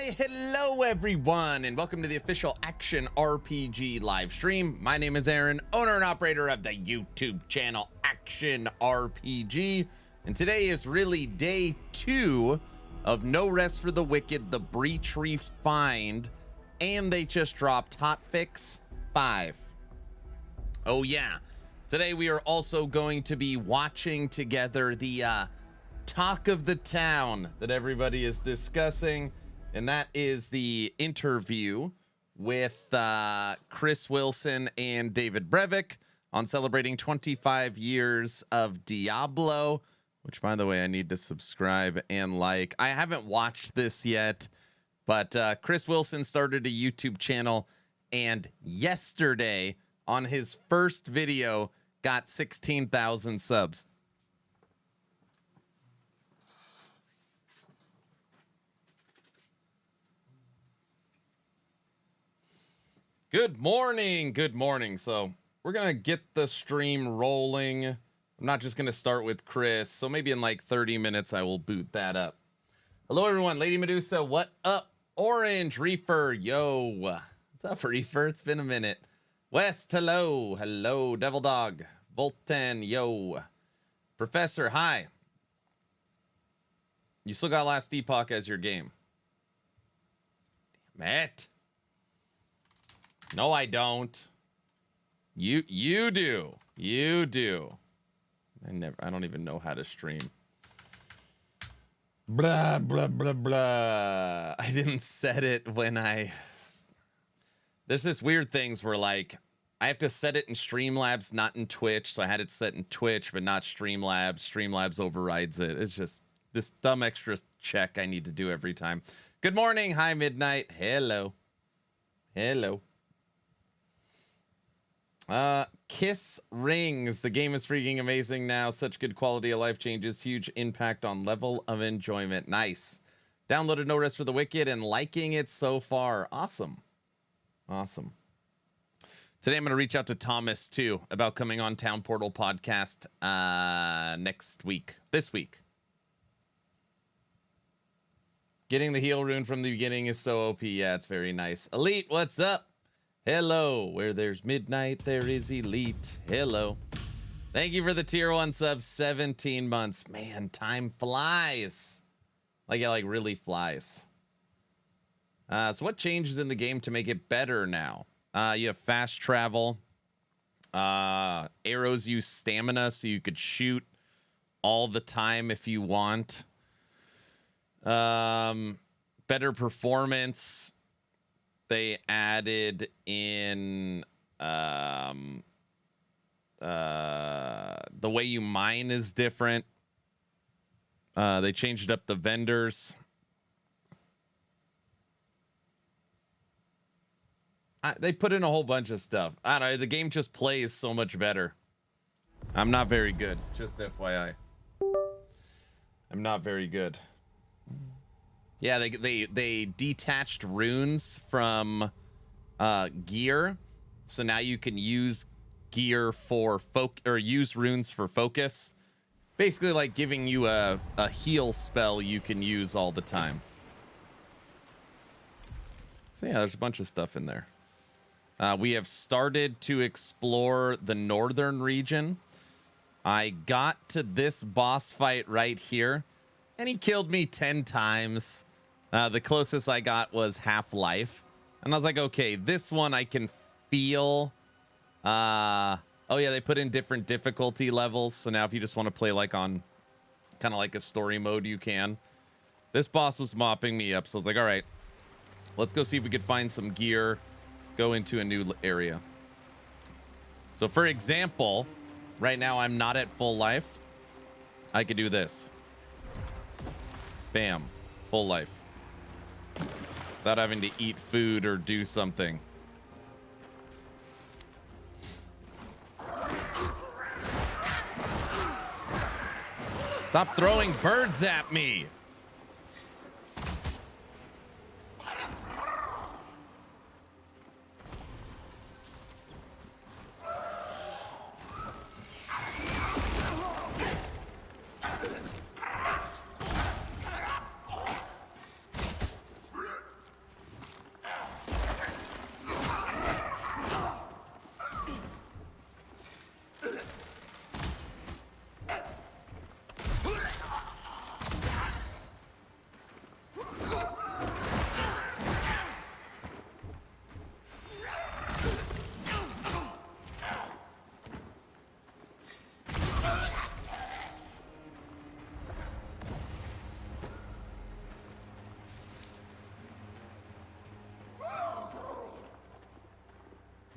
Why, hello everyone, and welcome to the official Action RPG live stream. My name is Aaron, owner and operator of the YouTube channel Action RPG, and today is really day 2 of No Rest for the Wicked, the Breach Refined, and they just dropped Hotfix 5. Oh yeah, today we are also going to be watching together the talk of the town that everybody is discussing, and that is the interview with Chris Wilson and David Brevik on celebrating 25 years of Diablo, which, by the way, I need to subscribe and like. I haven't watched this yet, but Chris Wilson started a YouTube channel, and yesterday on his first video got 16,000 subs. Good morning. Good morning. So we're going to get the stream rolling. I'm not just going to start with Chris. So maybe in like 30 minutes, I will boot that up. Hello, everyone. Lady Medusa, what up? Orange, Reefer, yo. What's up, Reefer? It's been a minute. West, hello. Hello, Devil Dog. Volten, yo. Professor, hi. You still got Last Epoch as your game. Damn it. No, I don't. You do. You do. I don't even know how to stream. Blah, blah, blah, blah. I didn't set it when there's this weird things where, like, I have to set it in Streamlabs, not in Twitch. So I had it set in Twitch, but not Streamlabs. Streamlabs overrides it. It's just this dumb extra check I need to do every time. Good morning. Hi, Midnight. Hello. Hello. Kiss Rings. The game is freaking amazing now. Such good quality of life changes. Huge impact on level of enjoyment. Nice. Downloaded No Rest for the Wicked and liking it so far. Awesome. Awesome. Today I'm going to reach out to Thomas too about coming on Town Portal podcast next week. This week. Getting the heal rune from the beginning is so OP. Yeah, it's very nice. Elite, what's up? Hello, where there's midnight, there is elite. Hello. Thank you for the tier 1 sub, 17 months. Man, time flies. Like, it like really flies. So what changes in the game to make it better now? You have fast travel. Arrows use stamina, so you could shoot all the time if you want. Better performance. They added in the way you mine is different. They changed up the vendors. They put in a whole bunch of stuff. I don't know. The game just plays so much better. I'm not very good. Just FYI. I'm not very good. Yeah, they detached runes from gear, so now you can use gear for use runes for focus. Basically, like giving you a heal spell you can use all the time. So yeah, there's a bunch of stuff in there. We have started to explore the northern region. I got to this boss fight right here, and he killed me 10 times. The closest I got was half life. And I was like, okay, this one I can feel. Oh yeah, they put in different difficulty levels. So now if you just want to play like on kind of like a story mode, you can. This boss was mopping me up. So I was like, all right, let's go see if we could find some gear, go into a new area. So for example, right now I'm not at full life. I could do this. Bam, full life. Without having to eat food or do something. Stop throwing birds at me.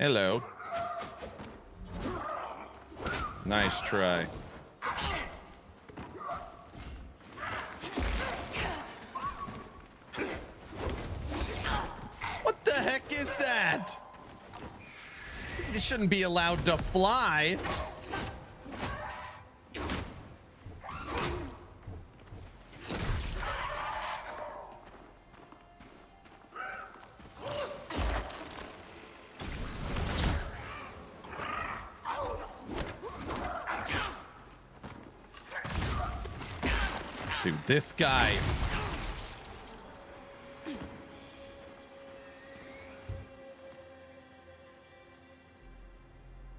Hello. Nice try. What the heck is that? This shouldn't be allowed to fly. Dude, this guy.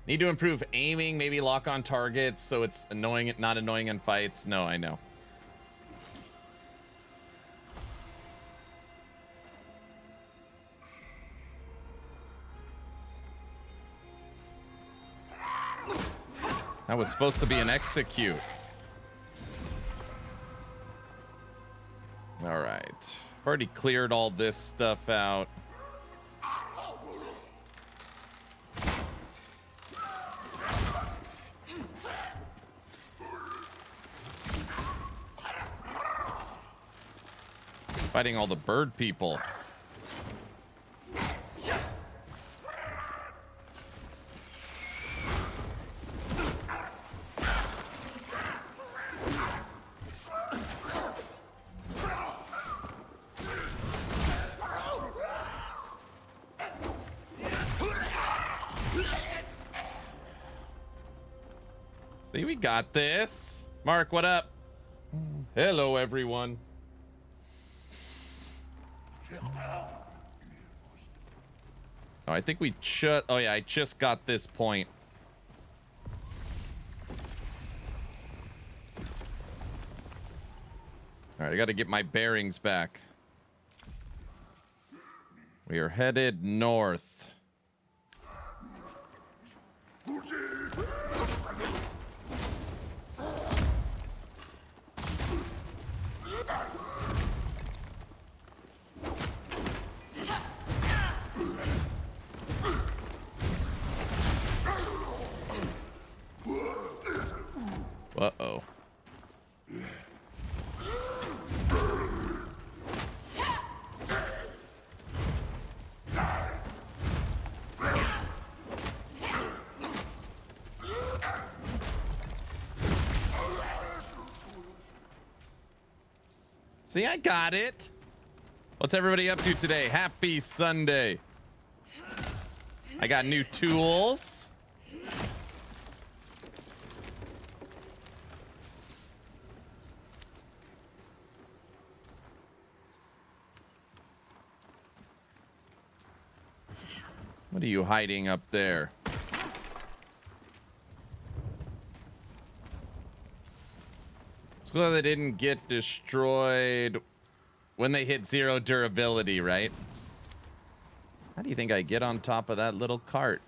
Need to improve aiming, maybe lock on targets so it's annoying, not annoying in fights. No, I know. That was supposed to be an execute. All right. I've already cleared all this stuff out. Fighting all the bird people. See, we got this. Mark, what up? Hello, everyone. Oh, I think we just... Oh, yeah, I just got this point. All right, I got to get my bearings back. We are headed north. Uh-oh. See, I got it. What's everybody up to today? Happy Sunday. I got new tools. What are you hiding up there? It's glad they didn't get destroyed when they hit 0 durability, right? How do you think I get on top of that little cart?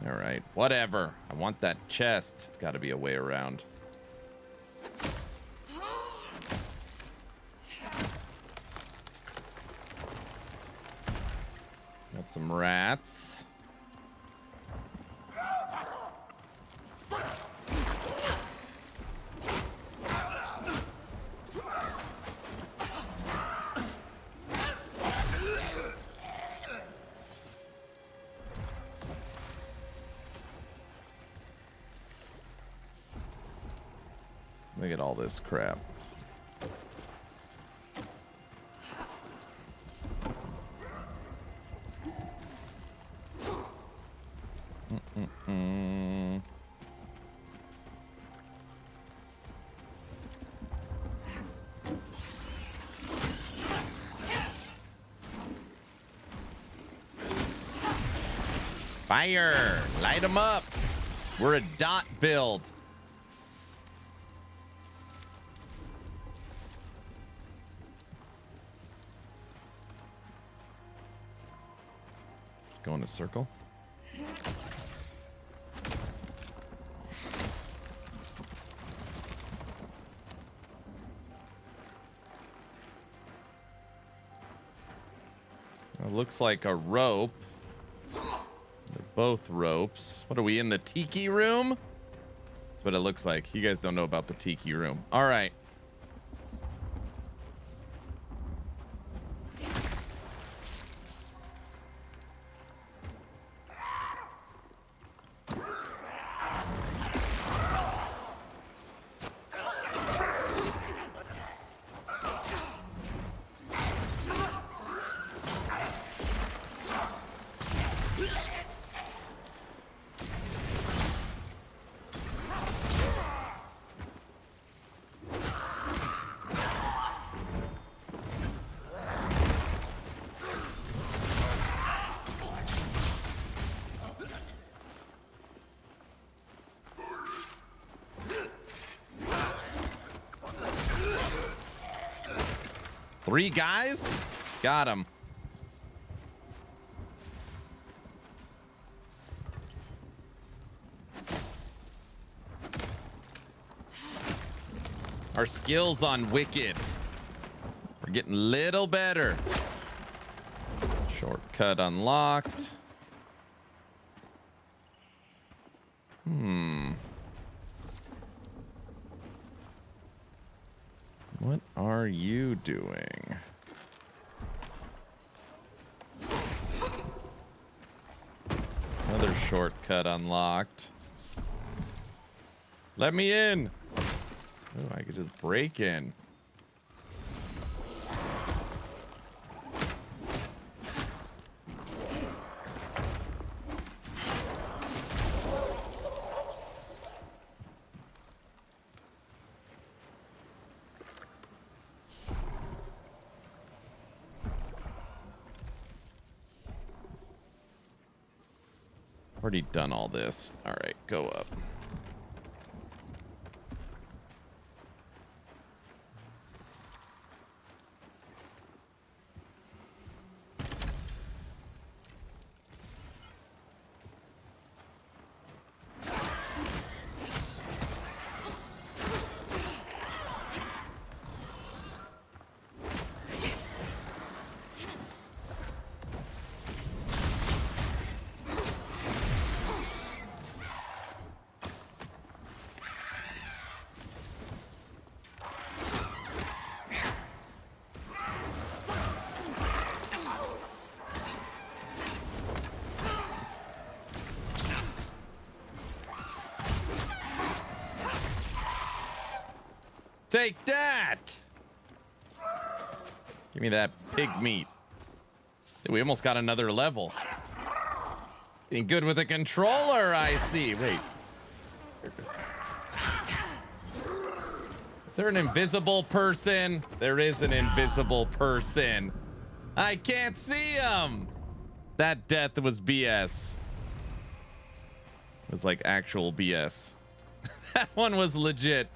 All right, whatever. I want that chest. It's got to be a way around. Got some rats. Look at all this crap. Fire! Light them up! We're a dot build. Go in a circle. It looks like a rope. They're both ropes. What are we in the tiki room? That's what it looks like. You guys don't know about the tiki room. All right. Three guys? Got him. Our skills on Wicked are getting a little better. Shortcut unlocked. What are you doing? Another shortcut unlocked. Let me in. Oh, I could just break in. Already done all this. All right, go up. Take that! Give me that pig meat. We almost got another level. Being good with a controller, I see. Wait. Is there an invisible person? There is an invisible person. I can't see him! That death was BS. It was like actual BS. That one was legit.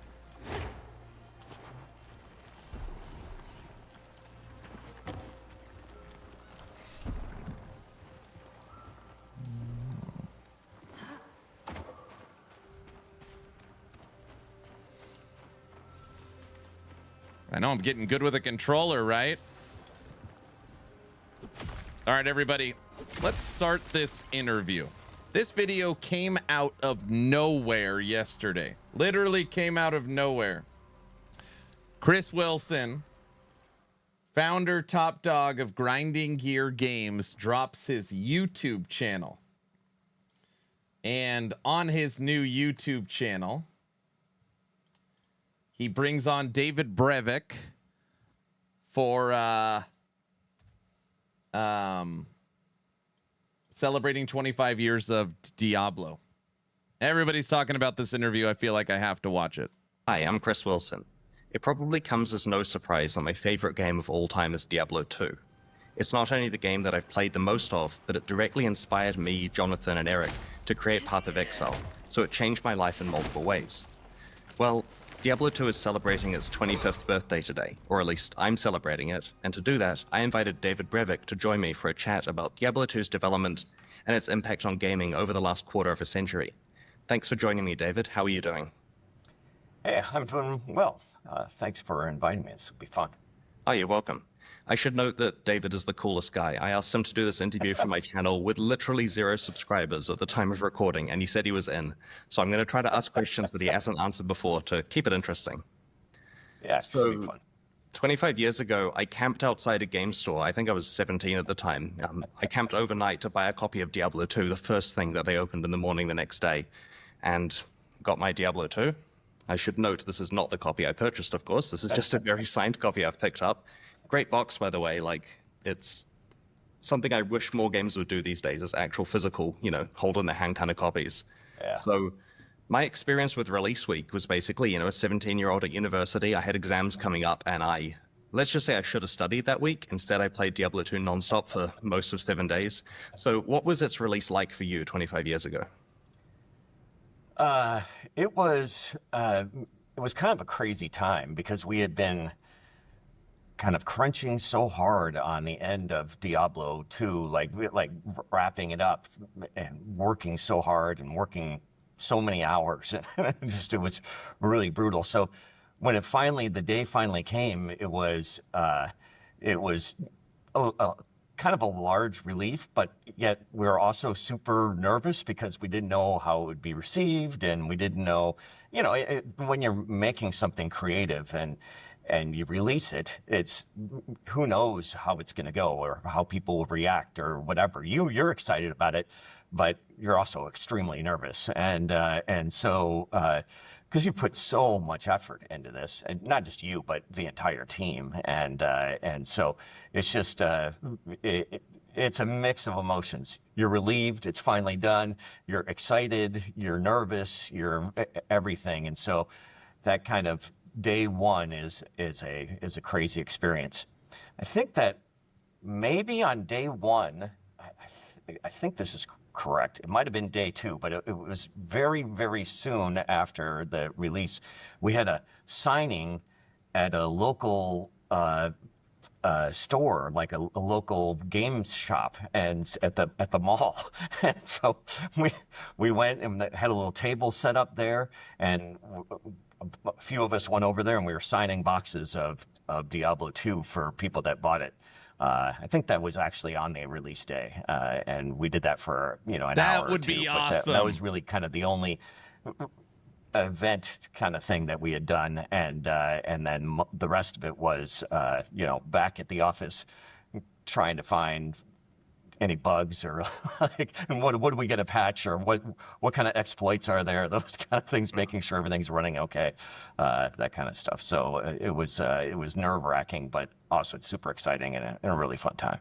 I know I'm getting good with a controller, right? All right, everybody, let's start this interview. This video came out of nowhere yesterday. Literally came out of nowhere. Chris Wilson, founder, top dog of Grinding Gear Games, drops his YouTube channel. And on his new YouTube channel, he brings on David Brevik for celebrating 25 years of Diablo. Everybody's talking about this interview. I feel like I have to watch it. Hi, I'm Chris Wilson. It probably comes as no surprise that my favorite game of all time is Diablo II. It's not only the game that I've played the most of, but it directly inspired me, Jonathan, and Eric to create Path of Exile, so it changed my life in multiple ways. Well, Diablo II is celebrating its 25th birthday today, or at least I'm celebrating it, and to do that, I invited David Brevik to join me for a chat about Diablo II's development and its impact on gaming over the last quarter of a century. Thanks for joining me, David. How are you doing? Hey, I'm doing well. Thanks for inviting me. This will be fun. Oh, you're welcome. I should note that David is the coolest guy. I asked him to do this interview for my channel with literally 0 subscribers at the time of recording, and he said he was in. So I'm going to try to ask questions that he hasn't answered before to keep it interesting. Yeah, it should be fun. 25 years ago, I camped outside a game store. I think I was 17 at the time. I camped overnight to buy a copy of Diablo II, the first thing that they opened in the morning the next day, and got my Diablo II. I should note this is not the copy I purchased, of course. This is just a very signed copy I've picked up. Great box, by the way. Like, it's something I wish more games would do these days, is actual physical, hold in the hand kind of copies. Yeah. So my experience with release week was basically, a 17-year-old at university. I had exams coming up, and let's just say I should have studied that week. Instead, I played Diablo 2 nonstop for most of 7 days. So what was its release like for you 25 years ago? It was kind of a crazy time because we had been kind of crunching so hard on the end of Diablo 2, like wrapping it up and working so hard and working so many hours. It was really brutal. So when the day finally came, it was kind of a large relief, but yet we were also super nervous because we didn't know how it would be received, and we didn't know, when you're making something creative and you release it, it's who knows how it's going to go or how people will react or whatever. You're excited about it, but you're also extremely nervous, and so because you put so much effort into this, and not just you, but the entire team, and so it's just it's a mix of emotions. You're relieved, it's finally done. You're excited, you're nervous, you're everything, and so that kind of day one is a crazy experience. I think that maybe on day one, I think this is correct. It might have been day 2, but it was very, very soon after the release. We had a signing at a local store, like a local games shop, and at the mall. And so we went and had a little table set up there, and a few of us went over there, and we were signing boxes of Diablo 2 for people that bought it. I think that was actually on the release day, and we did that for an hour. That would be awesome. That was really kind of the only event kind of thing that we had done, and then the rest of it was back at the office trying to find any bugs or like, and what do we get a patch, or what kind of exploits are there, those kind of things, making sure everything's running okay, that kind of stuff. So it was nerve-wracking, but also it's super exciting and a really fun time.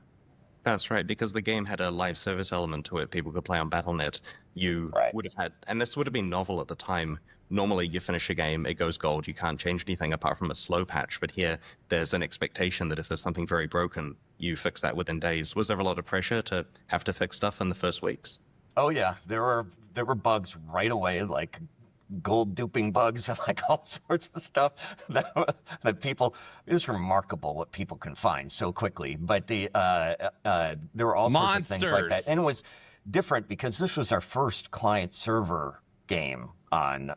That's right, because the game had a live service element to it. People could play on Battle.net. You would have had, and this would have been novel at the time. Normally, you finish a game, it goes gold. You can't change anything apart from a slow patch. But here, there's an expectation that if there's something very broken, you fix that within days. Was there a lot of pressure to have to fix stuff in the first weeks? Oh yeah, there were bugs right away, like gold duping bugs and like all sorts of stuff that people. It's remarkable what people can find so quickly. But there were all sorts of things like that, and it was different because this was our first client server game on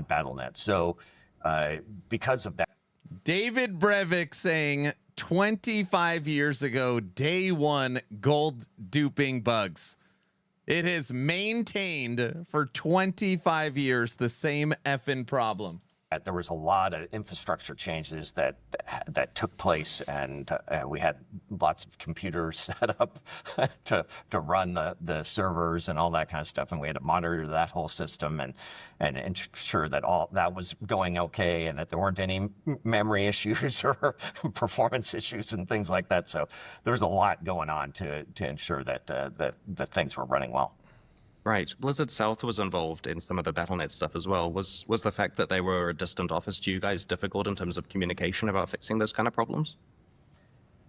Battle.net. So because of that, David Brevik saying 25 years ago, day one, gold duping bugs. It has maintained for 25 years the same effing problem. There was a lot of infrastructure changes that took place, and we had lots of computers set up to run the servers and all that kind of stuff, and we had to monitor that whole system and ensure that all that was going okay and that there weren't any memory issues or performance issues and things like that. So there was a lot going on to ensure that the things were running well. Right. Blizzard South was involved in some of the Battle.net stuff as well. Was the fact that they were a distant office to you guys difficult in terms of communication about fixing those kind of problems?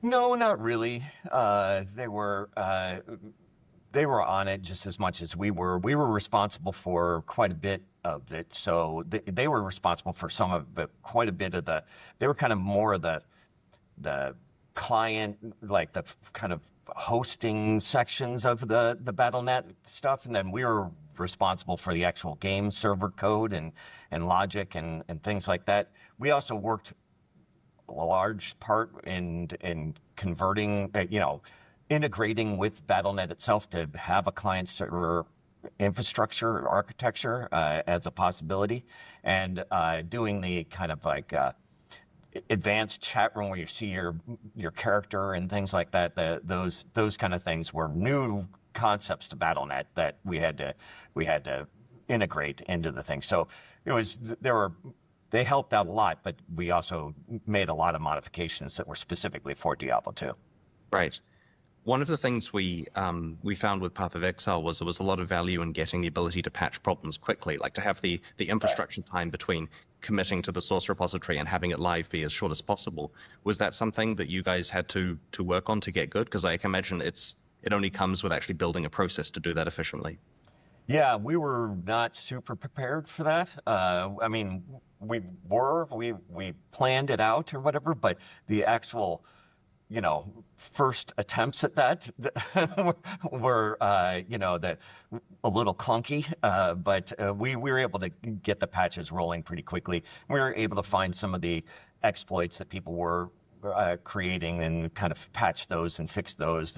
No, not really. They were on it just as much as we were. We were responsible for quite a bit of it, so they were responsible for some of it, quite a bit of the. They were kind of more of the client, like the kind of hosting sections of the Battle.net stuff, and then we were responsible for the actual game server code and logic and things like that. We also worked a large part in converting, integrating with Battle.net itself to have a client server infrastructure or architecture as a possibility, and doing the kind of like advanced chat room where you see your character and things like that. Those kind of things were new concepts to Battle.net that we had to integrate into the thing. So they helped out a lot, but we also made a lot of modifications that were specifically for Diablo 2. Right. One of the things we found with Path of Exile was there was a lot of value in getting the ability to patch problems quickly, like to have the infrastructure time between committing to the source repository and having it live be as short as possible. Was that something that you guys had to work on to get good? Because I can imagine it only comes with actually building a process to do that efficiently. Yeah, we were not super prepared for that. I mean, we planned it out or whatever, but the actual first attempts at that were a little clunky, but we were able to get the patches rolling pretty quickly. We were able to find some of the exploits that people were creating and kind of patch those and fix those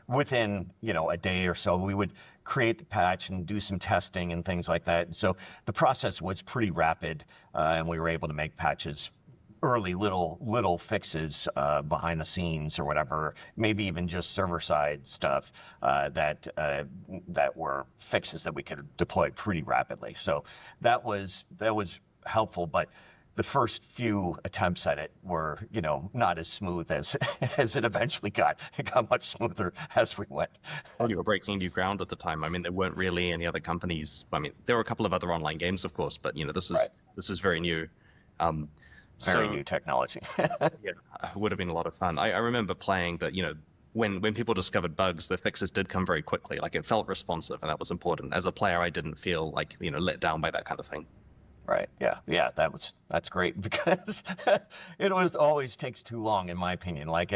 within a day or so. We would create the patch and do some testing and things like that. So the process was pretty rapid, and we were able to make patches early little fixes behind the scenes or whatever, maybe even just server side stuff that were fixes that we could deploy pretty rapidly. So that was helpful, but the first few attempts at it were not as smooth as it eventually got. It got much smoother as we went. Well, you were breaking new ground at the time. I mean, there weren't really any other companies. I mean, there were a couple of other online games, of course, but this is very new. Very new technology. Yeah, it would have been a lot of fun. I remember playing that, when people discovered bugs, the fixes did come very quickly. Like, it felt responsive, and that was important. As a player, I didn't feel like, let down by that kind of thing. Right. Yeah. That's great because it always takes too long, in my opinion. Like,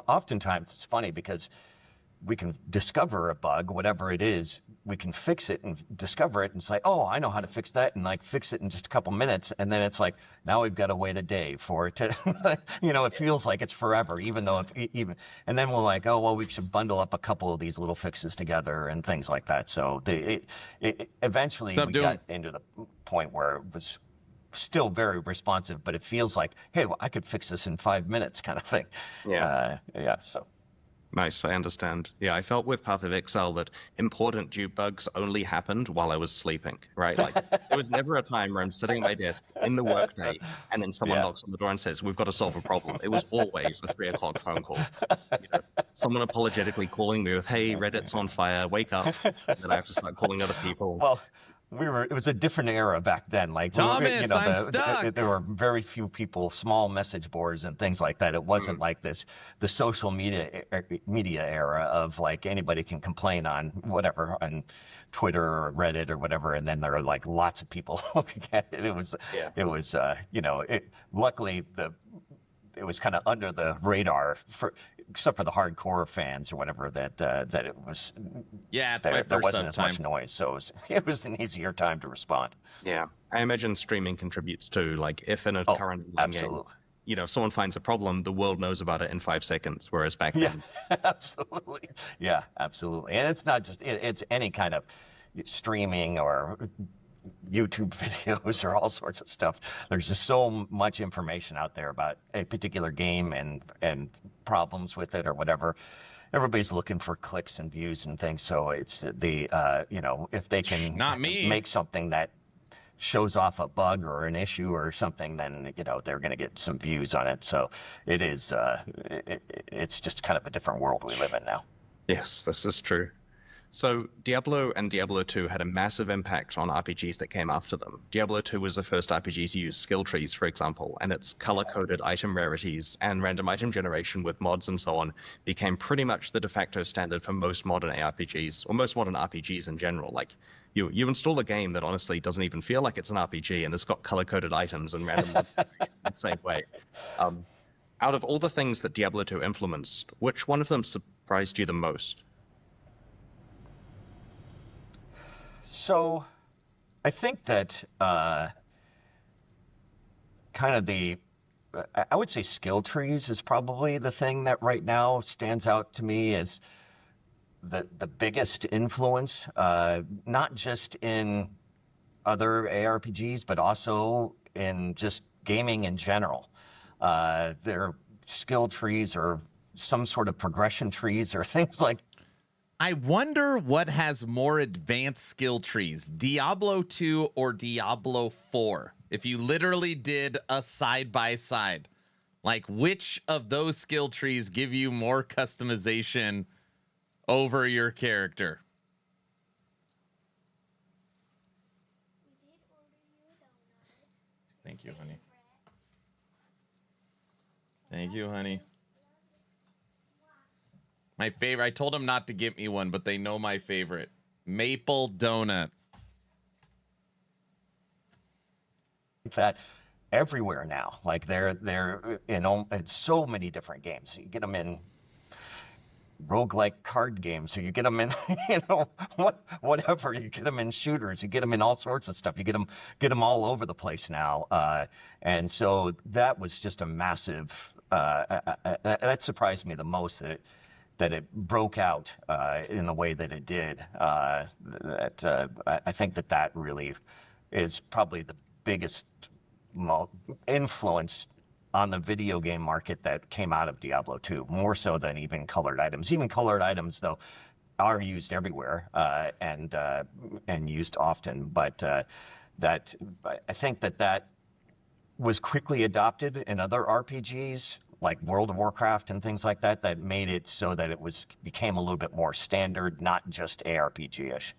oftentimes it's funny because we can discover a bug, whatever it is, we can fix it and discover it and say, oh, I know how to fix that, and like fix it in just a couple minutes. And then it's like, now we've got to wait a day for it to, it feels like it's forever, even though and then we're like, oh, well, we should bundle up a couple of these little fixes together and things like that. So eventually we got into the point where it was still very responsive, but it feels like, hey, well, I could fix this in 5 minutes kind of thing. Yeah. So. Nice, I understand. Yeah, I felt with Path of Exile that important due bugs only happened while I was sleeping, right? Like, there was never a time where I'm sitting at my desk in the workday and then someone knocks on the door and says, we've got to solve a problem. It was always a 3 o'clock phone call. Someone apologetically calling me with, hey, Reddit's on fire, wake up. And then I have to start calling other people. Well, it was a different era back then. Like, Thomas, I'm stuck. There were very few people, small message boards and things like that. It wasn't like the social media era of like anybody can complain on whatever on Twitter or Reddit or whatever, and then there are like lots of people looking at it. Luckily it was kind of under the radar except for the hardcore fans or whatever that it was. Yeah, it's my first there wasn't time. as much noise, so it was an easier time to respond. Yeah, I imagine streaming contributes too. Like, if in a current game, if someone finds a problem, the world knows about it in 5 seconds, whereas back then. Absolutely. Yeah, absolutely. And it's not just it's any kind of streaming or YouTube videos or all sorts of stuff. There's just so much information out there about a particular game and problems with it or whatever. Everybody's looking for clicks and views and things. So it's if they can make something that shows off a bug or an issue or something, then they're going to get some views on it. So it is it's just kind of a different world we live in now. Yes, this is true. So Diablo and Diablo 2 had a massive impact on RPGs that came after them. Diablo 2 was the first RPG to use skill trees, for example, and its color-coded item rarities and random item generation with mods and so on became pretty much the de facto standard for most modern ARPGs, or most modern RPGs in general. Like, you install a game that honestly doesn't even feel like it's an RPG, and it's got color-coded items and random mods in the same way. Out of all the things that Diablo 2 influenced, which one of them surprised you the most? So, I think that kind of I would say skill trees is probably the thing that right now stands out to me as the biggest influence, not just in other ARPGs, but also in just gaming in general. Their skill trees or some sort of progression trees or things like. I wonder what has more advanced skill trees, Diablo 2 or Diablo 4? If you literally did a side by side, like which of those skill trees give you more customization over your character? Thank you, honey. Thank you, honey. My favorite. I told them not to get me one, but they know my favorite. Maple donut. That everywhere now. Like they're in so many different games. You get them in roguelike card games, or you get them in, whatever. You get them in shooters. You get them in all sorts of stuff. You get them all over the place now. And so that was just a massive. That surprised me the most that it broke out in the way that it did. I think that really is probably the biggest influence on the video game market that came out of Diablo 2, more so than even colored items. Even colored items, though, are used everywhere and used often. But that I think that was quickly adopted in other RPGs like World of Warcraft and things like that. That made it so that it became a little bit more standard, not just ARPG-ish.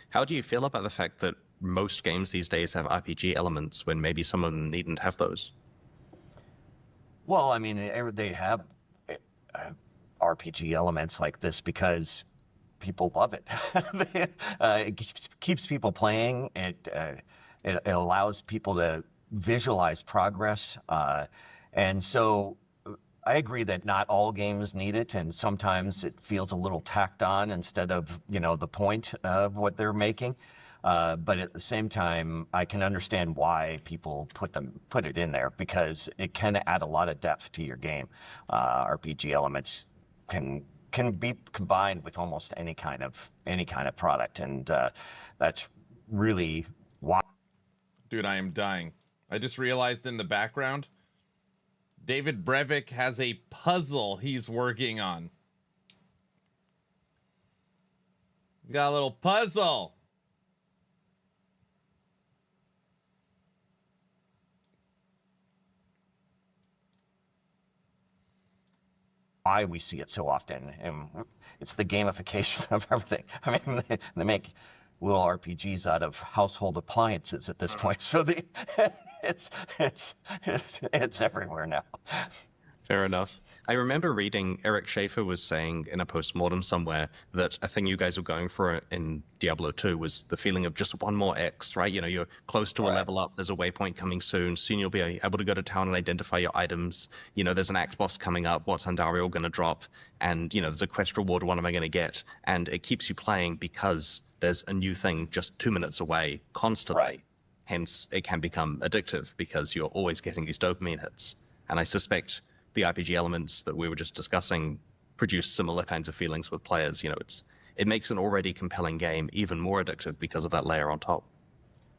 How do you feel about the fact that most games these days have RPG elements when maybe some of them needn't have those? Well, I mean, they have RPG elements like this because people love it. It keeps people playing. It allows people to visualize progress. And so I agree that not all games need it, and sometimes it feels a little tacked on instead of, the point of what they're making. But at the same time, I can understand why people put it in there, because it can add a lot of depth to your game. RPG elements can be combined with almost any kind of product, and that's really why. Dude, I am dying. I just realized in the background, David Brevik has a puzzle he's working on. Got a little puzzle. Why we see it so often, and it's the gamification of everything. I mean, they make little RPGs out of household appliances at this point, so it's everywhere now. Fair enough. I remember reading Eric Schaefer was saying in a postmortem somewhere that a thing you guys were going for in Diablo 2 was the feeling of just one more X, right? You're close to a level up. There's a waypoint coming soon. Soon you'll be able to go to town and identify your items. There's an axe boss coming up. What's Andariel going to drop? And, there's a quest reward. What am I going to get? And it keeps you playing because there's a new thing just 2 minutes away constantly. Right. Hence, it can become addictive because you're always getting these dopamine hits. And I suspect the RPG elements that we were just discussing produce similar kinds of feelings with players. It makes an already compelling game even more addictive because of that layer on top.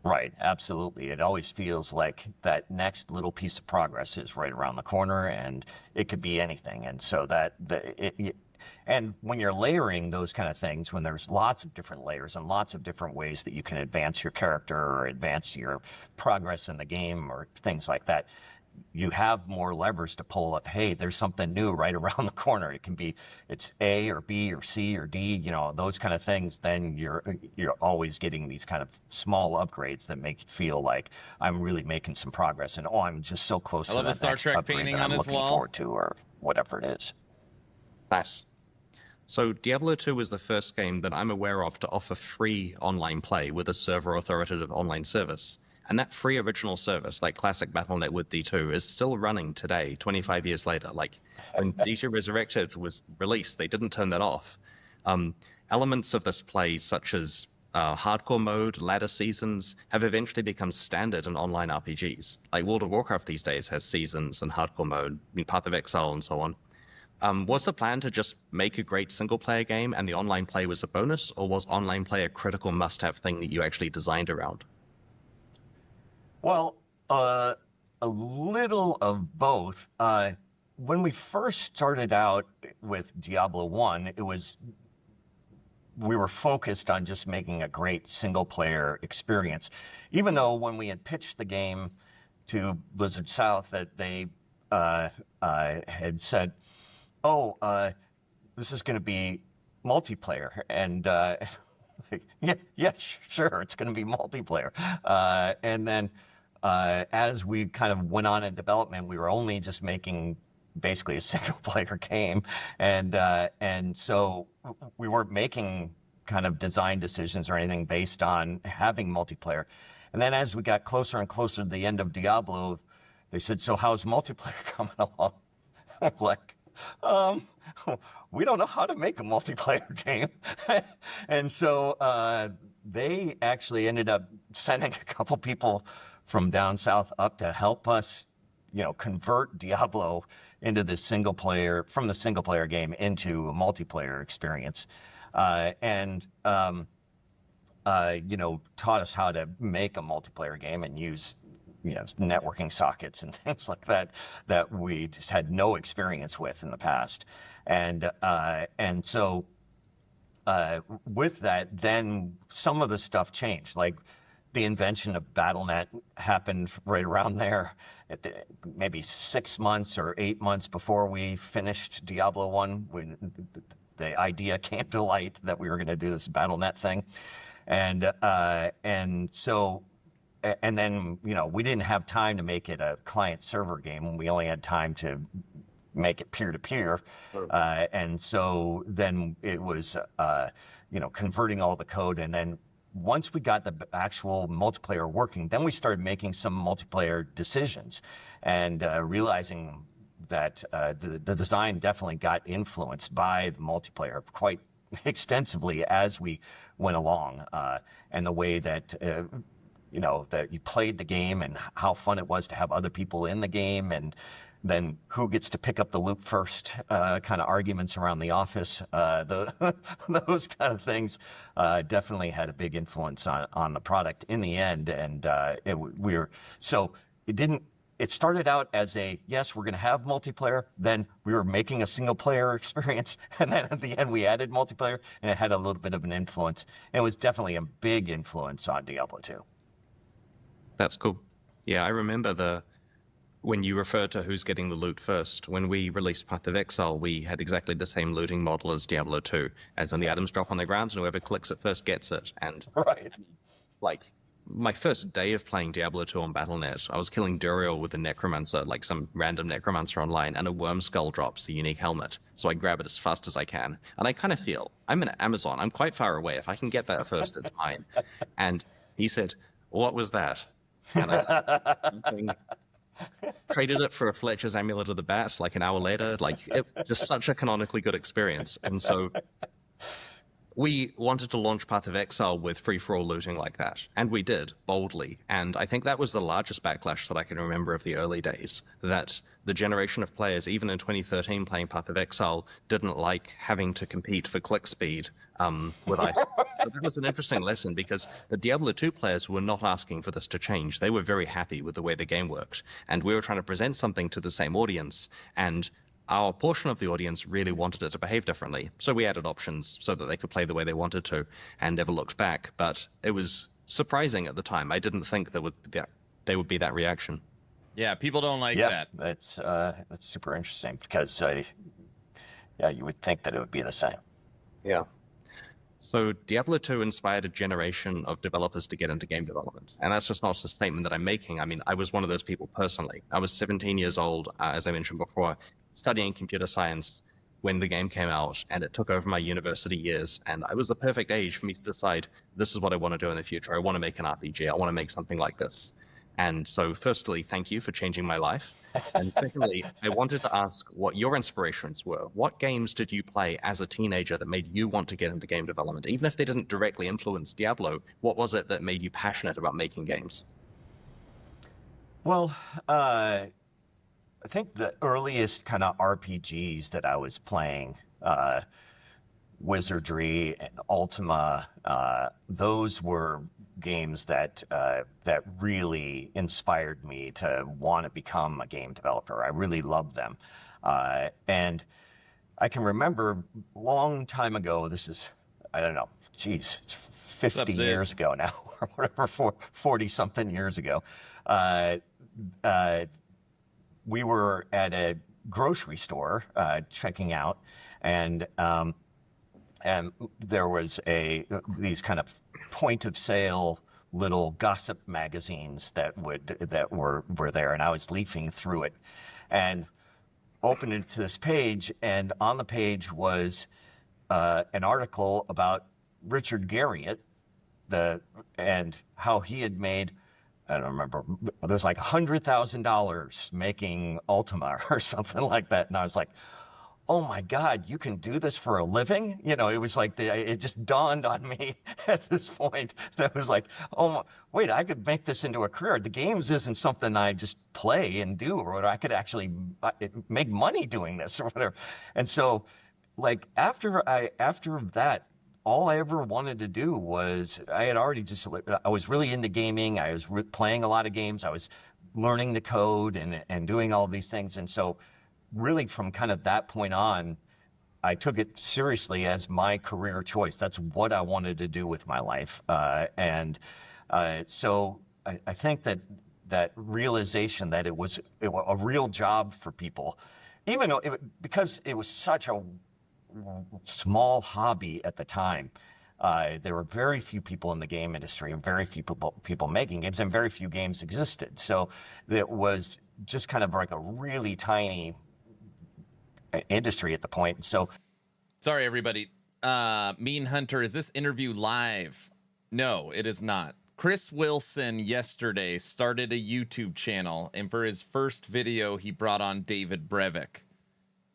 Right, absolutely. It always feels like that next little piece of progress is right around the corner, and it could be anything. And so and when you're layering those kind of things, when there's lots of different layers and lots of different ways that you can advance your character or advance your progress in the game or things like that, you have more levers to pull up. Hey, there's something new right around the corner. It's A or B or C or D, those kind of things. Then you're always getting these kind of small upgrades that make you feel like I'm really making some progress, and I'm just so close to that Star next Trek upgrade painting that on I'm his looking wall. forward to, or whatever it is. Nice. So Diablo 2 was the first game that I'm aware of to offer free online play with a server authoritative online service. And that free original service, like classic Battle.net with D2, is still running today, 25 years later. Like, when D2 Resurrected was released, they didn't turn that off. Elements of this play, such as hardcore mode, ladder seasons have eventually become standard in online RPGs. Like World of Warcraft these days has seasons and hardcore mode, I mean, Path of Exile and so on. Was the plan to just make a great single-player game and the online play was a bonus, or was online play a critical must-have thing that you actually designed around? Well, a little of both. When we first started out with Diablo 1, we were focused on just making a great single-player experience. Even though when we had pitched the game to Blizzard South, that they had said, this is going to be multiplayer. And yeah, sure, it's going to be multiplayer. And then as we kind of went on in development, we were only just making basically a single-player game. And so we weren't making kind of design decisions or anything based on having multiplayer. And then as we got closer and closer to the end of Diablo, they said, so how's multiplayer coming along? Like, we don't know how to make a multiplayer game. And so they actually ended up sending a couple people from down south up to help us, convert Diablo into the single player game into a multiplayer experience. And taught us how to make a multiplayer game and use networking sockets and things like that we just had no experience with in the past. And so with that, then some of the stuff changed. Like the invention of BattleNet happened right around there, maybe 6 months or 8 months before we finished Diablo 1. When the idea came to light that we were going to do this BattleNet thing. And so, and then, we didn't have time to make it a client server game. We only had time to make it peer-to-peer. And so then it was, converting all the code. And then once we got the actual multiplayer working, then we started making some multiplayer decisions and realizing that the design definitely got influenced by the multiplayer quite extensively as we went along, and the way that that you played the game and how fun it was to have other people in the game, and then who gets to pick up the loot first, kind of arguments around the office, those kind of things definitely had a big influence on the product in the end. And it started out as yes, we're going to have multiplayer. Then we were making a single player experience. And then at the end, we added multiplayer, and it had a little bit of an influence. It was definitely a big influence on Diablo 2. That's cool. Yeah, I remember when you refer to who's getting the loot first. When we released Path of Exile, we had exactly the same looting model as Diablo 2, as in the items drop on the ground, and whoever clicks it first gets it. And right. Like, my first day of playing Diablo 2 on Battle.net, I was killing Duriel with a Necromancer, like some random Necromancer online, and a Worm Skull drops, the unique helmet. So I grab it as fast as I can. And I kind of feel, I'm in Amazon, I'm quite far away. If I can get that first, it's mine. And he said, what was that? And I said, traded it for a Fletcher's Amulet of the Bat, like an hour later. Like, it just such a canonically good experience. And so we wanted to launch Path of Exile with free-for-all looting like that, and we did, boldly. And I think that was the largest backlash that I can remember of the early days, that the generation of players, even in 2013 playing Path of Exile, didn't like having to compete for click speed with items. So that was an interesting lesson, because the Diablo 2 players were not asking for this to change. They were very happy with the way the game worked, and we were trying to present something to the same audience, and our portion of the audience really wanted it to behave differently. So we added options so that they could play the way they wanted to and never looked back. But it was surprising at the time. I didn't think there would be that reaction. Yeah, people don't like that. That's super interesting, because you would think that it would be the same. Yeah. So Diablo 2 inspired a generation of developers to get into game development. And that's just not a statement that I'm making. I mean, I was one of those people personally. I was 17 years old, as I mentioned before, studying computer science when the game came out, and it took over my university years. And I was the perfect age for me to decide, this is what I want to do in the future. I want to make an RPG. I want to make something like this. And so, firstly, thank you for changing my life. And secondly, I wanted to ask what your inspirations were. What games did you play as a teenager that made you want to get into game development? Even if they didn't directly influence Diablo, what was it that made you passionate about making games? Well, I think the earliest kind of RPGs that I was playing, Wizardry and Ultima, those were games that that really inspired me to want to become a game developer. I really loved them, and I can remember long time ago. This is, I don't know, geez, it's 50 years ago now, or whatever, 40 something years ago. Uh, uh, we were at a grocery store checking out, and there was these kind of point of sale little gossip magazines that were there, and I was leafing through it, and opened it to this page, and on the page was an article about Richard Garriott, and how he had made, I don't remember, there's like $100,000 making Ultima or something like that. And I was like, oh my God, you can do this for a living? You know, it was like, it just dawned on me at this point that was like, oh, wait, I could make this into a career. The games isn't something I just play and do, or I could actually make money doing this or whatever. And so, like, after that, all I ever wanted to do was, I was really into gaming. I was playing a lot of games. I was learning the code and doing all these things. And so really from kind of that point on, I took it seriously as my career choice. That's what I wanted to do with my life. So I think that realization that it was a real job for people, even though because it was such a small hobby at the time. There were very few people in the game industry and very few people making games, and very few games existed. So it was just kind of like a really tiny industry at the point. So, sorry, everybody. Mean Hunter, is this interview live? No, it is not. Chris Wilson yesterday started a YouTube channel, and for his first video, he brought on David Brevik.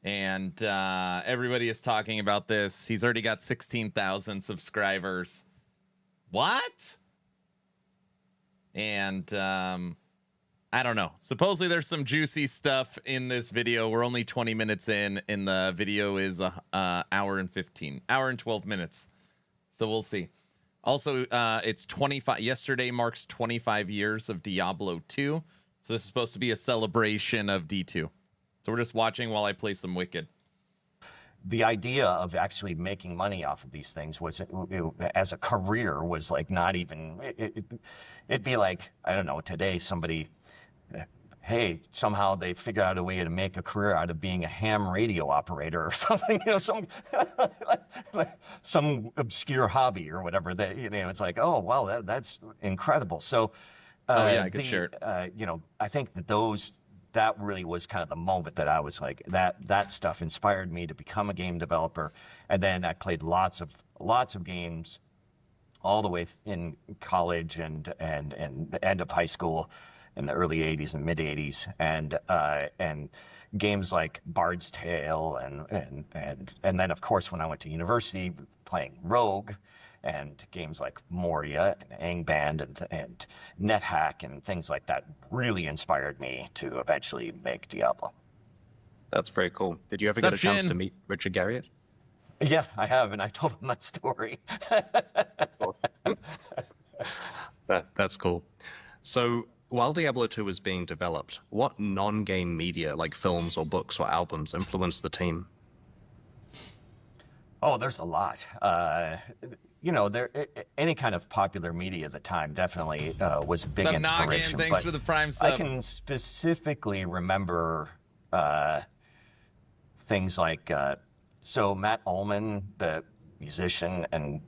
And everybody is talking about this. He's already got 16,000 subscribers. What? And I don't know. Supposedly there's some juicy stuff in this video. We're only 20 minutes in, and the video is hour and 12 minutes. So we'll see. Also, it's 25. Yesterday marks 25 years of Diablo 2. So this is supposed to be a celebration of D2. So we're just watching while I play some Wicked. The idea of actually making money off of these things was, as a career, was like not even, it'd be like, I don't know, today somebody, hey, somehow they figure out a way to make a career out of being a ham radio operator or something, you know, some obscure hobby or whatever. That, you know, it's like, oh, wow, that's incredible. So, oh yeah, I could share it. You know, I think that really was kind of the moment that I was like, that stuff inspired me to become a game developer. And then I played lots of games all the way in college and the end of high school in the early 80s and mid 80s. And games like Bard's Tale and then of course when I went to university, playing Rogue, and games like Moria and Angband and NetHack and things like that really inspired me to eventually make Diablo. That's very cool. Did you ever get a chance to meet Richard Garriott? Yeah, I have, and I told him that story. That's awesome. That's cool. So while Diablo 2 was being developed, what non-game media like films or books or albums influenced the team? Oh, there's a lot. You know, any kind of popular media at the time definitely was a big inspiration. Thanks for the Prime sub. I can specifically remember things like, so Matt Ullman, the musician, and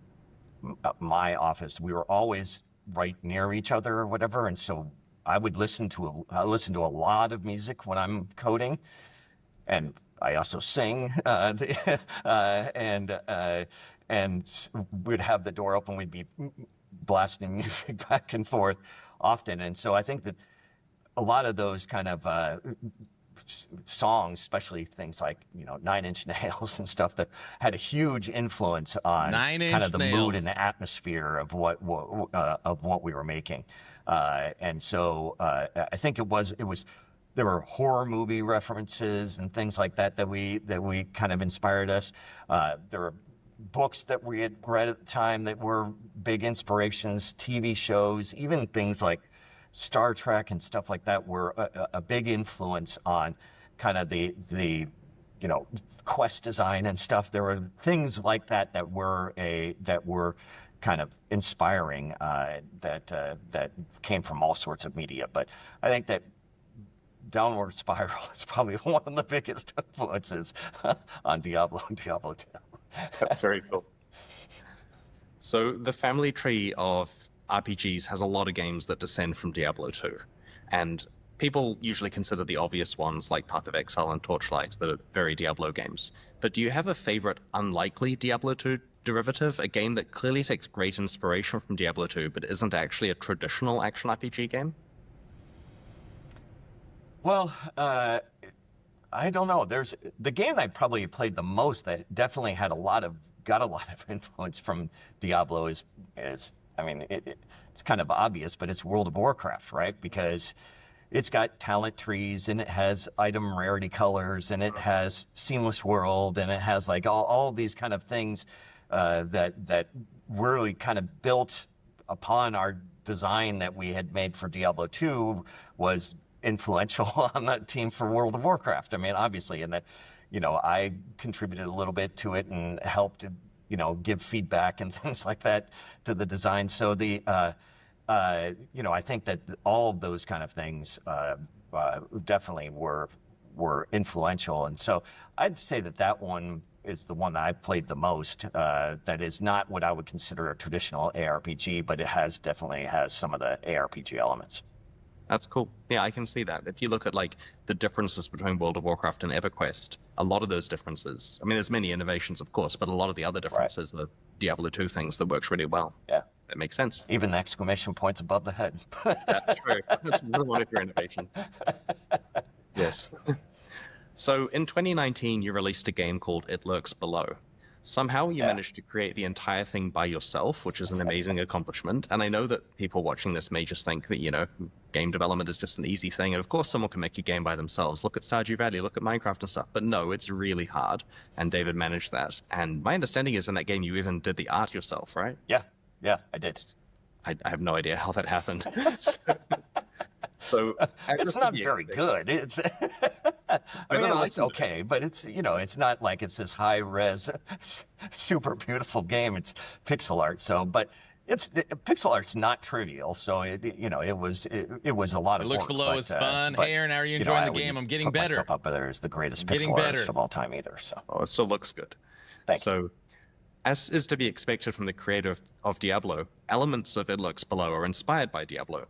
my office, we were always right near each other or whatever, and so I would listen to a lot of music when I'm coding, and I also sing, and we'd have the door open. We'd be blasting music back and forth often. And so I think that a lot of those kind of songs, especially things like, you know, 9-Inch Nails and stuff, that had a huge influence on kind of the mood and the atmosphere of what we were making. And so I think it was there were horror movie references and things like that that we kind of inspired us. There were books that we had read at the time that were big inspirations, TV shows, even things like Star Trek and stuff like that were a big influence on kind of the you know, quest design and stuff. There were things like that that were kind of inspiring that came from all sorts of media. But I think that Downward Spiral is probably one of the biggest influences on Diablo and Diablo 2. That's very cool. So the family tree of RPGs has a lot of games that descend from Diablo 2. And people usually consider the obvious ones like Path of Exile and Torchlight that are very Diablo games. But do you have a favorite unlikely Diablo 2 derivative, a game that clearly takes great inspiration from Diablo 2 but isn't actually a traditional action RPG game? Well, I don't know. There's the game I probably played the most that definitely got a lot of influence from Diablo is I mean, it's kind of obvious, but it's World of Warcraft, right? Because it's got talent trees and it has item rarity colors and it has seamless world and it has like all these kind of things that really kind of built upon our design that we had made for Diablo 2 was influential on that team for World of Warcraft. I mean, obviously, and that, you know, I contributed a little bit to it and helped, you know, give feedback and things like that to the design. So the, you know, I think that all of those kind of things definitely were influential. And so I'd say that one is the one that I played the most. That is not what I would consider a traditional ARPG, but it definitely has some of the ARPG elements. That's cool. Yeah, I can see that. If you look at like the differences between World of Warcraft and EverQuest, a lot of those differences, I mean, there's many innovations, of course, but a lot of the other differences are Diablo 2 things that works really well. Yeah. That makes sense. Even the exclamation points above the head. That's true. That's another one of your innovations. Yes. So in 2019, you released a game called It Lurks Below. Somehow you managed to create the entire thing by yourself, which is an amazing accomplishment. And I know that people watching this may just think that, you know, game development is just an easy thing. And of course, someone can make a game by themselves. Look at Stardew Valley, look at Minecraft and stuff. But no, it's really hard. And David managed that. And my understanding is in that game, you even did the art yourself, right? Yeah, I did. I have no idea how that happened. So it's not very good. It's I mean, it's okay, but it's, you know, it's not like it's this high res, super beautiful game. It's pixel art. So, but pixel art's not trivial. So you know, it was a lot of work. It Lurks Below is fun. Hey, Aaron, how are you enjoying the game? I'm getting better. Myself up there as the greatest pixel artist of all time either. So, it still looks good. Thank you. As is to be expected from the creator of Diablo, elements of It Lurks Below are inspired by Diablo.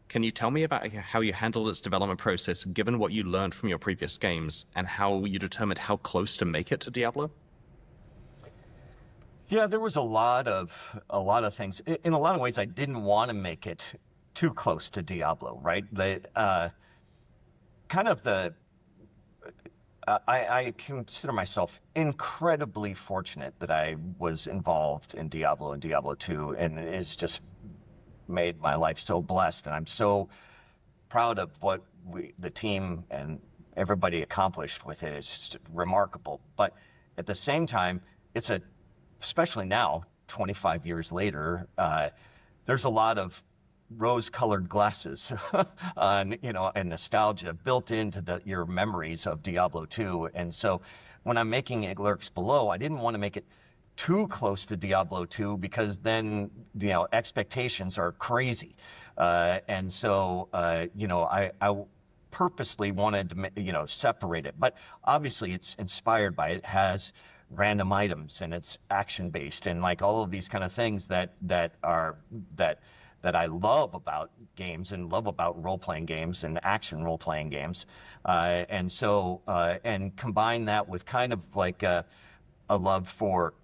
Can you tell me about how you handled its development process, given what you learned from your previous games, and how you determined how close to make it to Diablo? Yeah, there was a lot of things. In a lot of ways, I didn't want to make it too close to Diablo, right? I consider myself incredibly fortunate that I was involved in Diablo and Diablo 2, and it's just made my life so blessed. And I'm so proud of what the team and everybody accomplished with it. It's just remarkable. But at the same time, especially now, 25 years later, there's a lot of rose-colored glasses on, you know, and nostalgia built into your memories of Diablo 2. And so when I'm making It Lurks Below, I didn't want to make it too close to Diablo 2 because then, you know, expectations are crazy. And so, you know, I purposely wanted to, you know, separate it. But obviously it's inspired by it. It has random items and it's action-based and like all of these kind of things that I love about games and love about role-playing games and action role-playing games. And so, and combine that with kind of like a love for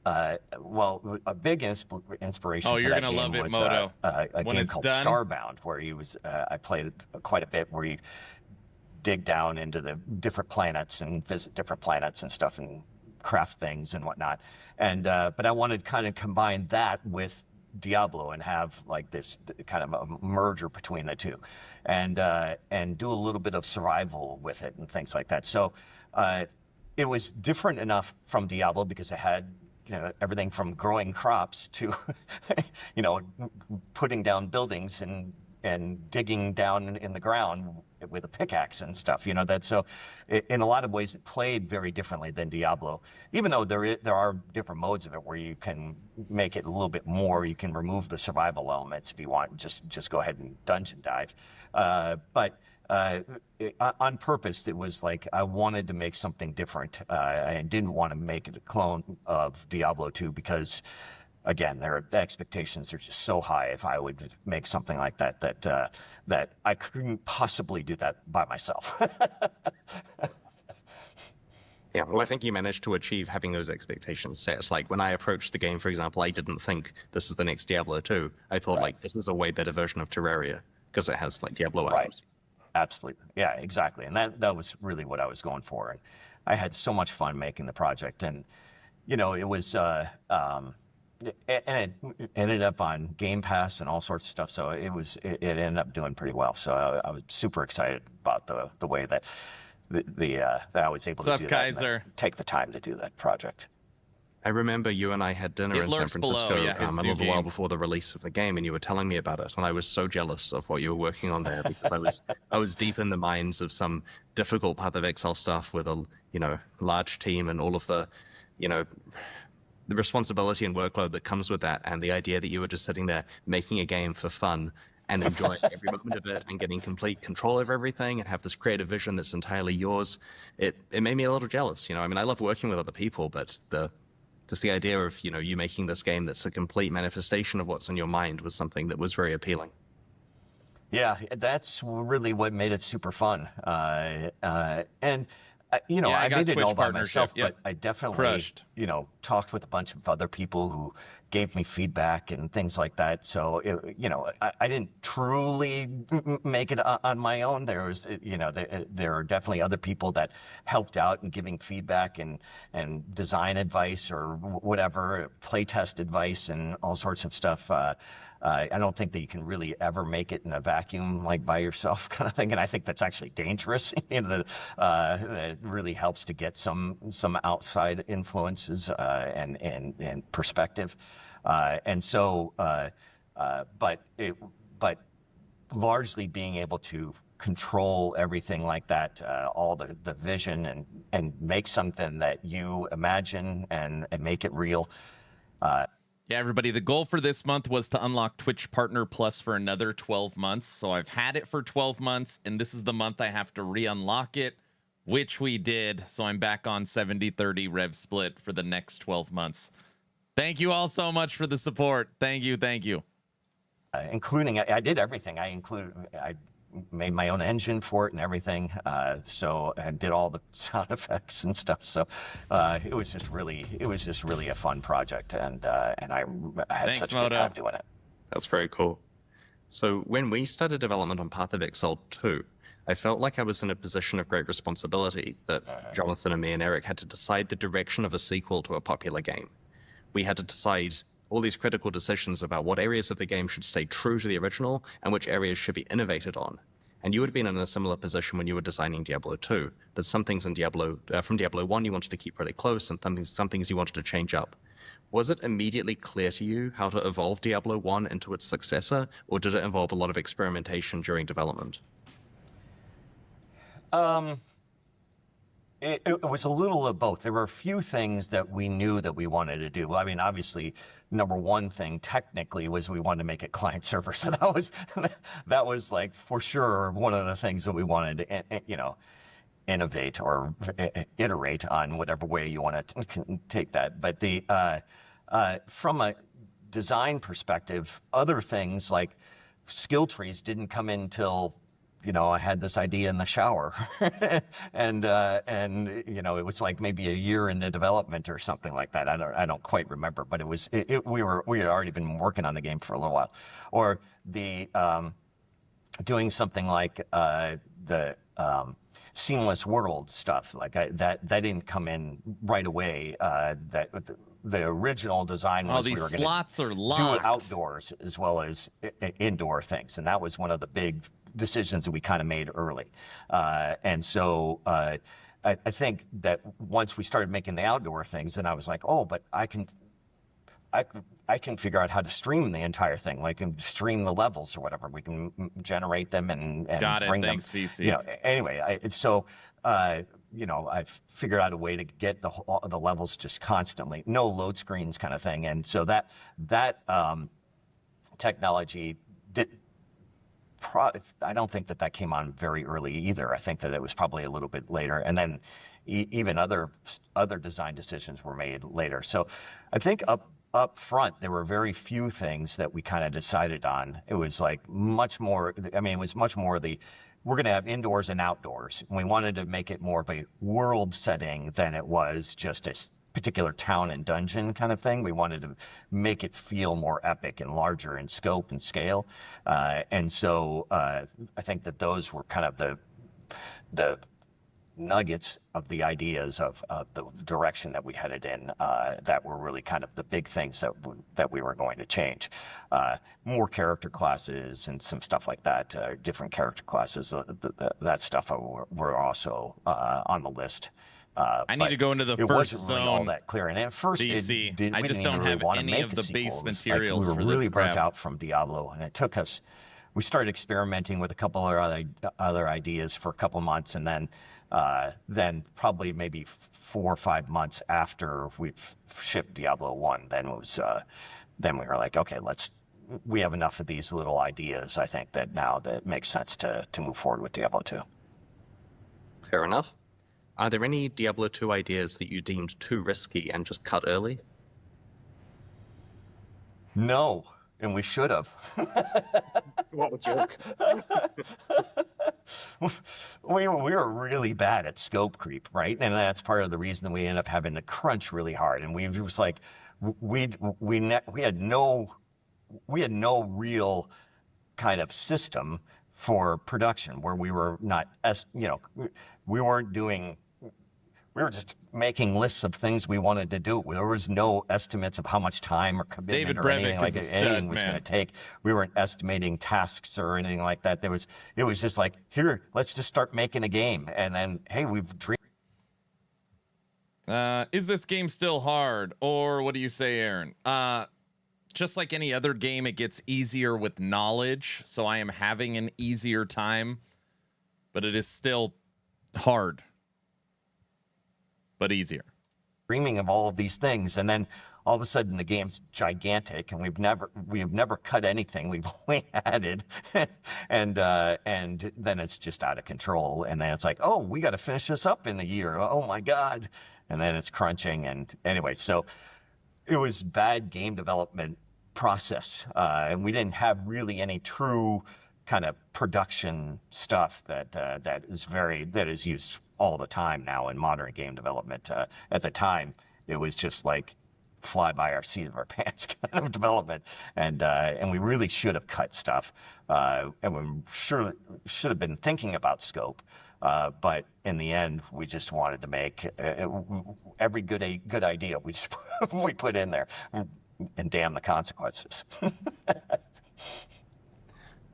Well, a big inspiration Oh, for you're that gonna game love it, was Moto. a When game it's called done. Starbound, where he was. I played it quite a bit, where you dig down into the different planets and visit different planets and stuff and craft things and whatnot. And but I wanted to kind of combine that with Diablo and have like this kind of a merger between the two, and do a little bit of survival with it and things like that. So it was different enough from Diablo because it had everything from growing crops to putting down buildings and digging down in the ground with a pickaxe and stuff. In a lot of ways it played very differently than Diablo, even though there are different modes of it where you can make it a little bit more. You can remove the survival elements if you want, just go ahead and dungeon dive. But on purpose, it was like I wanted to make something different. I didn't want to make it a clone of Diablo 2 because, again, the expectations are just so high. If I would make something like that I couldn't possibly do that by myself. Yeah, well, I think you managed to achieve having those expectations set. Like when I approached the game, for example, I didn't think this is the next Diablo 2. I thought like this is a way better version of Terraria because it has like Diablo items. Absolutely. Yeah, exactly. And that was really what I was going for. And I had so much fun making the project. And, it was, and it ended up on Game Pass and all sorts of stuff. So it ended up doing pretty well. So I was super excited about the way that that I was able to do Kaiser? that and take the time to do that project. I remember you and I had dinner in San Francisco a little while before the release of the game, and you were telling me about it, and I was so jealous of what you were working on there because I was deep in the minds of some difficult Path of Exile stuff with a large team and all of the the responsibility and workload that comes with that, and the idea that you were just sitting there making a game for fun and enjoying every moment of it and getting complete control over everything and have this creative vision that's entirely yours. It made me a little jealous. I mean, I love working with other people, but just the idea of, you making this game that's a complete manifestation of what's in your mind was something that was very appealing. Yeah, that's really what made it super fun. And, I made it all by myself, but I definitely, talked with a bunch of other people who gave me feedback and things like that. So, I didn't truly make it on my own. There was, there are definitely other people that helped out in giving feedback and design advice or whatever, playtest advice and all sorts of stuff. I don't think that you can really ever make it in a vacuum, like by yourself kind of thing. And I think that's actually dangerous. It really helps to get some outside influences and perspective. But largely being able to control everything like that, all the vision and make something that you imagine and make it real. Yeah, everybody, the goal for this month was to unlock Twitch Partner Plus for another 12 months. So I've had it for 12 months, and this is the month I have to re-unlock it, which we did. So I'm back on 70-30 rev split for the next 12 months. Thank you all so much for the support. Thank you. Thank you. Including, I did everything. I made my own engine for it and everything. And did all the sound effects and stuff. So it was just really a fun project, and I had such a good time doing it. That's very cool. So when we started development on Path of Exile 2, I felt like I was in a position of great responsibility that Jonathan and me and Eric had to decide the direction of a sequel to a popular game. We had to decide all these critical decisions about what areas of the game should stay true to the original and which areas should be innovated on. And you would have been in a similar position when you were designing Diablo 2, that some things in from Diablo 1 you wanted to keep pretty close and some things you wanted to change up. Was it immediately clear to you how to evolve Diablo 1 into its successor, or did it involve a lot of experimentation during development? It was a little of both. There were a few things that we knew that we wanted to do. I mean, obviously, number one thing technically was we wanted to make it client server. So that was like for sure one of the things that we wanted to, innovate or iterate on, whatever way you want to take that. But from a design perspective, other things like skill trees didn't come in till I had this idea in the shower, and it was like maybe a year into development or something like that. I don't quite remember, but we had already been working on the game for a little while, or the doing something like the seamless world stuff that didn't come in right away. That the original design was these we were going slots are to locked. do it outdoors as well as indoor things, and that was one of the big decisions that we kind of made early. And so I think that once we started making the outdoor things, then I was like, oh, but I can figure out how to stream the entire thing, like and stream the levels or whatever. We can generate them and Got it. bring Thanks, them. VC. Anyway, I've figured out a way to get the levels just constantly, no load screens kind of thing. And so that technology did. I don't think that came on very early either. I think that it was probably a little bit later, and then even other design decisions were made later. So I think up front there were very few things that we kind of decided on. It was like much more. I mean, it was much more we're going to have indoors and outdoors. And we wanted to make it more of a world setting than it was just a particular town and dungeon kind of thing. We wanted to make it feel more epic and larger in scope and scale. And so I think that those were kind of the nuggets of the ideas of the direction that we headed in that were really kind of the big things that we were going to change. More character classes and some stuff like that, different character classes, that stuff were also on the list. I need to go into the it first wasn't really zone. all that clear. And at first, DC. I we just didn't don't even really have want to any make of a the sequel. base It was like materials we were for this really burnt crap. out from Diablo, and it took us. We started experimenting with a couple of other ideas for a couple months, and then probably maybe 4 or 5 months after we've shipped Diablo 1, then we were like, okay, we have enough of these little ideas. I think that now that it makes sense to move forward with Diablo 2. Fair enough. Are there any Diablo 2 ideas that you deemed too risky and just cut early? No, and we should have. What a joke. We were really bad at scope creep, right? And that's part of the reason that we ended up having to crunch really hard. And we was like, we had no real kind of system for production where we were not, we weren't doing. We were just making lists of things we wanted to do. There was no estimates of how much time or commitment or anything like anything was going to take. We weren't estimating tasks or anything like that. It was just like, here, let's just start making a game. And then, hey, we've dreamed. Is this game still hard? Or what do you say, Aaron? Just like any other game, it gets easier with knowledge. So I am having an easier time, but it is still hard. But easier. Dreaming of all of these things, and then all of a sudden the game's gigantic, and we've never cut anything. We've only added, and then it's just out of control. And then it's like, oh, we got to finish this up in a year. Oh my god! And then it's crunching. And anyway, so it was bad game development process, and we didn't have really any true kind of production stuff that is used all the time now in modern game development. At the time, it was just like fly by our seat of our pants kind of development, and we really should have cut stuff, and we should have been thinking about scope. But in the end, we just wanted to make every good idea we put in there, and damn the consequences.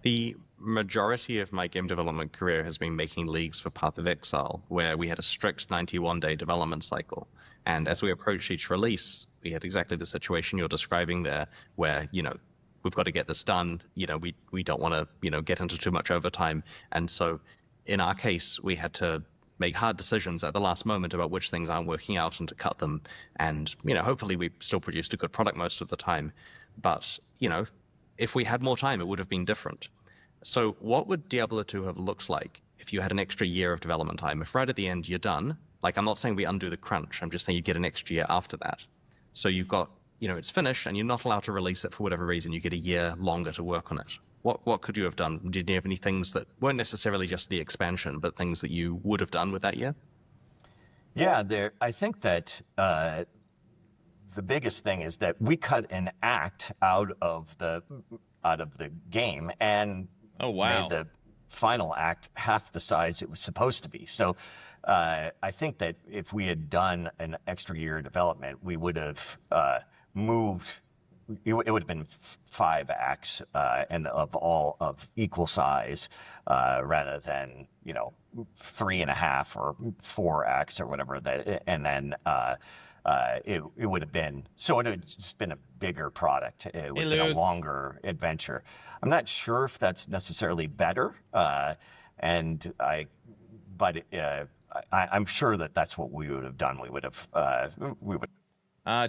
The majority of my game development career has been making leagues for Path of Exile, where we had a strict 91-day development cycle. And as we approached each release, we had exactly the situation you're describing there, where, we've got to get this done. We don't want to, get into too much overtime. And so in our case, we had to make hard decisions at the last moment about which things aren't working out and to cut them. And, hopefully we still produced a good product most of the time. But, if we had more time, it would have been different. So what would Diablo 2 have looked like if you had an extra year of development time? If right at the end you're done, like I'm not saying we undo the crunch, I'm just saying you get an extra year after that. So you've got, it's finished and you're not allowed to release it for whatever reason. You get a year longer to work on it. What could you have done? Did you have any things that weren't necessarily just the expansion, but things that you would have done with that year? Yeah, I think that the biggest thing is that we cut an act out of the game and Oh, wow. made the final act half the size it was supposed to be. So I think that if we had done an extra year of development, we would have moved. It would have been 5 acts and all of equal size, rather than 3.5 or 4 acts or whatever. And then it would have been, so it would have just been a bigger product. It would have been a longer adventure. I'm not sure if that's necessarily better, but I'm sure that that's what we would have done. We would.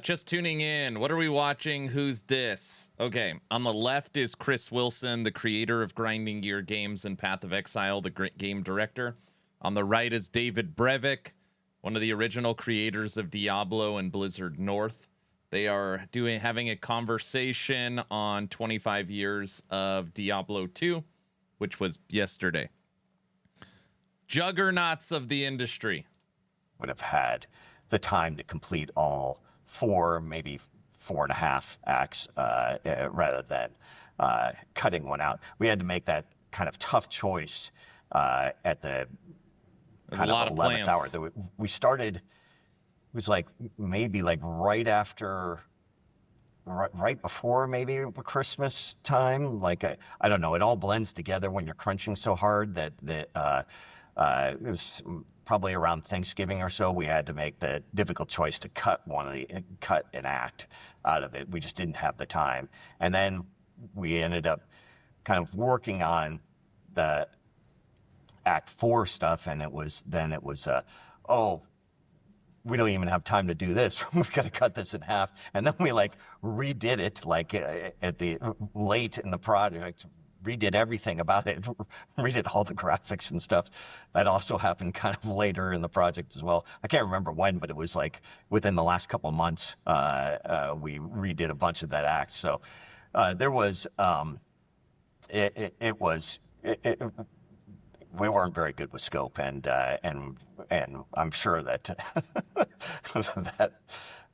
Just tuning in. What are we watching? Who's this? Okay, on the left is Chris Wilson, the creator of Grinding Gear Games and Path of Exile, the game director. On the right is David Brevik, one of the original creators of Diablo and Blizzard North. They are having a conversation on 25 years of Diablo II, which was yesterday. Juggernauts of the industry. Would have had the time to complete all 4, maybe 4.5 acts, rather than cutting one out. We had to make that kind of tough choice at the kind of 11th hour. We started, it was like maybe like right before maybe Christmas time. Like, I don't know, it all blends together when you're crunching so hard that it was probably around Thanksgiving or so. We had to make the difficult choice to cut an act out of it. We just didn't have the time. And then we ended up kind of working on the Act 4 stuff, and it was oh, we don't even have time to do this. We've got to cut this in half. And then we like redid it like at the late in the project, redid everything about it, redid all the graphics and stuff. That also happened kind of later in the project as well. I can't remember when, but it was like within the last couple of months, we redid a bunch of that act. So there was, we weren't very good with scope, and I'm sure that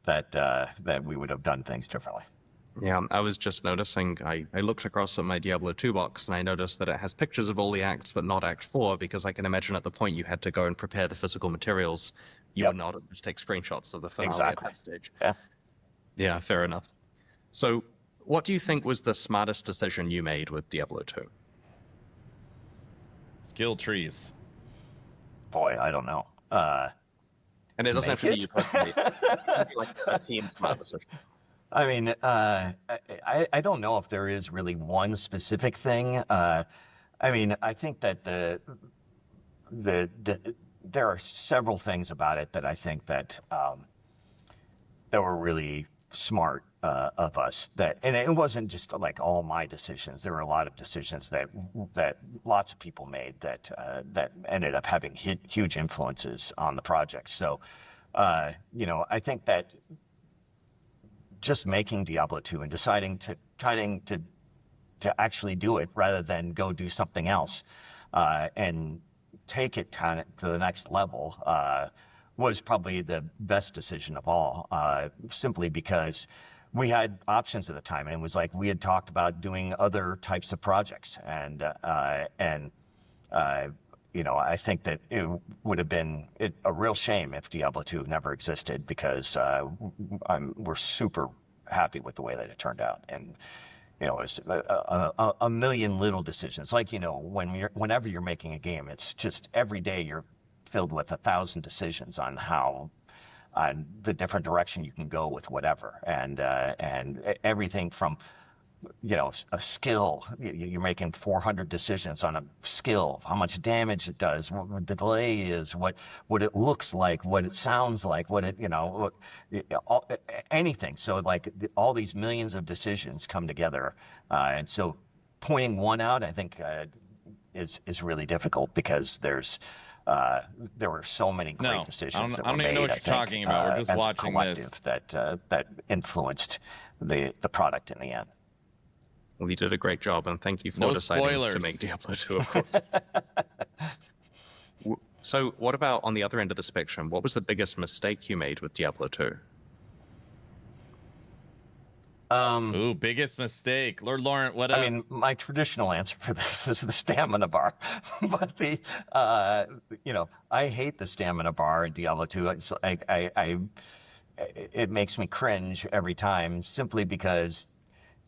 that we would have done things differently. Yeah, I was just noticing, I looked across at my Diablo 2 box and I noticed that it has pictures of all the acts, but not Act 4, because I can imagine at the point you had to go and prepare the physical materials, you would not just take screenshots of the finale at that stage. Yeah. Yeah, fair enough. So what do you think was the smartest decision you made with Diablo 2? Skill trees. Boy, I don't know. And it doesn't have to be you personally. It can be like a team smart decision. I mean, I don't know if there is really one specific thing. I mean, I think that there are several things about it that I think that that were really smart of us. And it wasn't just like all my decisions. There were a lot of decisions that lots of people made that ended up having huge influences on the project. So, I think that just making Diablo 2 and deciding to actually do it rather than go do something else, and take it to the next level, was probably the best decision of all, simply because we had options at the time, and it was like we had talked about doing other types of projects, and I think that it would have been a real shame if Diablo 2 never existed, because we're super happy with the way that it turned out. And it was a million little decisions. Like, whenever you're making a game, it's just every day you're filled with 1,000 decisions on the different direction you can go with whatever, and everything from a skill. You're making 400 decisions on a skill, how much damage it does, what the delay is, what it looks like, what it sounds like, anything. So like all these millions of decisions come together, and so pointing one out, I think, is really difficult, because there were so many great decisions that were made. I don't even know what you're talking about. We're just watching this. That influenced the product in the end. Well, you did a great job, and thank you for No deciding spoilers. to make Diablo 2, of course. So what about on the other end of the spectrum? What was the biggest mistake you made with Diablo 2? Ooh, biggest mistake. Lord Laurent, what up? I mean, my traditional answer for this is the stamina bar, but I hate the stamina bar in Diablo 2. It makes me cringe every time simply because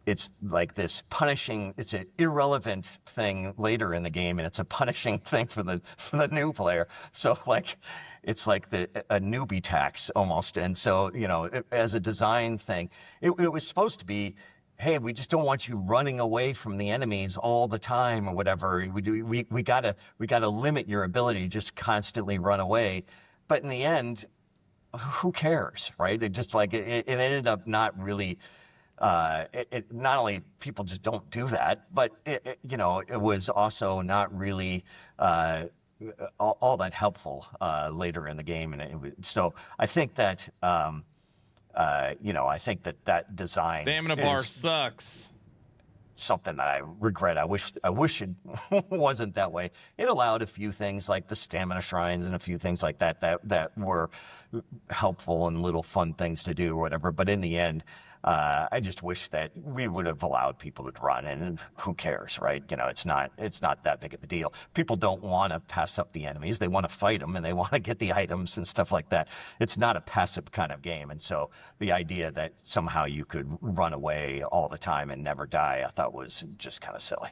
it's like this punishing. It's an irrelevant thing later in the game, and it's a punishing thing for the new player. So like, it's like a newbie tax almost. And so as a design thing, it was supposed to be, hey, we just don't want you running away from the enemies all the time or whatever. We gotta limit your ability to just constantly run away. But in the end, who cares, right? It just like it ended up not really. Not only people just don't do that, but it was also not really all that helpful later in the game, and so I think that I think that design Stamina bar sucks. Something that I regret. I wish it wasn't that way. It allowed a few things like the stamina shrines and a few things like that were helpful and little fun things to do or whatever. But in the end, I just wish that we would have allowed people to run, and who cares, right? It's not that big of a deal. People don't want to pass up the enemies. They want to fight them, and they want to get the items and stuff like that. It's not a passive kind of game. And so the idea that somehow you could run away all the time and never die, I thought was just kind of silly.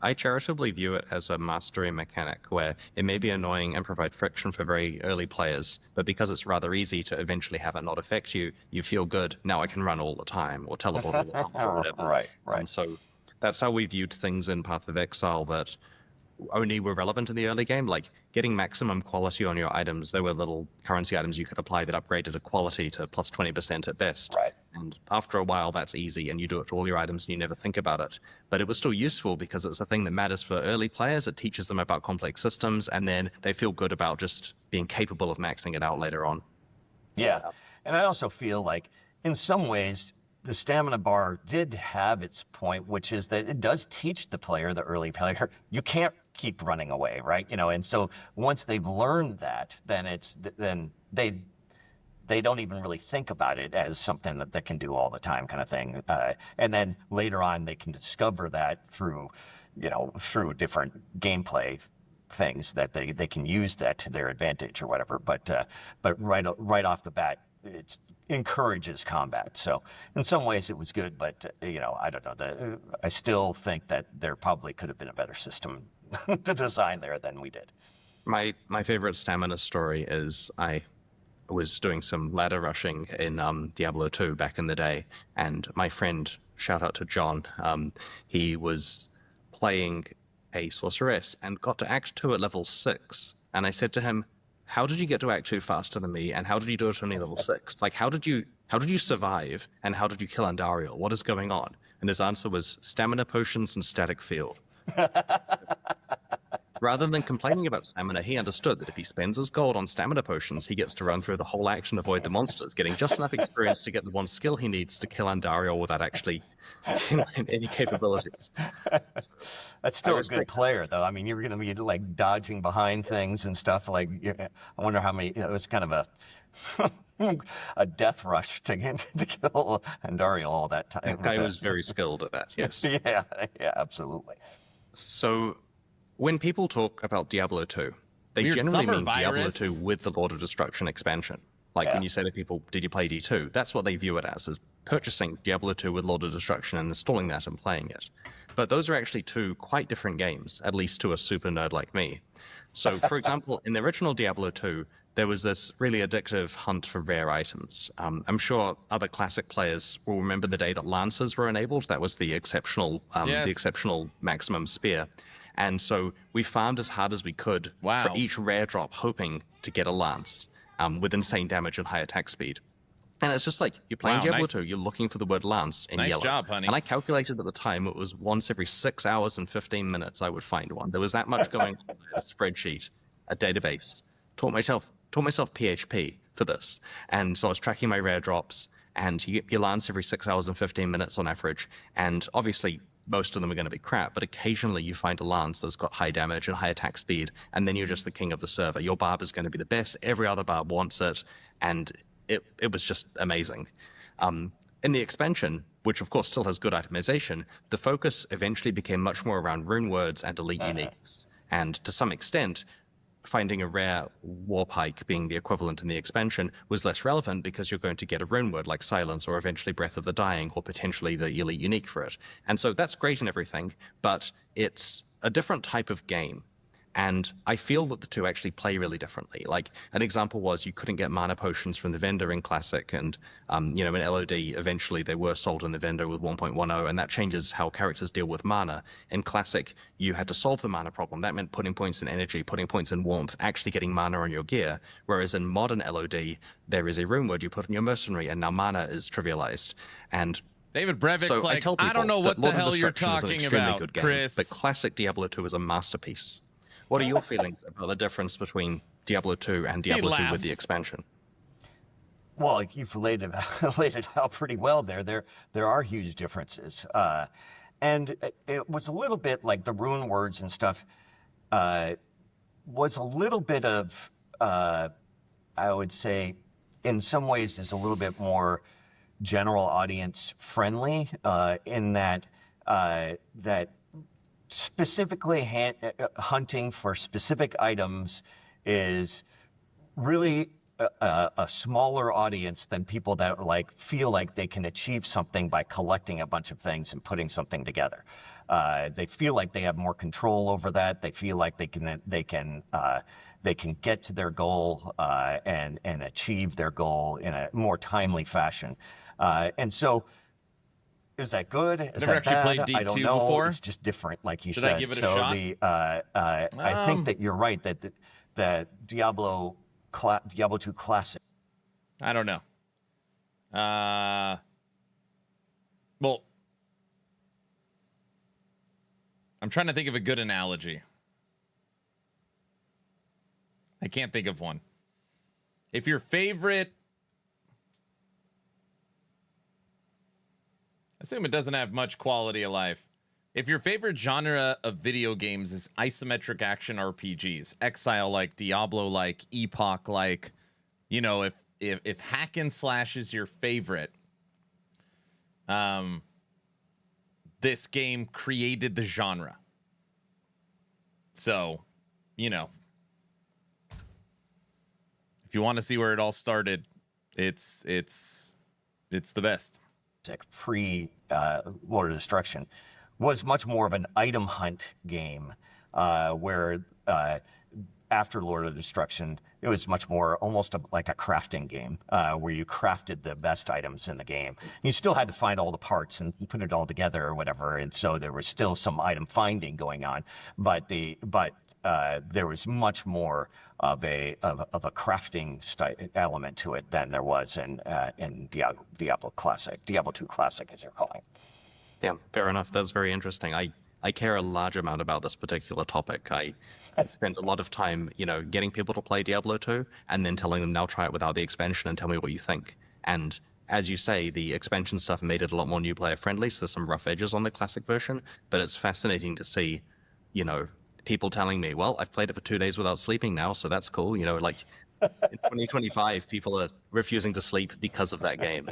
I charitably view it as a mastery mechanic where it may be annoying and provide friction for very early players, but because it's rather easy to eventually have it not affect you, you feel good. Now I can run all the time or teleport all the time or whatever. Right. And so that's how we viewed things in Path of Exile that only were relevant in the early game, like getting maximum quality on your items. There were little currency items you could apply that upgraded a quality to plus 20% at best. Right. And after a while, that's easy, and you do it to all your items, and you never think about it. But it was still useful because it's a thing that matters for early players. It teaches them about complex systems, and then they feel good about just being capable of maxing it out later on. Yeah. And I also feel like, in some ways, the stamina bar did have its point, which is that it does teach the early player, you can't keep running away, right? And so once they've learned that, then they don't even really think about it as something that they can do all the time kind of thing. And then later on, they can discover that through different gameplay things that they can use that to their advantage or whatever. But right off the bat, it encourages combat. So in some ways it was good, but I don't know. I still think that there probably could have been a better system to design there than we did. My favorite stamina story is I was doing some ladder rushing in Diablo 2 back in the day, and my friend, shout out to John, he was playing a sorceress and got to Act 2 at level 6, and I said to him, how did you get to Act 2 faster than me, and how did you do it only level 6? Like, how did you survive, and how did you kill Andariel? What is going on? And his answer was stamina potions and static field. Rather than complaining about stamina, he understood that if he spends his gold on stamina potions, he gets to run through the whole action, avoid the monsters, getting just enough experience to get the one skill he needs to kill Andariel without actually any capabilities. That's still a good player, though. I mean, you're going to be like dodging behind things and stuff. Like, I wonder how many. It was kind of a death rush to kill Andariel all that time. That guy was very skilled at that. Yes. Yeah, absolutely. So, when people talk about Diablo 2, they Weird generally summer mean Diablo virus. 2 with the Lord of Destruction expansion. Like when you say to people, did you play D2? That's what they view it as purchasing Diablo 2 with Lord of Destruction and installing that and playing it. But those are actually two quite different games, at least to a super nerd like me. So, for example, in the original Diablo 2, there was this really addictive hunt for rare items. I'm sure other classic players will remember the day that Lancers were enabled. That was the exceptional maximum spear. And so we farmed as hard as we could for each rare drop, hoping to get a lance with insane damage and high attack speed. And it's just like, you're playing Diablo 2, you're looking for the word lance in yellow. Nice job, honey. And I calculated at the time it was once every 6 hours and 15 minutes I would find one. There was that much going on. A spreadsheet, a database. Taught myself PHP for this. And so I was tracking my rare drops. and you get your lance every 6 hours and 15 minutes on average. And obviously, most of them are going to be crap, but occasionally you find a lance that's got high damage and high attack speed, and then you're just the king of the server. Your barb is going to be the best. Every other barb wants it, and it was just amazing. In the expansion, which of course still has good itemization, the focus eventually became much more around rune words and elite uniques. And to some extent, finding a rare warp hike being the equivalent in the expansion was less relevant because you're going to get a rune word like Silence or eventually Breath of the Dying or potentially the elite unique for it. And so that's great and everything, but it's a different type of game. And I feel that the two actually play really differently. Like, an example was you couldn't get mana potions from the vendor in Classic, and, in LOD, eventually they were sold in the vendor with 1.10, and that changes how characters deal with mana. In Classic, you had to solve the mana problem. That meant putting points in energy, putting points in warmth, actually getting mana on your gear. Whereas in modern LOD, there is a rune word you put in your mercenary, and now mana is trivialized. And David Brevik's so like, I don't know what the hell you're talking about, Chris. But classic Diablo 2 is a masterpiece. What are your feelings about the difference between Diablo 2 and Diablo 2 with the expansion? Well, you've laid it out pretty well there. There are huge differences. And it was a little bit like the rune words and stuff was a little bit of, I would say, in some ways is a little bit more general audience friendly in that that specifically hunting for specific items is really a smaller audience than people that like feel like they can achieve something by collecting a bunch of things and putting something together. They feel like they have more control over that. They feel like they can get to their goal and achieve their goal in a more timely fashion. And so, is that good? Is Never that actually bad? Played D2 I don't know. before. It's just different, like you Should said. I give it a so shot? I think that you're right that Diablo 2 Classic. I don't know. Well, I'm trying to think of a good analogy. I can't think of one. If your favorite, I assume it doesn't have much quality of life. If your favorite genre of video games is isometric action RPGs, Exile-like, Diablo-like, Epoch-like, if hack and slash is your favorite, this game created the genre. So, if you want to see where it all started, it's the best. Pre Lord of Destruction was much more of an item hunt game, where after Lord of Destruction, it was much more almost like a crafting game, where you crafted the best items in the game. You still had to find all the parts and put it all together or whatever, and so there was still some item finding going on, but there was much more of a crafting element to it than there was in Diablo Classic, Diablo 2 Classic, as you're calling it. Yeah, fair enough. That's very interesting. I care a large amount about this particular topic. I spent a lot of time, getting people to play Diablo 2 and then telling them now try it without the expansion and tell me what you think. And as you say, the expansion stuff made it a lot more new player friendly, so there's some rough edges on the classic version, but it's fascinating to see, people telling me, well, I've played it for 2 days without sleeping now, so that's cool. Like in 2025, people are refusing to sleep because of that game.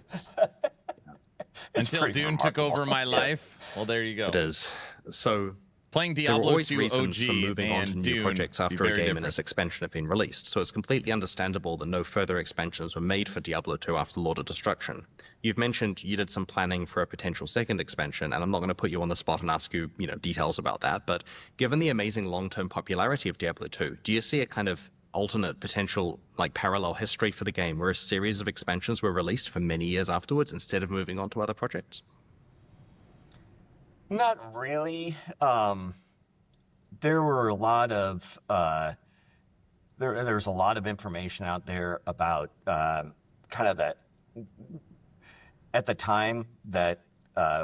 It's until Dune remarkable. Took over my life. Well, there you go. It is. So playing there were Diablo always 2 reasons OG for moving on to new Dune projects after a game different. and its expansion have been released. So it's completely understandable that no further expansions were made for Diablo 2 after Lord of Destruction. You've mentioned you did some planning for a potential second expansion, and I'm not going to put you on the spot and ask you, details about that. But given the amazing long-term popularity of Diablo 2, do you see a kind of alternate potential, like parallel history for the game, where a series of expansions were released for many years afterwards instead of moving on to other projects? Not really. There were a lot of there's a lot of information out there about kind of that at the time that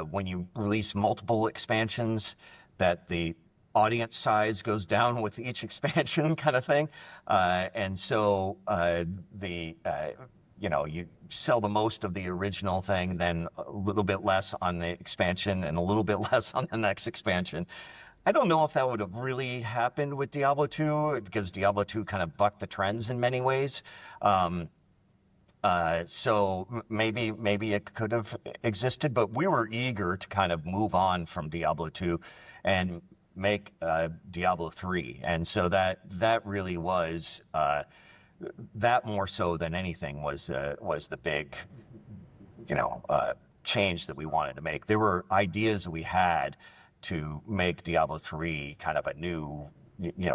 when you release multiple expansions, that the audience size goes down with each expansion kind of thing, and so you sell the most of the original thing, then a little bit less on the expansion and a little bit less on the next expansion. I don't know if that would have really happened with Diablo 2 because Diablo 2 kind of bucked the trends in many ways. So maybe it could have existed, but we were eager to kind of move on from Diablo 2 and make Diablo 3. And so that really was that more so than anything was the big change that we wanted to make. There were ideas that we had to make Diablo 3 kind of a new,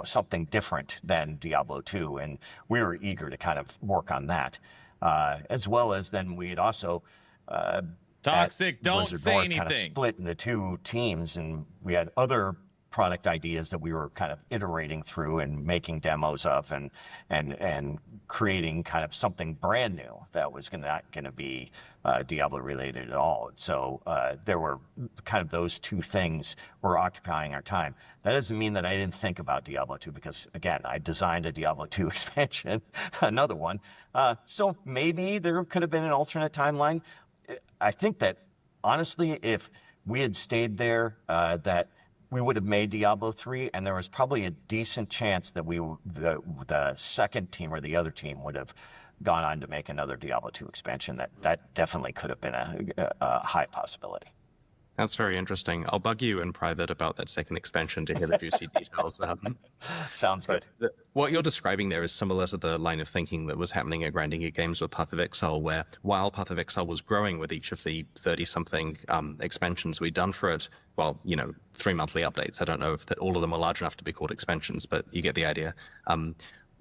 something different than Diablo 2, and we were eager to kind of work on that, as well as then we had also Toxic, don't Blizzard say North anything. kind of split into two teams, and we had other product ideas that we were kind of iterating through and making demos of, and creating kind of something brand new that was not going to be Diablo related at all. So there were kind of those two things were occupying our time. That doesn't mean that I didn't think about Diablo 2 because, again, I designed a Diablo 2 expansion, another one. So maybe there could have been an alternate timeline. I think that, honestly, if we had stayed there, that we would have made Diablo 3, and there was probably a decent chance that the second team or the other team would have gone on to make another Diablo 2 expansion. That definitely could have been a high possibility. That's very interesting. I'll bug you in private about that second expansion to hear the juicy details. Sounds good. What you're describing there is similar to the line of thinking that was happening at Grinding Geek Games with Path of Exile, where while Path of Exile was growing with each of the 30-something expansions we'd done for it, well, 3 monthly updates. I don't know if all of them are large enough to be called expansions, but you get the idea.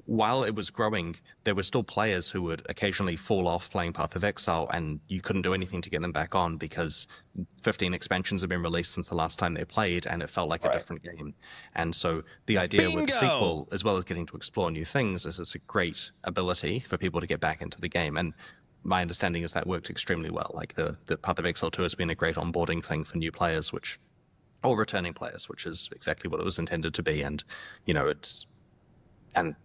While it was growing, there were still players who would occasionally fall off playing Path of Exile, and you couldn't do anything to get them back on because 15 expansions have been released since the last time they played, and it felt like a different game. And so the idea with the sequel, as well as getting to explore new things, is it's a great ability for people to get back into the game. And my understanding is that worked extremely well. Like the Path of Exile 2 has been a great onboarding thing for new players, or returning players, which is exactly what it was intended to be. And, and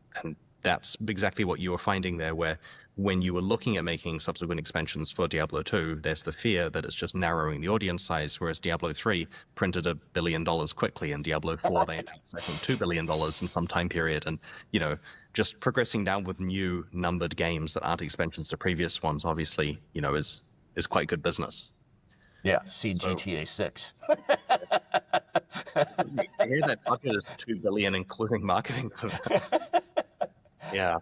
that's exactly what you were finding there, where when you were looking at making subsequent expansions for Diablo 2, there's the fear that it's just narrowing the audience size, whereas Diablo 3 printed $1 billion quickly, and Diablo 4, they announced, I think, $2 billion in some time period. And, just progressing down with new numbered games that aren't expansions to previous ones, obviously, is quite good business. Yeah, see GTA 6. I hear that budget is $2 billion, including marketing for that. Yeah.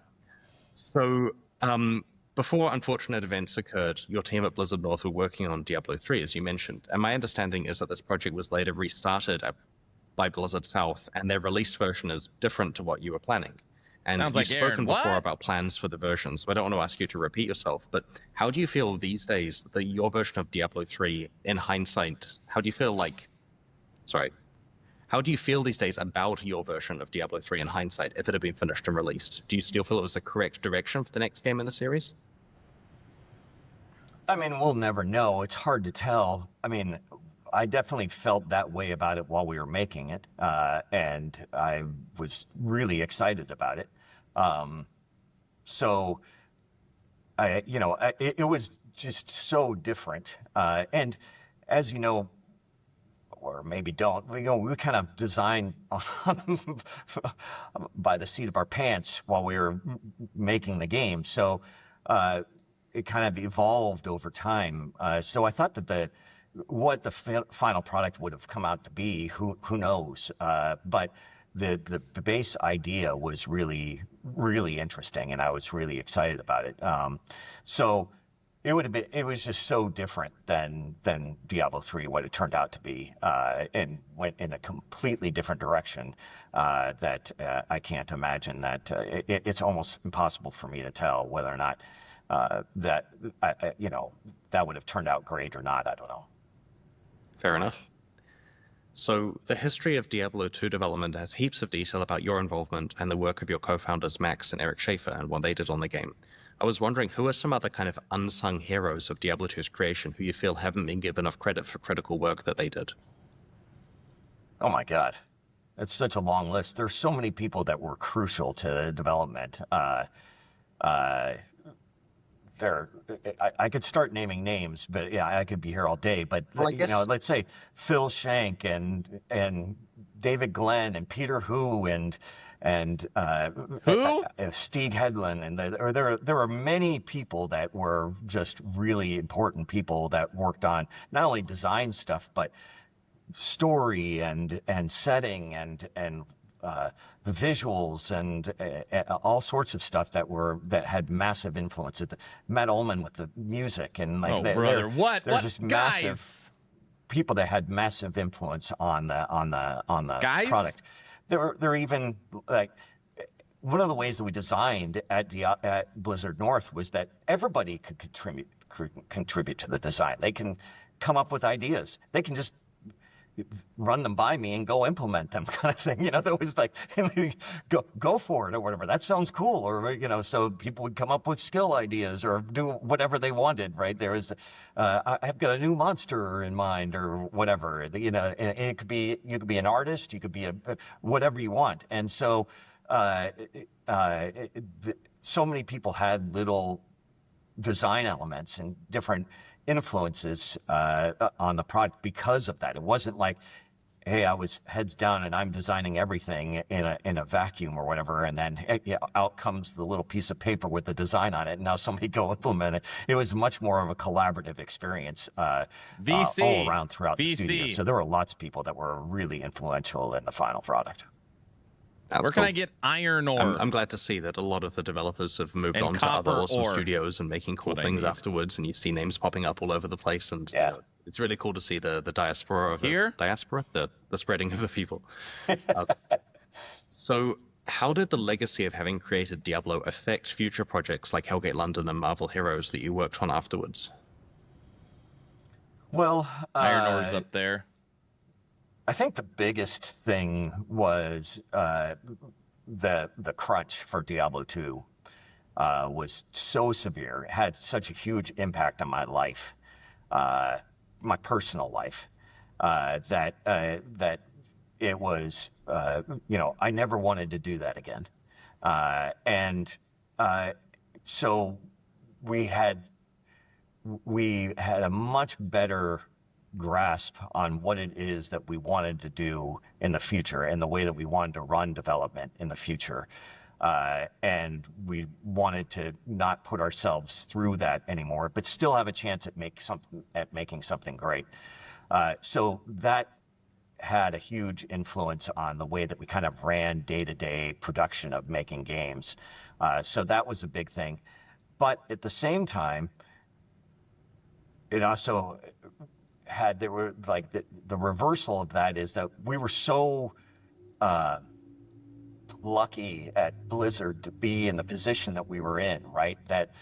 So before unfortunate events occurred, your team at Blizzard North were working on Diablo 3, as you mentioned. And my understanding is that this project was later restarted by Blizzard South, and their released version is different to what you were planning. And you've spoken before about plans for the version, so I don't want to ask you to repeat yourself, but how do you feel these days that your version of Diablo 3, in hindsight, how do you feel these days about your version of Diablo 3 in hindsight, if it had been finished and released? Do you still feel it was the correct direction for the next game in the series? I mean, we'll never know. It's hard to tell. I mean, I definitely felt that way about it while we were making it, and I was really excited about it. So, it was just so different. And as you know, or maybe don't, we kind of designed by the seat of our pants while we were making the game. So it kind of evolved over time. So I thought that what the final product would have come out to be, who knows? But the base idea was really, really interesting, and I was really excited about it. So it was just so different than Diablo 3, what it turned out to be, and went in a completely different direction that I can't imagine that it's almost impossible for me to tell whether or not that would have turned out great or not. I don't know. Fair enough. So the history of Diablo 2 development has heaps of detail about your involvement and the work of your co-founders Max and Eric Schaefer and what they did on the game. I was wondering, who are some other kind of unsung heroes of Diablo 2's creation who you feel haven't been given enough credit for critical work that they did? Oh my God. It's such a long list. There's so many people that were crucial to the development. I could start naming names, but yeah, I could be here all day. But Well, I you know, guess let's say Phil Shank and David Glenn and Peter Hu and Who? Stieg Hedlund, and there are many people that were just really important people that worked on not only design stuff but story and setting and the visuals and all sorts of stuff that had massive influence. Matt Ullman with the music and like Oh, brother, what? There's What? just Guys! massive people that had massive influence on the Guys? product. They're even like one of the ways that we designed at Blizzard North was that everybody could contribute to the design. They can come up with ideas. They can just run them by me and go implement them, kind of thing. You know, there was like, go for it or whatever. That sounds cool. Or, you know, so people would come up with skill ideas or do whatever they wanted, right? There was, I've got a new monster in mind or whatever, you know, and it could be, you could be an artist, you could be whatever you want. And so, so many people had little design elements and different influences on the product because of that. It wasn't like, hey, I was heads down and I'm designing everything in a vacuum or whatever, and then out comes the little piece of paper with the design on it, and now somebody go implement it. It was much more of a collaborative experience VC. all around throughout the VC. studio. So there were lots of people that were really influential in the final product. That's Where can cool. I get iron ore? I'm glad to see that a lot of the developers have moved And on to other copper awesome ore. studios and making cool what I things need. afterwards, and you see names popping up all over the place, and Yeah. you know, it's really cool to see the diaspora of Here? the spreading of the people. So how did the legacy of having created Diablo affect future projects like Hellgate London and Marvel Heroes that you worked on afterwards? Well, Iron ore's up there. I think the biggest thing was the crunch for Diablo II was so severe. It had such a huge impact on my life, my personal life, that it was, you know, I never wanted to do that again. And so we had a much better grasp on what it is that we wanted to do in the future and the way that we wanted to run development in the future. And we wanted to not put ourselves through that anymore, but still have a chance at making something great. So that had a huge influence on the way that we kind of ran day-to-day production of making games. So that was a big thing. But at the same time, it also there were like the reversal of that is that we were so lucky at Blizzard to be in the position that we were in, right? That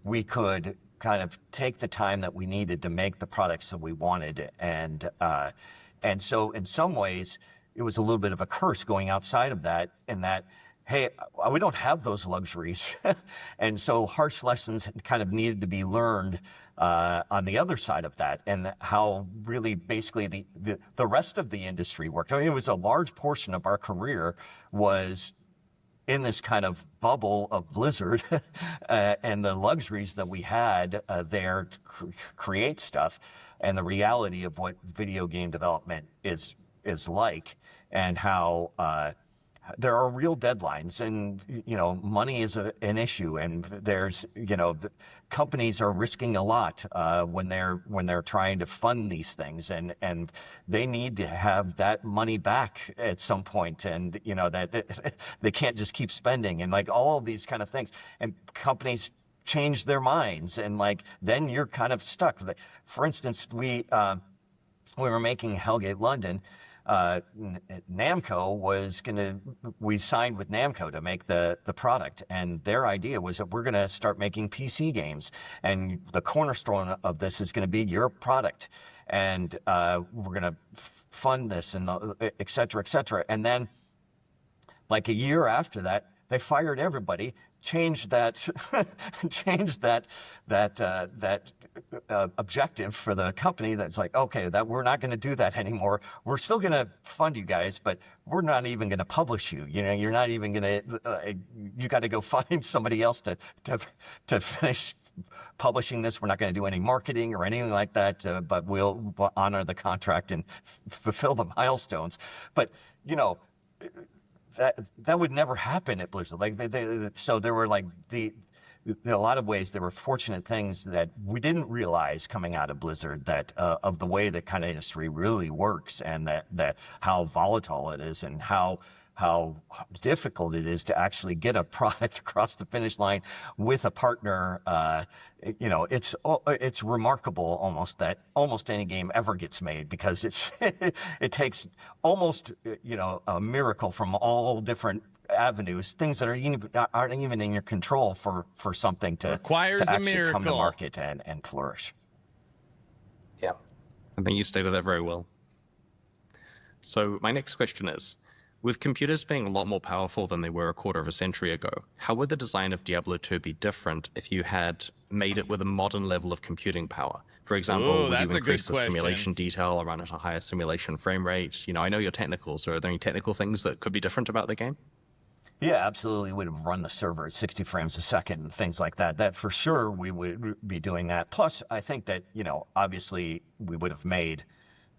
we could kind of take the time that we needed to make the products that we wanted. And so in some ways, it was a little bit of a curse going outside of that, in that, hey, we don't have those luxuries. And so harsh lessons kind of needed to be learned on the other side of that, and how really basically the rest of the industry worked. I mean, it was a large portion of our career was in this kind of bubble of Blizzard and the luxuries that we had there to create stuff, and the reality of what video game development is like, and how there are real deadlines, and you know, money is an issue, and there's, you know, companies are risking a lot when they're trying to fund these things, and they need to have that money back at some point, and you know that they can't just keep spending, and like all of these kind of things, and companies change their minds, and like then you're kind of stuck. For instance, we were making Hellgate London. Namco we signed with Namco to make the product, and their idea was that we're going to start making PC games, and the cornerstone of this is going to be your product, and we're going to fund this, and et cetera, et cetera. And then like a year after that, they fired everybody, changed that objective for the company. That's like, okay, that we're not going to do that anymore. We're still going to fund you guys, but we're not even going to publish you. You know, you're not even going to. You got to go find somebody else to finish publishing this. We're not going to do any marketing or anything like that, but we'll honor the contract and fulfill the milestones. But, you know, that would never happen at Blizzard. Like so there were like in a lot of ways there were fortunate things that we didn't realize coming out of Blizzard, that of the way the kind of industry really works, and that how volatile it is, and how difficult it is to actually get a product across the finish line with a partner. You know, it's remarkable almost that almost any game ever gets made, because it takes almost, you know, a miracle from all different avenues, things that aren't even in your control for something to actually come to market and flourish. Yeah, I think you stated that very well. So my next question is, with computers being a lot more powerful than they were a quarter of a century ago, how would the design of Diablo II be different if you had made it with a modern level of computing power? For example, would you increase the simulation detail or run at a higher simulation frame rate? You know, I know you're technical, so are there any technical things that could be different about the game? Yeah, absolutely. We'd have run the server at 60 frames a second and things like that. That for sure we would be doing that. Plus, I think that, you know, obviously we would have made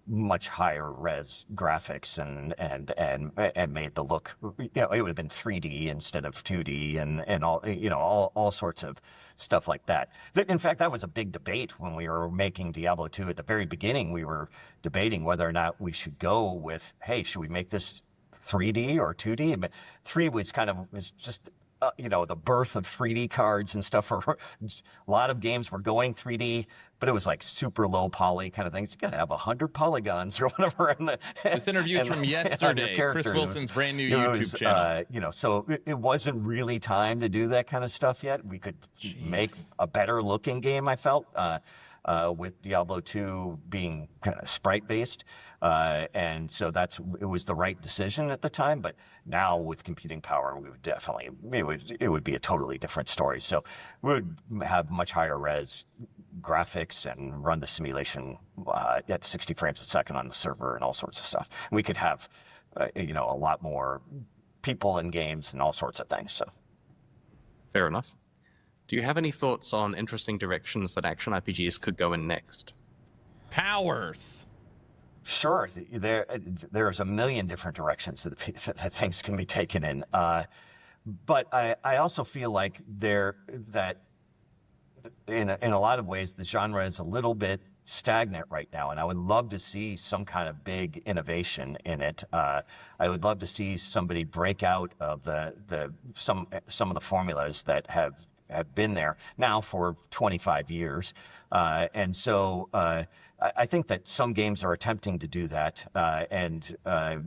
much higher res graphics and made the look, you know, it would have been 3D instead of 2D and all, you know, all sorts of stuff like that. In fact, that was a big debate when we were making Diablo 2 at the very beginning. We were debating whether or not we should go with, hey, should we make this 3D or 2D? But 3 was just you know, the birth of 3D cards and stuff. A lot of games were going 3D, but it was like super low poly kind of things. You got to have 100 polygons or whatever. This interview's from yesterday. Chris Wilson's brand new YouTube channel. You know, so it wasn't really time to do that kind of stuff yet. We could make a better looking game, I felt, with Diablo 2 being kind of sprite based. And so it was the right decision at the time. But now with computing power, we would definitely, it would be a totally different story. So we would have much higher res graphics and run the simulation at 60 frames a second on the server and all sorts of stuff. We could have, you know, a lot more people in games and all sorts of things. So fair enough. Do you have any thoughts on interesting directions that action RPGs could go in next? Powers. Sure, there's a million different directions that things can be taken in, but I also feel like that in a lot of ways the genre is a little bit stagnant right now, and I would love to see some kind of big innovation in it. I would love to see somebody break out of some of the formulas that have been there now for 25 years, and so. I think that some games are attempting to do that, and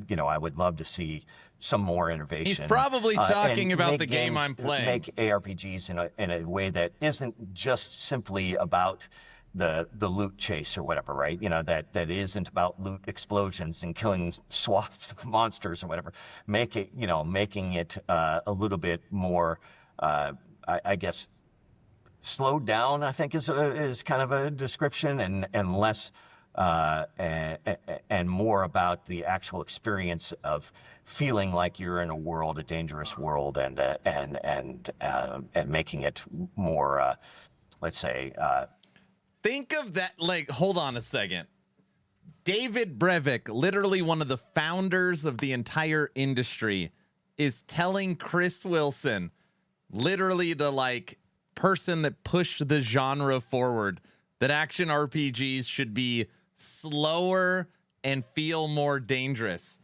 you know, I would love to see some more innovation. He's probably talking about the game I'm playing. Make ARPGs in a way that isn't just simply about the loot chase or whatever, right? You know, that isn't about loot explosions and killing swaths of monsters or whatever. Making it a little bit more, I guess. Slowed down, I think, is kind of a description, and less and more about the actual experience of feeling like you're in a dangerous world, and making it more, let's say. Think of that. Like, hold on a second. David Brevik, literally one of the founders of the entire industry, is telling Chris Wilson, literally the person that pushed the genre forward, that action RPGs should be slower and feel more dangerous.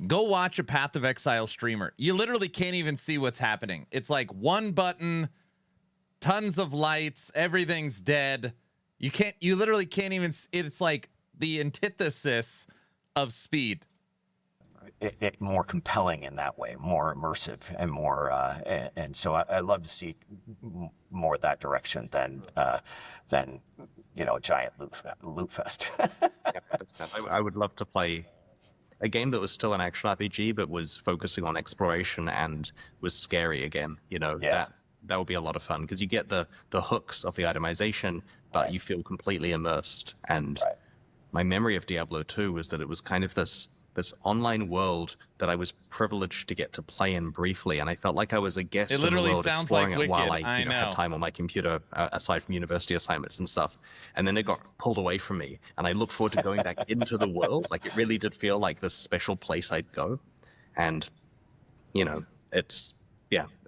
Go watch a Path of Exile streamer. You literally can't even see what's happening. It's like one button, tons of lights, everything's dead. You literally can't even, it's like the antithesis of speed. It more compelling in that way, more immersive, and more, and so I love to see more of that direction than you know, a giant loot fest. I would love to play a game that was still an action RPG but was focusing on exploration and was scary again. You know, that would be a lot of fun, because you get the hooks of the itemization, but you feel completely immersed. And my memory of Diablo 2 was that it was kind of this this online world that I was privileged to get to play in briefly, and I felt like I was a guest in the literally world, sounds exploring like it while Wicked. I I know. had time on my computer, aside from university assignments and stuff. And then it got pulled away from me, and I look forward to going back into the world. Like, it really did feel like this special place I'd go. And,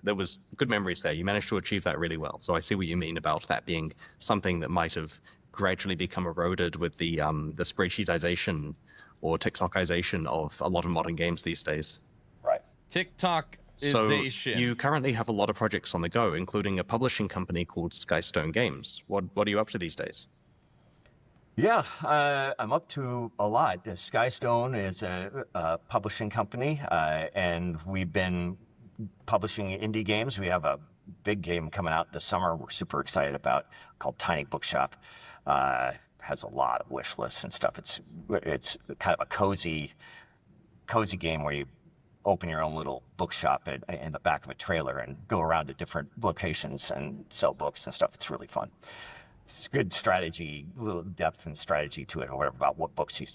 there was good memories there. You managed to achieve that really well. So I see what you mean about that being something that might have gradually become eroded with the spreadsheetization or TikTokization of a lot of modern games these days. Right. TikTokization. So you currently have a lot of projects on the go, including a publishing company called Skystone Games. What are you up to these days? Yeah, I'm up to a lot. Skystone is a publishing company, and we've been publishing indie games. We have a big game coming out this summer we're super excited about called Tiny Bookshop. Has a lot of wish lists and stuff. It's kind of a cozy game where you open your own little bookshop in the back of a trailer and go around to different locations and sell books and stuff. It's really fun. It's good strategy, a little depth and strategy to it, or whatever, about what books you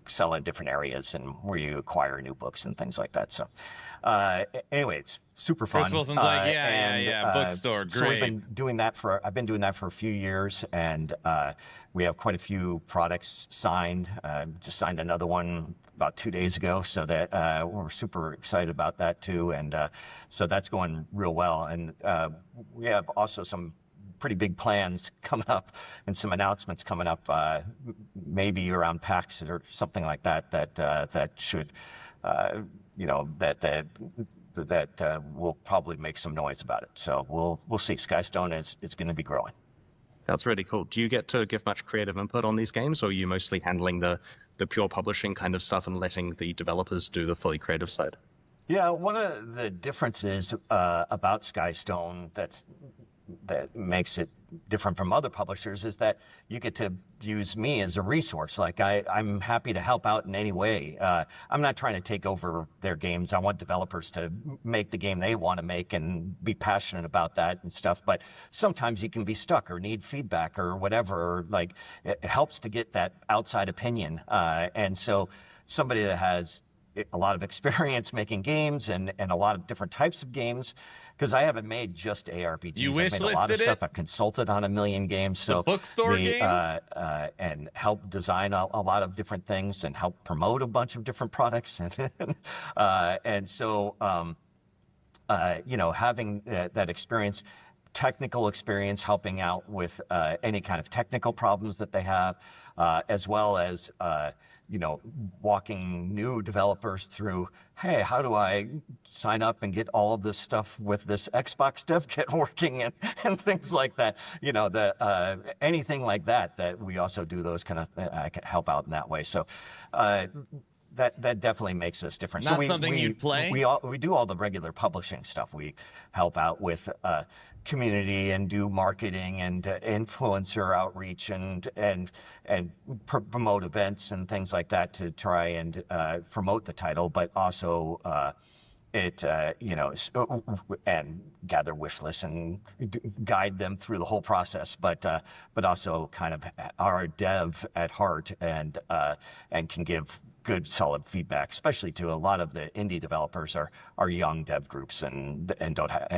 sell in different areas and where you acquire new books and things like that. So anyway, it's super fun. Chris Wilson's like, yeah, bookstore, great. So I've been doing that for a few years, and we have quite a few products signed. Just signed another one about 2 days ago, so that we're super excited about that too. And so that's going real well. And we have also some pretty big plans coming up and some announcements coming up, maybe around PAX or something like that. That should, that will probably make some noise about it. So we'll see. Skystone is going to be growing. That's really cool. Do you get to give much creative input on these games, or are you mostly handling the pure publishing kind of stuff and letting the developers do the fully creative side? Yeah, one of the differences about Skystone that makes it different from other publishers is that you get to use me as a resource. Like I'm happy to help out in any way. I'm not trying to take over their games. I want developers to make the game they want to make and be passionate about that and stuff. But sometimes you can be stuck or need feedback or whatever. Or like it helps to get that outside opinion. And so somebody that has a lot of experience making games and a lot of different types of games, because I haven't made just ARPGs. You I've made a lot of wishlisted stuff. it? I've consulted on a million games. So The bookstore game? and help design a lot of different things and help promote a bunch of different products. And so, having that experience, technical experience, helping out with any kind of technical problems that they have, as well as walking new developers through, hey, how do I sign up and get all of this stuff with this Xbox dev kit working and things like that. Anything like that we also do those kind of help out in that way. So that definitely makes us different. Not so something you'd play? We do all the regular publishing stuff. We help out with community and do marketing and influencer outreach and promote events and things like that to try and promote the title, but also and gather wish lists and guide them through the whole process, but also kind of are dev at heart and can give good solid feedback, especially to a lot of the indie developers are young dev groups and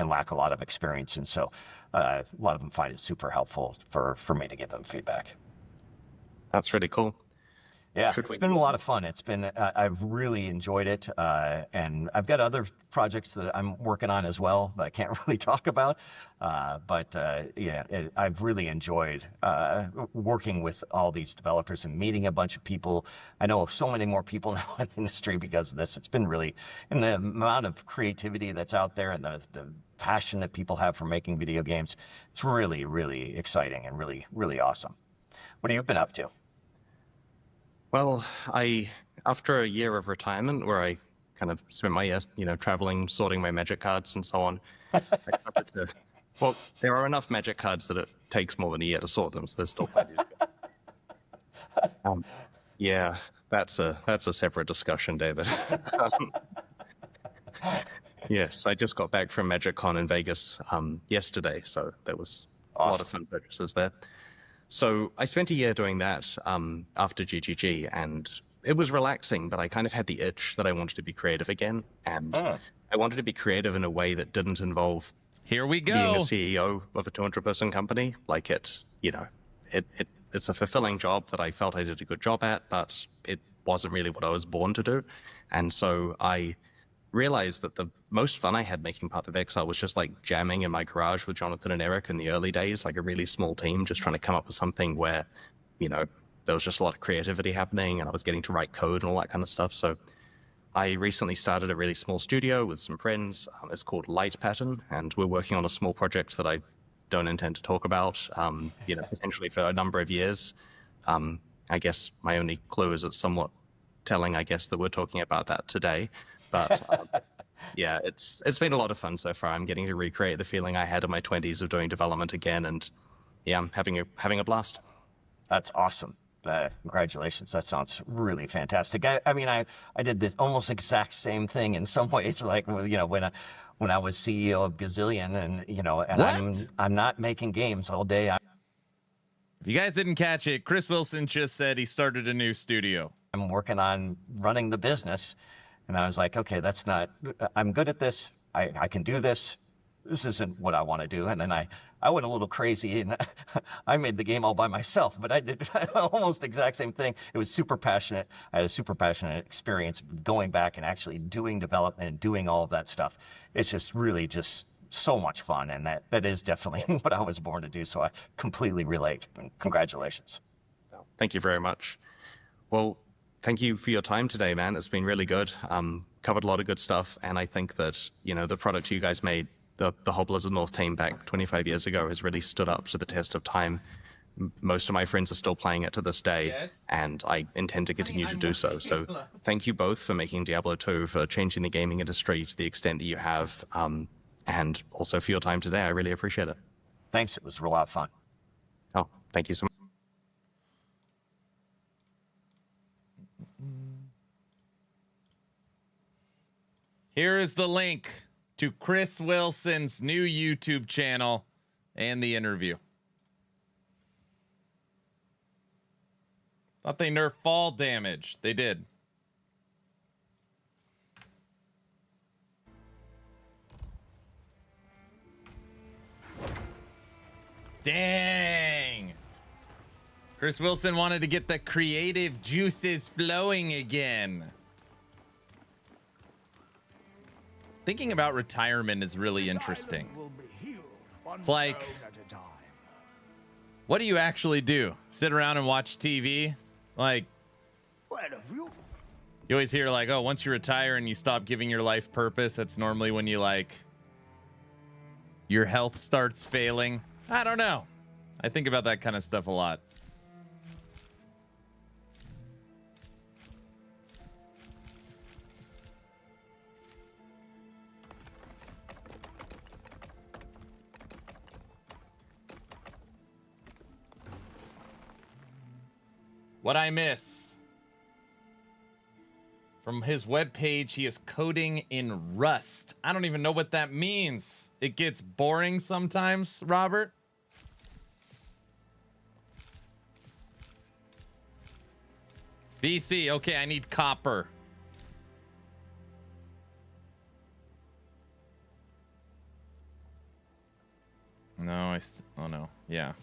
lack a lot of experience, and so a lot of them find it super helpful for me to give them feedback. That's really cool. Yeah, it's been a lot of fun. I've really enjoyed it, and I've got other projects that I'm working on as well that I can't really talk about. I've really enjoyed working with all these developers and meeting a bunch of people. I know so many more people now in the industry because of this. It's been really, and the amount of creativity that's out there and the passion that people have for making video games, it's really, really exciting and really, really awesome. What have you been up to? Well, after a year of retirement where I kind of spent my years, traveling, sorting my magic cards and so on, well, there are enough magic cards that it takes more than a year to sort them, so there's still plenty to go. Yeah, that's a separate discussion, David. Yes, I just got back from MagicCon in Vegas yesterday, so there was a lot of fun purchases there. So I spent a year doing that after GGG, and it was relaxing, but I kind of had the itch that I wanted to be creative again, and I wanted to be creative in a way that didn't involve Here we being a go. CEO of a 200-person company. Like it's a fulfilling job that I felt I did a good job at, but it wasn't really what I was born to do. And so I realized that the most fun I had making Path of Exile was just like jamming in my garage with Jonathan and Eric in the early days, like a really small team, just trying to come up with something where, there was just a lot of creativity happening and I was getting to write code and all that kind of stuff. So I recently started a really small studio with some friends. It's called Light Pattern, and we're working on a small project that I don't intend to talk about, potentially for a number of years. I guess my only clue is it's somewhat telling, I guess, that we're talking about that today. But yeah, it's been a lot of fun so far. I'm getting to recreate the feeling I had in my 20s of doing development again, and yeah, I'm having a blast. That's awesome. Congratulations. That sounds really fantastic. I mean, I did this almost exact same thing in some ways, like, when I was CEO of Gazillion, and, and What? I'm not making games all day. If you guys didn't catch it, Chris Wilson just said he started a new studio. I'm working on running the business. And I was like, okay, I'm good at this. I can do this. This isn't what I want to do. And then I went a little crazy and I made the game all by myself, but I did almost the exact same thing. It was super passionate. I had a super passionate experience going back and actually doing development and doing all of that stuff. It's just really just so much fun. And that is definitely what I was born to do. So I completely relate. Congratulations. Thank you very much. Well, thank you for your time today, man. It's been really good. Covered a lot of good stuff. And I think that, the product you guys made, the whole Blizzard North team back 25 years ago has really stood up to the test of time. Most of my friends are still playing it to this day, and I intend to continue to do so. So thank you both for making Diablo 2, for changing the gaming industry to the extent that you have, and also for your time today. I really appreciate it. Thanks. It was a lot of fun. Oh, thank you so much. Here is the link to Chris Wilson's new YouTube channel and the interview. Thought they nerfed fall damage. They did. Dang. Chris Wilson wanted to get the creative juices flowing again. Thinking about retirement is really interesting. It's like, what do you actually do? Sit around and watch TV? Like, you always hear like, oh, once you retire and you stop giving your life purpose, that's normally when you your health starts failing. I don't know. I think about that kind of stuff a lot. What I miss. From his webpage, he is coding in Rust. I don't even know what that means. It gets boring sometimes, Robert. BC, okay, I need copper. No, oh no, yeah.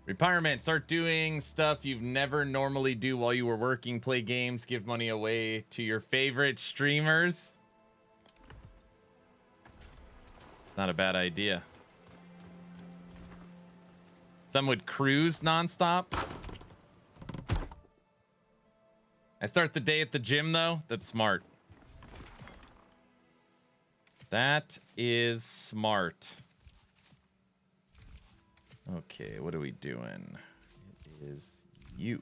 Retirement. Start doing stuff you've never normally do while you were working. Play games. Give money away to your favorite streamers. Not a bad idea. Some would cruise nonstop. I start the day at the gym, though. That's smart. That is smart. Okay, what are we doing? It is you.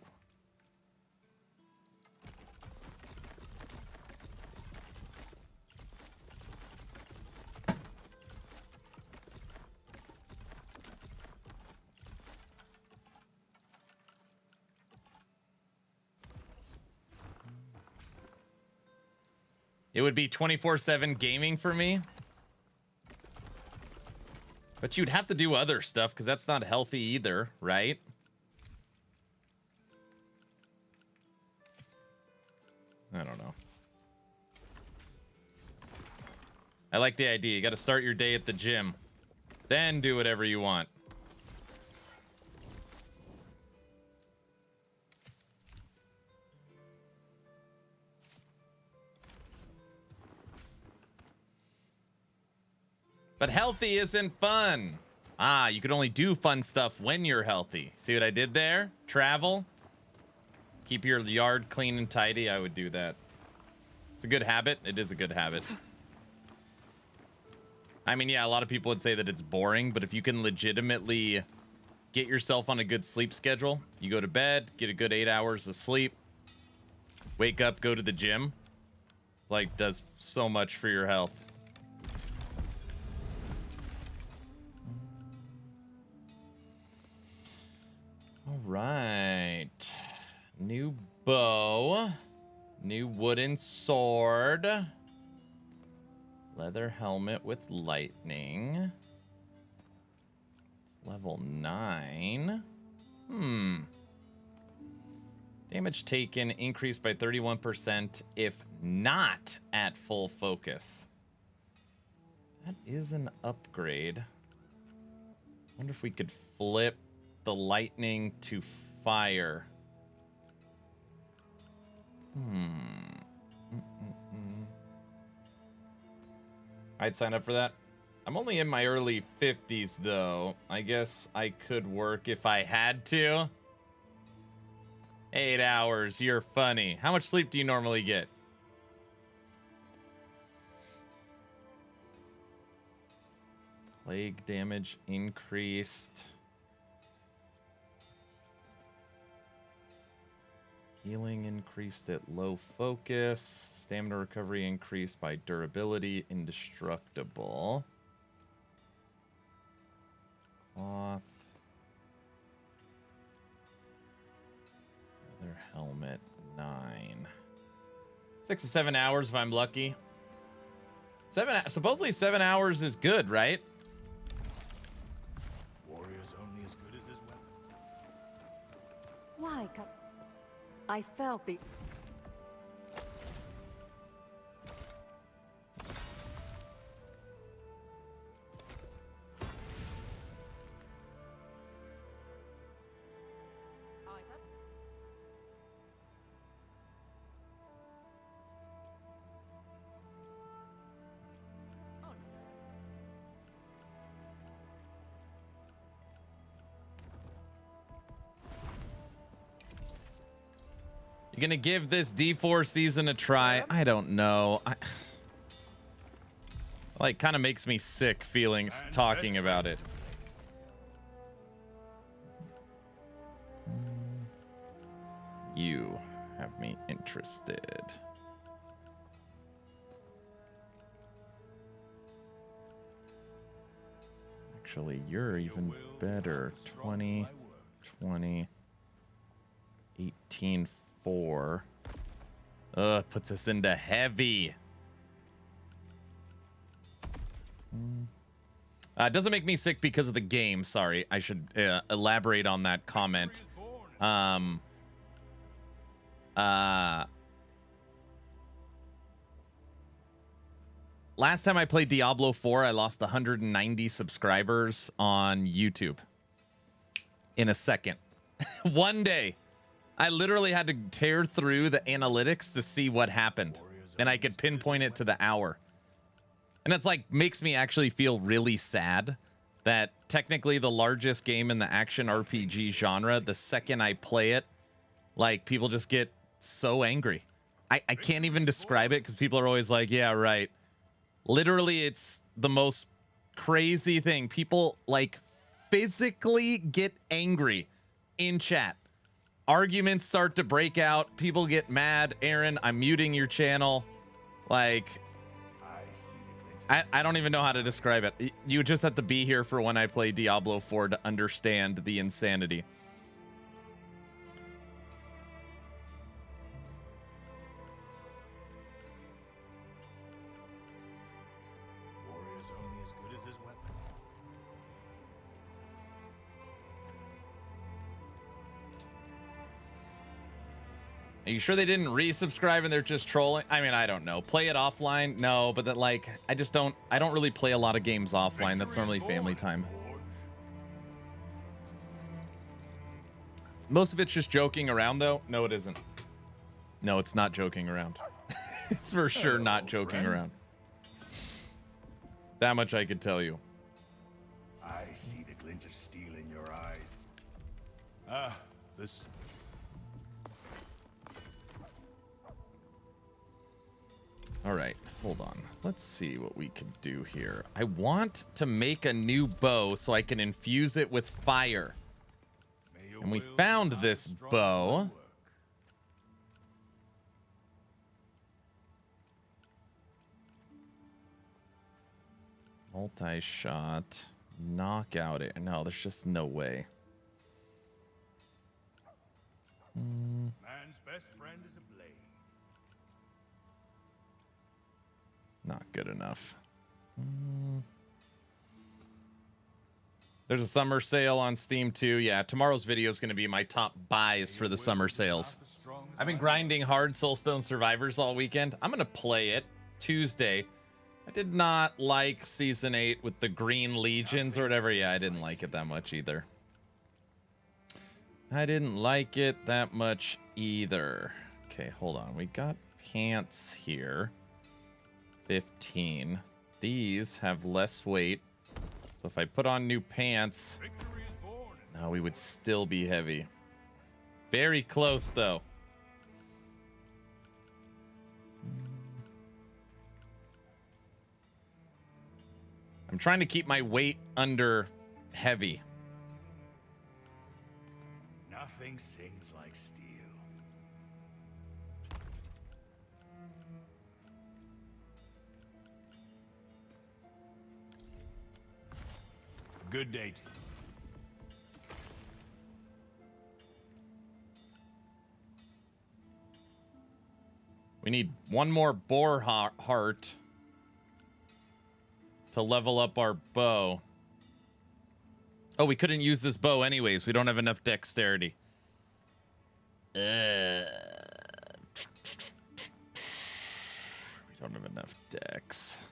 It would be 24/7 gaming for me. But you'd have to do other stuff because that's not healthy either, right? I don't know. I like the idea. You got to start your day at the gym. Then do whatever you want. But healthy isn't fun. Ah, you can only do fun stuff when you're healthy. See what I did there? Travel. Keep your yard clean and tidy. I would do that. It's a good habit. It is a good habit. I mean, yeah, a lot of people would say that it's boring, but if you can legitimately get yourself on a good sleep schedule, you go to bed, get a good 8 hours of sleep, wake up, go to the gym, like, does so much for your health. All right. New bow. New wooden sword. Leather helmet with lightning. It's level 9. Damage taken increased by 31% if not at full focus. That is an upgrade. Wonder if we could flip the lightning to fire. I'd sign up for that. I'm only in my early 50s, though. I guess I could work if I had to. 8 hours, you're funny. How much sleep do you normally get? Plague damage increased. Healing increased at low focus. Stamina recovery increased by durability. Indestructible. Cloth. Leather helmet. 9. 6 to 7 hours if I'm lucky. Supposedly 7 hours is good, right? Warrior's only as good as his weapon. Why? I felt the... You gonna give this D4 season a try? I don't know. Like, kind of makes me sick feelings talking about it. You have me interested. Actually, you're even better. 20, 20, 18, 4. Puts us into heavy. Doesn't make me sick because of the game. Sorry, I should elaborate on that comment. Last time I played Diablo 4, I lost 190 subscribers on YouTube in a second. One day. I literally had to tear through the analytics to see what happened, and I could pinpoint it to the hour. And it's like, makes me actually feel really sad that technically the largest game in the action RPG genre, the second I play it, like, people just get so angry. I can't even describe it because people are always like, yeah, right. Literally, it's the most crazy thing. People, like, physically get angry in chat. Arguments start to break out. People get mad. Aaron, I'm muting your channel. Like, I don't even know how to describe it. You just have to be here for when I play Diablo 4 to understand the insanity. Warrior's only as good as his weapon. Are you sure they didn't resubscribe and they're just trolling? I mean, I don't know. Play it offline? No, but that like I don't really play a lot of games offline. That's normally family time. Most of it's just joking around though. No, it isn't. No, it's not joking around. It's for sure not joking around. That much I could tell you. I see the glint of steel in your eyes. Ah, this. All right, hold on. Let's see what we can do here. I want to make a new bow so I can infuse it with fire. And we found this bow. Multi-shot. Knockout it. No, there's just no way. Man's best friend is a blade. Not good enough. There's a summer sale on Steam too. Yeah, tomorrow's video is going to be my top buys for the summer sales. I've been grinding hard Soulstone Survivors all weekend. I'm going to play it Tuesday. I did not like Season 8 with the Green Legions or whatever. Yeah, I didn't like it that much either. I didn't like it that much either. Okay, hold on. We got pants here. 15. These have less weight. So if I put on new pants, no, we would still be heavy. Very close, though. I'm trying to keep my weight under heavy. Nothing sings like steel. Good date. We need one more boar heart to level up our bow. Oh, we couldn't use this bow anyways. We don't have enough dexterity. We don't have enough dex.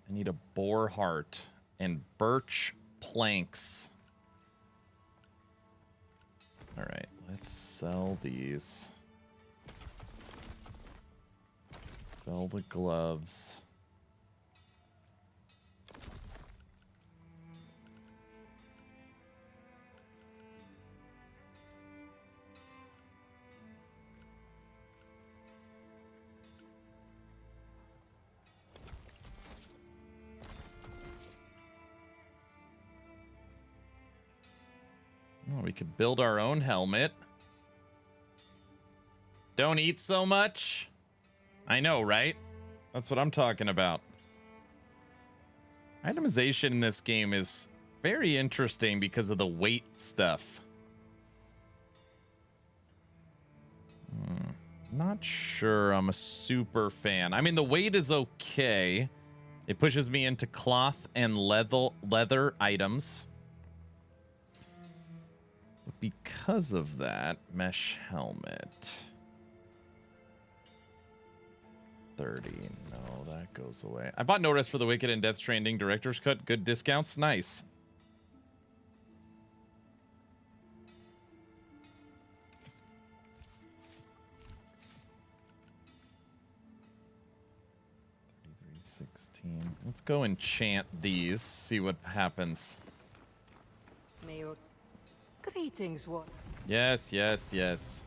I need a boar heart and birch planks. All right, let's sell these. Sell the gloves. Oh, we could build our own helmet. Don't eat so much. I know, right? That's what I'm talking about. Itemization in this game is very interesting because of the weight stuff. Not sure I'm a super fan. I mean, the weight is okay. It pushes me into cloth and leather items. But because of that, mesh helmet. 30. No, that goes away. I bought No Rest for the Wicked and Death Stranding Director's Cut. Good discounts. Nice. $33.16. Let's go enchant these. See what happens. May your greetings, one. Yes, yes, yes.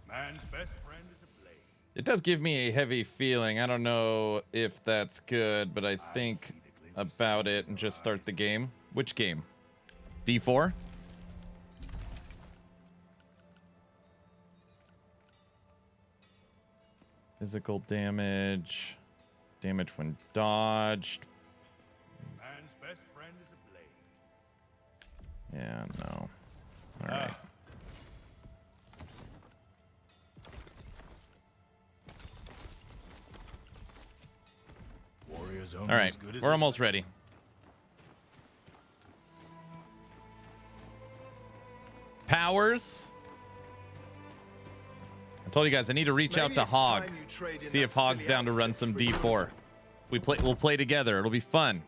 Man's best friend is a blade. It does give me a heavy feeling. I don't know if that's good, but I think about it and just start the game. Which game? D4? Physical damage. Damage when dodged. Man's best friend is a blade. Yeah, no. All right. Warriors All only right. as good as We're almost ready. Powers. I told you guys I need to reach out to Hog. See if Hog's down to run some D4. We'll play together. It'll be fun.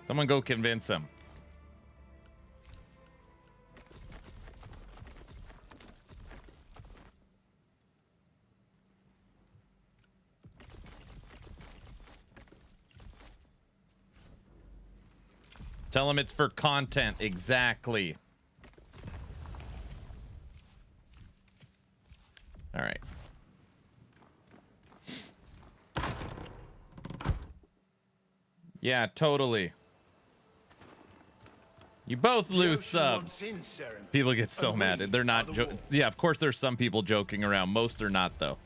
Someone go convince him. Tell him it's for content. Exactly. All right. Yeah, totally. You both lose subs. People get so mad. They're not. Yeah, of course there's some people joking around. Most are not, though.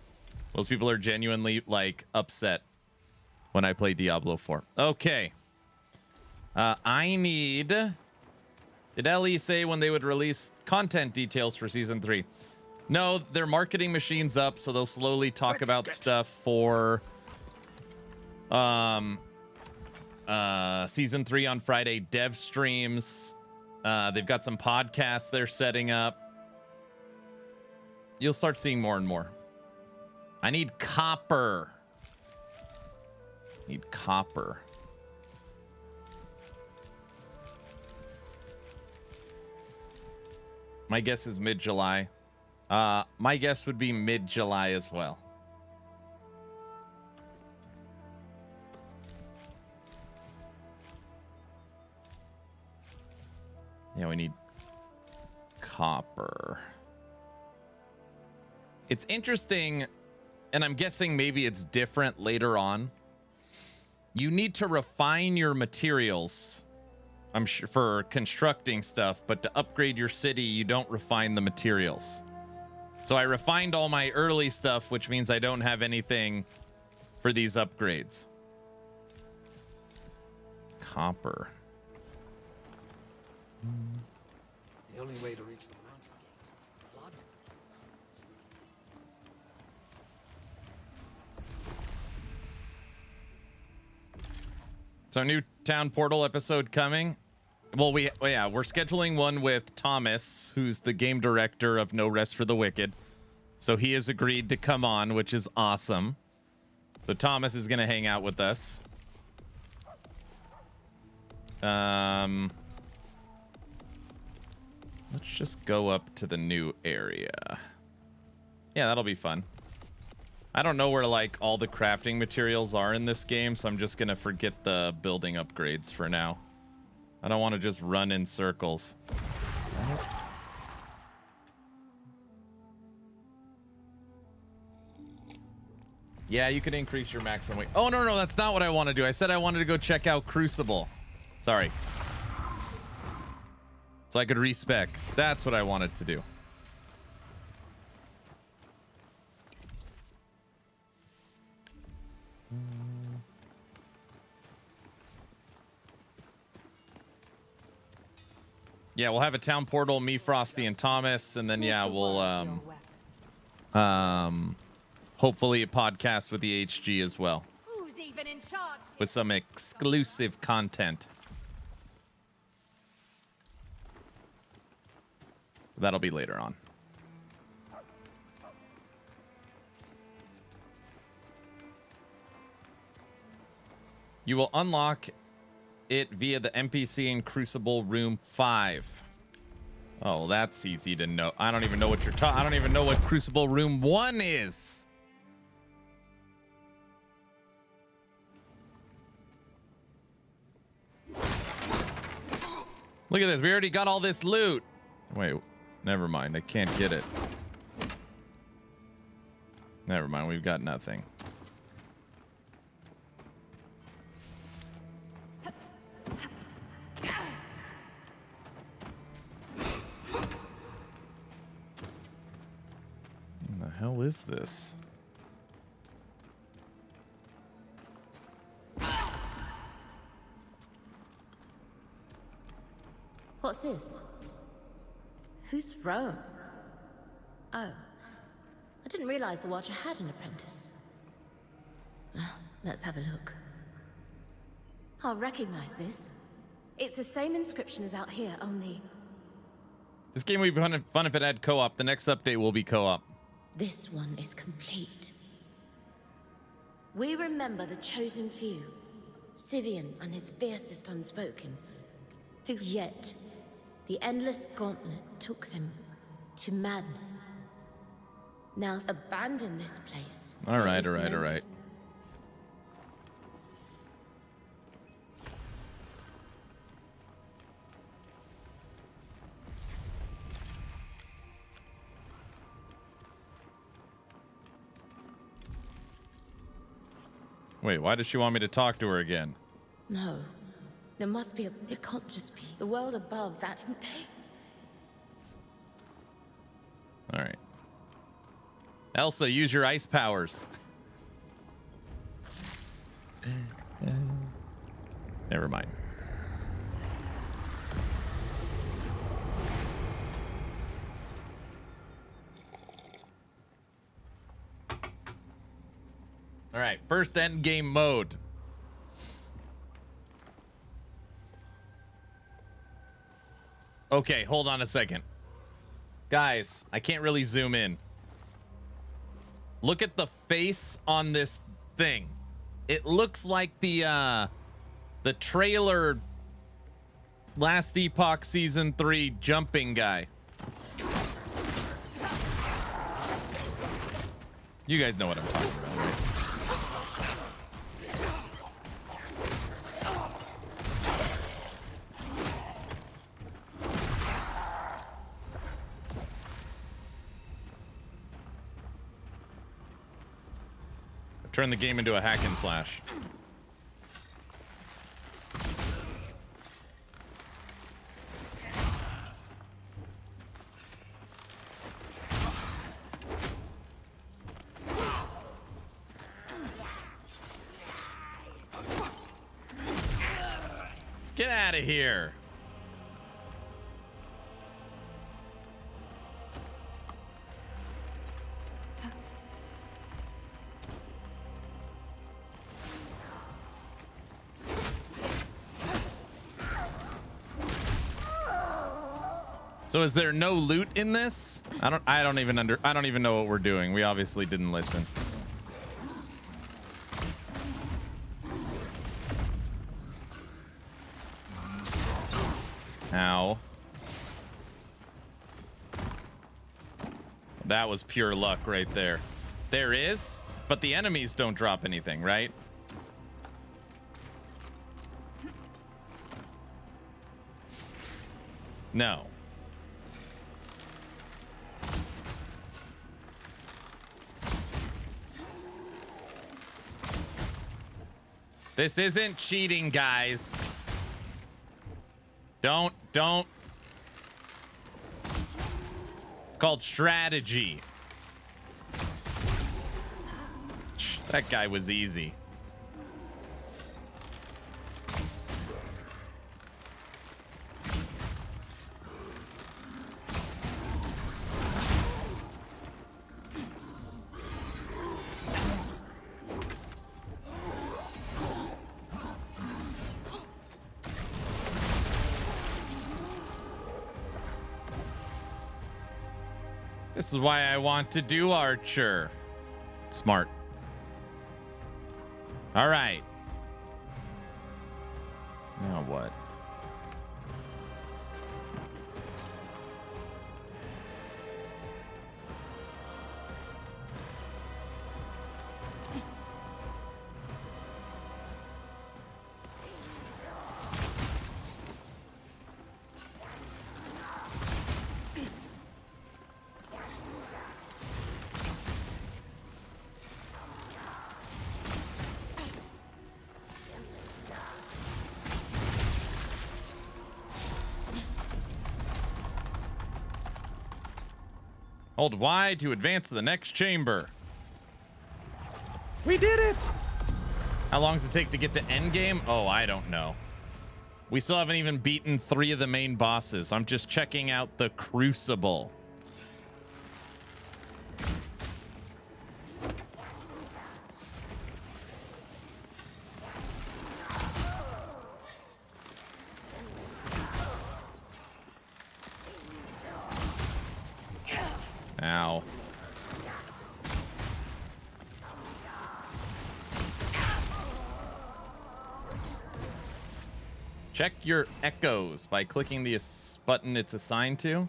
Most people are genuinely, like, upset when I play Diablo 4. Okay. I need... Did LE say when they would release content details for Season 3? No, their marketing machine's up, so they'll slowly talk about stuff for Season 3 on Friday. Dev streams. They've got some podcasts they're setting up. You'll start seeing more and more. I need copper. Need copper. My guess is mid-July. My guess would be mid-July as well. Yeah, we need copper. It's interesting, and I'm guessing maybe it's different later on. You need to refine your materials, I'm sure, for constructing stuff, but to upgrade your city, you don't refine the materials. So I refined all my early stuff, which means I don't have anything for these upgrades. Copper. The only way to reach the mountain gate. Blood? So new town portal episode coming. Well, we're scheduling one with Thomas, who's the game director of No Rest for the Wicked. So he has agreed to come on, which is awesome. So Thomas is going to hang out with us. Let's just go up to the new area. Yeah, that'll be fun. I don't know where, like, all the crafting materials are in this game, so I'm just going to forget the building upgrades for now. I don't want to just run in circles. Yeah, you can increase your maximum weight. Oh, no, that's not what I want to do. I said I wanted to go check out Crucible. Sorry. So I could respec. That's what I wanted to do. Yeah, we'll have a town portal, me, Frosty, and Thomas, and then yeah, we'll hopefully a podcast with the HG as well. Who's even in charge? With some exclusive content. That'll be later on. You will unlock it via the NPC in Crucible Room 5. Oh, well, that's easy to know. I don't even know what you're talking. I don't even know what Crucible Room 1 is. Look at this. We already got all this loot. Wait, never mind. I can't get it. Never mind. We've got nothing. What the hell is this? What's this? Who's Rome? Oh. I didn't realize the Watcher had an apprentice. Well, let's have a look. I'll recognize this. It's the same inscription as out here, only... This game would be fun if it had co-op. The next update will be co-op. this one is complete. We remember the chosen few, Sivian and his fiercest unspoken, who yet the endless gauntlet took them to madness. Now abandon this place. All right. Wait, why does she want me to talk to her again? No. There must be it can't just be the world above that, isn't they? All right. Elsa, use your ice powers. Never mind. All right, first endgame mode. Okay, hold on a second. Guys, I can't really zoom in. Look at the face on this thing. It looks like the trailer Last Epoch Season 3 jumping guy. You guys know what I'm talking about, right? Turn the game into a hack and slash. Get out of here. So is there no loot in this? I don't even know what we're doing. We obviously didn't listen. Ow. That was pure luck right there. There is, but the enemies don't drop anything, right? No. This isn't cheating, guys. Don't. It's called strategy. That guy was easy. This is why I want to do Archer. Smart. All right. Now what? Hold Y to advance to the next chamber. We did it! How long does it take to get to Endgame? Oh, I don't know. We still haven't even beaten 3 of the main bosses. I'm just checking out the Crucible. Ow. Check your echoes by clicking the button it's assigned to.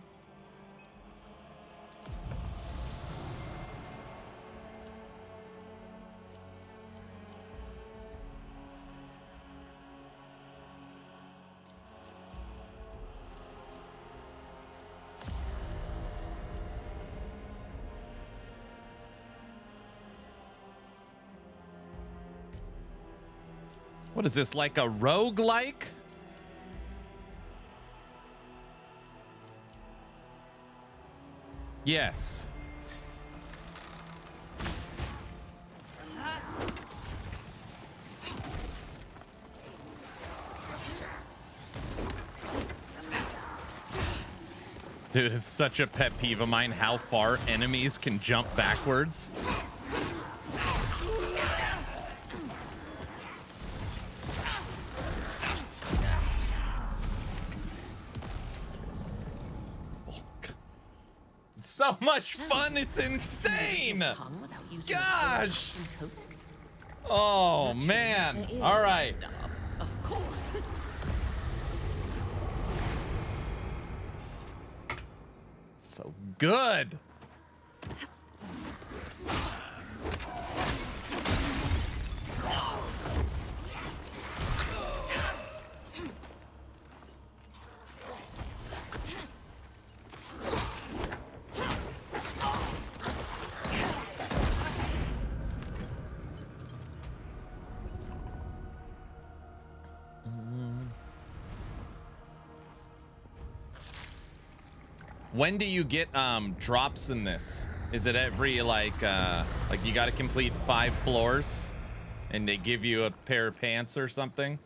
What is this, like a roguelike? Yes. Dude, it's such a pet peeve of mine how far enemies can jump backwards. So much fun, it's insane. Gosh. Oh man. All right. Of course. So good. When do you get drops in this? Is it every like you got to complete 5 floors and they give you a pair of pants or something?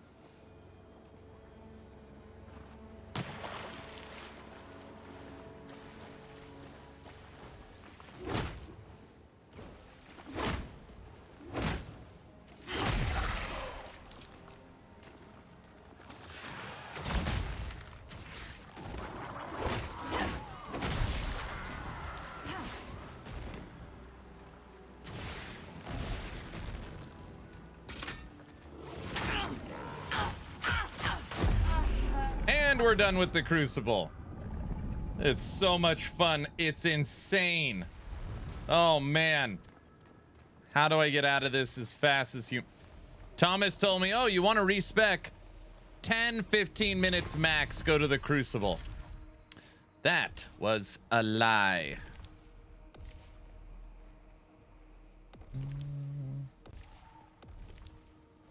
We're done with the Crucible. It's so much fun. It's insane. Oh man. How do I get out of this as fast as you... Thomas told me, oh, you want to respec? 10-15 minutes max, go to the Crucible. That was a lie.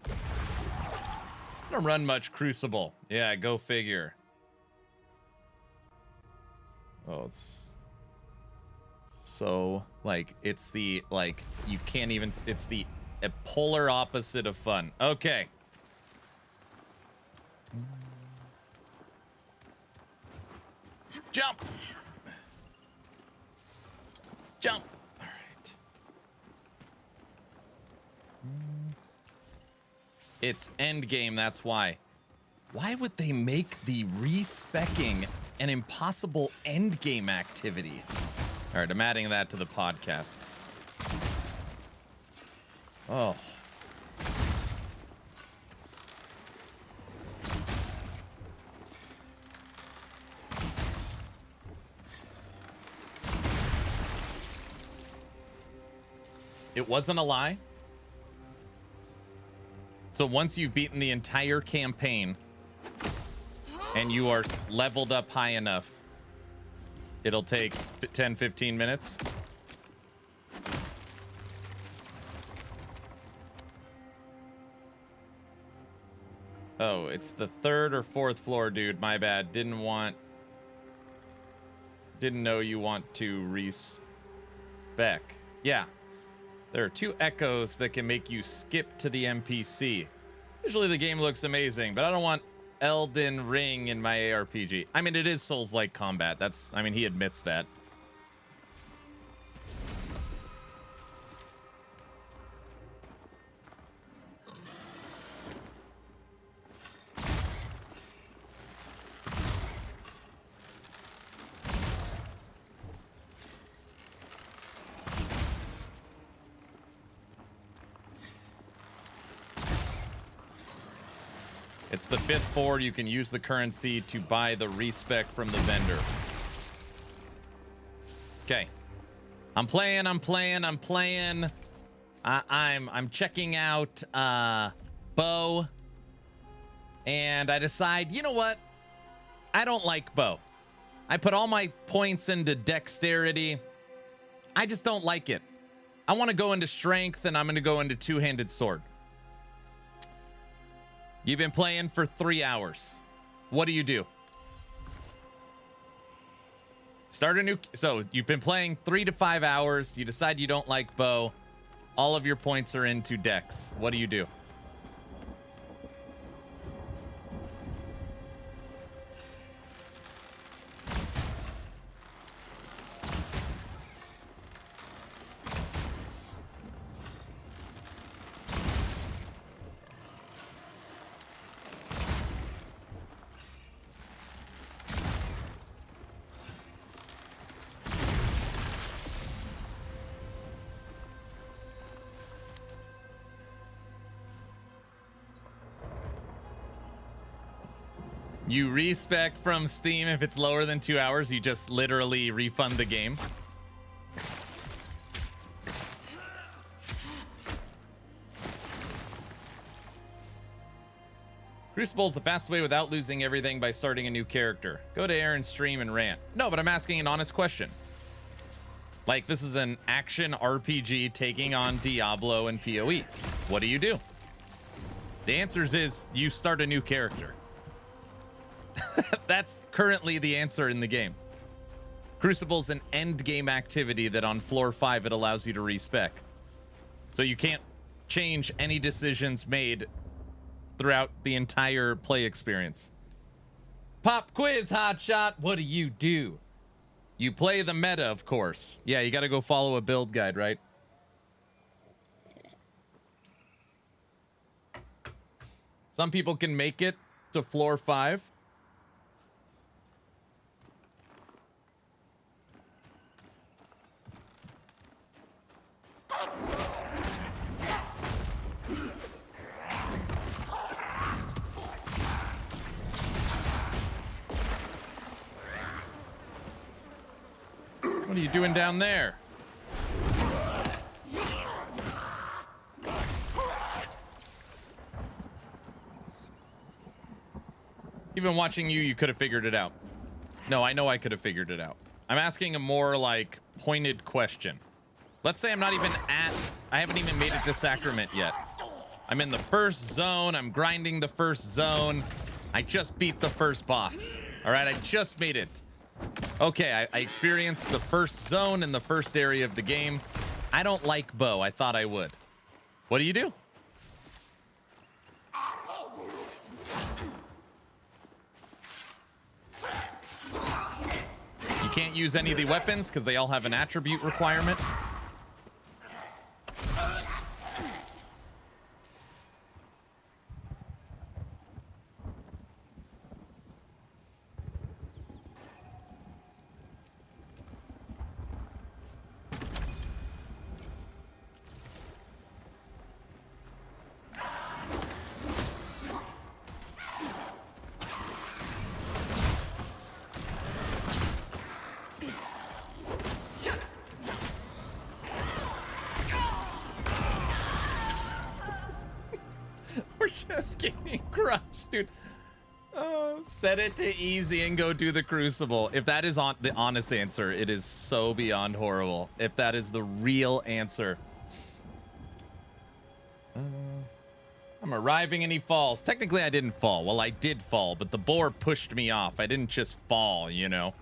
I don't run much Crucible. Yeah, go figure. Oh, it's so like it's the like you can't even, it's the polar opposite of fun. Okay. Jump. Jump. All right. It's Endgame, that's why. Why would they make the respecking an impossible Endgame activity? All right, I'm adding that to the podcast. Oh. It wasn't a lie. So once you've beaten the entire campaign and you are leveled up high enough, it'll take 10-15 minutes. Oh, it's the 3rd or 4th floor, dude. My bad. Didn't know you want to respec. Yeah. There are 2 echoes that can make you skip to the NPC. Usually the game looks amazing, but I don't want Elden Ring in my ARPG. I mean, it is Souls-like combat. That's, I mean, he admits that. It's the 5th floor. You can use the currency to buy the respec from the vendor. Okay. I'm playing. I'm checking out bow. And I decide, you know what? I don't like bow. I put all my points into dexterity. I just don't like it. I want to go into strength, and I'm going to go into two-handed sword. You've been playing for 3 hours. What do you do? Start a new... So you've been playing 3 to 5 hours. You decide you don't like bow. All of your points are into dex. What do you do? You respec from Steam if it's lower than 2 hours. You just literally refund the game. Crucible is the fastest way without losing everything by starting a new character. Go to Aaron's stream and rant. No, but I'm asking an honest question. Like, this is an action RPG taking on Diablo and PoE. What do you do? The answer is you start a new character. That's currently the answer in the game. Crucible's an endgame activity that on floor 5 it allows you to respec. So you can't change any decisions made throughout the entire play experience. Pop quiz, hotshot. What do? You play the meta, of course. Yeah, you got to go follow a build guide, right? Some people can make it to floor 5. What are you doing down there? Even watching you could have figured it out. No, I know I could have figured it out. I'm asking a more like pointed question. Let's say I'm not even I haven't even made it to Sacrament yet. I'm in the first zone. I'm grinding the first zone. I just beat the first boss. All right, I just made it. Okay, I experienced the first zone in the first area of the game. I don't like bow. I thought I would. What do you do? You can't use any of the weapons because they all have an attribute requirement. Just getting crushed, dude. Oh, set it to easy and go do the Crucible. If that is the honest answer, it is so beyond horrible. If that is the real answer. I'm arriving and he falls. Technically, I didn't fall. Well, I did fall, but the boar pushed me off. I didn't just fall, you know.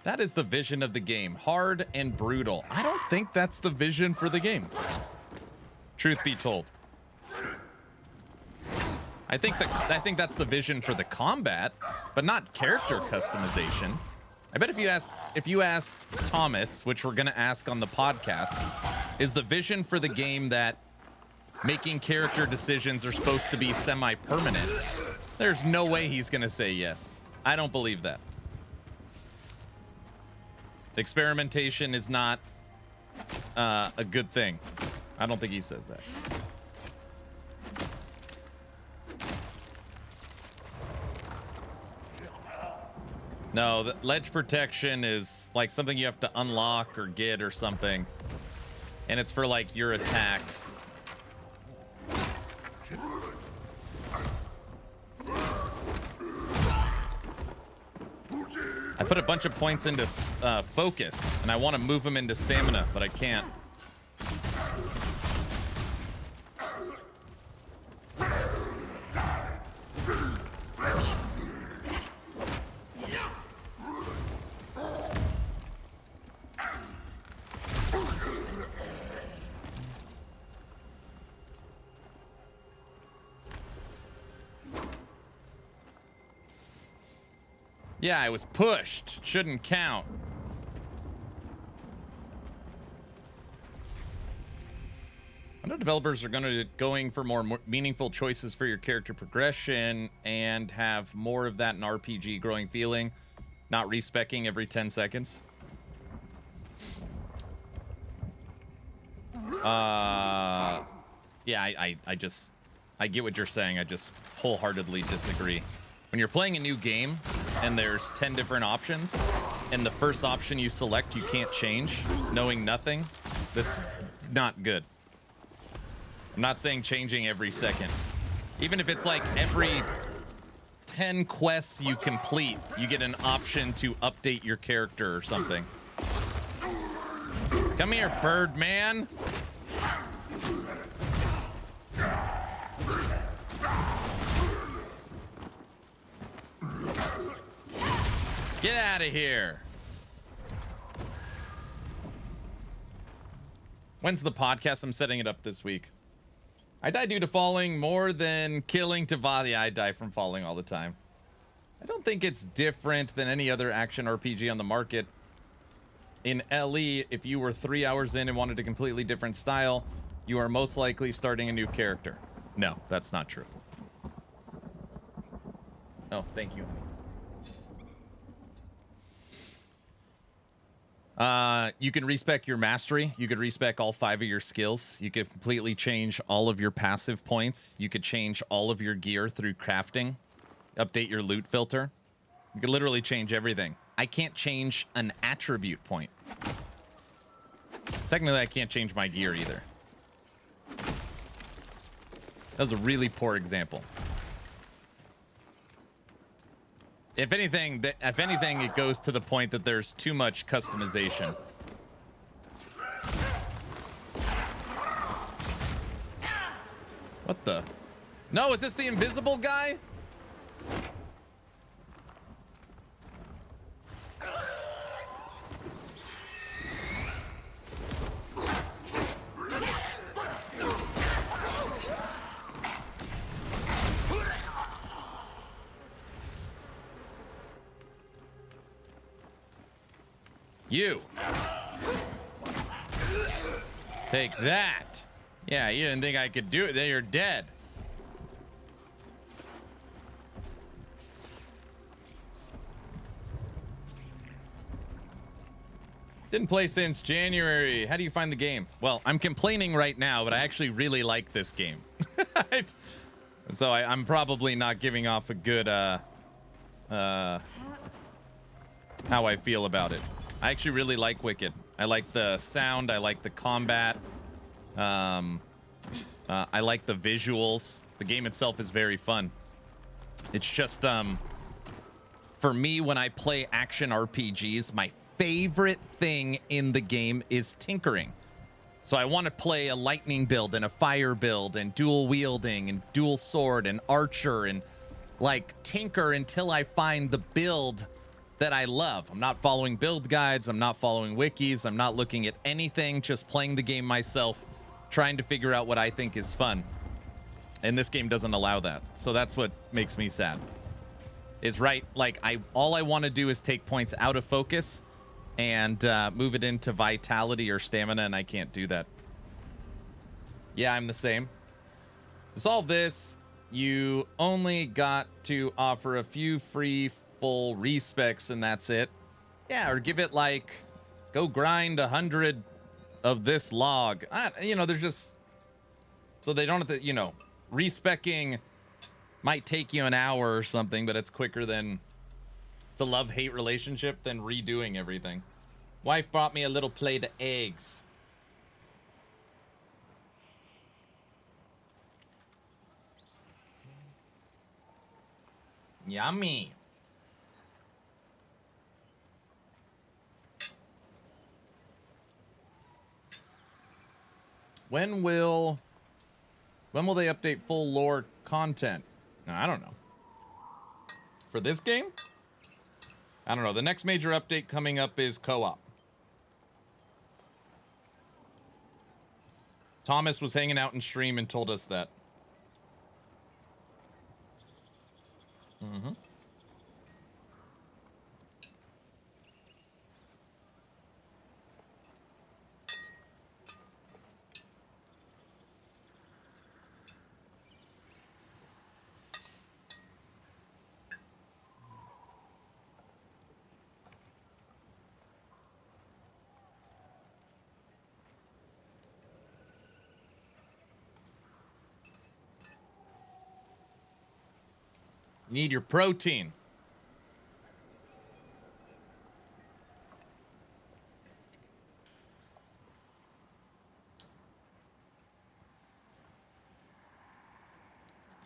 That is the vision of the game. Hard and brutal. I don't think that's the vision for the game. Truth be told. I think that's the vision for the combat, but not character customization. I bet if you asked Thomas, which we're gonna ask on the podcast, is the vision for the game that making character decisions are supposed to be semi-permanent? There's no way he's gonna say yes. I don't believe that. Experimentation is not a good thing. I don't think he says that. No, the ledge protection is like something you have to unlock or get or something. And it's for like your attacks. I put a bunch of points into focus, and I want to move them into stamina, but I can't. Yeah, I was pushed. Shouldn't count. I know developers are going for more meaningful choices for your character progression and have more of that in RPG growing feeling, not respecing every 10 seconds. Yeah, I get what you're saying. I just wholeheartedly disagree. When you're playing a new game and there's 10 different options and the first option you select you can't change, knowing nothing, that's not good. I'm not saying changing every second. Even if it's like every 10 quests you complete, you get an option to update your character or something. Come here, bird man. Get out of here. When's the podcast? I'm setting it up this week. I die due to falling more than killing Tavati. I die from falling all the time. I don't think it's different than any other action RPG on the market. In LE, if you were 3 hours in and wanted a completely different style, you are most likely starting a new character. No, that's not true. Oh, thank you. You can respec your mastery. You could respec all 5 of your skills. You could completely change all of your passive points. You could change all of your gear through crafting. Update your loot filter. You could literally change everything. I can't change an attribute point. Technically, I can't change my gear either. That was a really poor example. If anything, it goes to the point that there's too much customization. What the? No, is this the invisible guy? You. Take that. Yeah, you didn't think I could do it. Then you're dead. Didn't play since January. How do you find the game? Well, I'm complaining right now, but I actually really like this game. So I'm probably not giving off a good how I feel about it. I actually really like Wicked. I like the sound. I like the combat. I like the visuals. The game itself is very fun. It's just, for me, when I play action RPGs, my favorite thing in the game is tinkering. So I want to play a lightning build and a fire build and dual wielding and dual sword and archer and like tinker until I find the build that I love. I'm not following build guides. I'm not following wikis. I'm not looking at anything, just playing the game myself trying to figure out what I think is fun. And this game doesn't allow that. So that's what makes me sad. Is right, like all I want to do is take points out of focus and move it into vitality or stamina, and I can't do that. Yeah, I'm the same. To solve this, you only got to offer a few free full respecs, and that's it. Yeah, or give it like, go grind 100 of this log. You know, there's just, so they don't have to, you know, respecking might take you an hour or something, but it's quicker than, it's a love-hate relationship than redoing everything. Wife brought me a little plate of eggs. Yummy. When will they update full lore content? I don't know. For this game? I don't know. The next major update coming up is co-op. Thomas was hanging out in stream and told us that. Mm-hmm. You need your protein.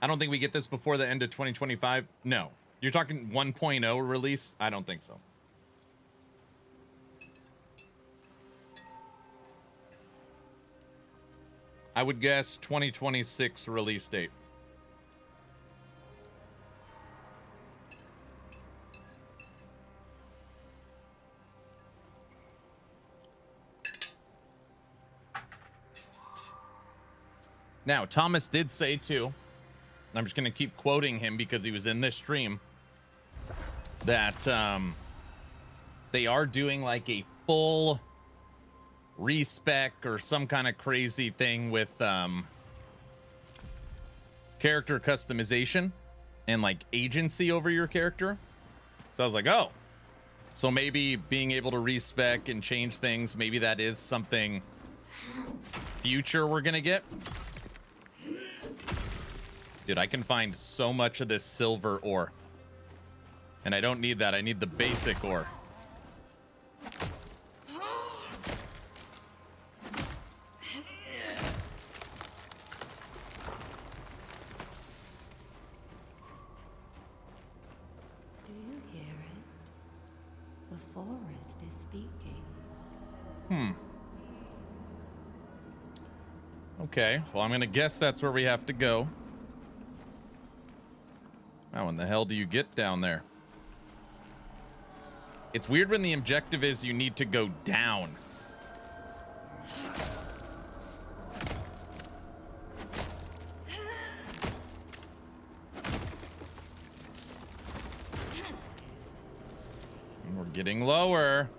I don't think we get this before the end of 2025. No. You're talking 1.0 release? I don't think so. I would guess 2026 release date. Now, Thomas did say too, I'm just going to keep quoting him because he was in this stream, that they are doing like a full respec or some kind of crazy thing with character customization and like agency over your character. So I was like, oh, so maybe being able to respec and change things, maybe that is something future we're going to get. Dude, I can find so much of this silver ore. And I don't need that. I need the basic ore. Do you hear it? The forest is speaking. Okay, well, I'm going to guess that's where we have to go. How in the hell do you get down there? It's weird when the objective is you need to go down. And we're getting lower.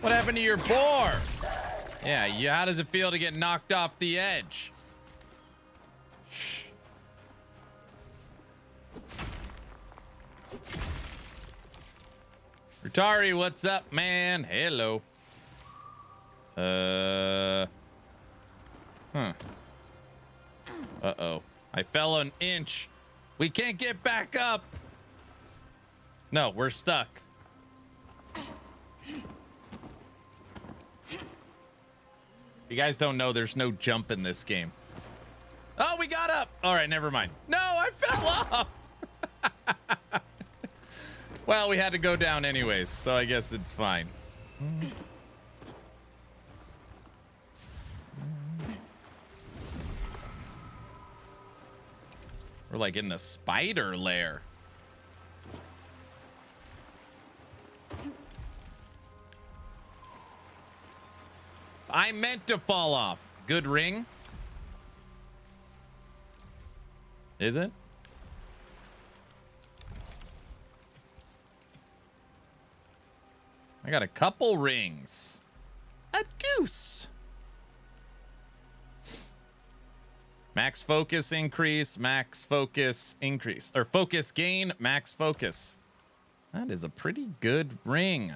What happened to your boar? Yeah, how does it feel to get knocked off the edge? Shh. Rutari, what's up, man? Hello. Uh-oh. I fell an inch. We can't get back up. No, we're stuck. You guys don't know there's no jump in this game. Oh, we got up. All right, never mind. No, I fell off. Well, we had to go down anyways, so I guess it's fine. We're like in the spider lair. I meant to fall off. Good ring. Is it? I got a couple rings. A goose. Max focus increase, max focus increase. Or focus gain, max focus. That is a pretty good ring.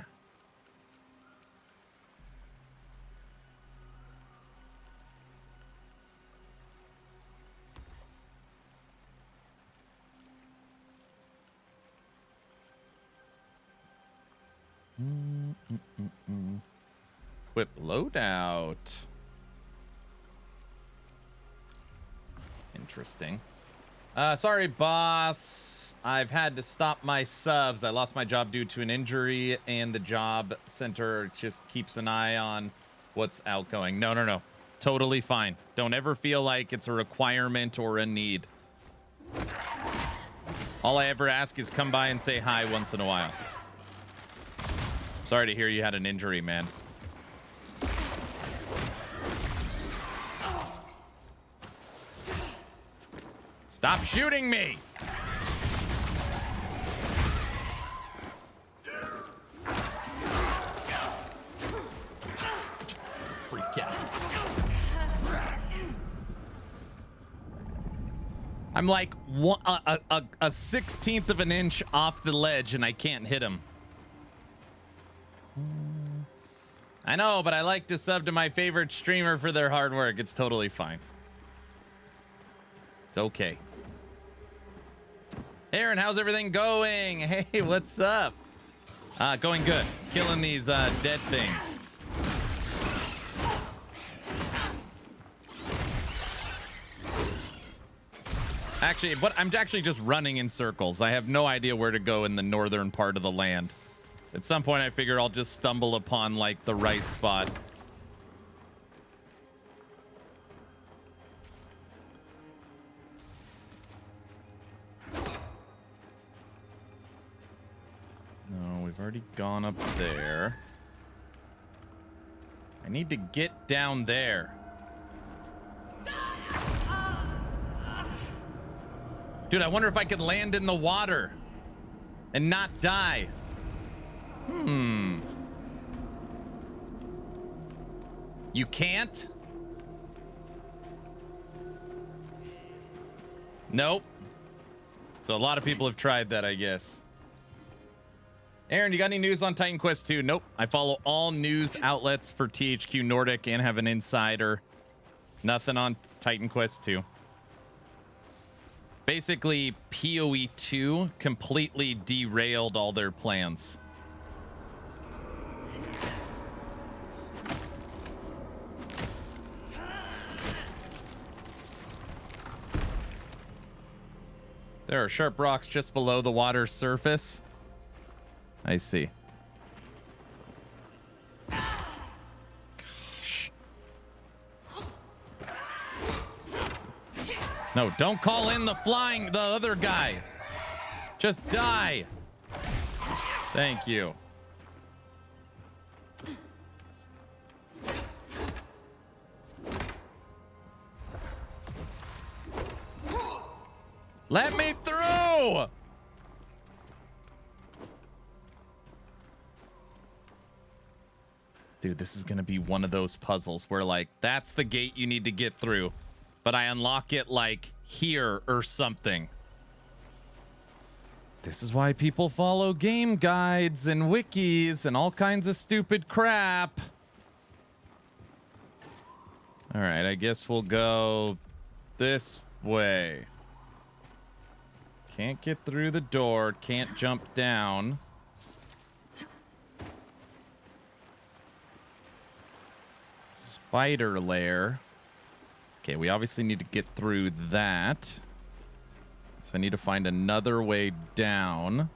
Equip loadout. Interesting. Sorry, boss. I've had to stop my subs. I lost my job due to an injury, and the job center just keeps an eye on what's outgoing. No. Totally fine. Don't ever feel like it's a requirement or a need. All I ever ask is come by and say hi once in a while. Sorry to hear you had an injury, man. Stop shooting me! Freak out. I'm like a 16th of an inch off the ledge and I can't hit him. I know, but I like to sub to my favorite streamer for their hard work. It's totally fine. It's okay. Aaron, how's everything going? Hey, what's up? Going good. Killing these dead things. Actually, but I'm actually just running in circles. I have no idea where to go in the northern part of the land. At some point, I figure I'll just stumble upon, like, the right spot. No, we've already gone up there. I need to get down there. Dude, I wonder if I could land in the water and not die. You can't? Nope. So a lot of people have tried that, I guess. Aaron, you got any news on Titan Quest 2? Nope. I follow all news outlets for THQ Nordic and have an insider. Nothing on Titan Quest 2. Basically, PoE 2 completely derailed all their plans. There are sharp rocks just below the water's surface. I see. Gosh. No, don't call in the other guy. Just die. Thank you. Let me through! Dude, this is gonna be one of those puzzles where, like, that's the gate you need to get through, but I unlock it, like, here or something. This is why people follow game guides and wikis and all kinds of stupid crap. All right, I guess we'll go this way. Can't get through the door, can't jump down. Spider lair. Okay, we obviously need to get through that. So I need to find another way down.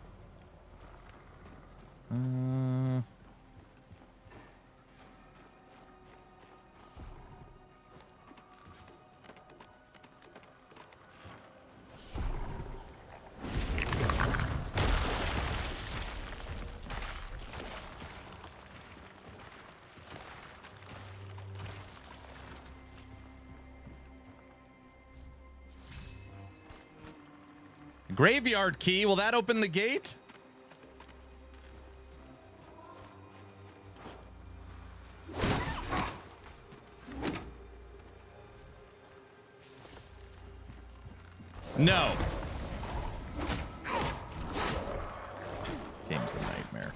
Graveyard key. Will that open the gate? No. Game's a nightmare.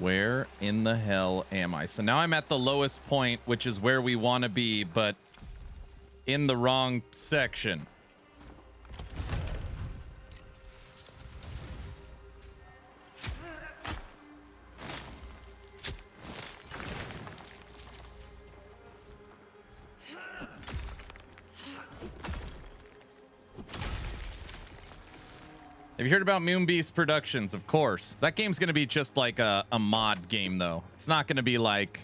Where in the hell am I? So now I'm at the lowest point, which is where we want to be, but in the wrong section. Have you heard about Moonbeast Productions? Of course. That game's going to be just like a mod game, though. It's not going to be like...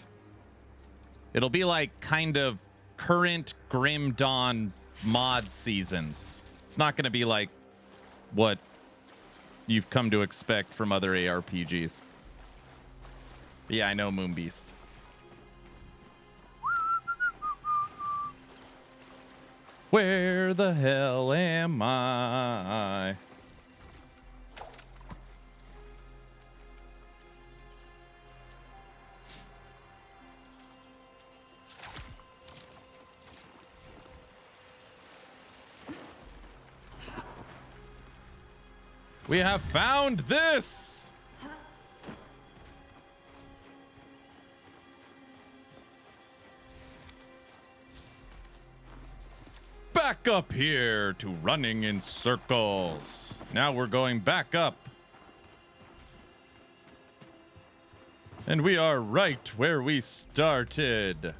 It'll be like kind of current Grim Dawn mod seasons. It's not going to be like what you've come to expect from other ARPGs. But yeah, I know Moonbeast. Where the hell am I? We have found this! Back up here to running in circles. Now we're going back up. And we are right where we started.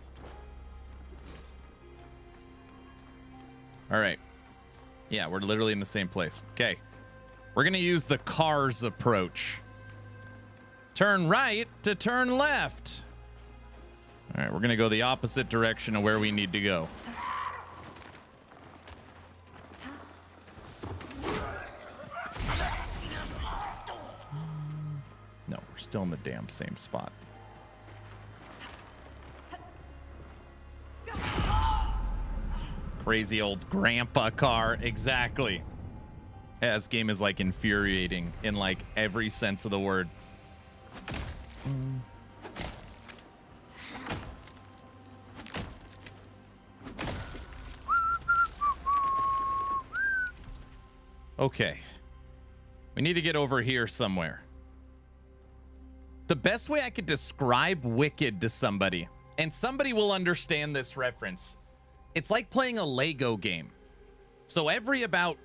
All right. Yeah, we're literally in the same place. Okay. We're going to use the cars approach. Turn right to turn left. All right, we're going to go the opposite direction of where we need to go. No, we're still in the damn same spot. Crazy old grandpa car. Exactly. Yeah, this game is like infuriating in like every sense of the word. Okay. We need to get over here somewhere. The best way I could describe Wicked to somebody, and somebody will understand this reference, it's like playing a Lego game. So every about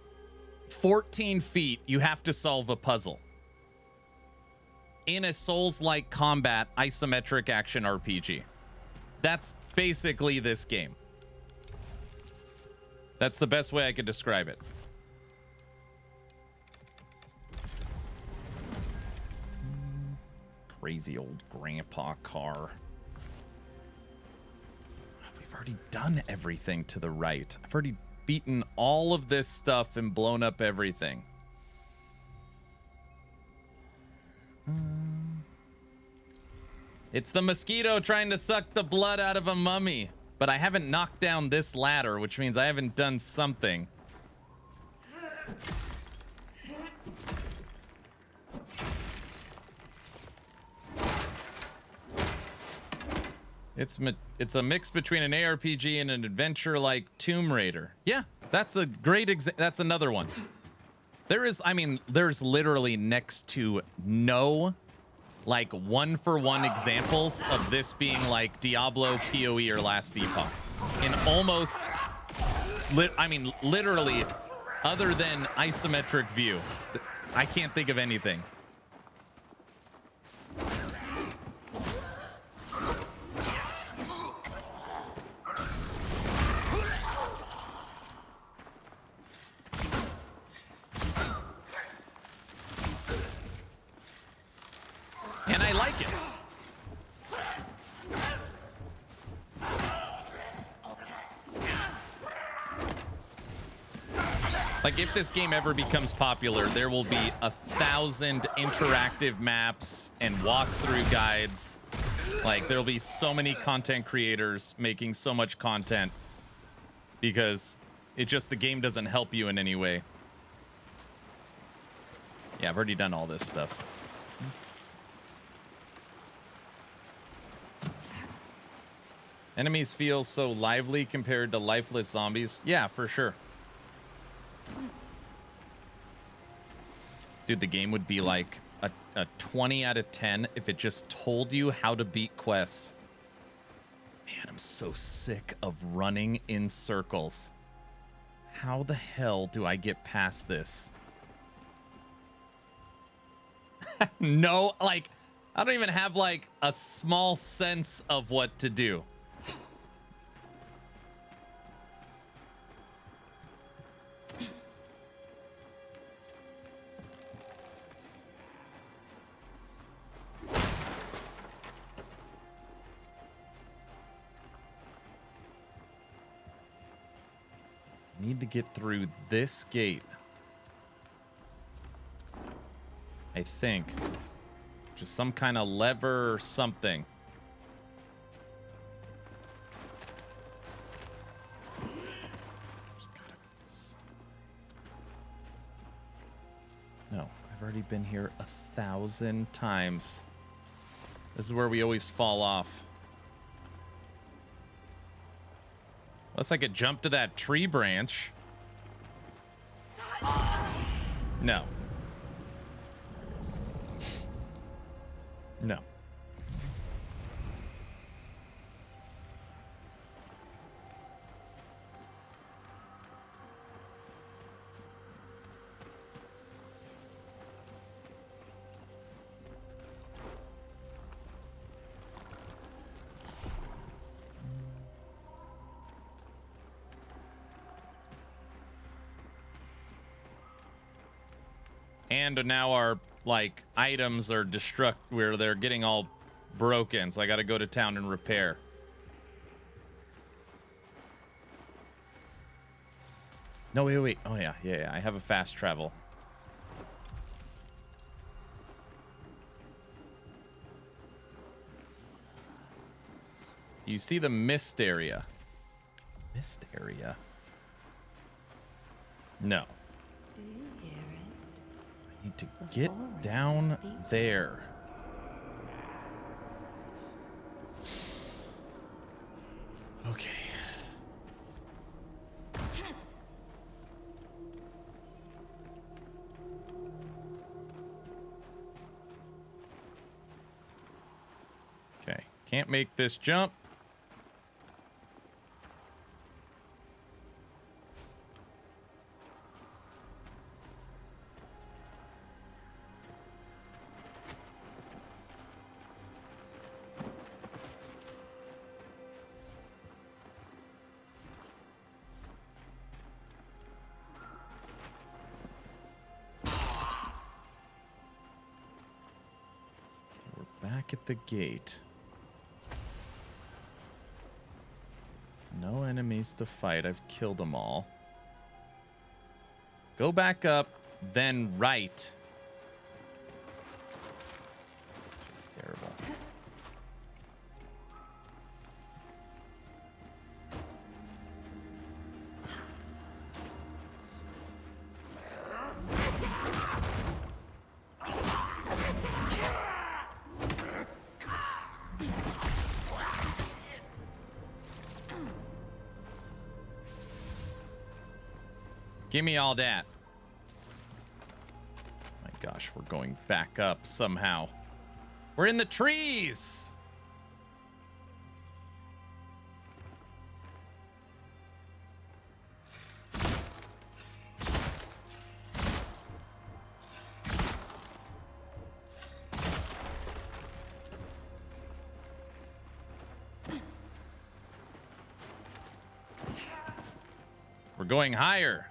14 feet, you have to solve a puzzle. In a Souls-like combat isometric action RPG. That's basically this game. That's the best way I could describe it. Crazy old grandpa car. We've already done everything to the right. I've already beaten all of this stuff and blown up everything. It's the mosquito trying to suck the blood out of a mummy. But I haven't knocked down this ladder, which means I haven't done something. It's a mix between an ARPG and an adventure like Tomb Raider. Yeah, that's a great that's another one. There's literally next to no like one-for-one examples of this being like Diablo, PoE, or Last Epoch. In almost, literally, other than isometric view, I can't think of anything. And I like it. Like, if this game ever becomes popular, there will be 1,000 interactive maps and walkthrough guides. Like, there'll be so many content creators making so much content because the game doesn't help you in any way. Yeah, I've already done all this stuff. Enemies feel so lively compared to lifeless zombies. Yeah, for sure. Dude, the game would be like a 20 out of 10 if it just told you how to beat quests. Man, I'm so sick of running in circles. How the hell do I get past this? No, like, I don't even have like a small sense of what to do. Need to get through this gate. I think. Just some kind of lever or something. There's gotta be some... No, I've already been here 1,000 times. This is where we always fall off. Unless I could jump to that tree branch. No. No. And now our like items are where they're getting all broken, so I got to go to town and repair. No, wait. Oh yeah. I have a fast travel. You see the mist area? Mist area? No. Do you hear it? I need to get down there. Okay. Okay. Can't make this jump. At the gate. No enemies to fight. I've killed them all. Go back up, then right. It's terrible. Give me all that. My gosh, we're going back up somehow. We're in the trees. We're going higher.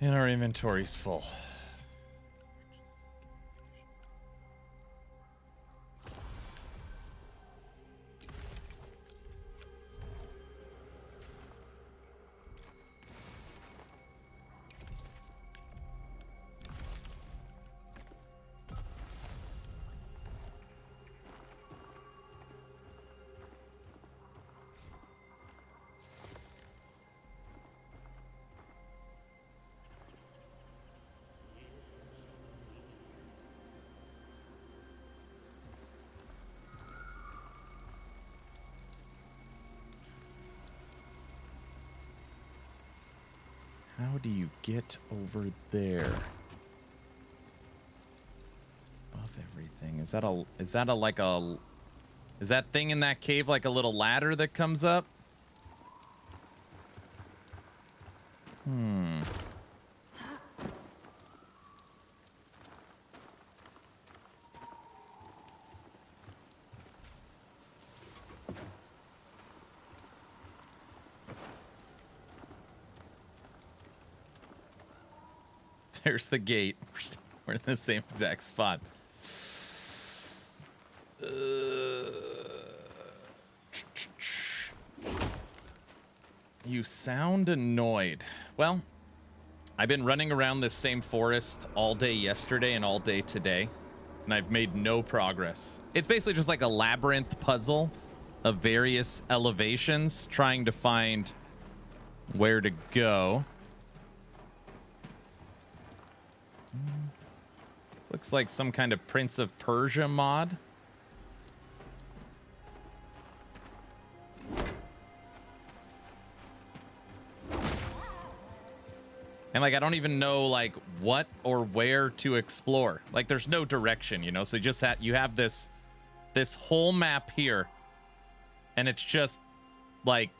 And our inventory's full. How do you get over there? Above everything. Is that thing in that cave like a little ladder that comes up? There's the gate. We're in the same exact spot. You sound annoyed. Well, I've been running around this same forest all day yesterday and all day today, and I've made no progress. It's basically just like a labyrinth puzzle of various elevations, trying to find where to go. Looks like some kind of Prince of Persia mod. And like, I don't even know like what or where to explore. Like, there's no direction, you know? So you have this whole map here, and it's just like,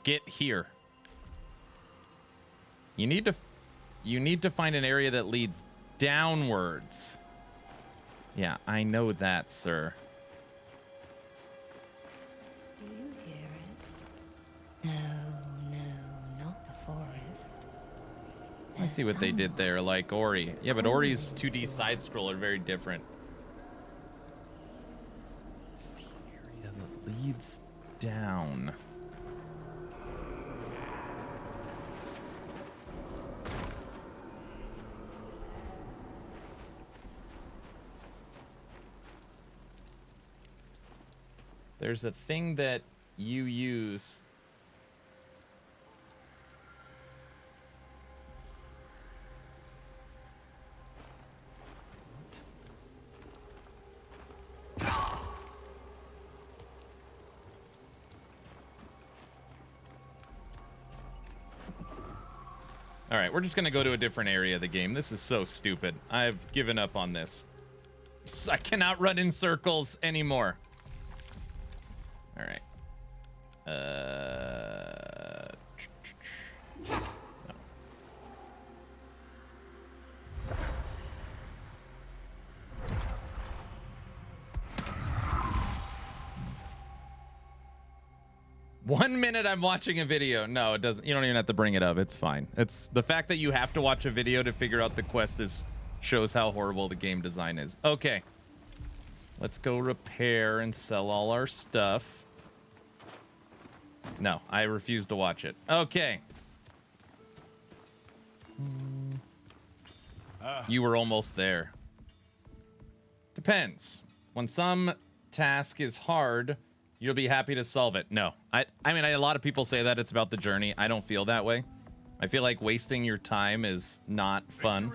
get here. You need to find an area that leads downwards. Yeah, I know that, sir. Do you hear it? No, not the forest. I see what they did there, like Ori. Yeah, but Ori's 2D side scroller are very different. It's the area that leads down. There's a thing that you use. All right, we're just going to go to a different area of the game. This is so stupid. I've given up on this. I cannot run in circles anymore. All right. No. 1 minute I'm watching a video. No, it doesn't. You don't even have to bring it up. It's fine. It's the fact that you have to watch a video to figure out the quest shows how horrible the game design is. Okay. Let's go repair and sell all our stuff. No, I refuse to watch it. Okay. You were almost there. Depends. When some task is hard, you'll be happy to solve it. No. I mean, a lot of people say that it's about the journey. I don't feel that way. I feel like wasting your time is not fun.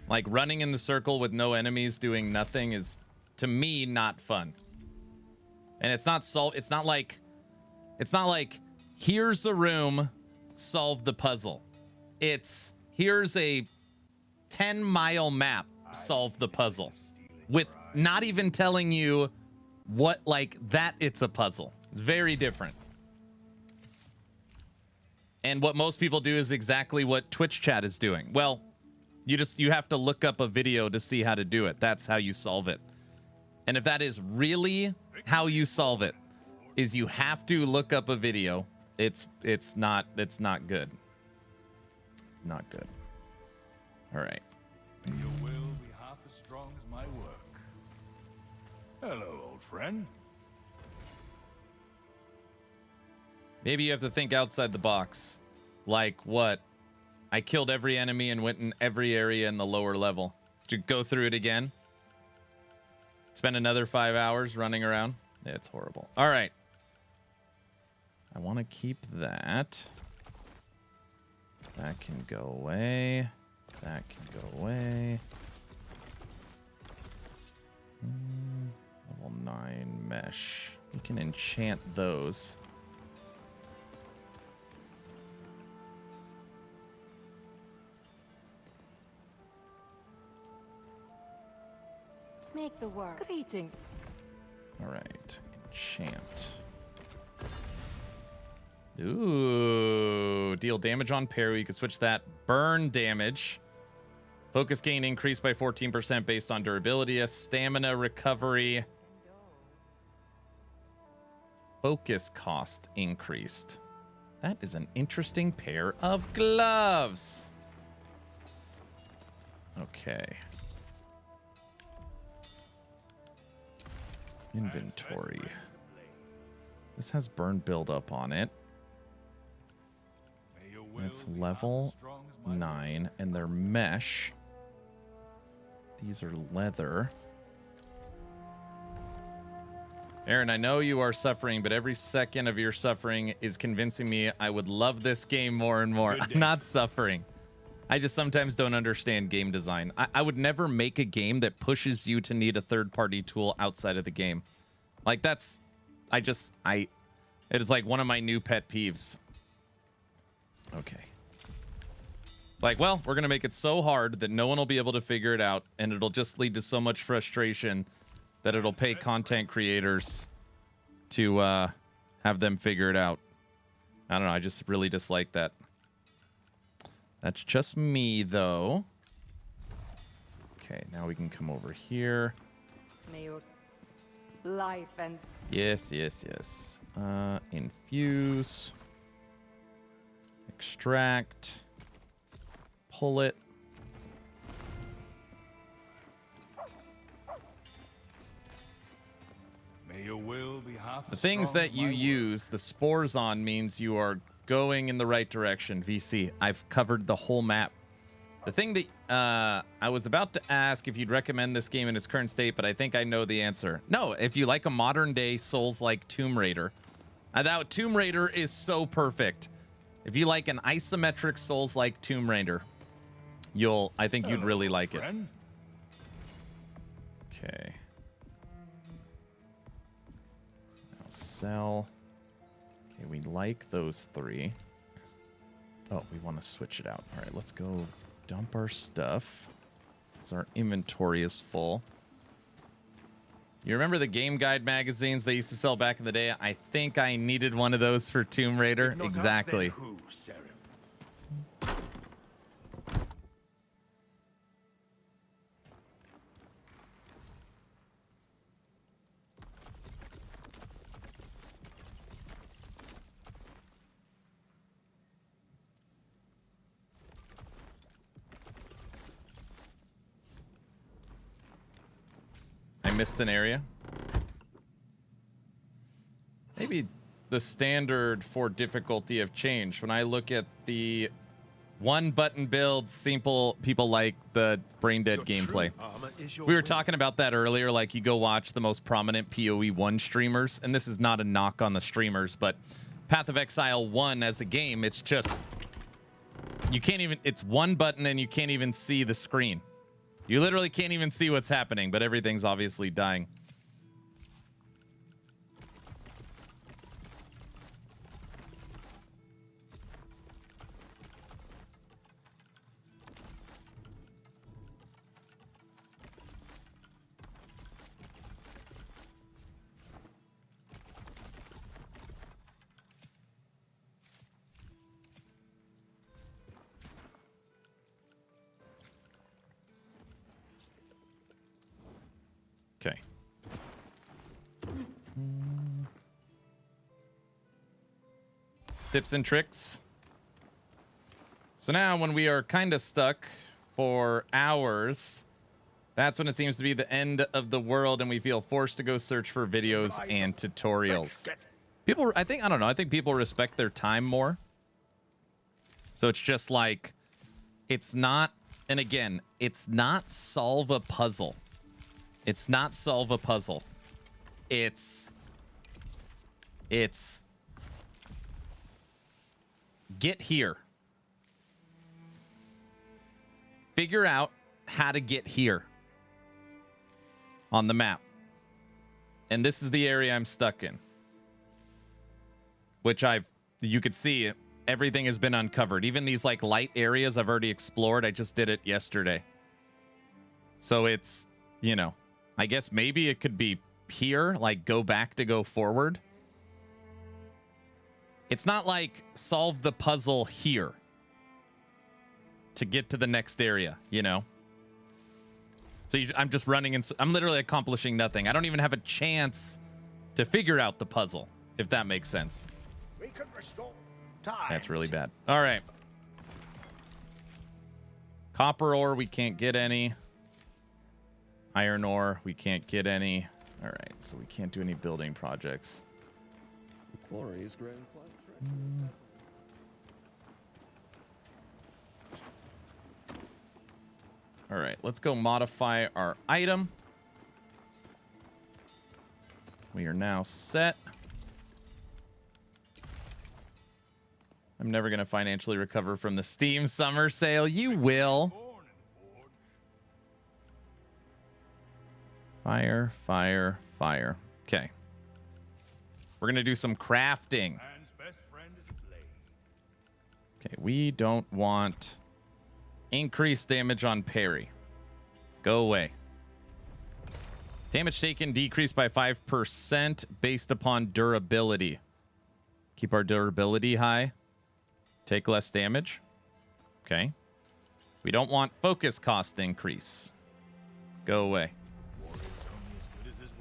Like running in the circle with no enemies doing nothing is, to me, not fun. And it's not like here's a room, solve the puzzle. It's here's a 10-mile map, solve the puzzle. With not even telling you what, like, that it's a puzzle. It's very different. And what most people do is exactly what Twitch chat is doing. Well, you have to look up a video to see how to do it. That's how you solve it. And if that is really how you solve it, is you have to look up a video, it's not good. Not good. All right. May your will be half as strong as my work. Hello, old friend. Maybe you have to think outside the box. Like what? I killed every enemy and went in every area in the lower level. To go through it again? Spend another 5 hours running around? It's horrible. All right. I want to keep that. That can go away. That can go away. Level 9 mesh. We can enchant those. Make the work. Greeting. All right. Enchant. Ooh. Deal damage on parry. You can switch that. Burn damage. Focus gain increased by 14% based on durability. Stamina recovery. Focus cost increased. That is an interesting pair of gloves. Okay. Inventory. This has burn buildup on it. That's level 9, and they're mesh. These are leather. Aaron, I know you are suffering, but every second of your suffering is convincing me I would love this game more and more. I'm not suffering. I just sometimes don't understand game design. I would never make a game that pushes you to need a third-party tool outside of the game. Like, that's... it is like one of my new pet peeves. Okay. Like, well, we're going to make it so hard that no one will be able to figure it out, and it'll just lead to so much frustration that it'll pay content creators to have them figure it out. I don't know. I just really dislike that. That's just me, though. Okay, now we can come over here. May your life and... Yes, yes, yes. Infuse. Extract. Pull it. May your will be half The as things strong that as you my use the spores on means you are going in the right direction, VC. I've covered the whole map. The thing that I was about to ask if you'd recommend this game in its current state, but I think I know the answer. No, if you like a modern-day Souls-like Tomb Raider. That Tomb Raider is so perfect. If you like an isometric Souls-like Tomb Raider, I think you'd really like it. Okay. So now sell. Okay, we like those 3. Oh, we want to switch it out. All right, let's go dump our stuff, because our inventory is full. You remember the Game Guide magazines they used to sell back in the day? I think I needed one of those for Tomb Raider. Exactly. I missed an area. Maybe the standard for difficulty have changed. When I look at the one button build, simple, people like the brain dead gameplay. We were talking about that earlier. Like, you go watch the most prominent PoE 1 streamers, and this is not a knock on the streamers, but Path of Exile 1 as a game, it's just, you can't even, it's one button and you can't even see the screen. You literally can't even see what's happening, but everything's obviously dying. Okay. Tips and tricks. So now when we are kind of stuck for hours, that's when it seems to be the end of the world and we feel forced to go search for videos and tutorials. People, I don't know, I think people respect their time more. So it's just like, it's not, and again, it's not solve a puzzle. It's not solve a puzzle. It's get here. Figure out how to get here on the map. And this is the area I'm stuck in. Which you could see, everything has been uncovered. Even these like light areas I've already explored. I just did it yesterday. So it's, you know, I guess maybe it could be here, like go back to go forward. It's not like solve the puzzle here to get to the next area, you know? So I'm just running and I'm literally accomplishing nothing. I don't even have a chance to figure out the puzzle, if that makes sense. We can restore time. That's really bad. All right. Copper ore, we can't get any. Iron ore, we can't get any. All right, so we can't do any building projects. The quarry is growing quite treacherous. All right, let's go modify our item. We are now set. I'm never going to financially recover from the Steam summer sale. You will. Fire, fire, fire. Okay. We're going to do some crafting. Okay, we don't want increased damage on parry. Go away. Damage taken decreased by 5% based upon durability. Keep our durability high. Take less damage. Okay. We don't want focus cost increase. Go away.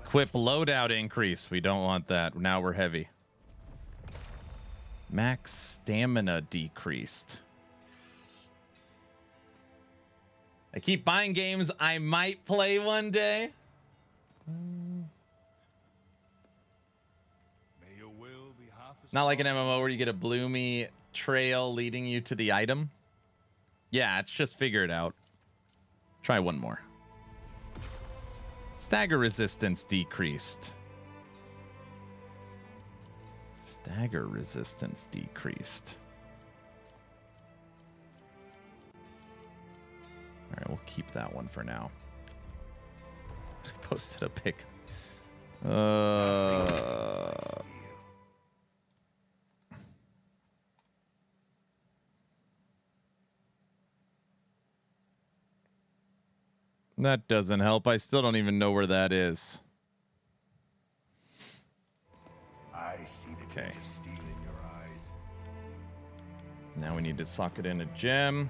Equip loadout increase. We don't want that. Now we're heavy. Max stamina decreased. I keep buying games I might play one day. Not like an MMO where you get a bloomy trail leading you to the item. Yeah, it's just figure it out. Try one more. Stagger resistance decreased. Stagger resistance decreased. All right, we'll keep that one for now. Posted a pic. That doesn't help. I still don't even know where that is. I see the glint of steel in your eyes. Now we need to sock it in a gem.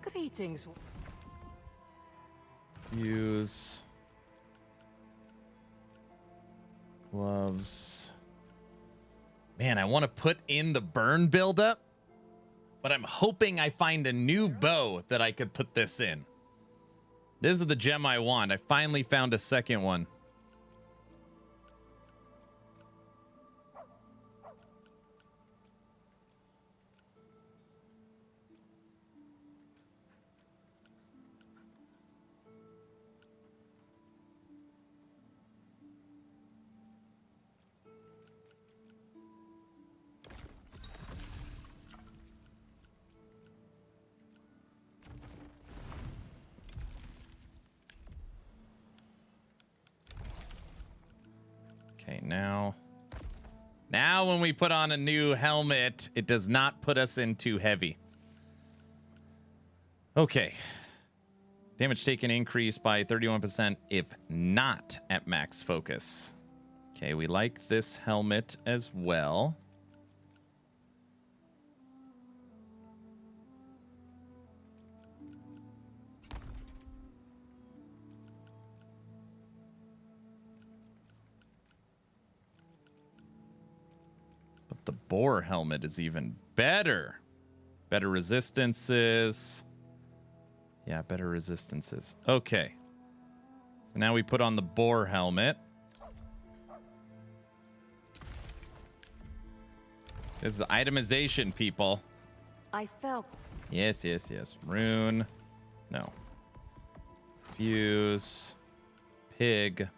Greetings. Use gloves. Man, I want to put in the burn buildup, but I'm hoping I find a new bow that I could put this in. This is the gem I want. I finally found a second one. Okay, now when we put on a new helmet, it does not put us in too heavy. Okay. Damage taken increased by 31% if not at max focus. Okay, we like this helmet as well. The boar helmet is even better. Better resistances. Yeah, better resistances. Okay. So now we put on the boar helmet. This is itemization, people. I felt Yes, yes, yes. Rune. No. Fuse. Pig.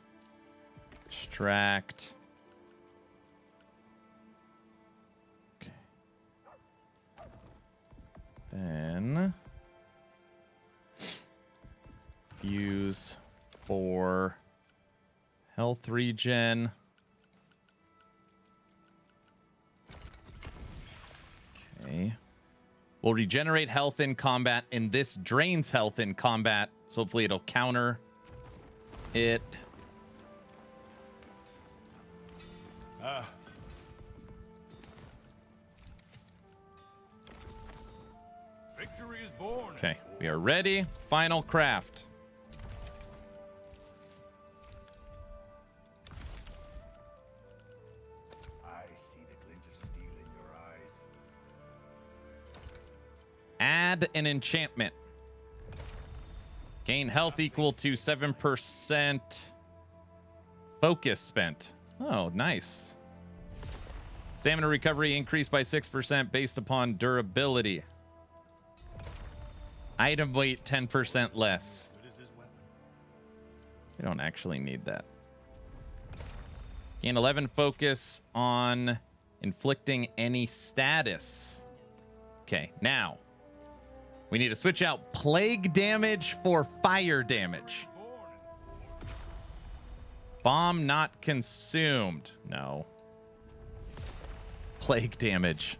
Extract. Okay. Then fuse for health regen. Okay. Will regenerate health in combat, and this drains health in combat. So hopefully it'll counter it. Victory is born. Okay, we are ready. Final craft. I see the glint of steel in your eyes. Add an enchantment. Gain health equal to 7% focus spent. Oh, nice. Stamina recovery increased by 6% based upon durability. Item weight 10% less. What is this weapon? We don't actually need that. Gain 11 focus on inflicting any status. Okay, now we need to switch out plague damage for fire damage. Bomb not consumed. No. Plague damage.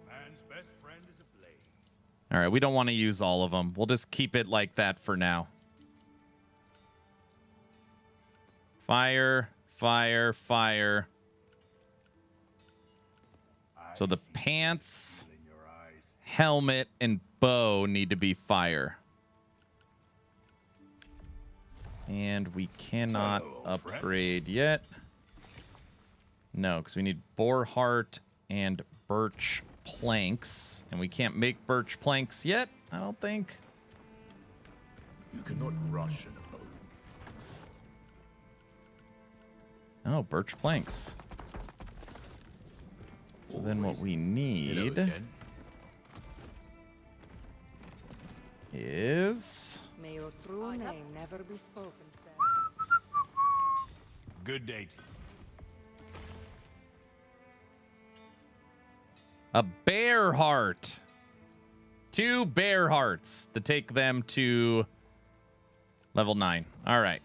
Man's best friend is a blade. All right, we don't want to use all of them. We'll just keep it like that for now. Fire, fire, fire. So the pants, In your eyes. helmet, and bow need to be fire. And we cannot Hello, friend. upgrade yet. No, because we need boar heart and birch planks. And we can't make birch planks yet, I don't think. You cannot rush an oak. Oh, birch planks. So then what we need is... may your true name never be spoken, sir. Good date. a bear heart. 2 bear hearts to take them to level 9. All right.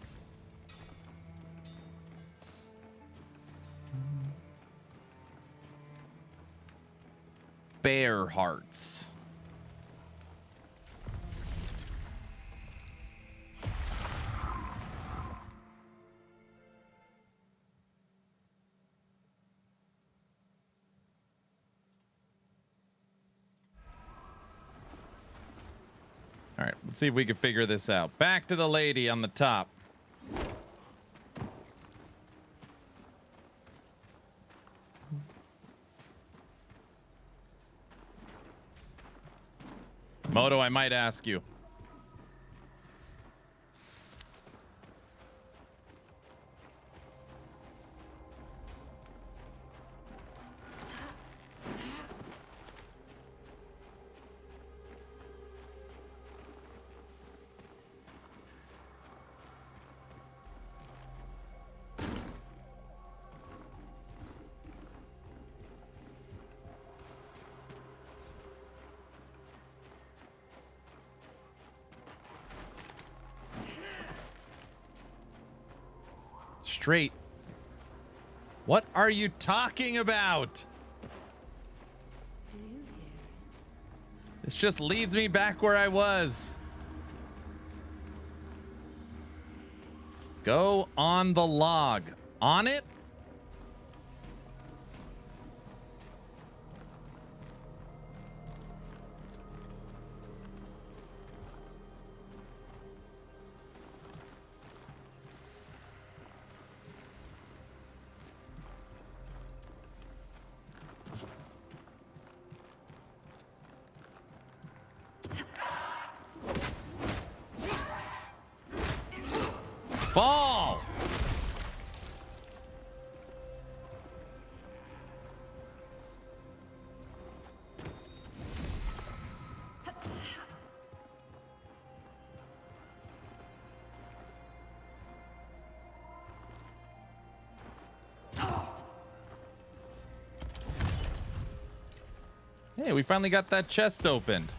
Bear hearts. All right, let's see if we can figure this out. Back to the lady on the top. Moto, I might ask you. Straight. What are you talking about? This just leads me back where I was. Go on the log. On it? Fall! Hey, we finally got that chest opened.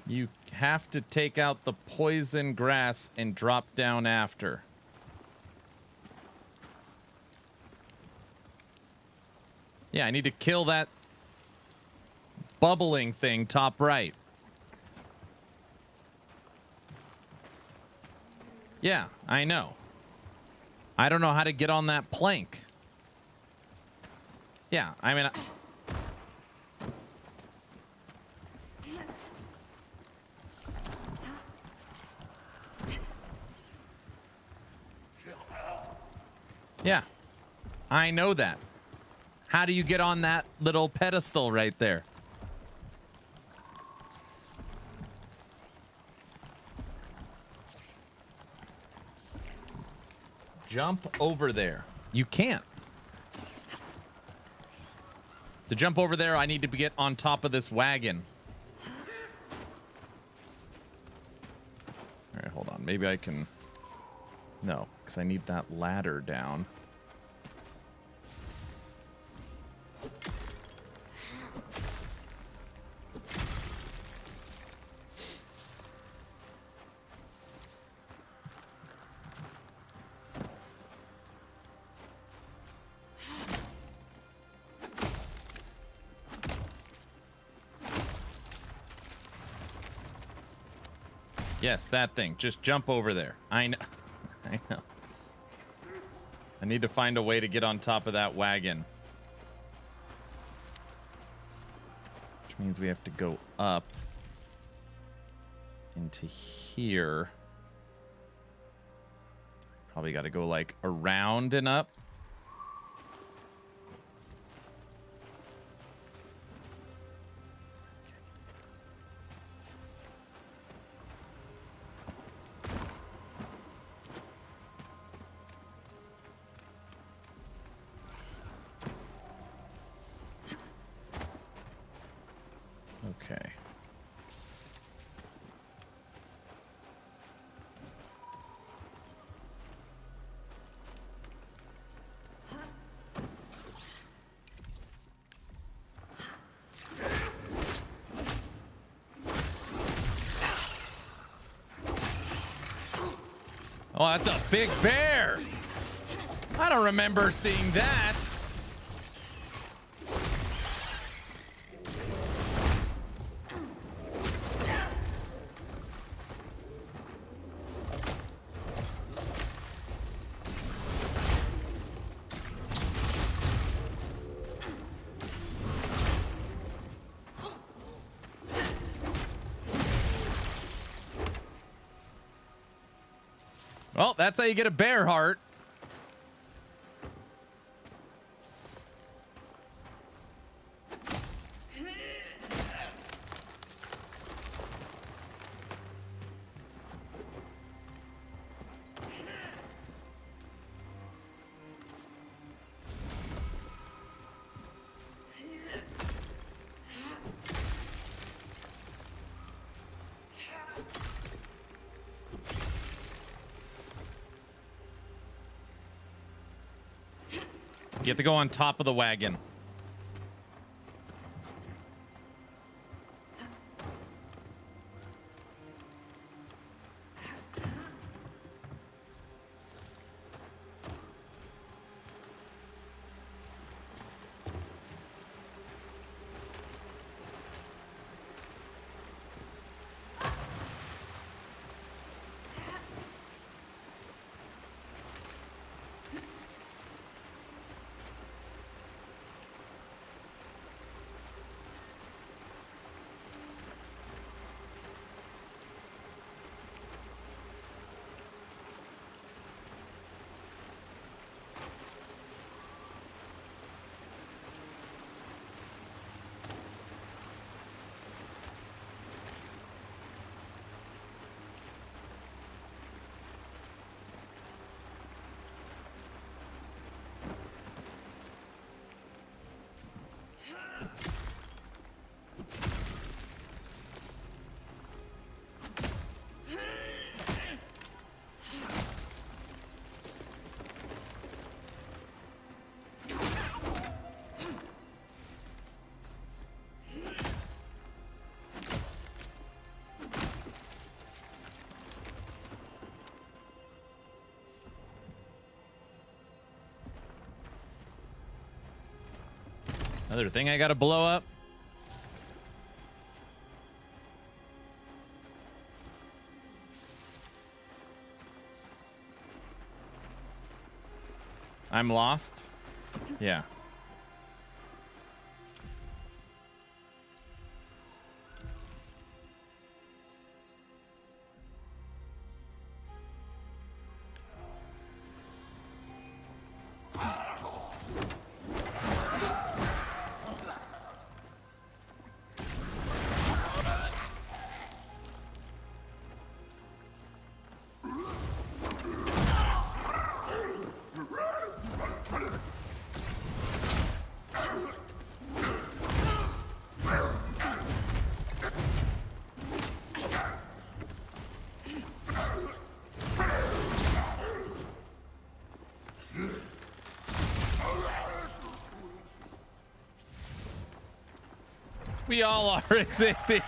You have to take out the poison grass and drop down after. Yeah, I need to kill that bubbling thing top right. Yeah, I know. I don't know how to get on that plank. Yeah, I mean... Yeah, I know that. How do you get on that little pedestal right there? Jump over there. You can't. To jump over there, I need to get on top of this wagon. All right, hold on. Maybe I can... No, because I need that ladder down. Yes, that thing. Just jump over there. I know. I know. I need to find a way to get on top of that wagon. Which means we have to go up into here. Probably got to go like around and up. Okay. Oh, that's a big bear. I don't remember seeing that. Well, that's how you get a bear heart. You have to go on top of the wagon. Another thing I gotta blow up. I'm lost. Yeah. We all are, exactly.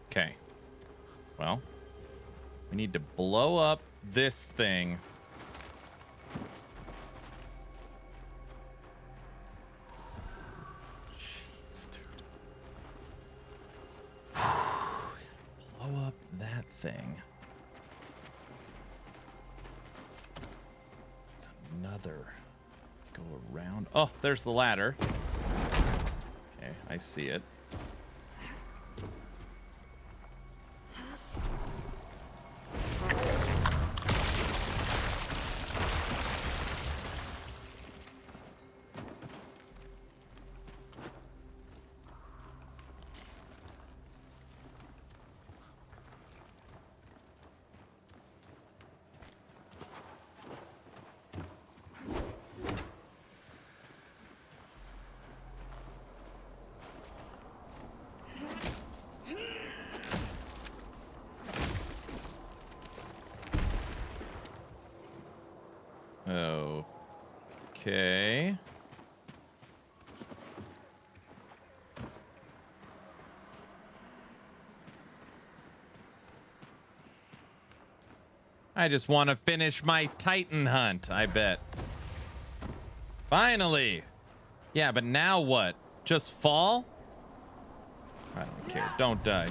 Okay. Well, we need to blow up this thing. Jeez, dude. Blow up that thing. It's another. Go around. Oh, there's the ladder. Okay, I see it. Okay. I just want to finish my Titan hunt, I bet. Finally. Yeah, but now what? Just fall? I don't care. Don't die.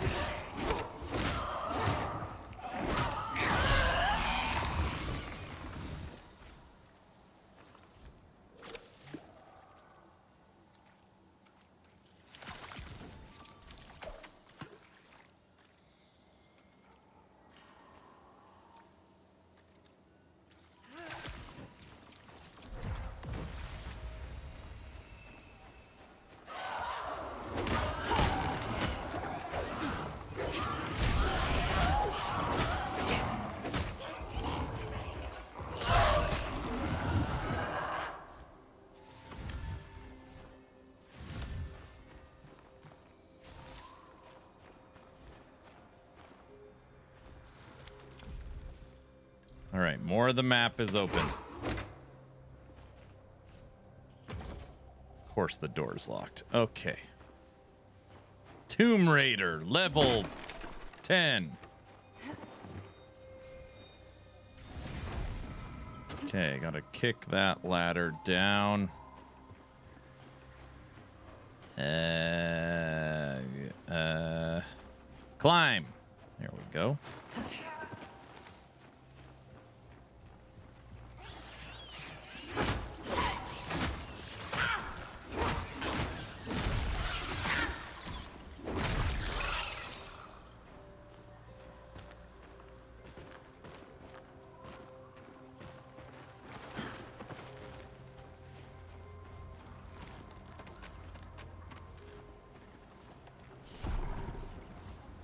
right, more of the map is open. Of course the door's locked. Okay. Tomb Raider, level 10. Okay, gotta kick that ladder down. Climb. There we go.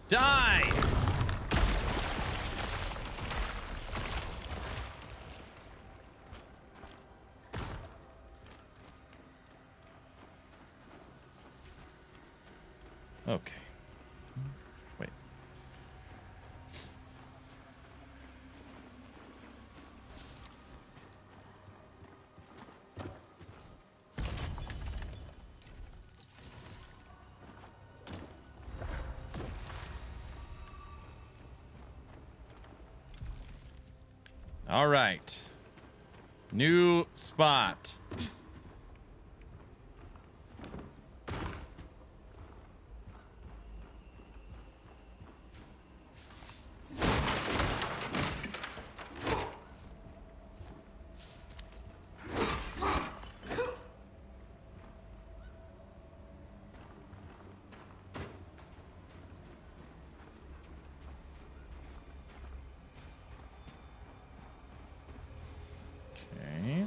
Die! Okay. Wait. All right. New spot. Okay.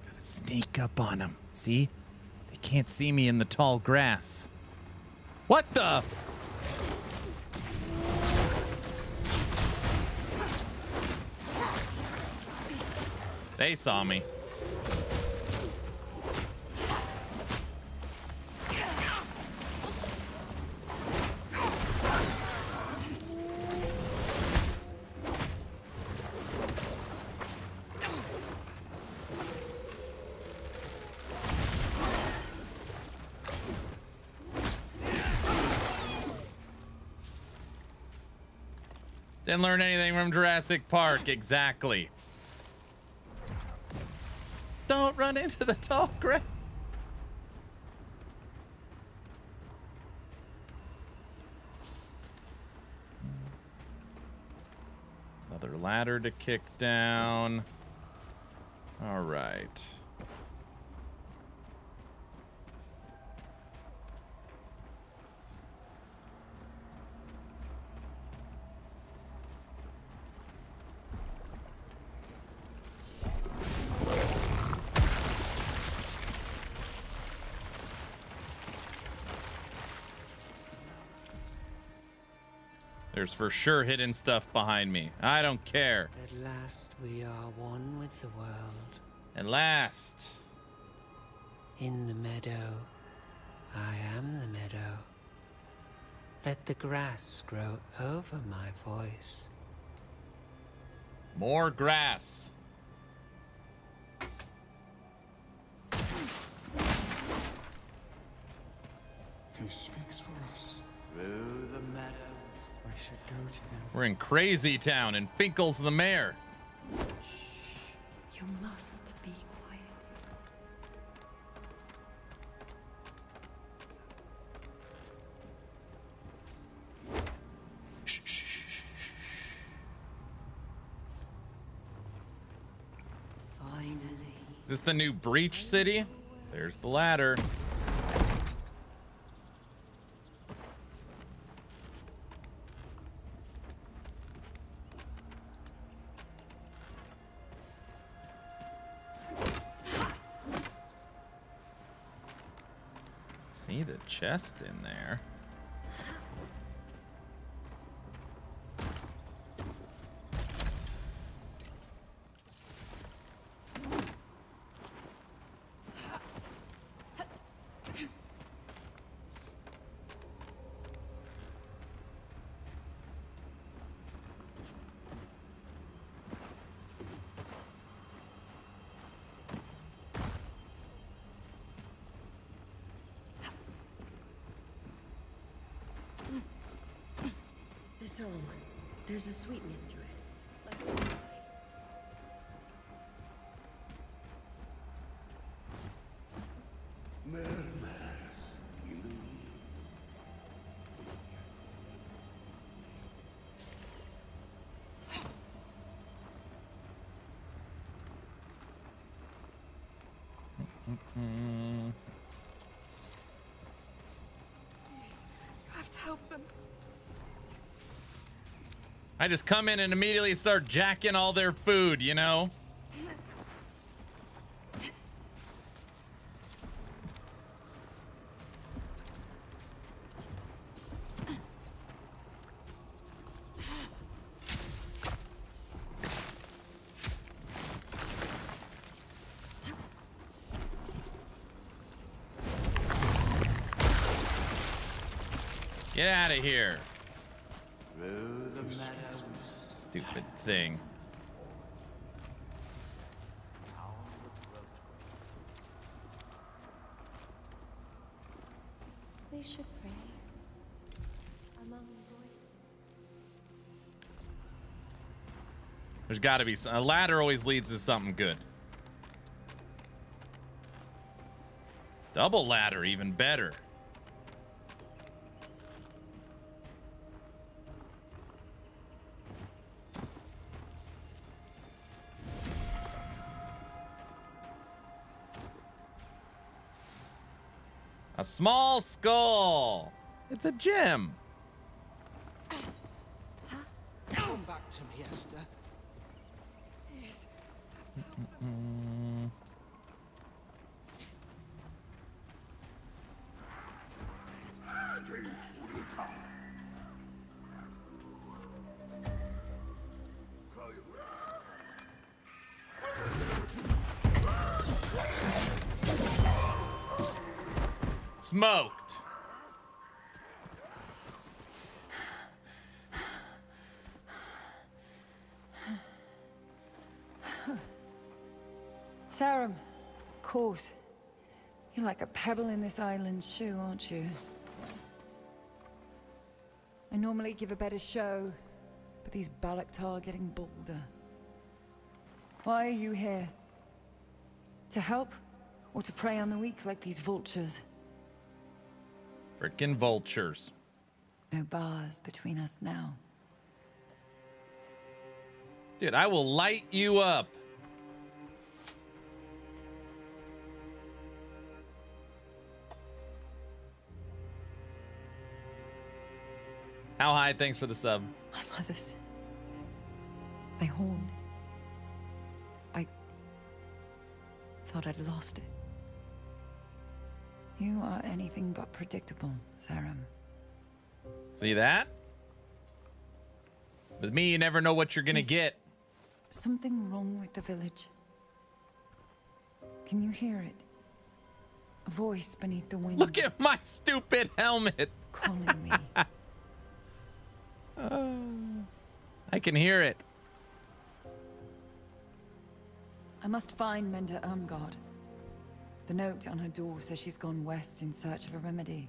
Gotta sneak up on them. See? They can't see me in the tall grass. What the? They saw me. Didn't learn anything from Jurassic Park. Exactly. Don't run into the tall grass. Another ladder to kick down. All right. There's for sure hidden stuff behind me. I don't care. At last we are one with the world. At last. In the meadow, I am the meadow. Let the grass grow over my voice. More grass. He speaks for us. Through the meadow. I should go to them. We're in Crazy Town and Finkel's the mayor. You must be quiet. Finally. Is this the new Breach City? There's the ladder. See the chest in there. There's a sweetness to it. Like Murmurs in the leaves. you have to help them. I just come in and immediately start jacking all their food, you know? Get out of here. Through the meadows. Stupid thing. We should pray among the voices. There's got to be a ladder always leads to something good. Double ladder, even better. A small skull. It's a gem. Come back to me, Esther. Yes. Smoked. Sarum, of course. You're like a pebble in this island's shoe, aren't you? I normally give a better show, but these Balaktar are getting bolder. Why are you here? To help? Or to prey on the weak like these vultures? Frickin' vultures. No bars between us now. Dude, I will light you up. How high? Thanks for the sub. My mother's... my horn. I... thought I'd lost it. You are anything but predictable, Sarum. See that? With me, you never know what you're gonna get. Something wrong with the village. Can you hear it? A voice beneath the wind. Look at my stupid helmet. Calling me. I can hear it. I must find Menda Ermgard. The note on her door says she's gone west in search of a remedy.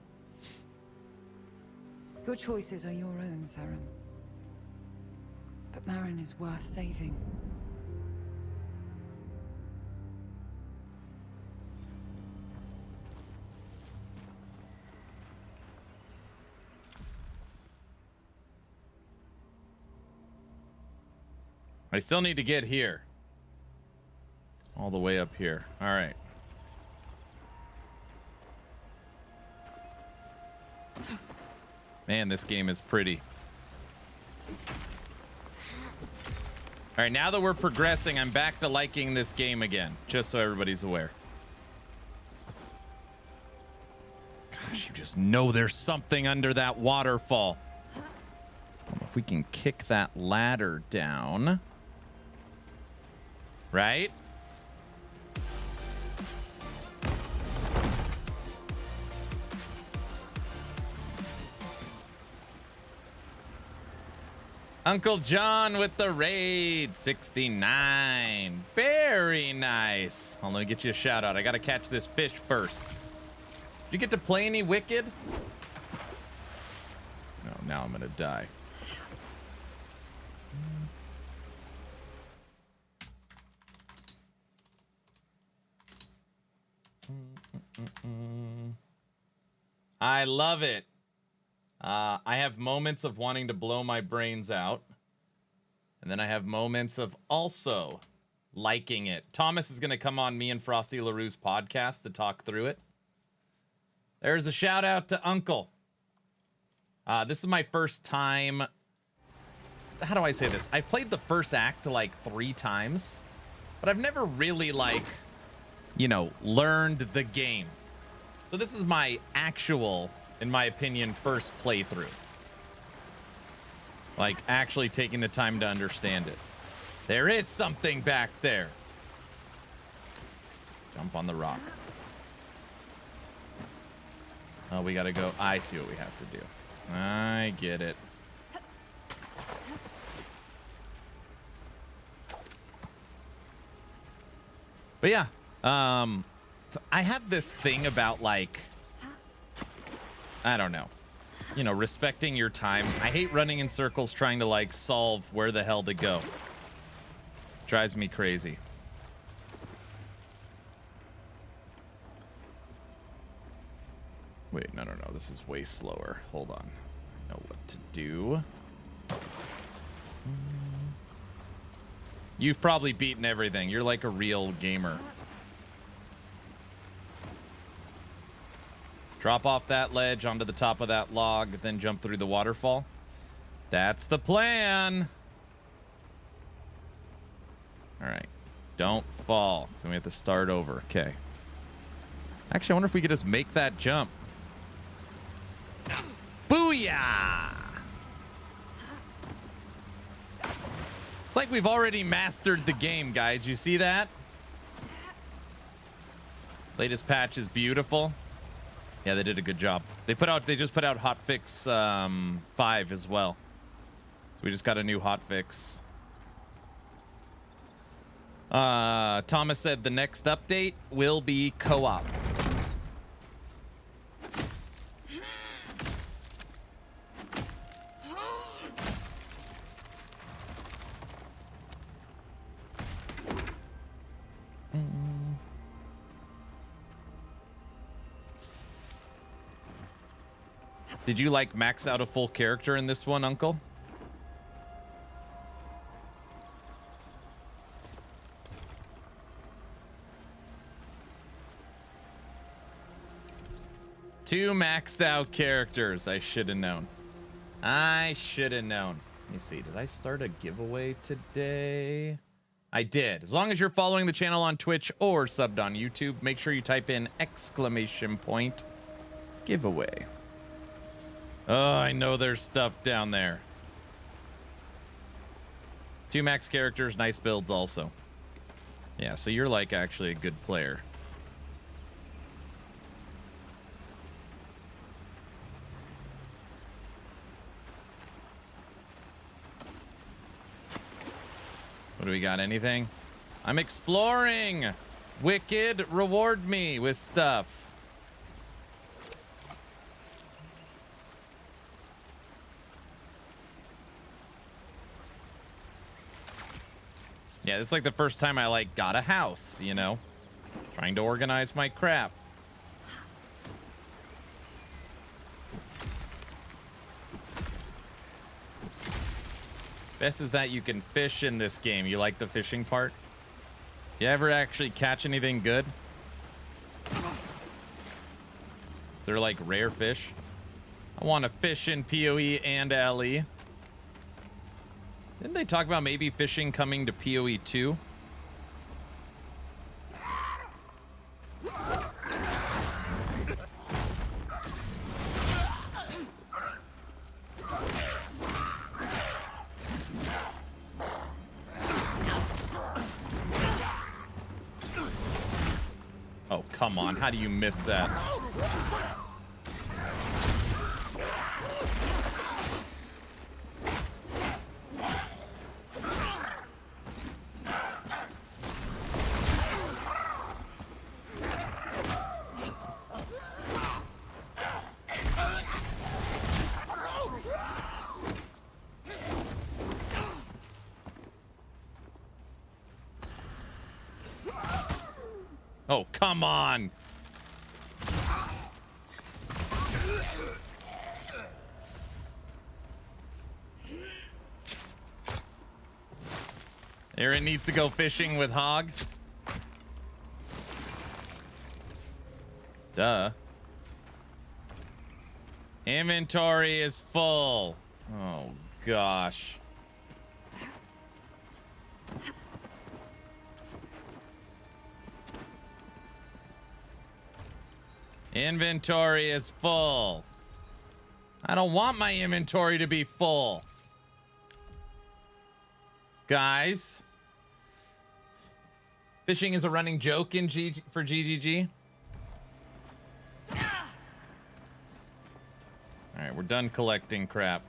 Your choices are your own, Sarum. But Marin is worth saving. I still need to get here. All the way up here. All right. Man, this game is pretty. All right, now that we're progressing, I'm back to liking this game again, just so everybody's aware. Gosh, you just know there's something under that waterfall. If we can kick that ladder down. Right? Uncle John with the raid, 69. Very nice. Hold on, let me get you a shout out. I gotta catch this fish first. Did you get to play any Wicked? No, now I'm gonna die. I love it. I have moments of wanting to blow my brains out. And then I have moments of also liking it. Thomas is going to come on me and Frosty LaRue's podcast to talk through it. There's a shout out to Uncle. This is my first time. How do I say this? I've played the first act like 3 times, but I've never really like, you know, learned the game. So this is my actual, in my opinion, first playthrough. Like actually taking the time to understand it. There is something back there. Jump on the rock. Oh, we gotta go. I see what we have to do. I get it. But yeah, I have this thing about like, I don't know, you know, respecting your time. I hate running in circles trying to like solve where the hell to go. Drives me crazy. Wait, no. This is way slower. Hold on. I know what to do. You've probably beaten everything. You're like a real gamer. Drop off that ledge onto the top of that log, then jump through the waterfall. That's the plan. All right. Don't fall. So we have to start over. Okay. Actually, I wonder if we could just make that jump. Booyah! It's like we've already mastered the game, guys. You see that? Latest patch is beautiful. Yeah, they did a good job. They just put out hotfix 5 as well. So we just got a new hotfix. Thomas said the next update will be co-op. Did you like max out a full character in this one, Uncle? Two maxed out characters. I should have known. I should have known. Let me see. Did I start a giveaway today? I did. As long as you're following the channel on Twitch or subbed on YouTube, make sure you type in !giveaway. Oh, I know there's stuff down there. 2 max characters, nice builds also. Yeah, so you're like actually a good player. What do we got? Anything? I'm exploring! Wicked, reward me with stuff. Yeah, this is like the first time I like got a house, you know? Trying to organize my crap. Best is that you can fish in this game. You like the fishing part? You ever actually catch anything good? Is there like rare fish? I want to fish in PoE and LE. Didn't they talk about maybe fishing coming to PoE 2? Oh, come on. How do you miss that? Oh, come on. Aaron needs to go fishing with Hog. Duh. Inventory is full. Oh, gosh. Inventory is full. I don't want my inventory to be full. Guys. Fishing is a running joke in for GGG. All right, we're done collecting crap.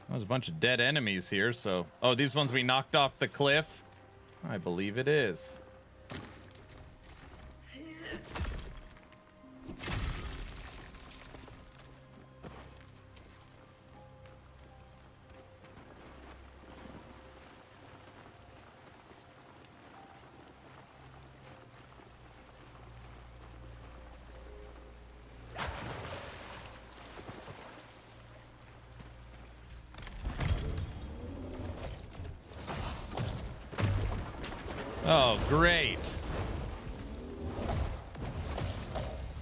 There's a bunch of dead enemies here, so... Oh, these ones we knocked off the cliff? I believe it is. Oh, great.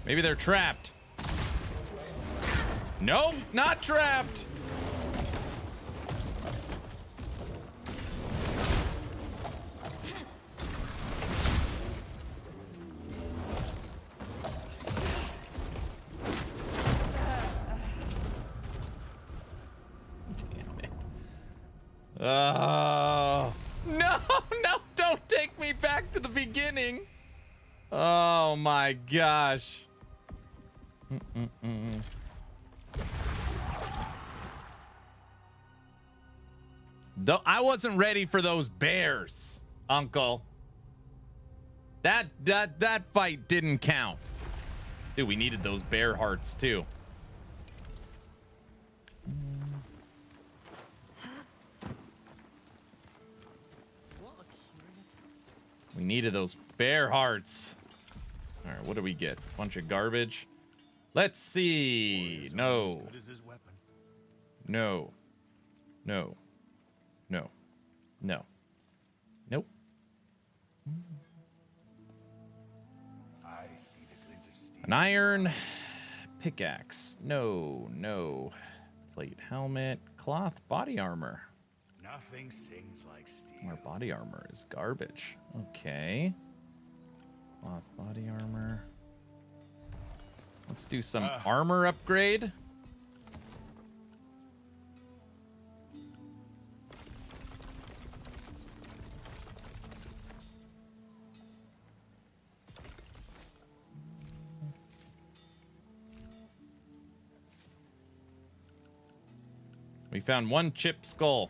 Maybe they're trapped. Nope, not trapped. Damn it. Oh. No, no, don't take me back to the beginning. Oh my gosh. I wasn't ready for those bears, Uncle. That fight didn't count. Dude, we needed those bear hearts too. We needed those bear hearts. All right, what do we get? Bunch of garbage. Let's see. No. No. No. No. No. Nope. An iron pickaxe. No. No. Plate helmet. Cloth body armor. Nothing sings like steel. Our body armor is garbage. Okay. Cloth body armor. Let's do some armor upgrade. We found one chipped skull.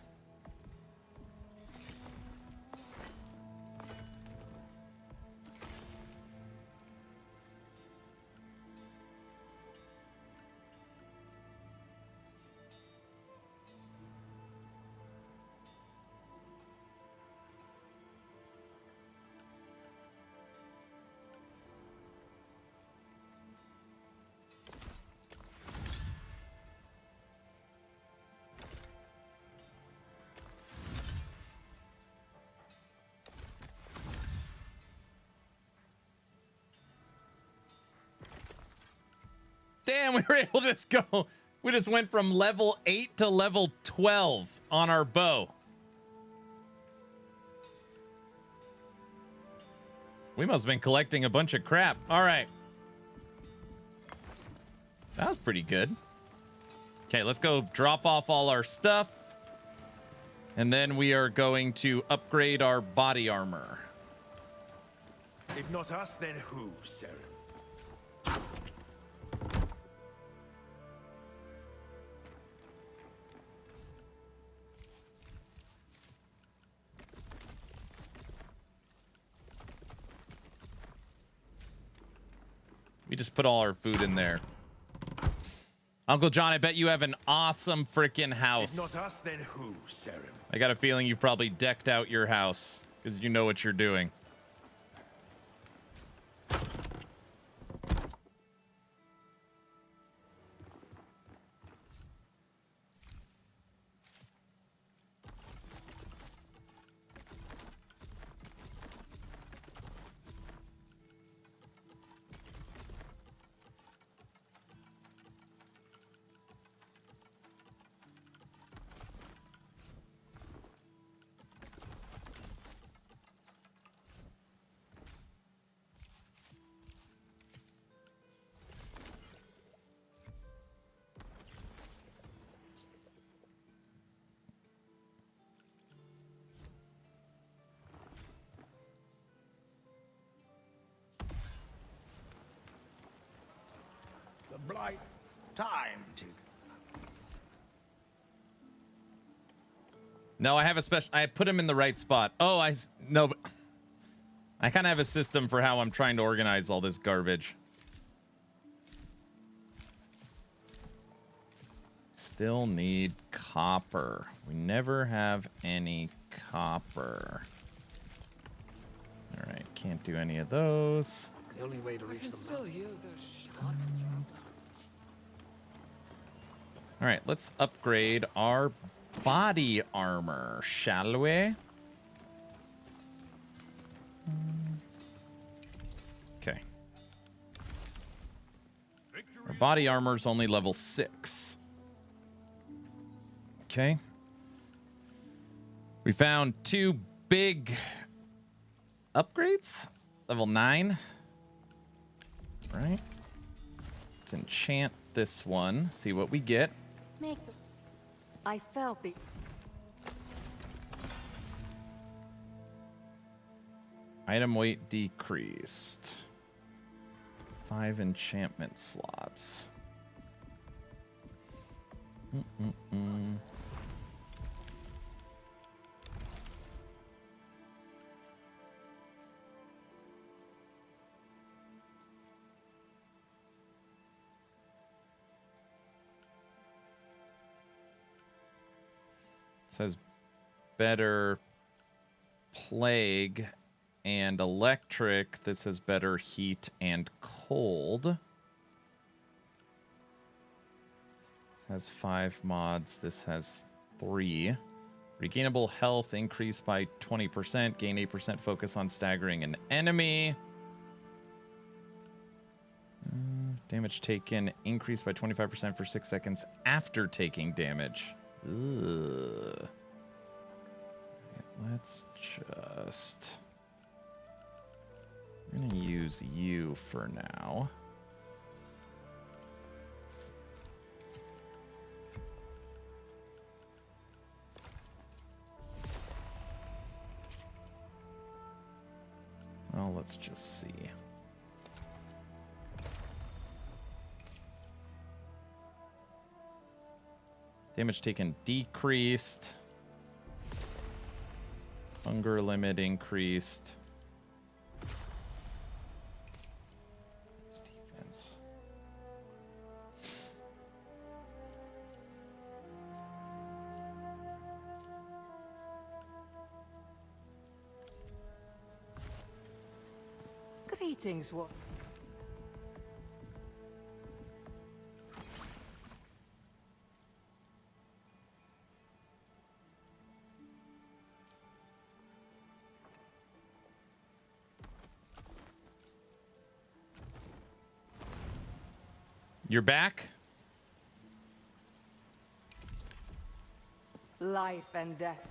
Damn, we were able to just go. We just went from level 8 to level 12 on our bow. We must have been collecting a bunch of crap. All right. That was pretty good. Okay, let's go drop off all our stuff. And then we are going to upgrade our body armor. If not us, then who, Saren? We just put all our food in there. Uncle John, I bet you have an awesome freaking house. If not us, then who, Saren? I got a feeling you've probably decked out your house because you know what you're doing. The blight. Time to... No, I have a special. I put him in the right spot. Oh, no. But I kind of have a system for how I'm trying to organize all this garbage. Still need copper. We never have any copper. All right, can't do any of those. The only way to reach them. Still hear the shot. All right, let's upgrade our body armor, shall we? Okay. Our body armor is only level 6. Okay. We found 2 big upgrades. Level 9. All right. Let's enchant this one. See what we get. I felt the... Item weight decreased. 5 enchantment slots. It says better plague and electric. This has better heat and cold. This has 5 mods. This has 3. Regainable health increased by 20%. Gain 8% focus on staggering an enemy. Damage taken increased by 25% for 6 seconds after taking damage. Ugh. Let's just... We're going to use you for now. Well, let's just see. Damage taken decreased. Hunger limit increased. Defense. Greetings, what? You're back? Life and death.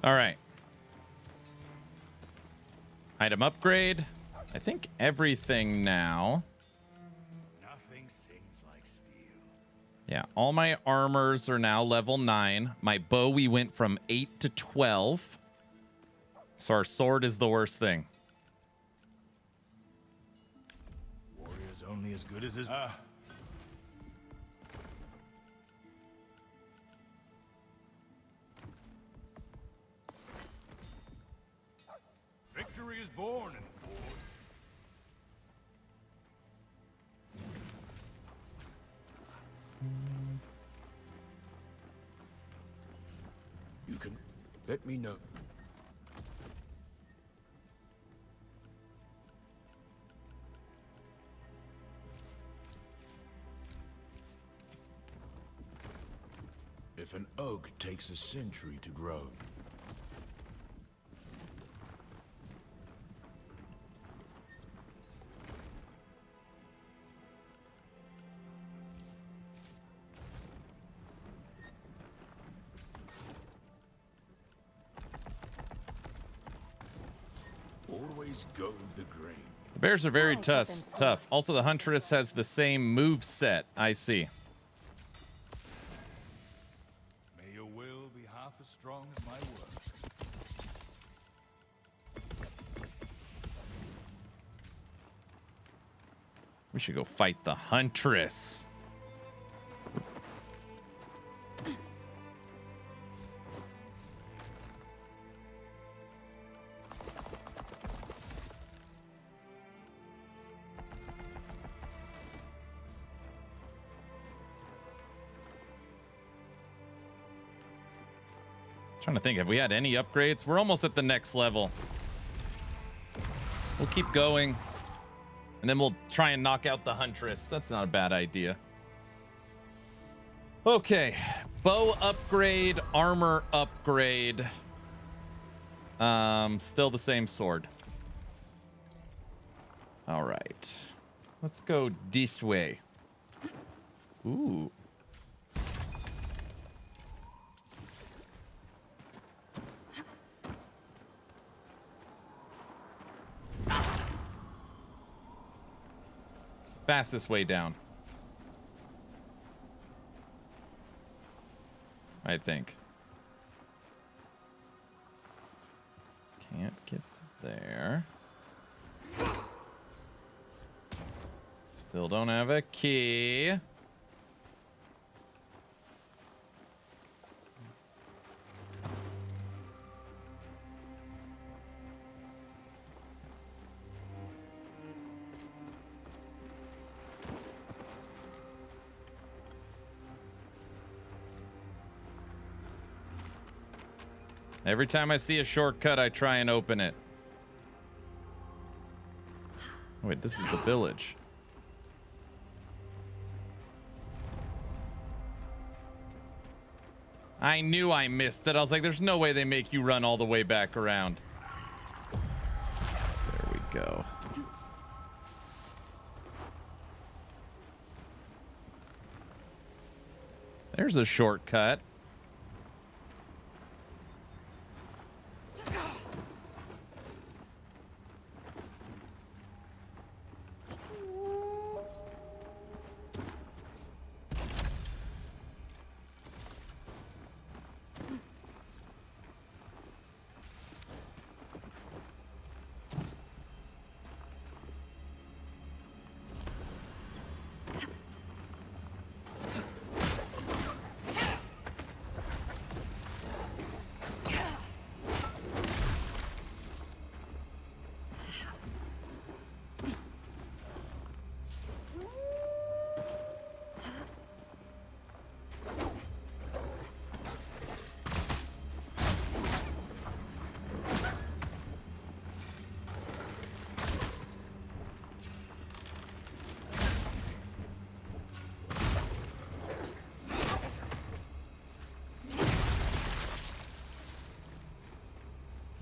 All right. Item upgrade. I think everything now. Nothing sings like steel. Yeah, all my armors are now level 9. My bow, we went from 8 to 12. So our sword is the worst thing. Warrior's only as good as his... Victory is born in the forge. You can let me know. If an oak takes a century to grow, always go the grain. The bears are very tough. Also, the Huntress has the same move set. I see. May your will be half as strong as my work. We should go fight the Huntress. Trying to think, have we had any upgrades? We're almost at the next level. We'll keep going. And then we'll try and knock out the Huntress. That's not a bad idea. Okay. Bow upgrade, armor upgrade. Still the same sword. All right. Let's go this way. Ooh. Fastest way down. I think. Can't get to there. Still don't have a key. Every time I see a shortcut, I try and open it. Wait, this is the village. I knew I missed it. I was like, there's no way they make you run all the way back around. There we go. There's a shortcut.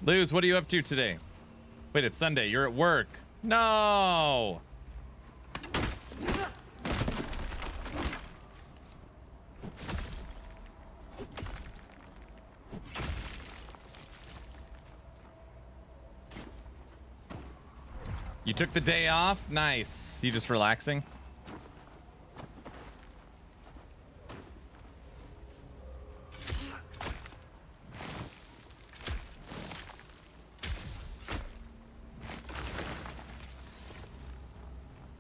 Luz, what are you up to today? Wait, it's Sunday. You're at work. No! You took the day off? Nice. You just relaxing?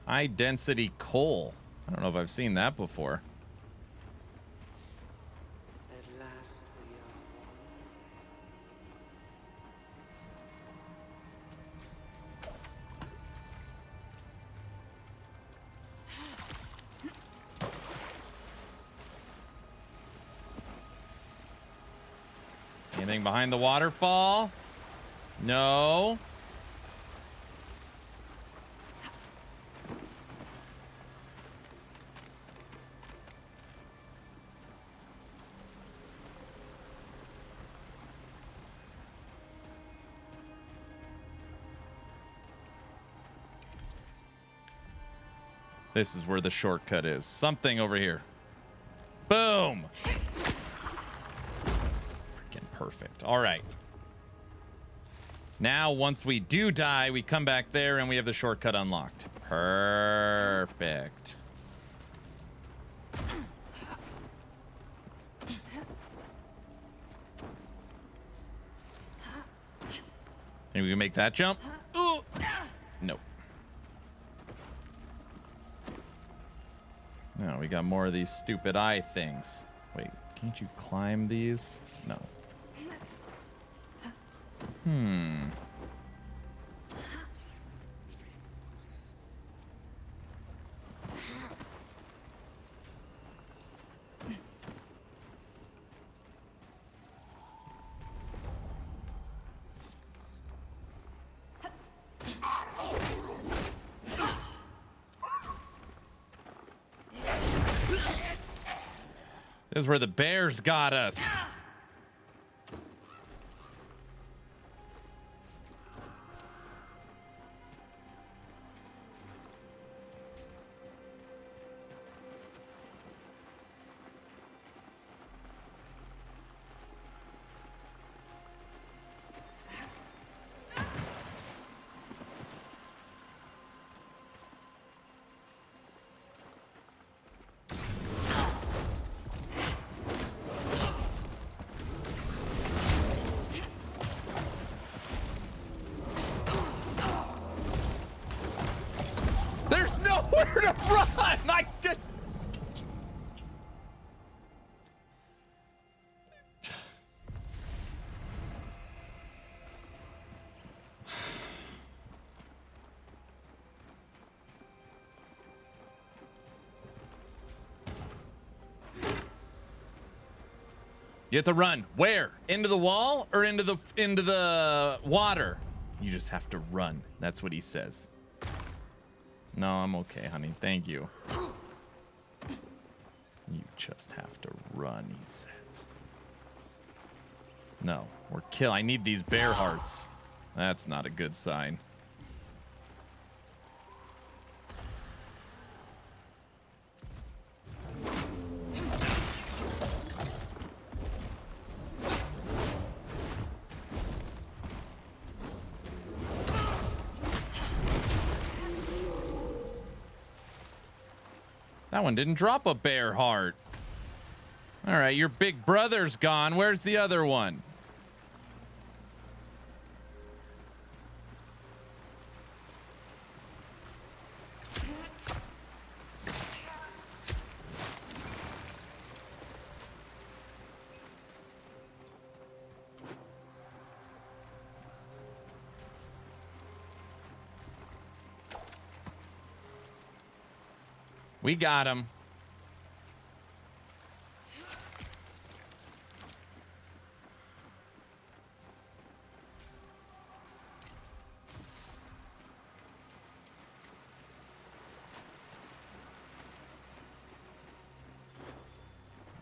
High density coal. I don't know if I've seen that before. At last we are Anything behind the waterfall? No. This is where the shortcut is. Something over here. Boom. Freaking perfect. All right. Now, once we do die, we come back there and we have the shortcut unlocked. Perfect. Think we can make that jump? Ooh. Nope. No, we got more of these stupid eye things. Wait, can't you climb these? No. This is where the bears got us. There's nowhere to run. I did. You have to run. Where? Into the wall or into the water? You just have to run. That's what he says. No, I'm okay, honey. Thank you. You just have to run, he says. No, I need these bear hearts. That's not a good sign. That one didn't drop a bear heart. All right, your big brother's gone. Where's the other one? We got him.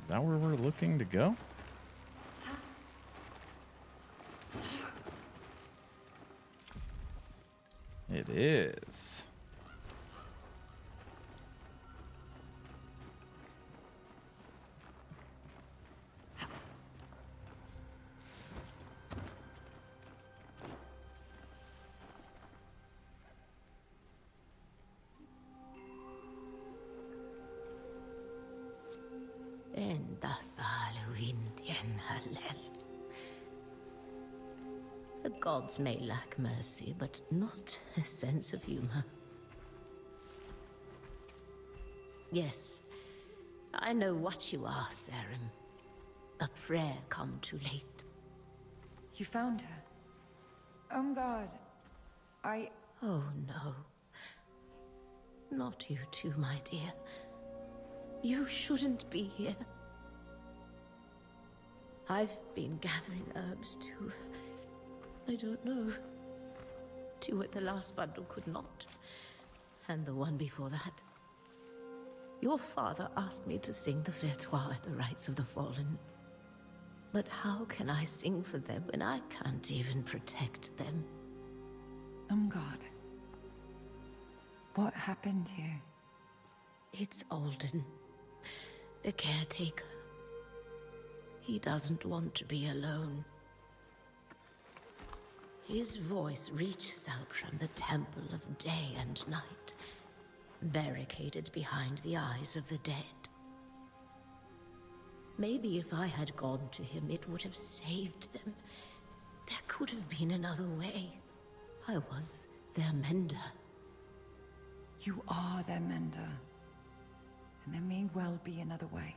Is that where we're looking to go? It is. The gods may lack mercy, but not a sense of humor. Yes, I know what you are, Saren. A prayer come too late. You found her. Oh God, Oh no. Not you too, my dear. You shouldn't be here. I've been gathering herbs too. I don't know. 2 at the last bundle could not. And the one before that. Your father asked me to sing the Virtoire at the rites of the fallen. But how can I sing for them when I can't even protect them? God. What happened here? It's Alden, the caretaker. He doesn't want to be alone. His voice reaches out from the temple of day and night, barricaded behind the eyes of the dead. Maybe if I had gone to him, it would have saved them. There could have been another way. I was their mender. You are their mender. And there may well be another way.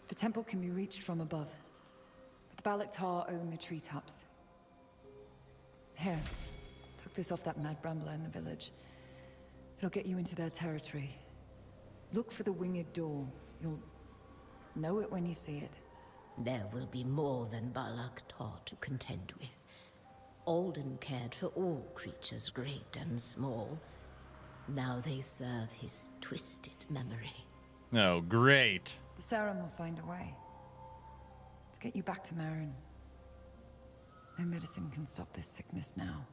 The temple can be reached from above. But the Balaktar own the treetops. Here, took this off that mad brambler in the village. It'll get you into their territory. Look for the winged door. You'll know it when you see it. There will be more than Balaktar to contend with. Alden cared for all creatures, great and small. Now they serve his twisted memory. Oh, great. The Saren will find a way. Let's get you back to Marin. No medicine can stop this sickness now.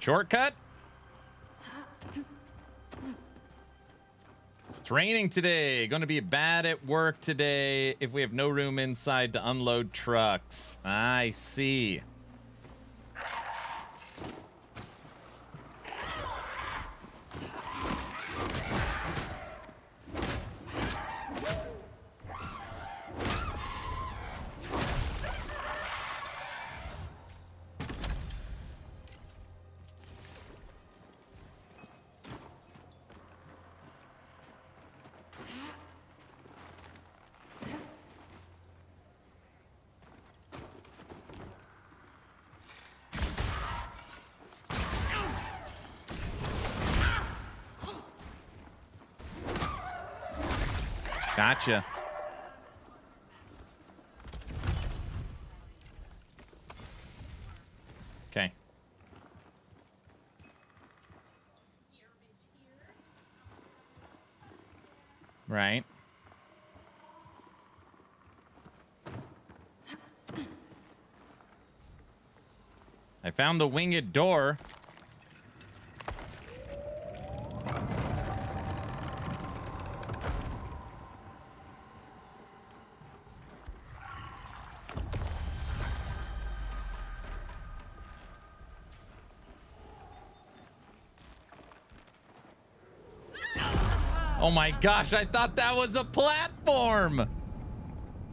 Shortcut? It's raining today. Going to be bad at work today if we have no room inside to unload trucks. I see. Gotcha. Okay. Right. I found the winged door. Oh my gosh, I thought that was a platform.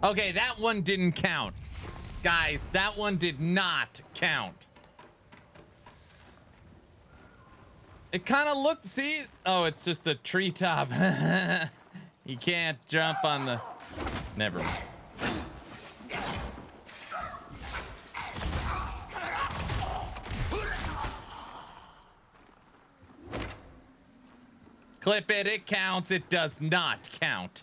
Okay, that one didn't count. Guys, that one did not count. It kind of looked, see? Oh, it's just a treetop. You can't jump on the... Never mind. Clip it, it counts. It does not count.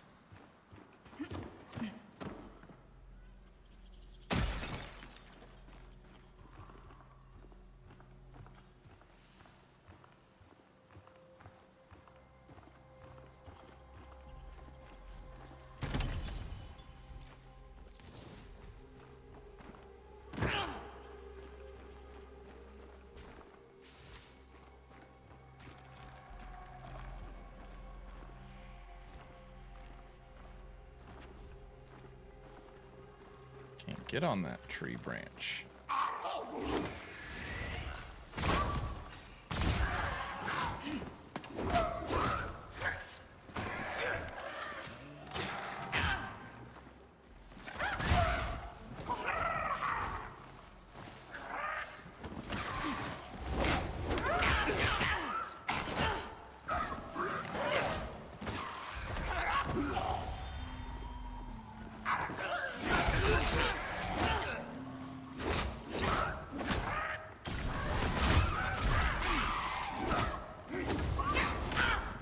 Can't get on that tree branch.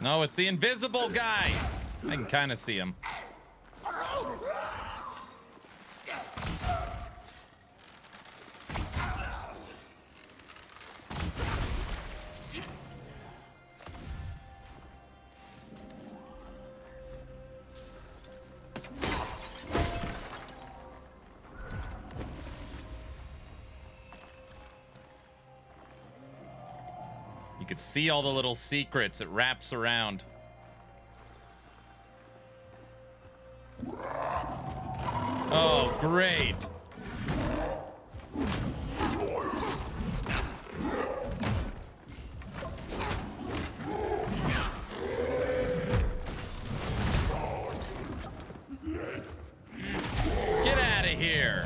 No, it's the invisible guy. I can kind of see him. You could see all the little secrets. It wraps around. Oh, great. Get out of here.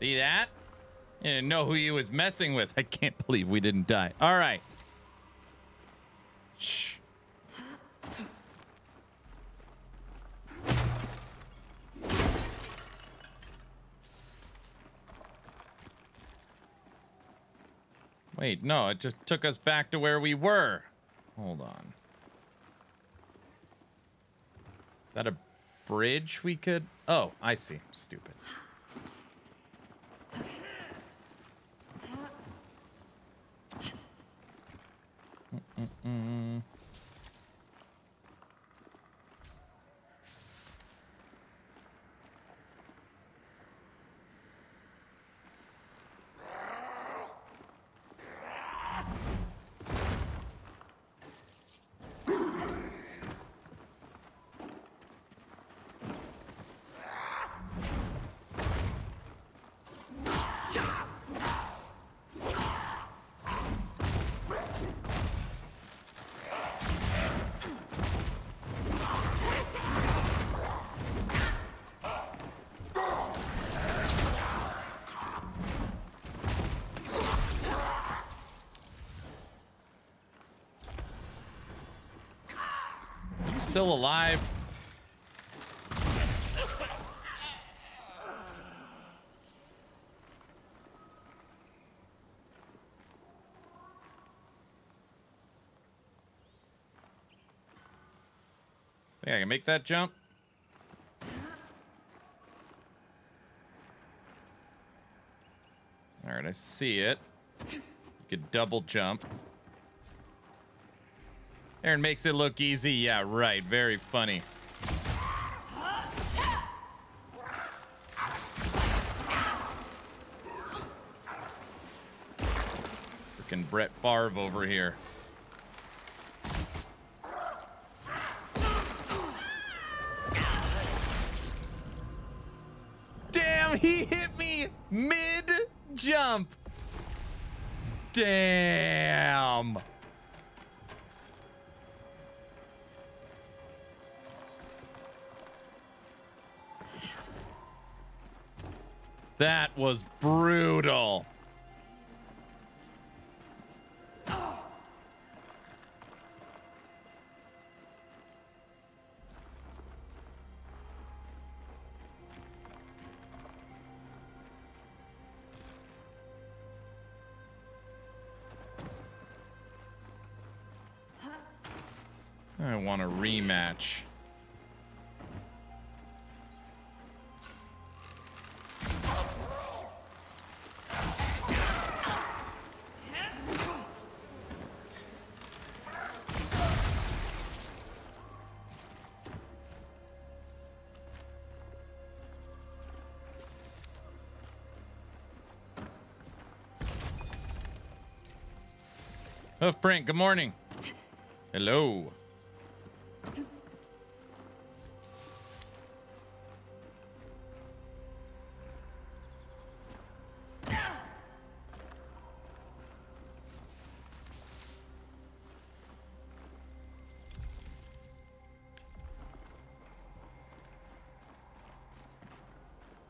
See that? You didn't know who he was messing with. I can't believe we didn't die. All right. Shh. Wait, no, it just took us back to where we were. Hold on. Is that a bridge we could... Oh, I see. Stupid. Still alive. Think I can make that jump? All right, I see it. You could double jump. Aaron makes it look easy. Yeah, right. Very funny. Freaking Brett Favre over here. Damn, he hit me mid-jump. Damn. That was brutal. I want a rematch. Hoofprint, good morning. Hello.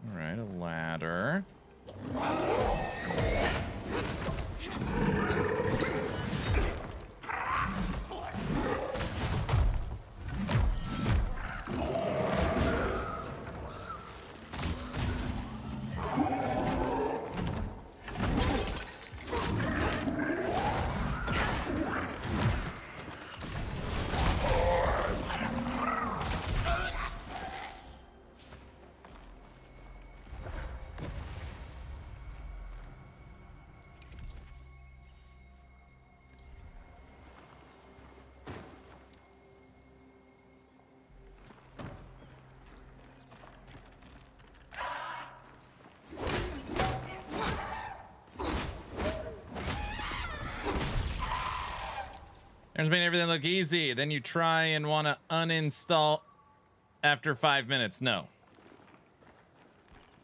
All right, a ladder. There's made everything look easy. Then you try and want to uninstall after 5 minutes. No.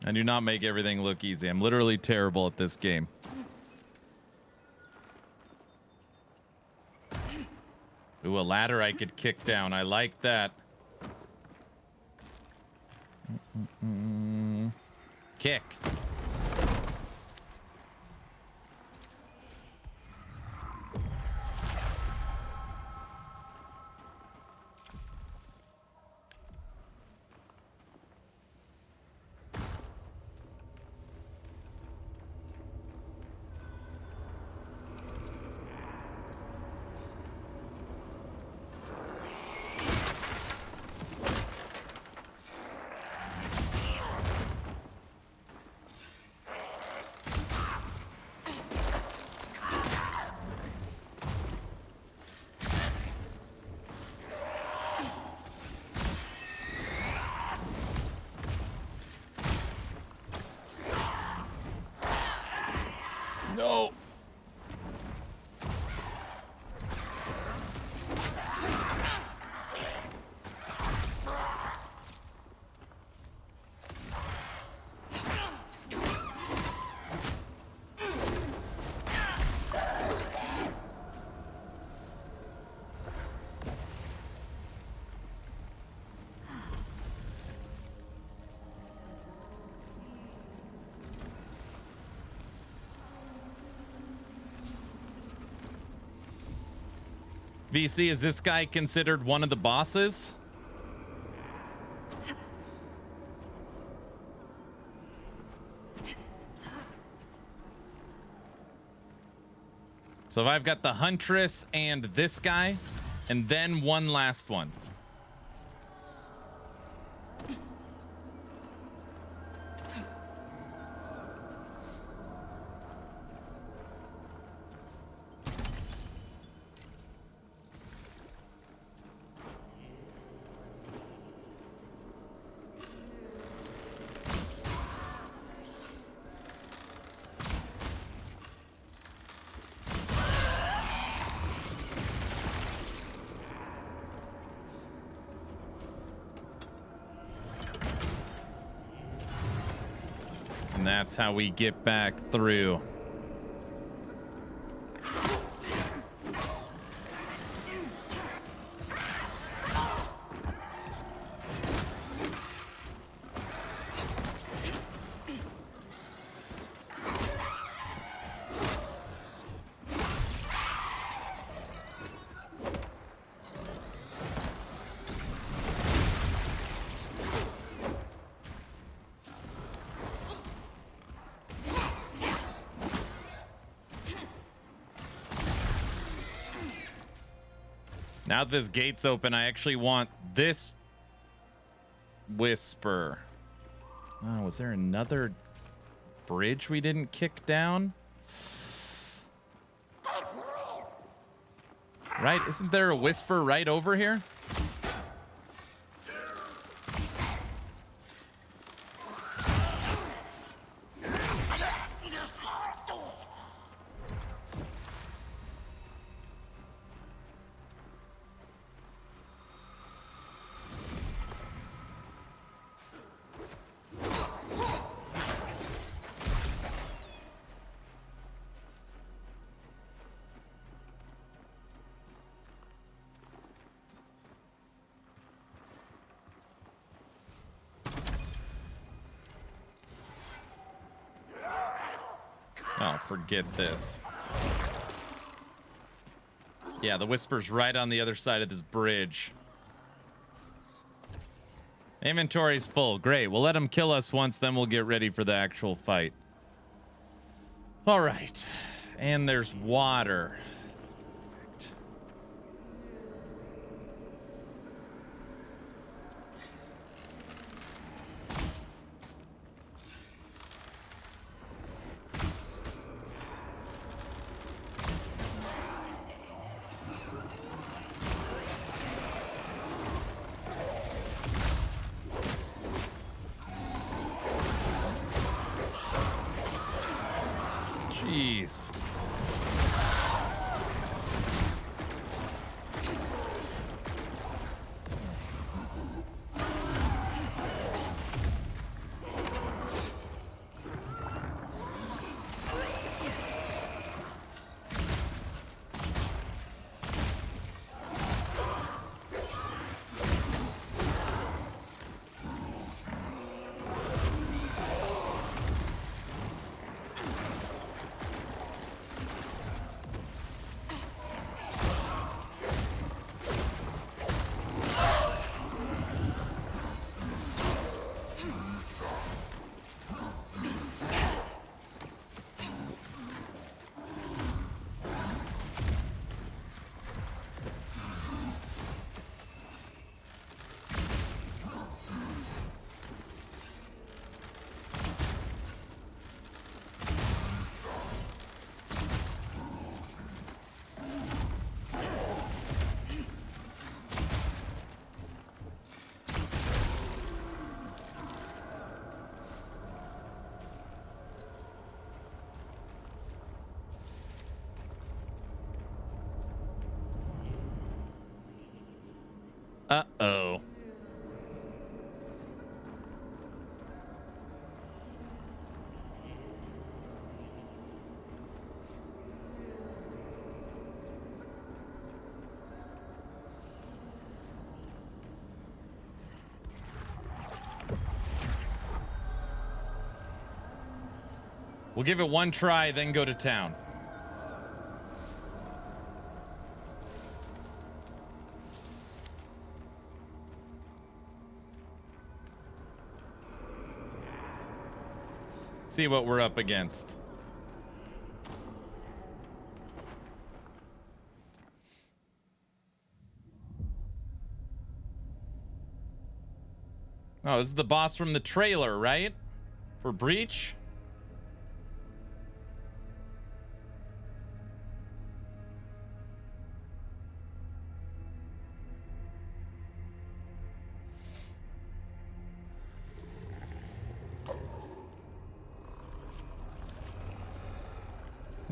I do not make everything look easy. I'm literally terrible at this game. Ooh, a ladder I could kick down. I like that. Kick. No. VC, is this guy considered one of the bosses? So if I've got the Huntress and this guy, and then one last one. And that's how we get back through. Now that this gate's open, I actually want this Whisper. Oh, was there another bridge we didn't kick down? Right? Isn't there a Whisper right over here? Oh, forget this. Yeah, the Whisper's right on the other side of this bridge. Inventory's full. Great. We'll let him kill us once, then we'll get ready for the actual fight. All right. And there's water. Jeez. Uh-oh. We'll give it one try, then go to town. See what we're up against. Oh, this is the boss from the trailer, right? For Breach?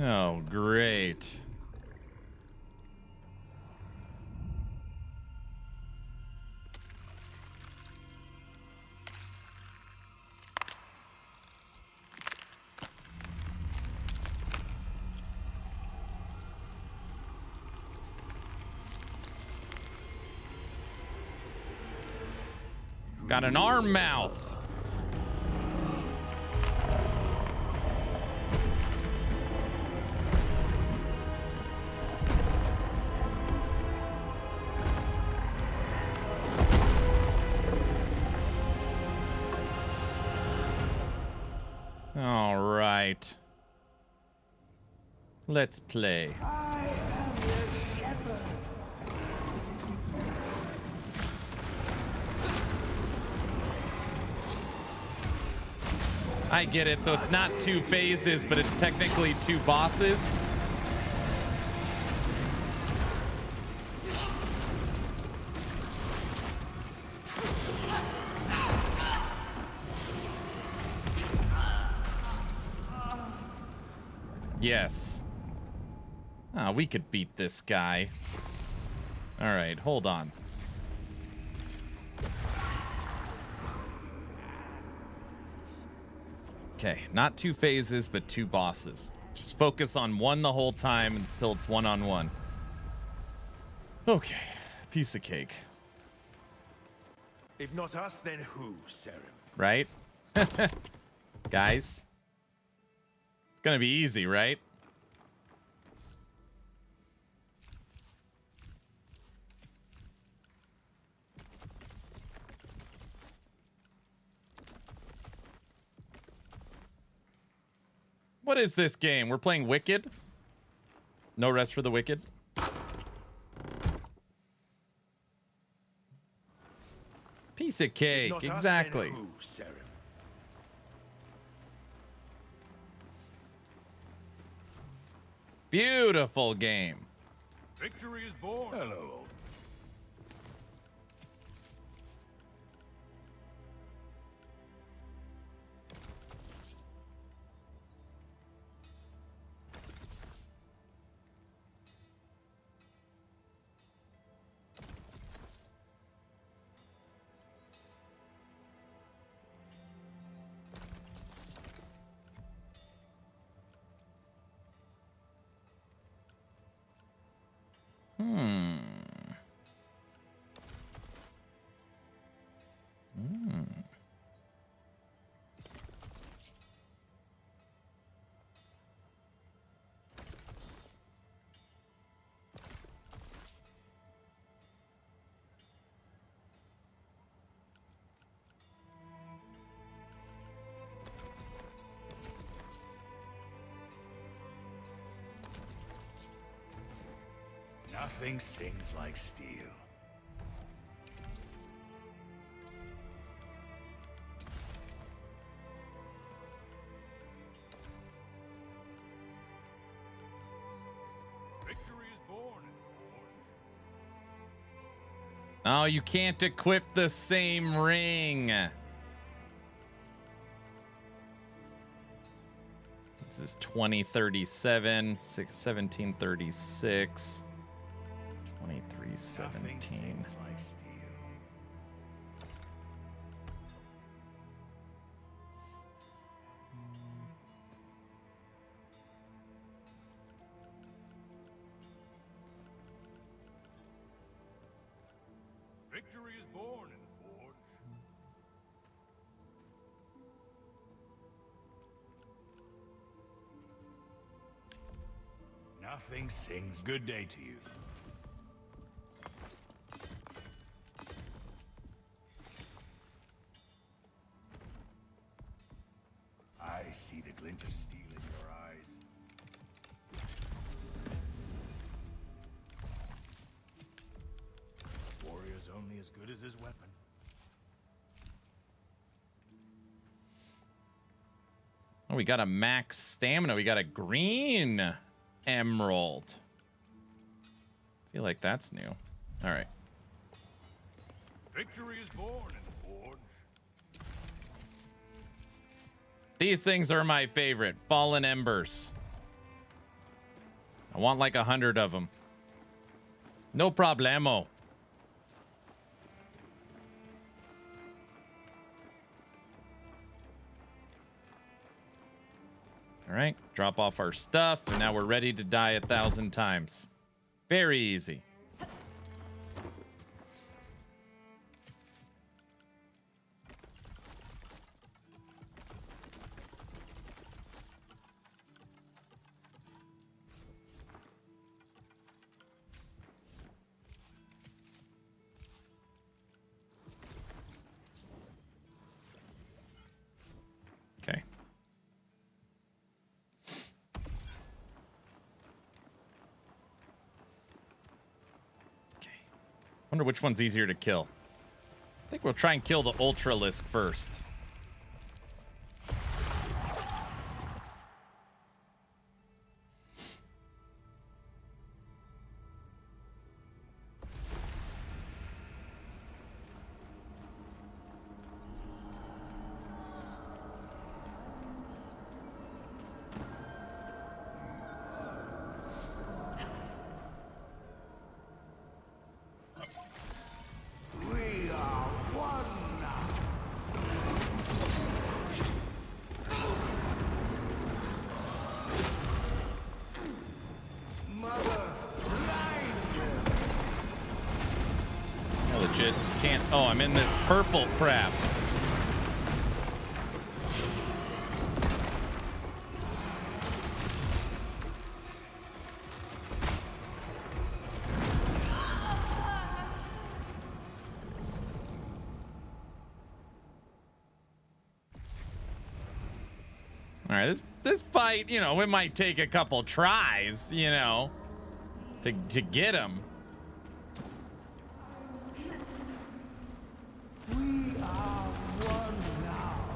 Oh, great. It's got an arm mouth. All right. Let's play. I am your shepherd. I get it. So it's not 2 phases, but it's technically 2 bosses. Yes. Ah, we could beat this guy. All right, hold on. Okay, not 2 phases, but 2 bosses. Just focus on one the whole time until it's one-on-one. Okay, piece of cake. If not us, then who, Saren? Right? Guys? It's gonna be easy, right? What is this game? We're playing Wicked? No Rest for the Wicked? Piece of cake, exactly. Who, Saren? Beautiful game. Victory is born. Hello. Nothing sings like steel. Victory is born in Forge. Oh, you can't equip the same ring. This is 2037, 1736. 2317. Like steel. Victory is born in Forge. Nothing sings. Good day to you. I see the glint of steel in your eyes. Warrior's only as good as his weapon. Oh, we got a max stamina. We got a green emerald. I feel like that's new. All right. Victory is born in Forge. These things are my favorite. Fallen Embers. I want like 100 of them. No problemo. All right, drop off our stuff, and now we're ready to die 1,000 times. Very easy. Okay. Wonder which one's easier to kill. I think we'll try and kill the Ultralisk first. Oh, I'm in this purple crap. All right, this fight, you know, it might take a couple tries, you know, to get him. We are one now.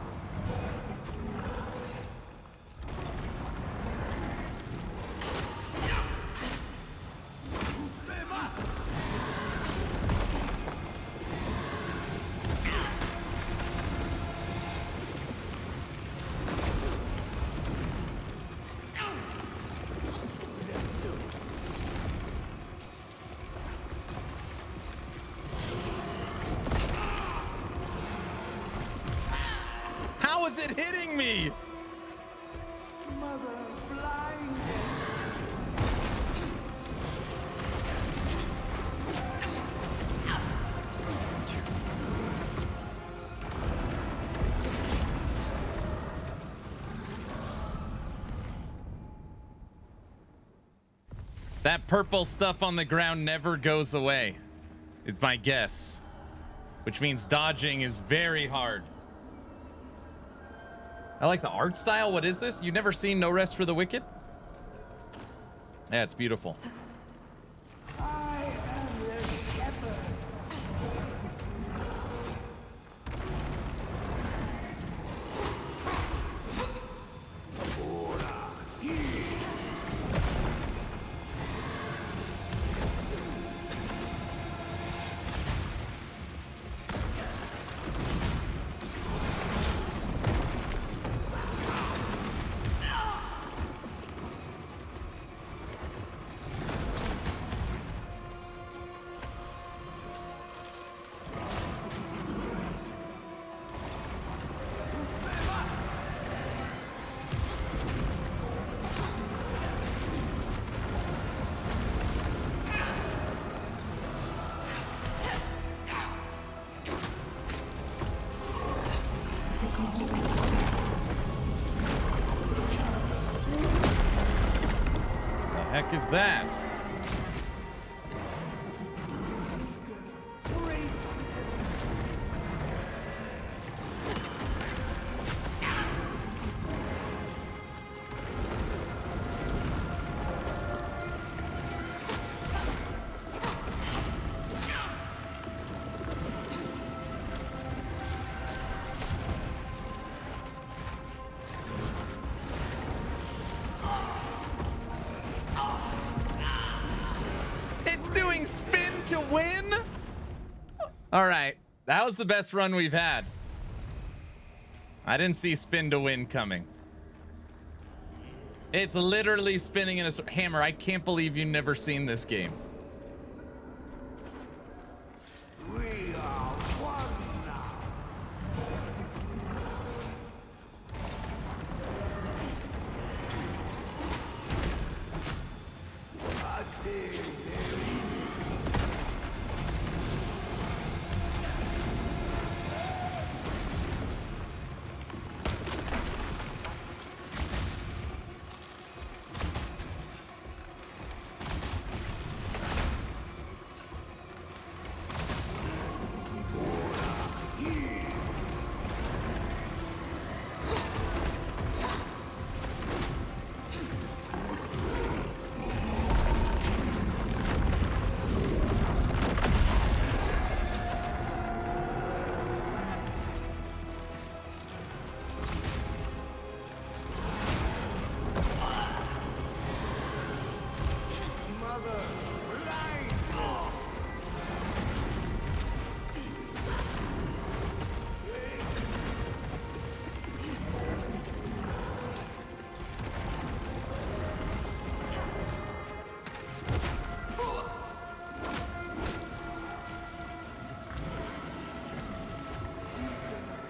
How is it hitting me? Mother blinded. That purple stuff on the ground never goes away, is my guess. Which means dodging is very hard. I like the art style. What is this? You've never seen No Rest for the Wicked? Yeah, it's beautiful. I am the shepherd. Heck is that? Doing spin to win? All right, that was the best run we've had. I didn't see spin to win coming. It's literally spinning in a hammer. I can't believe you've never seen this game. We are one now.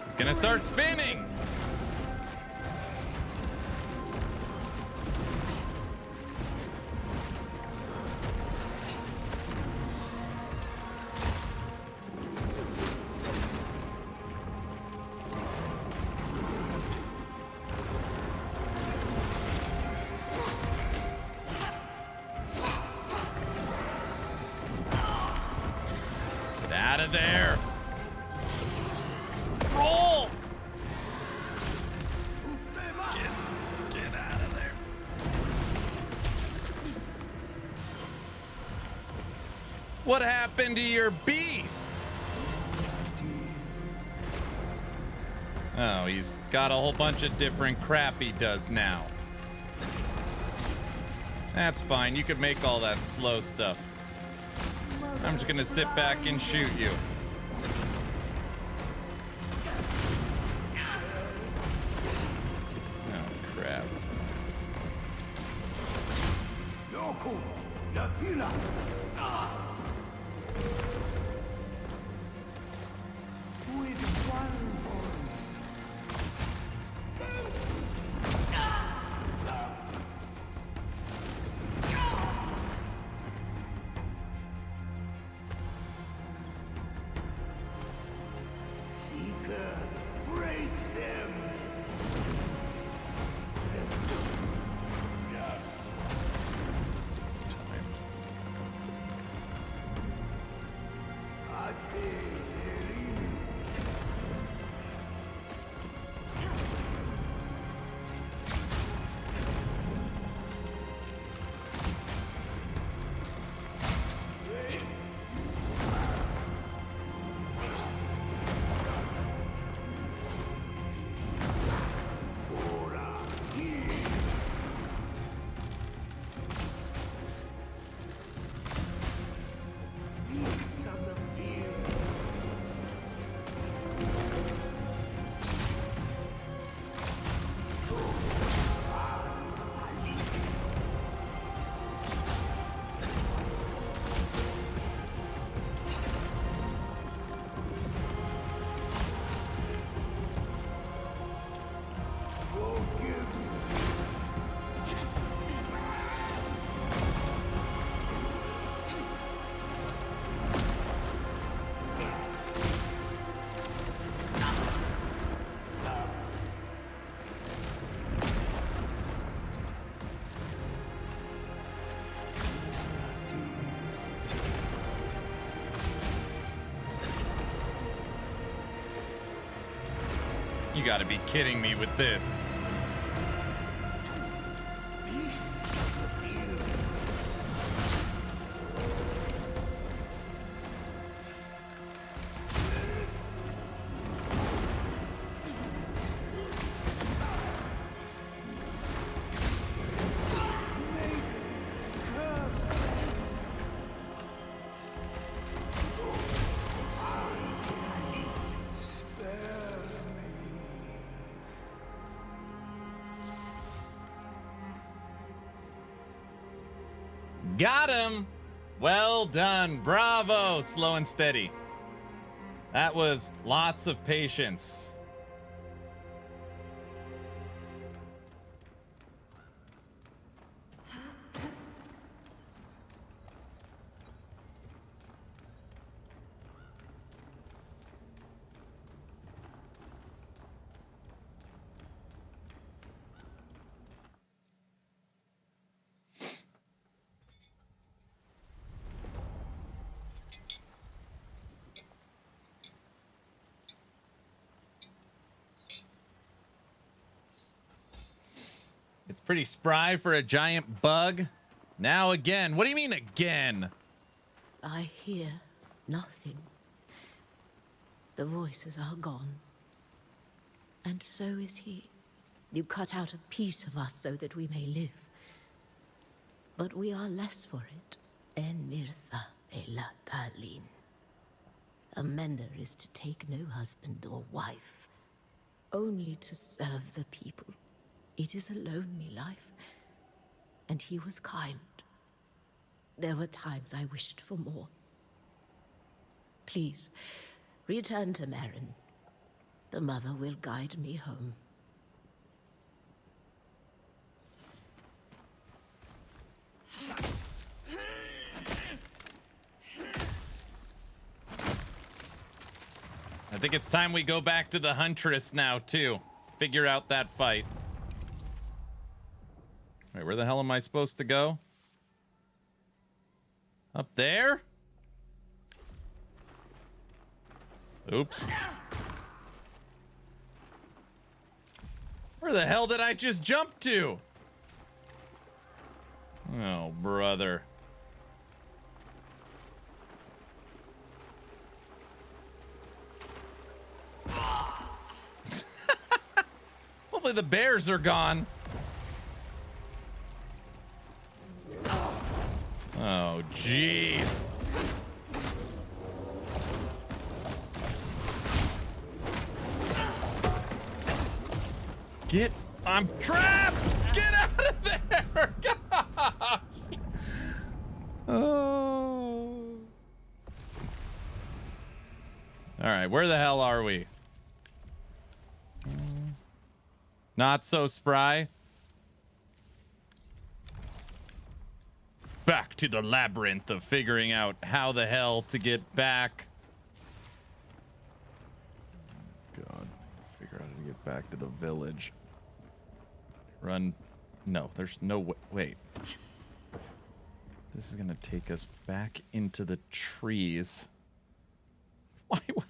It's gonna start spinning. of there. Roll. Get out of there. What happened to your beast? Oh, he's got a whole bunch of different crap he does now. That's fine. You could make all that slow stuff. I'm just gonna sit back and shoot you. Oh, crap. With one voice. Seeker, break them. You gotta be kidding me with this. Got him! Well done. Bravo. Slow and steady. That was lots of patience. It's pretty spry for a giant bug. Now again. What do you mean again? I hear nothing. The voices are gone. And so is he. You cut out a piece of us so that we may live. But we are less for it. En mirsa elatalin. A mender is to take no husband or wife, only to serve the people. It is a lonely life, and he was kind. There were times I wished for more. Please, return to Marin. The mother will guide me home. I think it's time we go back to the Huntress now, too. Figure out that fight. Wait, where the hell am I supposed to go? Up there? Oops. Where the hell did I just jump to? Oh, brother. Hopefully the bears are gone. Oh, jeez. I'm trapped! Get out of there! Gosh! Oh. All right, where the hell are we? Not so spry. Back to the labyrinth of figuring out how the hell to get back. God, figure out how to get back to the village. Run. No, there's no way. Wait. This is gonna take us back into the trees. Why would...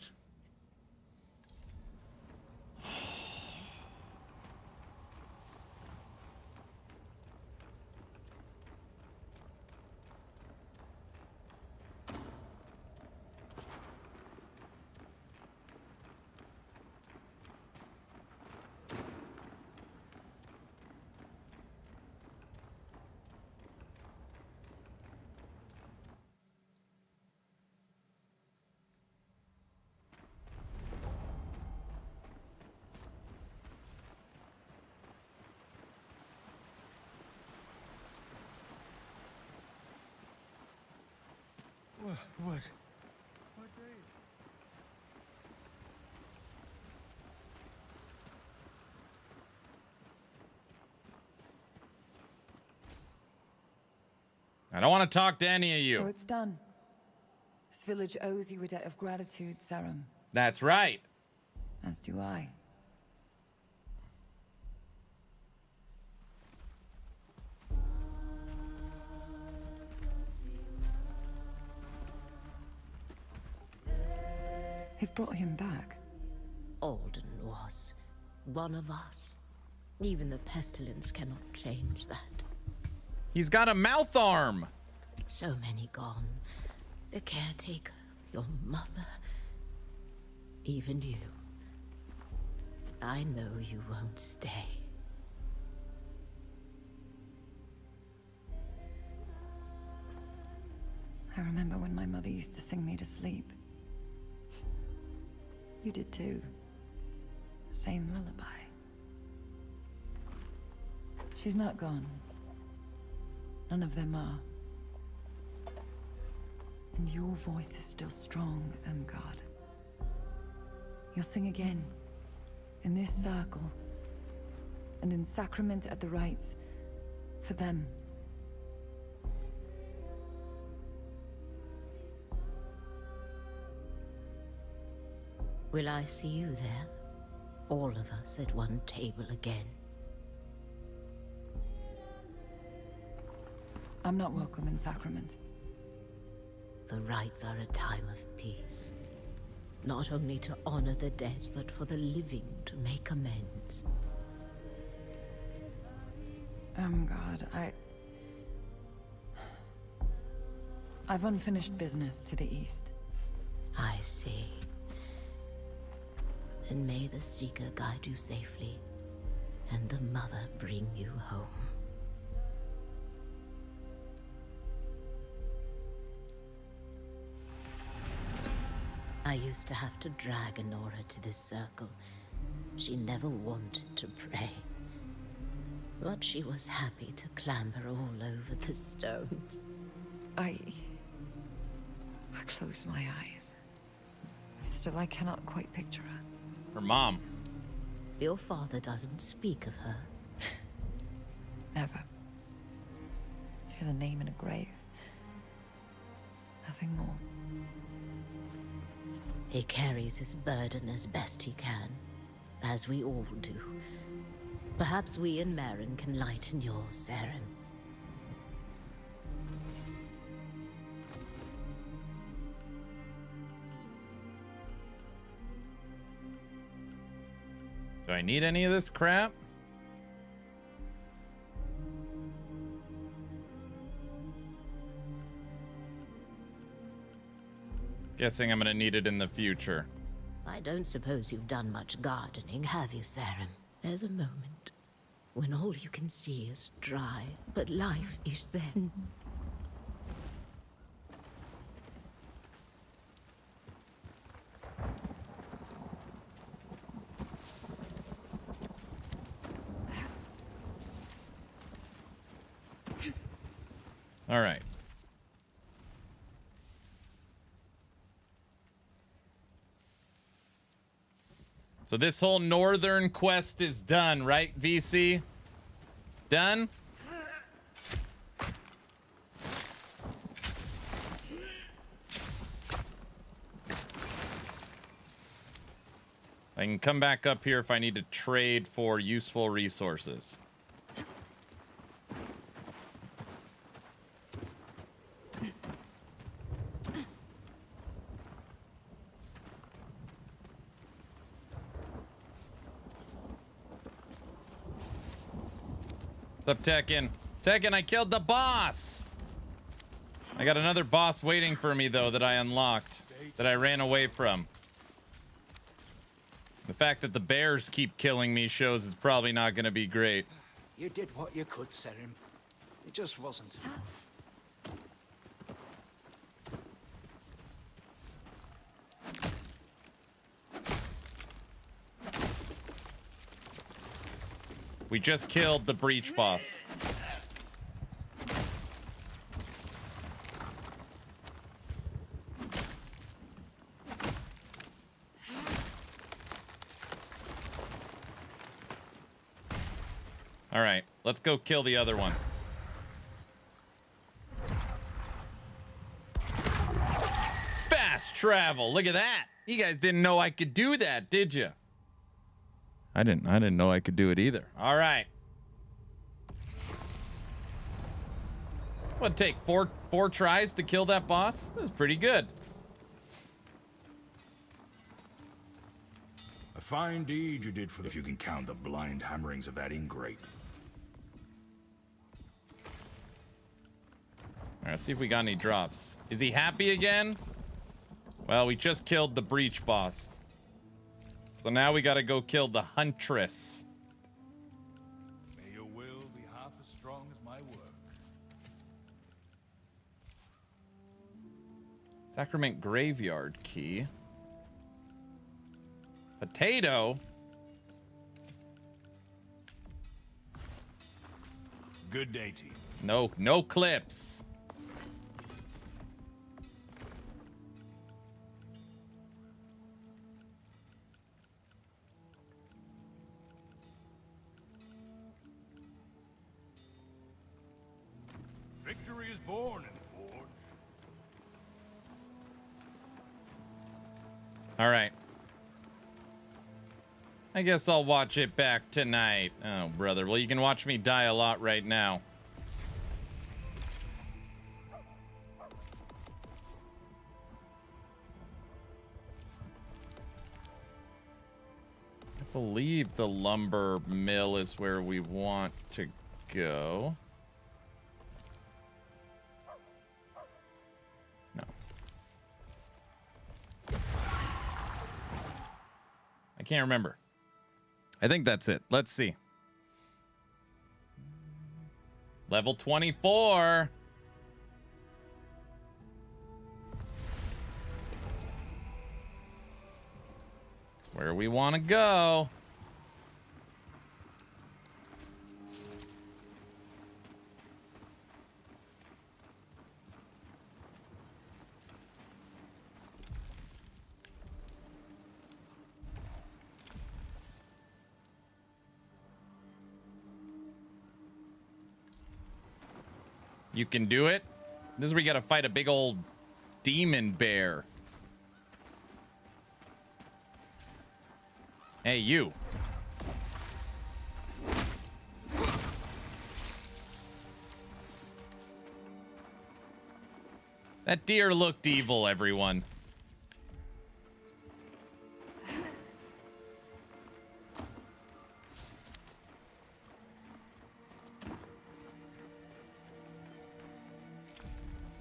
What? I don't want to talk to any of you. So it's done. This village owes you a debt of gratitude, Sarum. That's right. As do I. They've brought him back. Alden was one of us. Even the pestilence cannot change that. He's got a mouth arm. So many gone. The caretaker, your mother, even you. I know you won't stay. I remember when my mother used to sing me to sleep. You did too. Same lullaby. She's not gone. None of them are. And your voice is still strong, God. You'll sing again. In this circle. And in sacrament at the rites. For them. Will I see you there? All of us at one table again. I'm not welcome in sacrament. The rites are a time of peace. Not only to honor the dead, but for the living to make amends. God, I've unfinished business to the east. I see. Then may the Seeker guide you safely, and the Mother bring you home. I used to have to drag Honora to this circle. She never wanted to pray. But she was happy to clamber all over the stones. I close my eyes. Still, I cannot quite picture her. Her mom. Your father doesn't speak of her. Never. She's a name in a grave. Nothing more. He carries his burden as best he can, as we all do. Perhaps we and Marin can lighten yours, Saren. Do I need any of this crap? Guessing I'm gonna need it in the future. I don't suppose you've done much gardening, have you, Saren? There's a moment when all you can see is dry, but life is there. All right. So this whole northern quest is done, right, VC? Done? I can come back up here if I need to trade for useful resources. What's up, Tekken? Tekken, I killed the boss! I got another boss waiting for me, though, that I unlocked, that I ran away from. The fact that the bears keep killing me shows it's probably not going to be great. You did what you could, Saren. It just wasn't enough. We just killed the breach boss. All right, let's go kill the other one. Fast travel. Look at that. You guys didn't know I could do that, did you? I didn't know I could do it either. All right. What take four tries to kill that boss? That's pretty good. A fine deed you did for if you can count the blind hammerings of that ingrate. All right, let's see if we got any drops. Is he happy again? Well, we just killed the breach boss. So now we got to go kill the Huntress. May your will be half as strong as my work. Sacrament Graveyard Key. Potato? Good day to you. No clips. Victory is born in the forge. All right. I guess I'll watch it back tonight. Oh, brother. Well, you can watch me die a lot right now. I believe the lumber mill is where we want to go. No. I can't remember. I think that's it. Let's see. Level 24. That's where we want to go. You can do it. This is where you gotta fight a big old demon bear. Hey, you. That deer looked evil, everyone.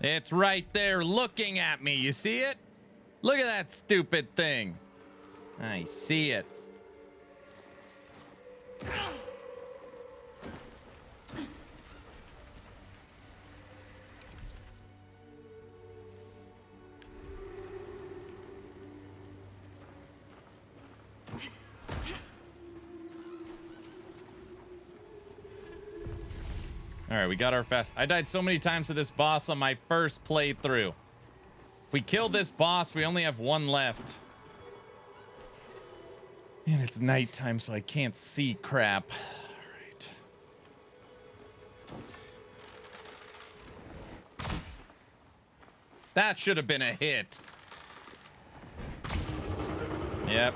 It's right there looking at me. You see it? Look at that stupid thing. I see it. All right, we got our fast. I died so many times to this boss on my first playthrough. If we kill this boss, we only have one left. And it's nighttime, so I can't see crap. All right. That should have been a hit. Yep.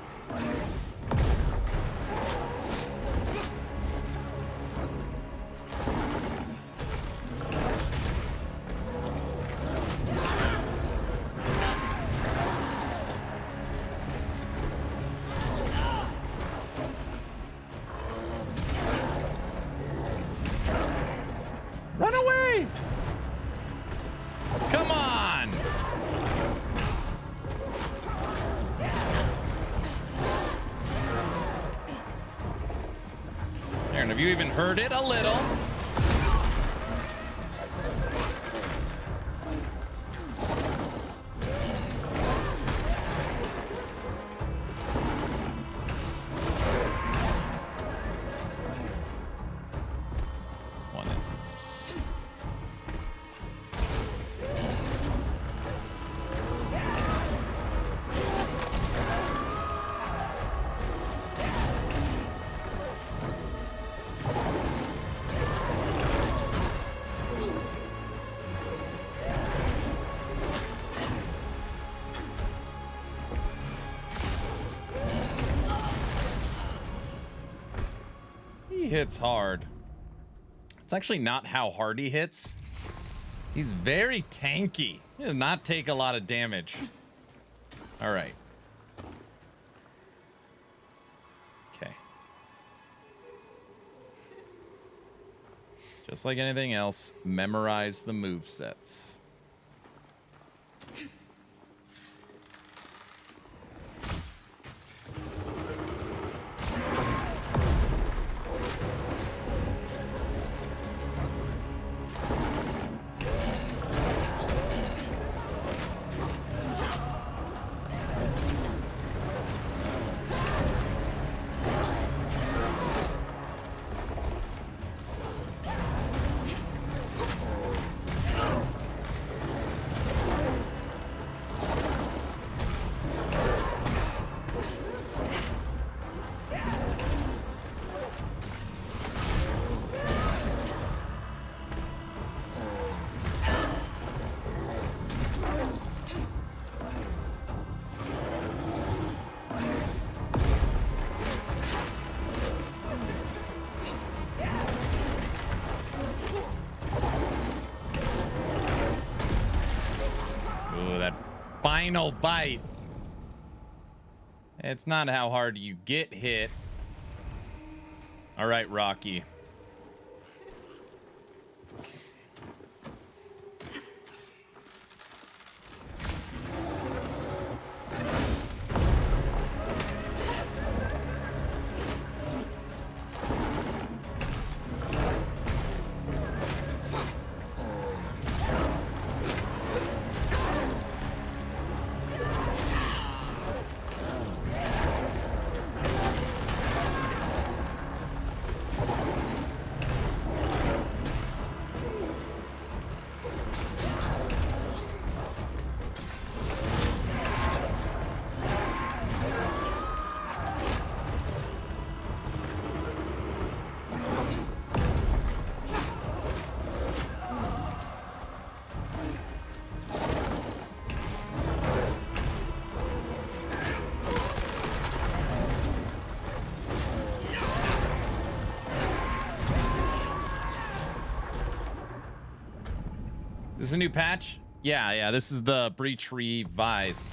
Run away! Come on! Aaron, have you even heard it a little? This one is... He hits hard. It's actually not how hard he hits. He's very tanky. He does not take a lot of damage. All right. Okay. Just like anything else, memorize the movesets. Final bite. It's not how hard you get hit. All right, Rocky. Okay. Is this a new patch? Yeah, this is the Breach Revised.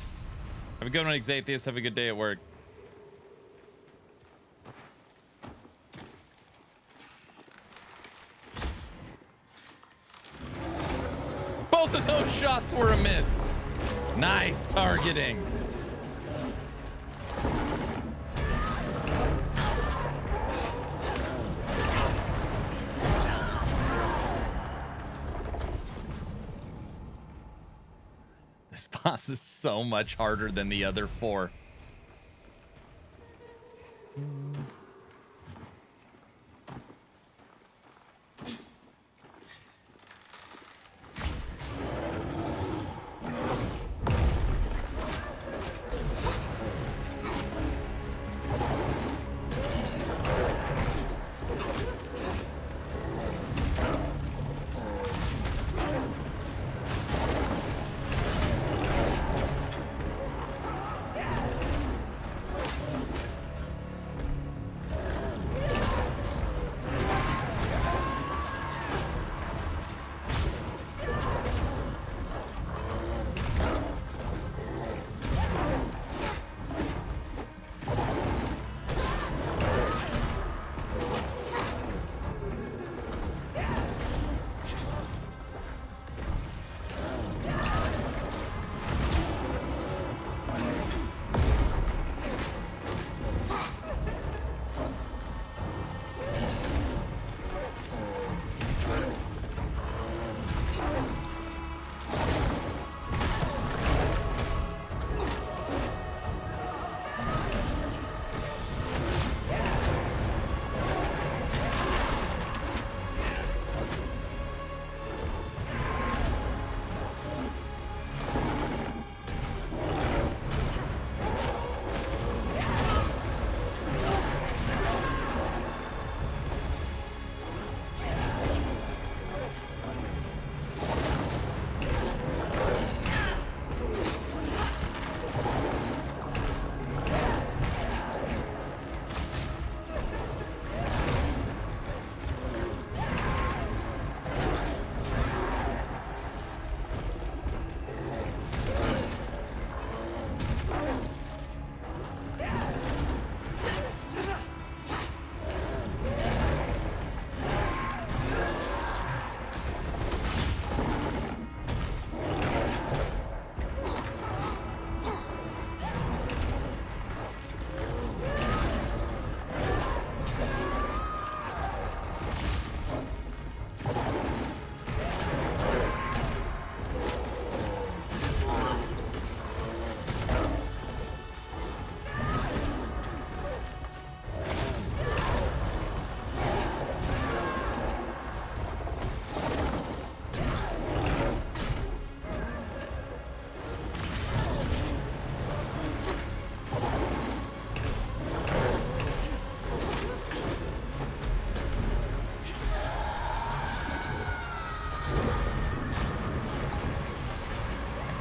Have a good one, Exatheus. Have a good day at work. Both of those shots were a miss. Nice targeting. This boss is so much harder than the other 4.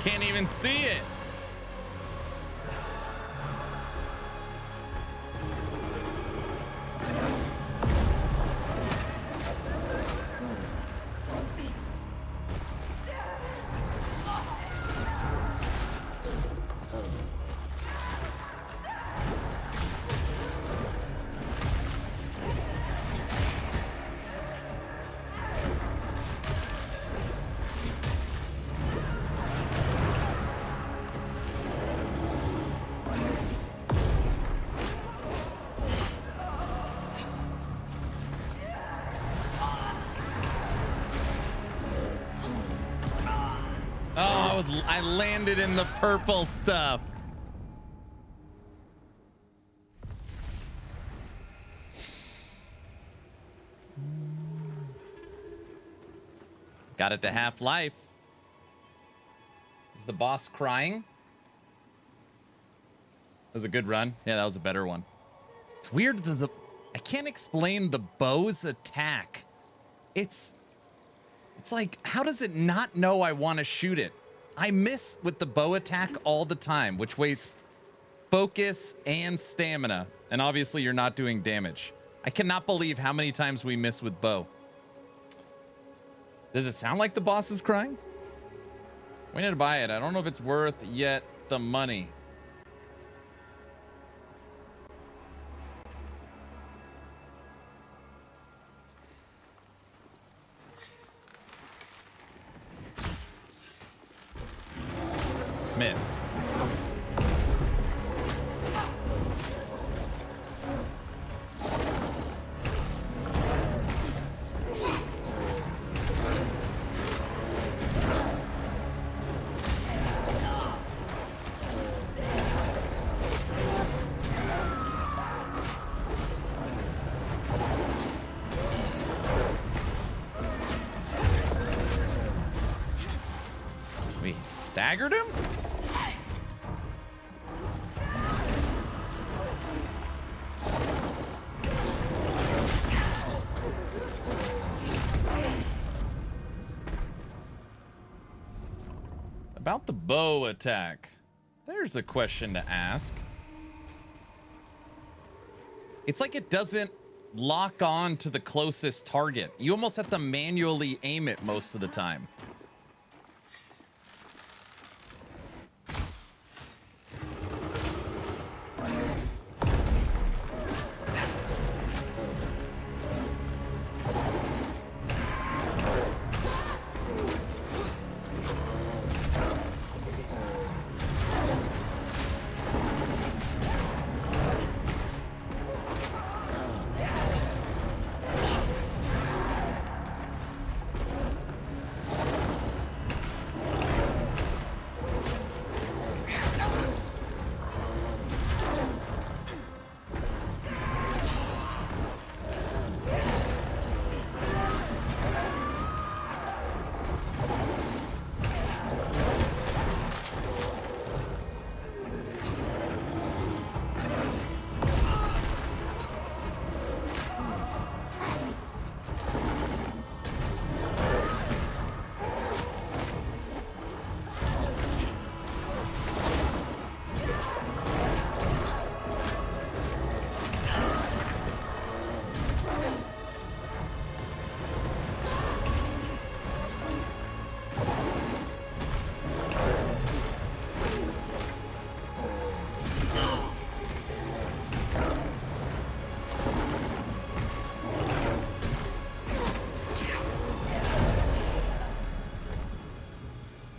Can't even see it. I landed in the purple stuff. Got it to half life. Is the boss crying? That was a good run. Yeah, that was a better one. It's weird that I can't explain the bow's attack. It's like, how does it not know I want to shoot it? I miss with the bow attack all the time, which wastes focus and stamina. And obviously you're not doing damage. I cannot believe how many times we miss with bow. Does it sound like the boss is crying? We need to buy it. I don't know if it's worth yet the money. Miss. We staggered him? About the bow attack, there's a question to ask. It's like it doesn't lock on to the closest target. You almost have to manually aim it most of the time.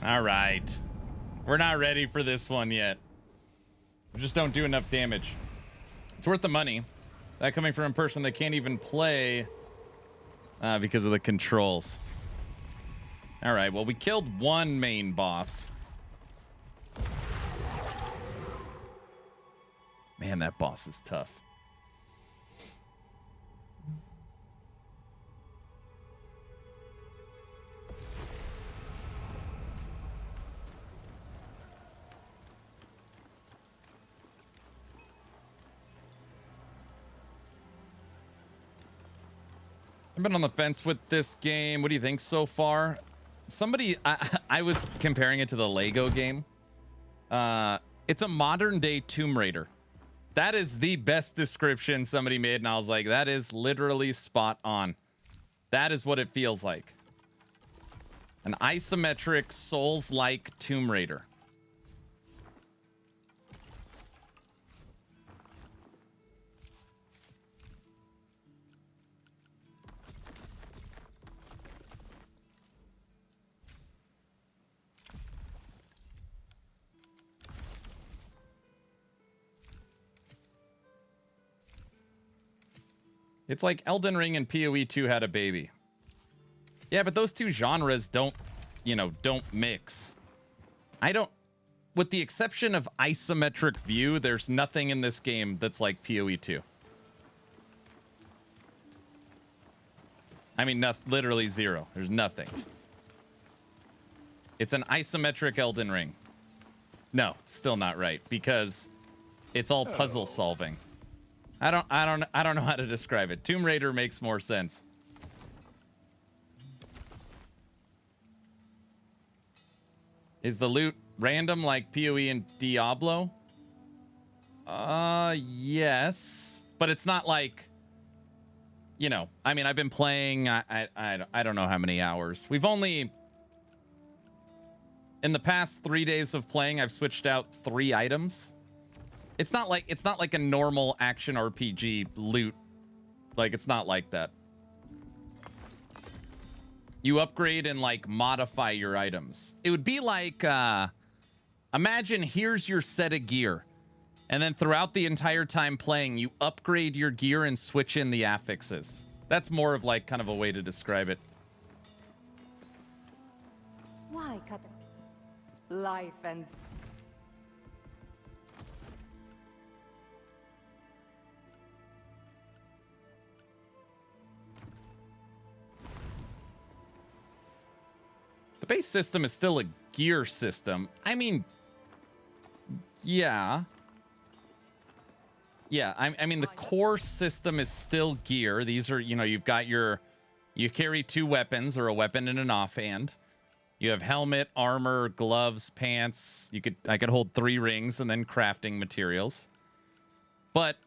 All right. We're not ready for this one yet. We just don't do enough damage. It's worth the money. That coming from a person that can't even play because of the controls. All right, well, we killed one main boss. Man, that boss is tough. I've been on the fence with this game. What do you think so far? I was comparing it to the Lego game. It's a modern day Tomb Raider. That is the best description somebody made, and I was like, that is literally spot on. That is what it feels like. An isometric Souls-like Tomb Raider. It's like Elden Ring and PoE 2 had a baby. Yeah, but those two genres don't mix. With the exception of isometric view, there's nothing in this game that's like PoE 2. I mean, literally zero. There's nothing. It's an isometric Elden Ring. No, it's still not right because it's all puzzle solving. I don't know how to describe it. Tomb Raider makes more sense. Is the loot random like PoE and Diablo? Yes, but it's not like, I mean, I've been playing, I don't know how many hours. We've only, in the past 3 days of playing, I've switched out 3 items. It's not like a normal action RPG loot. Like, it's not like that. You upgrade and like modify your items. It would be like Imagine here's your set of gear. And then throughout the entire time playing, you upgrade your gear and switch in the affixes. That's more of like kind of a way to describe it. Why cut the life and the base system is still a gear system. I mean, yeah. Yeah, I mean, the core system is still gear. These are, you know, you've got your, you carry 2 weapons or a weapon and an offhand. You have helmet, armor, gloves, pants. I could hold 3 rings and then crafting materials. But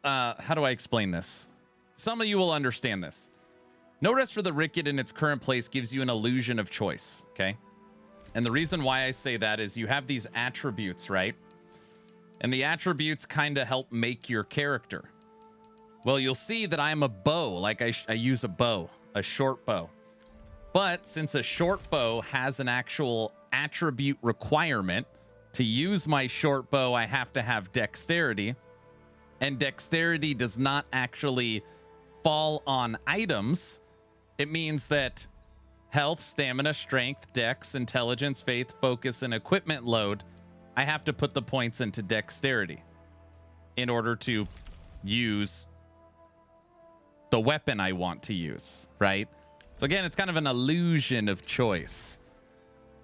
how do I explain this? Some of you will understand this. No Rest for the Wicked in its current place gives you an illusion of choice, okay? And the reason why I say that is you have these attributes, right? And the attributes kind of help make your character. Well, you'll see that I'm a bow, like I use a bow, a short bow. But since a short bow has an actual attribute requirement, to use my short bow, I have to have dexterity. And dexterity does not actually fall on items. It means that health, stamina, strength, dex, intelligence, faith, focus, and equipment load, I have to put the points into dexterity in order to use the weapon I want to use, right? So again, it's kind of an illusion of choice.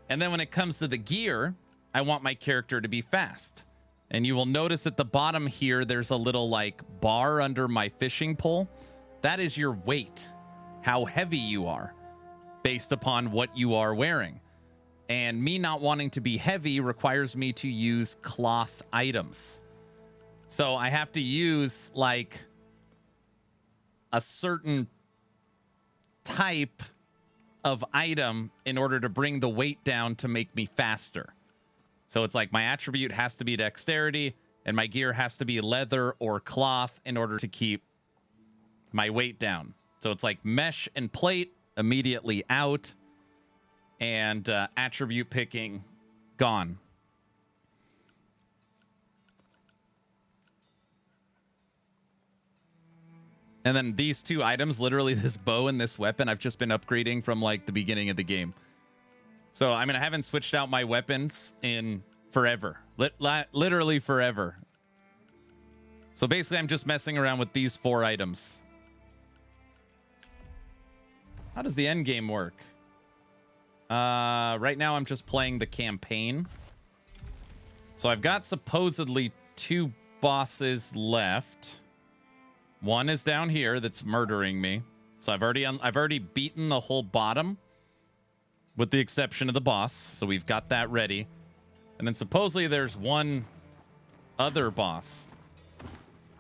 And then when it comes to the gear, I want my character to be fast. And you will notice at the bottom here, there's a little like bar under my fishing pole. That is your weight, how heavy you are, based upon what you are wearing. And me not wanting to be heavy requires me to use cloth items. So I have to use like a certain type of item in order to bring the weight down to make me faster. So it's like my attribute has to be dexterity and my gear has to be leather or cloth in order to keep my weight down. So it's like mesh and plate immediately out. And attribute picking gone. And then these 2 items, literally this bow and this weapon, I've just been upgrading from like the beginning of the game. So I mean, I haven't switched out my weapons in forever, literally forever. So basically, I'm just messing around with these 4 items. How does the end game work? Right now I'm just playing the campaign. So I've got supposedly 2 bosses left. One is down here that's murdering me. So I've already beaten the whole bottom with the exception of the boss. So we've got that ready. And then supposedly there's one other boss.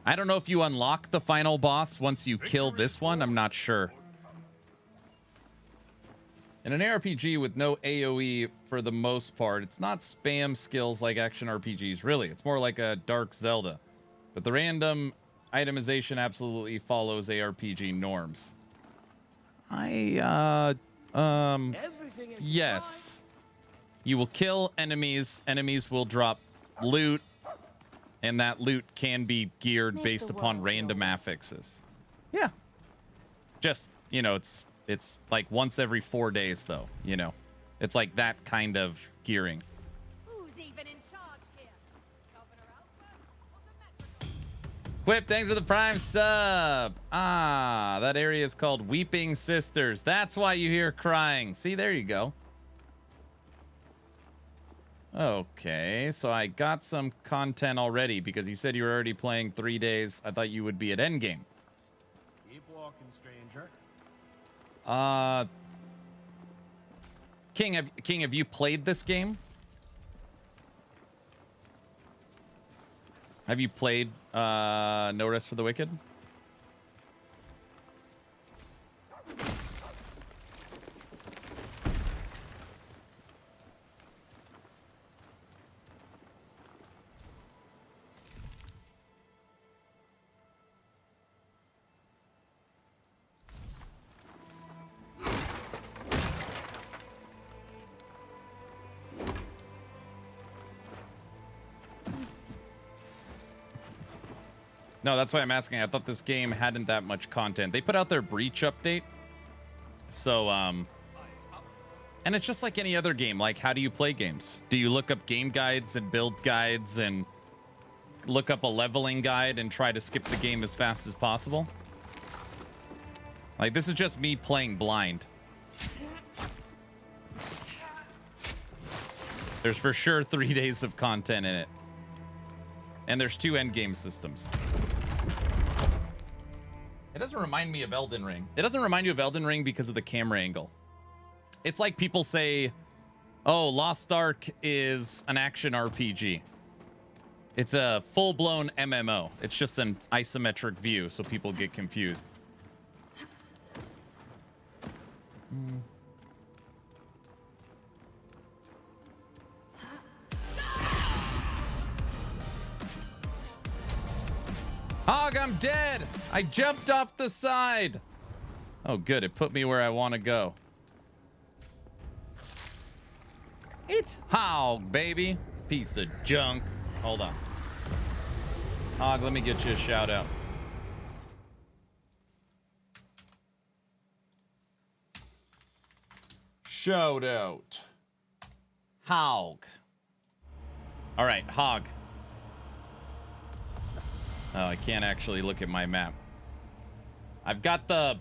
I don't know if you unlock the final boss once you kill this one. I'm not sure. In an ARPG with no AoE for the most part, it's not spam skills like action RPGs, really. It's more like a Dark Zelda. But the random itemization absolutely follows ARPG norms. Yes. You will kill enemies. Enemies will drop loot. And that loot can be geared based upon random affixes. Yeah. Just, you know, it's like once every 4 days, though, you know. It's like that kind of gearing. Who's even in charge here? Governor Alpha or the Metro? Quip, thanks for the Prime sub. Ah, that area is called Weeping Sisters. That's why you hear crying. See, there you go. Okay, so I got some content already because you said you were already playing 3 days. I thought you would be at Endgame. Keep walking, stranger. King, have you played this game? Have you played No Rest for the Wicked? No, that's why I'm asking. I thought this game hadn't that much content. They put out their Breach update. So, and it's just like any other game. Like, how do you play games? Do you look up game guides and build guides and look up a leveling guide and try to skip the game as fast as possible? Like, this is just me playing blind. There's for sure 3 days of content in it. And there's 2 endgame systems. It doesn't remind me of Elden Ring. It doesn't remind you of Elden Ring because of the camera angle. It's like people say, oh, Lost Ark is an action RPG. It's a full-blown MMO. It's just an isometric view, so people get confused. Hog, I'm dead! I jumped off the side! Oh, good. It put me where I want to go. It's Hog, baby. Piece of junk. Hold on. Hog, let me get you a shout out. Shout out. Hog. All right, Hog. Oh, I can't actually look at my map. I've got the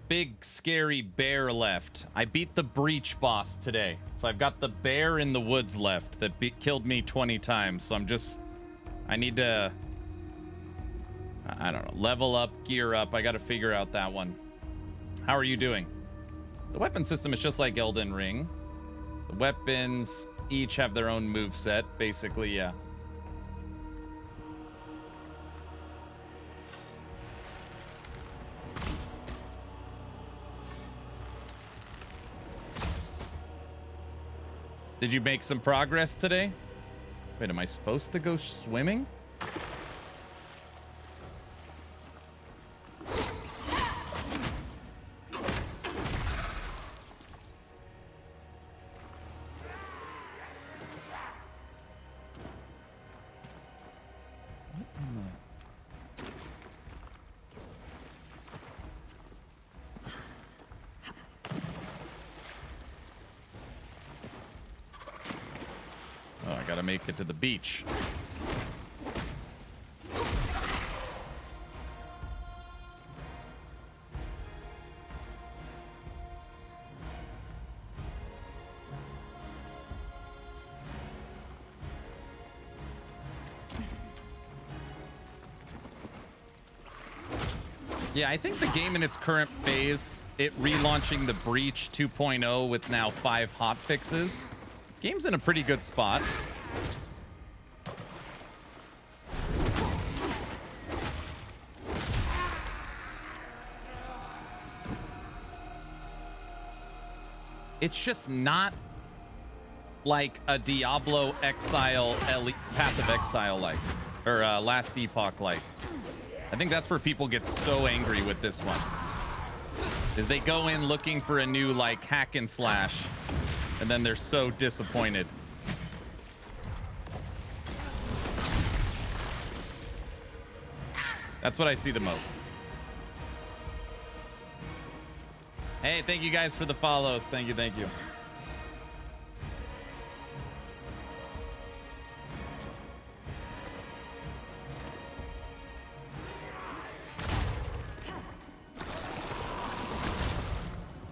big scary bear left. I beat the breach boss today. So I've got the bear in the woods left that killed me 20 times. So I need to, I don't know, level up, gear up. I got to figure out that one. How are you doing? The weapon system is just like Elden Ring. The weapons each have their own moveset, basically, yeah. Did you make some progress today? Wait, am I supposed to go swimming? Make it to the beach. Yeah, I think the game in its current phase, it relaunching the Breach 2.0 with now 5 hotfixes. Game's in a pretty good spot. It's just not like a Diablo Exile, Path of Exile like, or Last Epoch like. I think that's where people get so angry with this one. Is they go in looking for a new like hack and slash, and then they're so disappointed. That's what I see the most. Hey, thank you guys for the follows. Thank you, thank you.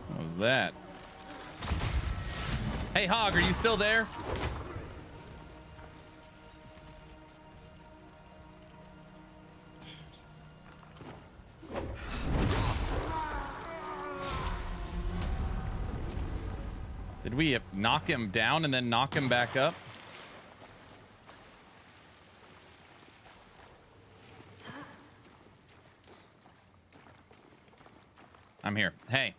What was that? Hey, Hog, are you still there? Did we knock him down and then knock him back up? I'm here. Hey.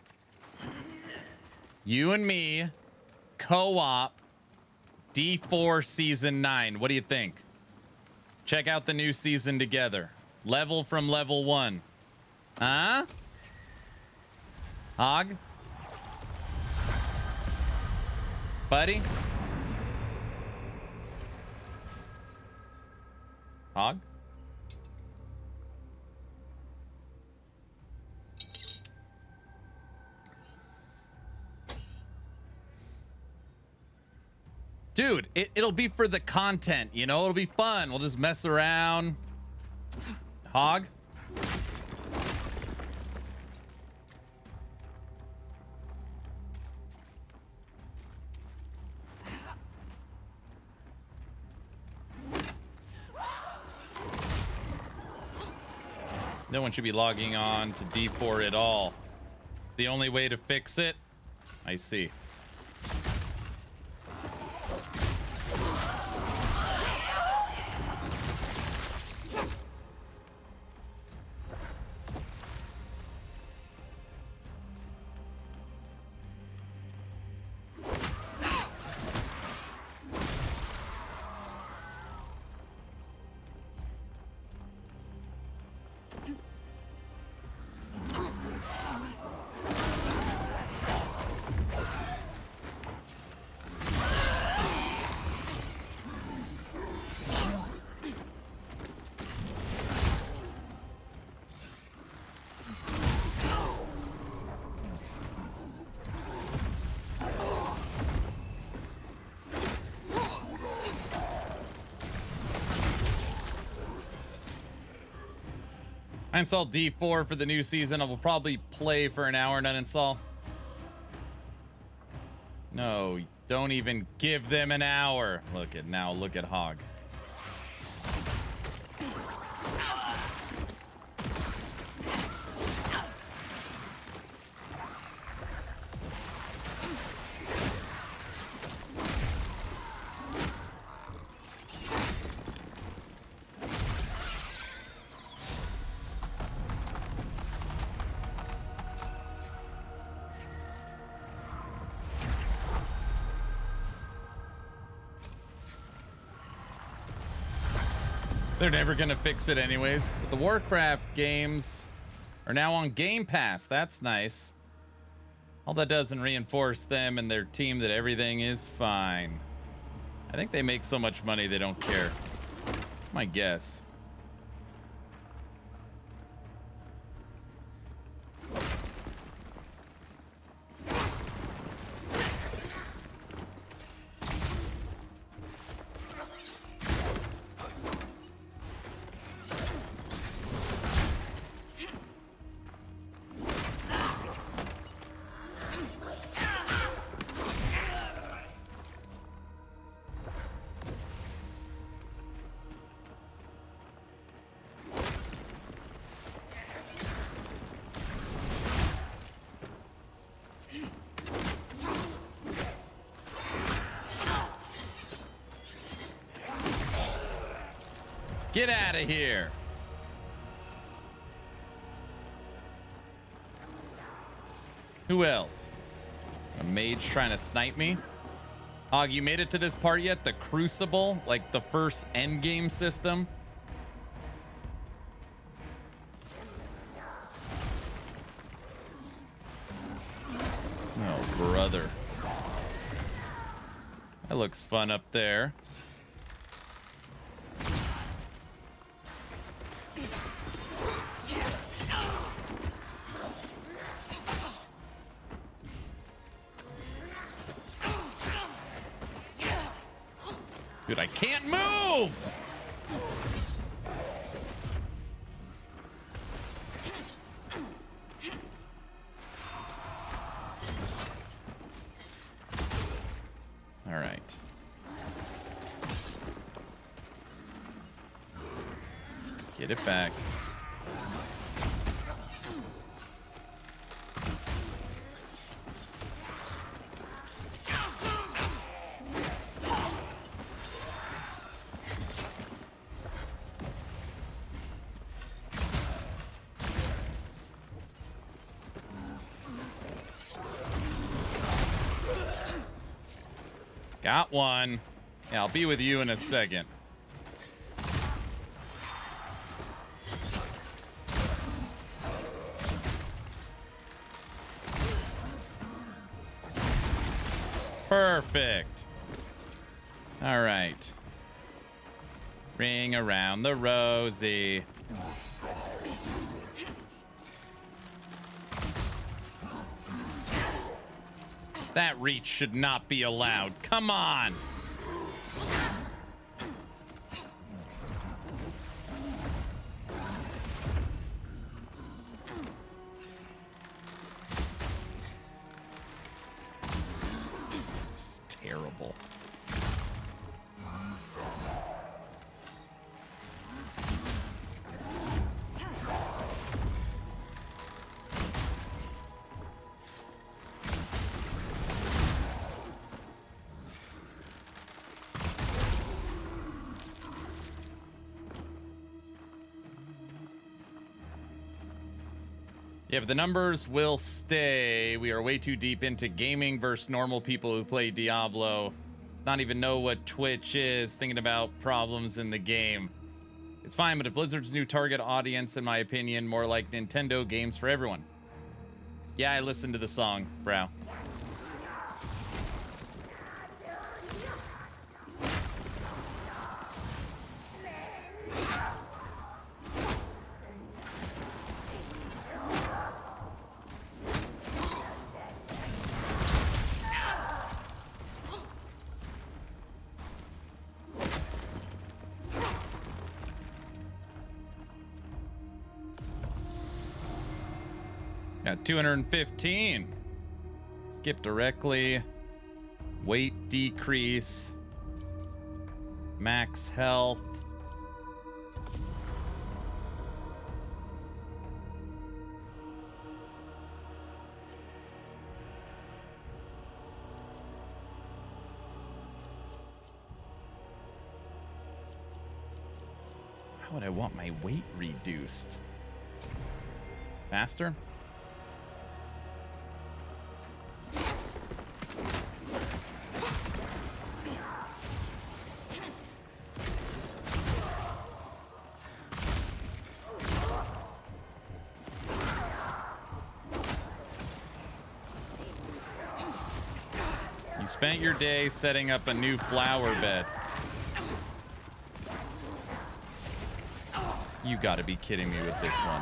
You and me, co-op, D4 Season 9. What do you think? Check out the new season together. Level from level 1. Huh? Hog? Buddy? Hog? Dude, it'll be for the content, you know? It'll be fun. We'll just mess around. Hog? No one should be logging on to D4 at all. It's the only way to fix it. I see. I installed D4 for the new season. I will probably play for an hour and uninstall. No, don't even give them an hour. Look at Hog. They're never gonna fix it anyways. But the Warcraft games are now on Game Pass. That's nice. All that doesn't reinforce them and their team that everything is fine. I think they make so much money they don't care. My guess. Get out of here. Who else? A mage trying to snipe me? Hog, you made it to this part yet? The Crucible? Like the first Endgame system? Oh, brother. That looks fun up there. Dude, I can't move! All right. Get it back. Got one. Yeah, I'll be with you in a second. Perfect. All right. Ring around the rosy. That reach should not be allowed. Come on. Yeah, but the numbers will stay. We are way too deep into gaming versus normal people who play Diablo. It's not even know what Twitch is, thinking about problems in the game. It's fine, but if Blizzard's new target audience, in my opinion, more like Nintendo games for everyone. Yeah, I listened to the song, Brow. Got 215. Skip directly. Weight decrease. Max health. How would I want my weight reduced? Faster? You spent your day setting up a new flower bed. You gotta be kidding me with this one.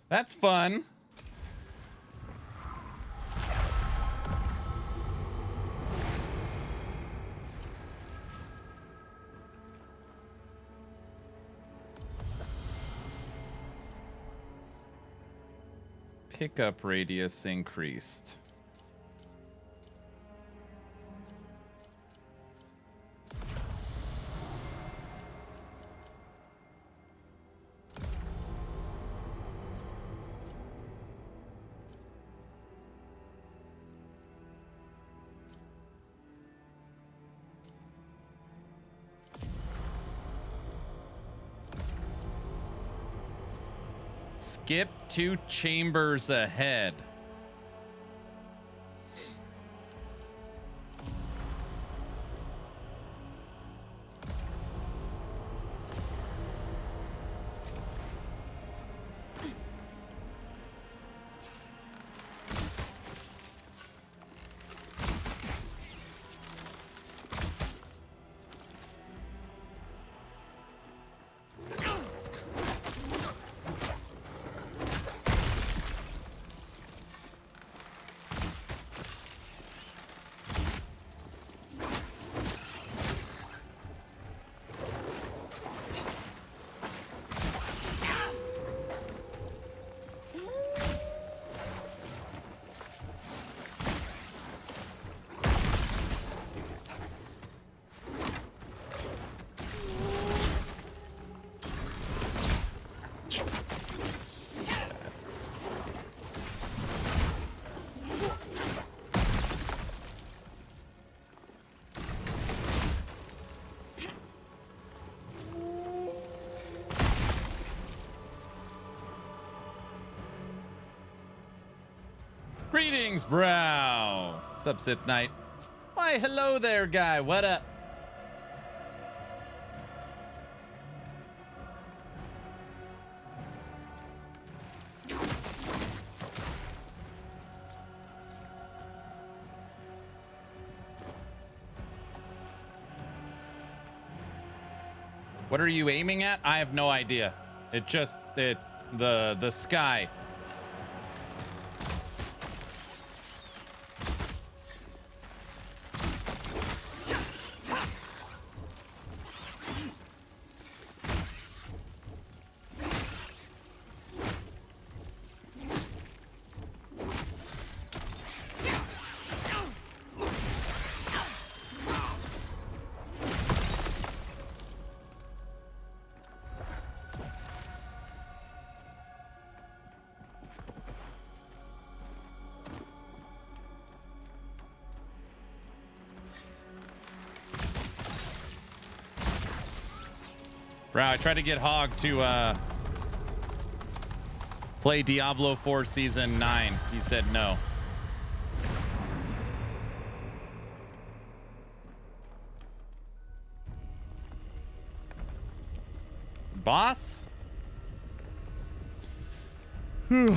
That's fun. Pickup radius increased. Skip 2 chambers ahead. Greetings, Brow. What's up, Sith Knight? Why, hello there, guy. What up? What are you aiming at? I have no idea. The sky. Bro, I tried to get Hog to play Diablo 4 Season 9. He said no. Boss? Whew.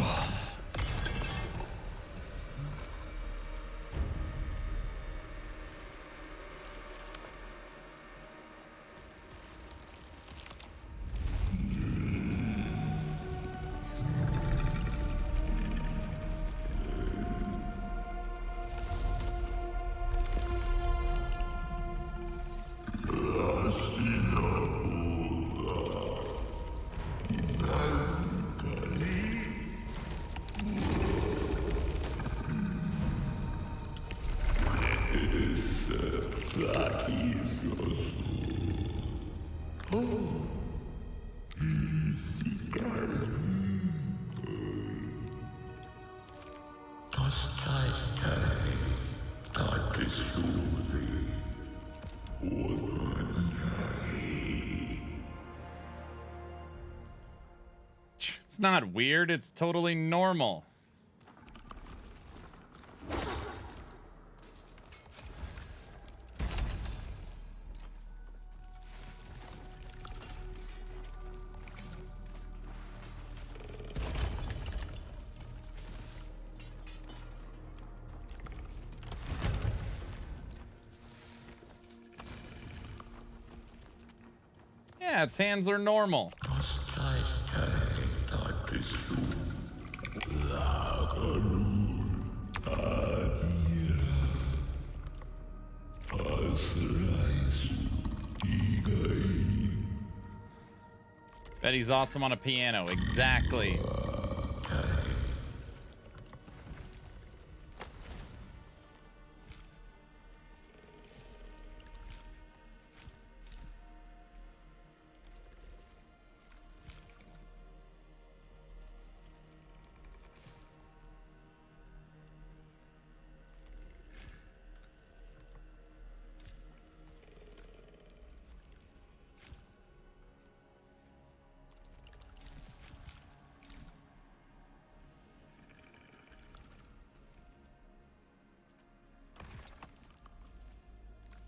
It's not weird, it's totally normal. Yeah, its hands are normal. Bet he's awesome on a piano. Exactly.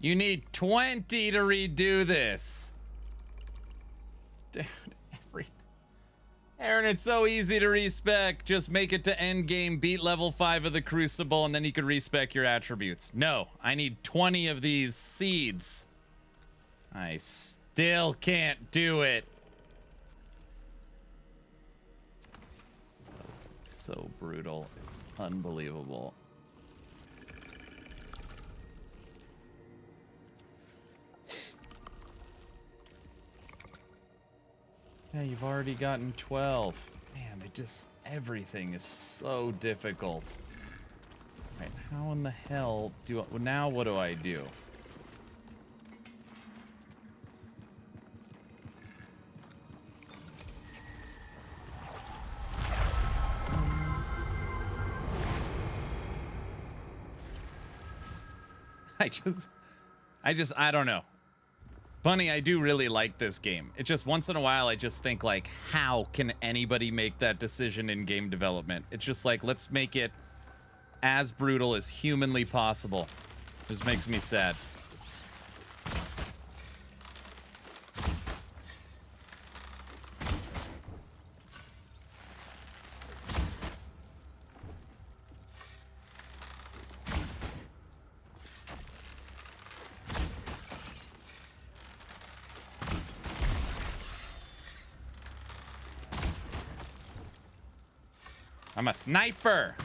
You need 20 to redo this. Dude, Aaron, it's so easy to respec. Just make it to endgame, beat level 5 of the Crucible, and then you could respec your attributes. No, I need 20 of these seeds. I still can't do it. It's so brutal. It's unbelievable. Yeah, you've already gotten 12. Man, they just, everything is so difficult. All right, how in the hell do I, now what do I do? I don't know. Bunny, I do really like this game. It's just once in a while I just think like, how can anybody make that decision in game development? It's just like, let's make it as brutal as humanly possible. It just makes me sad. I'm a sniper.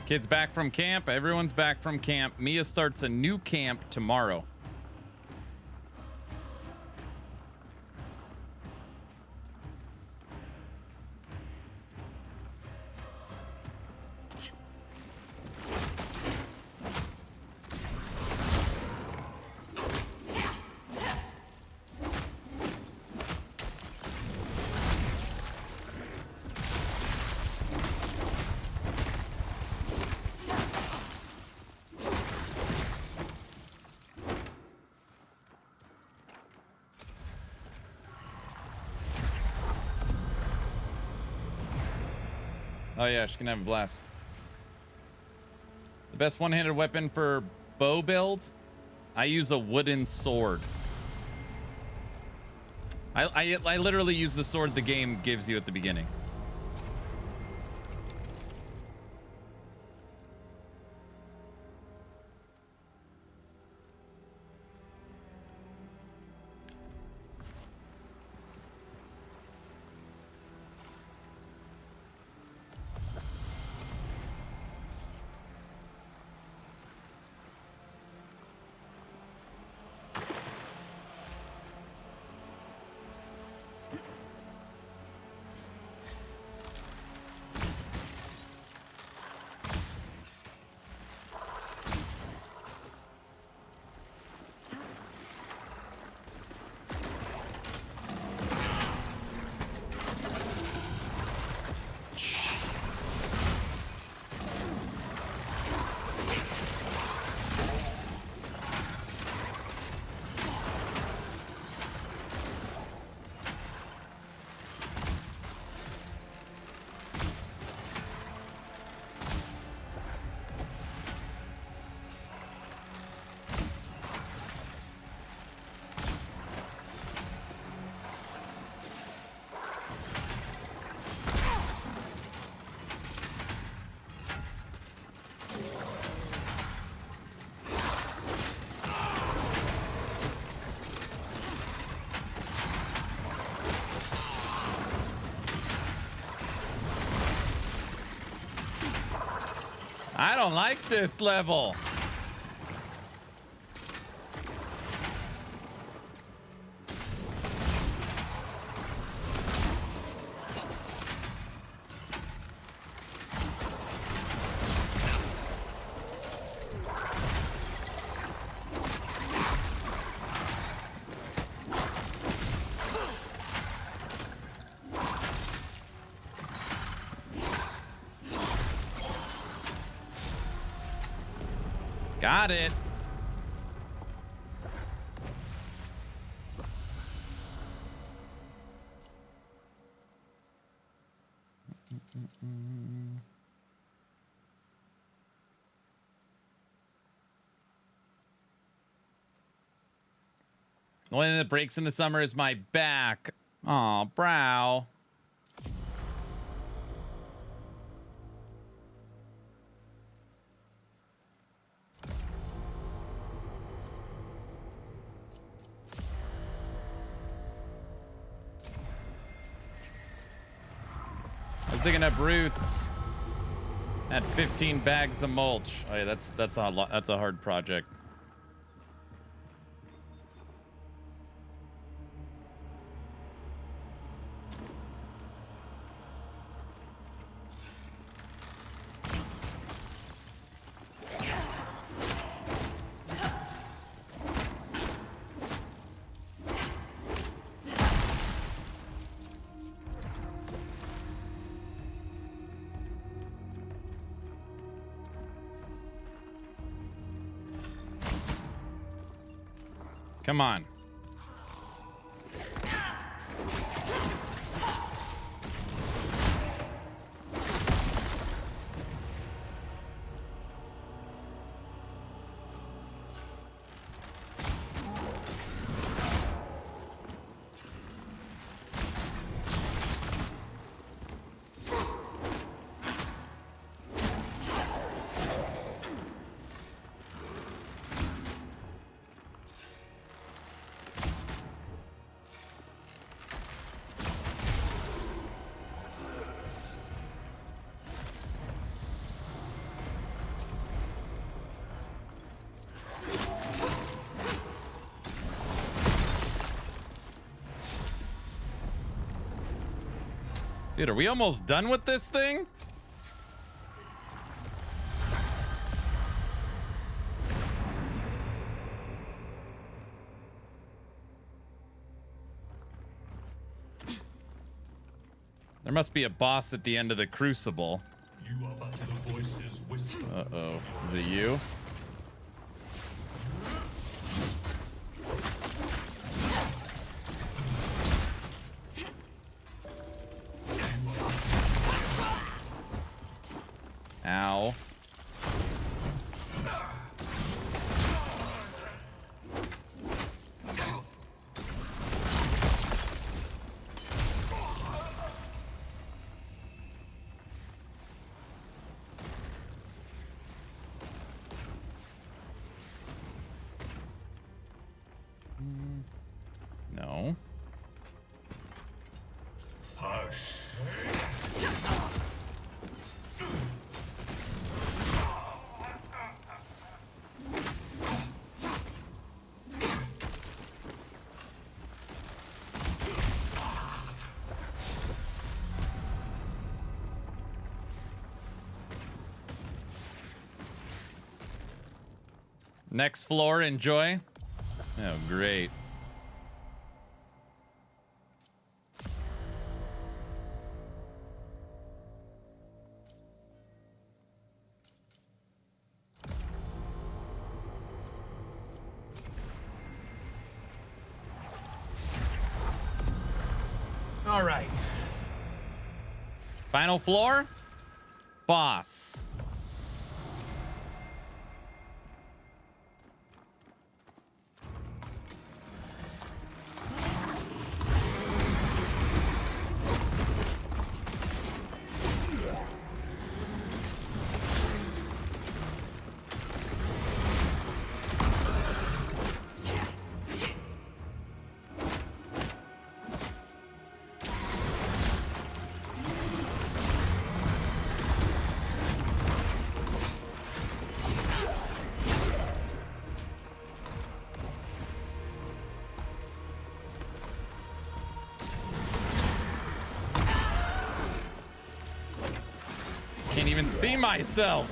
Kids back from camp. Everyone's back from camp. Mia starts a new camp tomorrow. Oh yeah, she can have a blast. The best one-handed weapon for bow build? I use a wooden sword. I literally use the sword the game gives you at the beginning. I don't like this level. Got it. The only thing that breaks in the summer is my back. Aw, brow. I was digging up roots. Had 15 bags of mulch. Oh yeah, that's a hard project. Come on. Dude, are we almost done with this thing? There must be a boss at the end of the Crucible. Uh-oh. Is it you? Ow. No. Next floor, enjoy. Oh, great. All right. Final floor. Boss. Can't even see myself.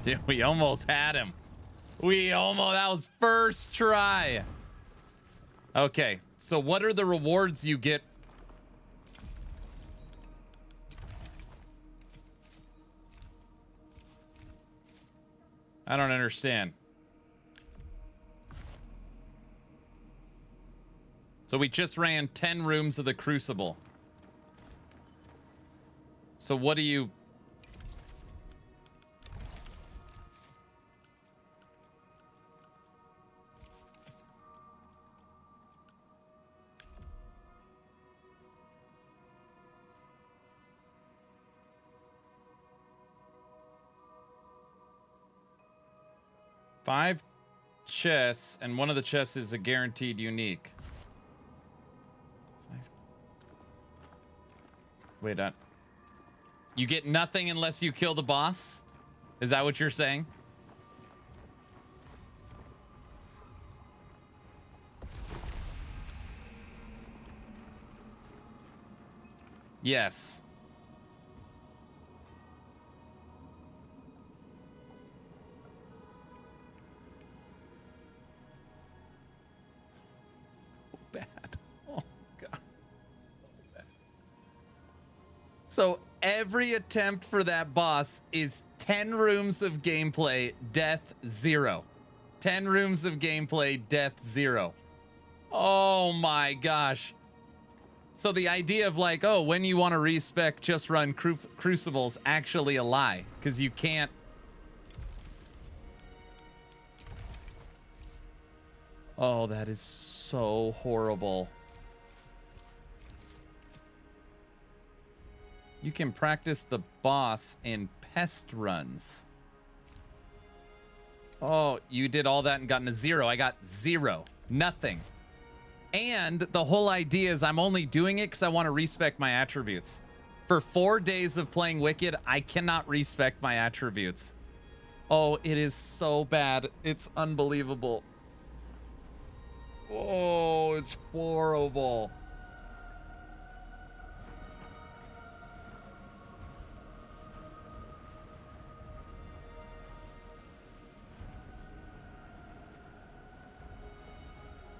Dude, we almost had him. That was first try. Okay, so what are the rewards you get? I don't understand. So we just ran 10 rooms of the Crucible. So what do you... Five chests, and one of the chests is a guaranteed unique. Wait, you get nothing unless you kill the boss? Is that what you're saying? Yes. So every attempt for that boss is 10 rooms of gameplay, death 0. 10 rooms of gameplay, death 0. Oh my gosh. So the idea of like, oh, when you want to respec, just run Crucible's actually a lie, because you can't. Oh, that is so horrible. You can practice the boss in pest runs. Oh, you did all that and gotten a 0. I got 0. Nothing. And the whole idea is I'm only doing it because I want to respec my attributes. For 4 days of playing Wicked, I cannot respec my attributes. Oh, it is so bad. It's unbelievable. Oh, it's horrible.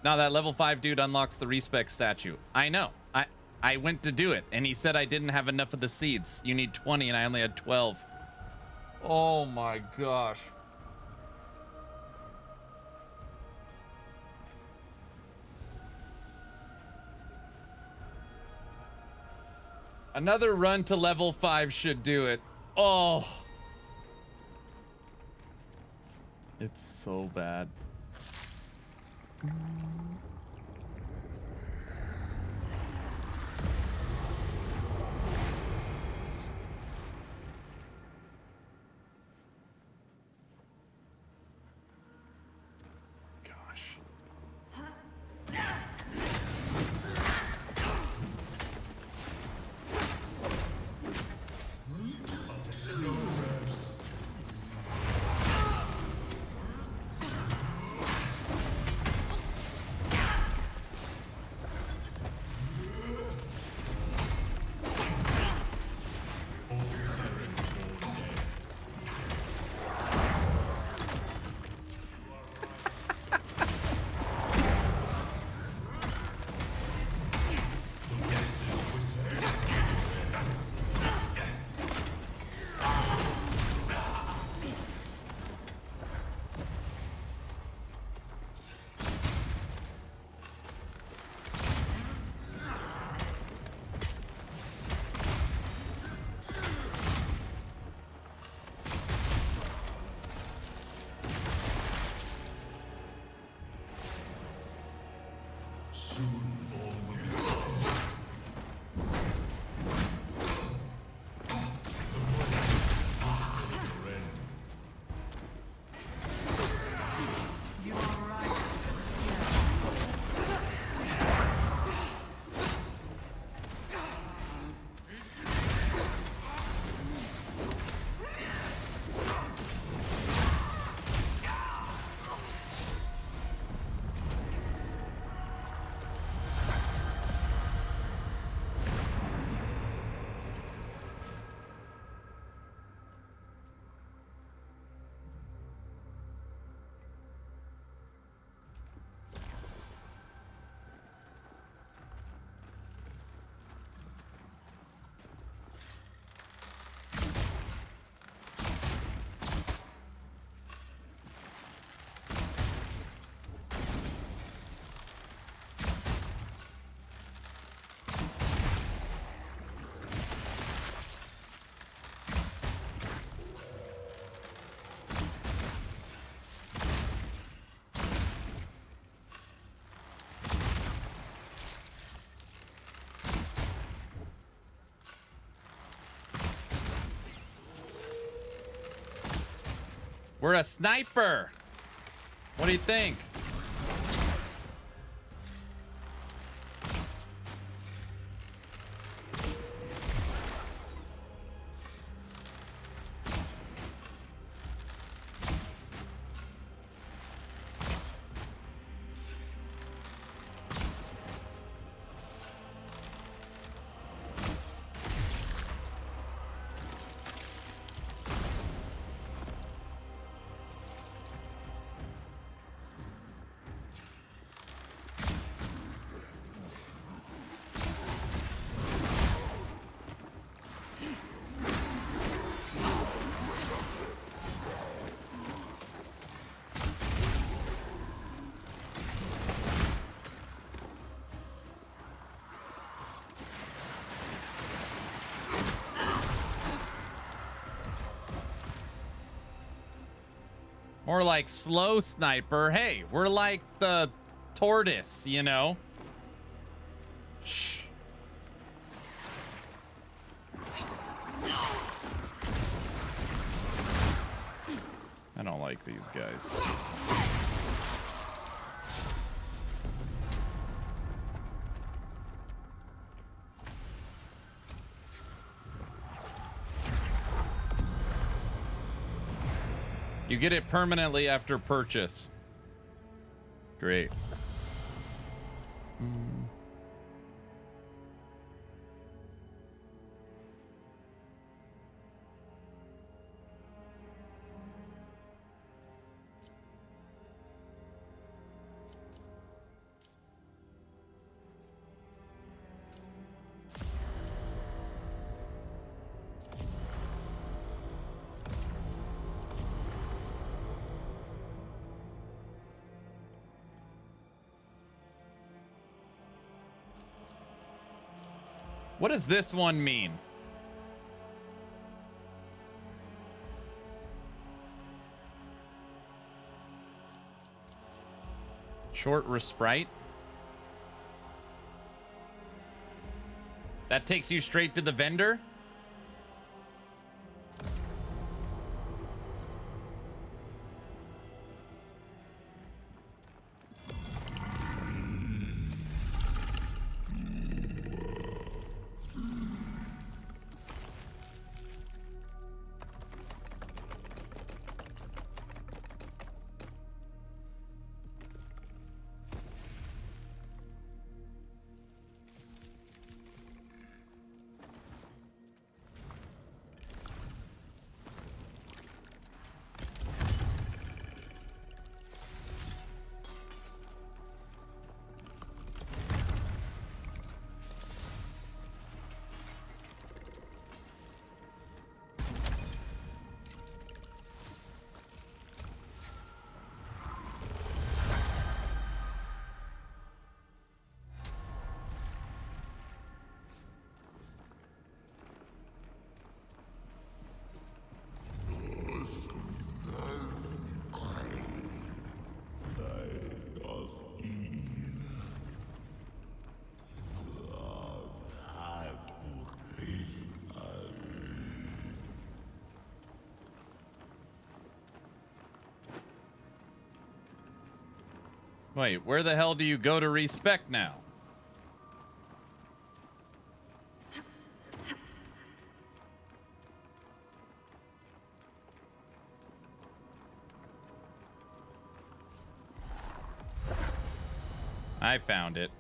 Now that level 5 dude unlocks the respec statue. I know. I went to do it, and he said I didn't have enough of the seeds. You need 20, and I only had 12. Oh my gosh. Another run to level 5 should do it. Oh. It's so bad. Gosh. We're a sniper. What do you think? More like slow sniper. Hey, we're like the tortoise, you know? Shh. I don't like these guys. You get it permanently after purchase. Great. What does this one mean? Short respite? That takes you straight to the vendor? Wait, where the hell do you go to respec now? I found it.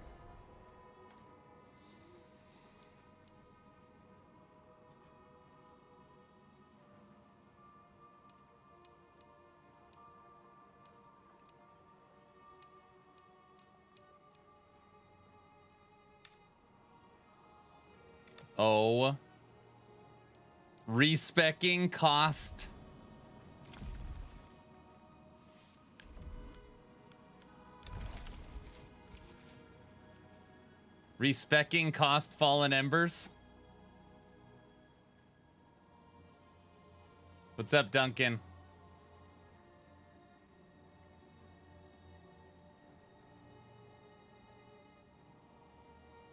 Oh. Respecing cost. Respecing cost fallen embers. What's up, Duncan?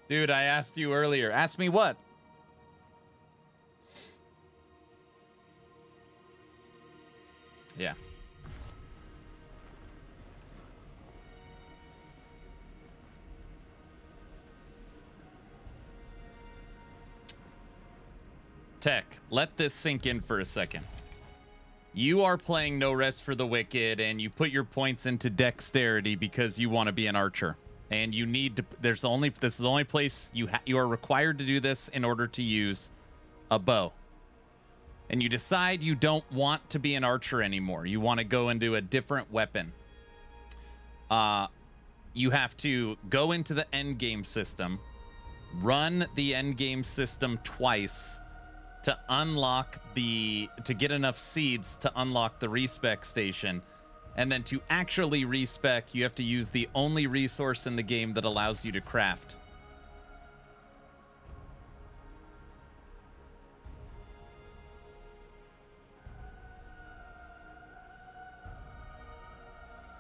Dude, I asked you earlier. Ask me what? Yeah. Tech, let this sink in for a second. You are playing No Rest for the Wicked, and you put your points into dexterity because you want to be an archer. And you need to, this is the only place you are required to do this in order to use a bow. And you decide you don't want to be an archer anymore. You want to go into a different weapon. You have to go into the endgame system, run the endgame system twice to get enough seeds to unlock the respec station. And then to actually respec, you have to use the only resource in the game that allows you to craft.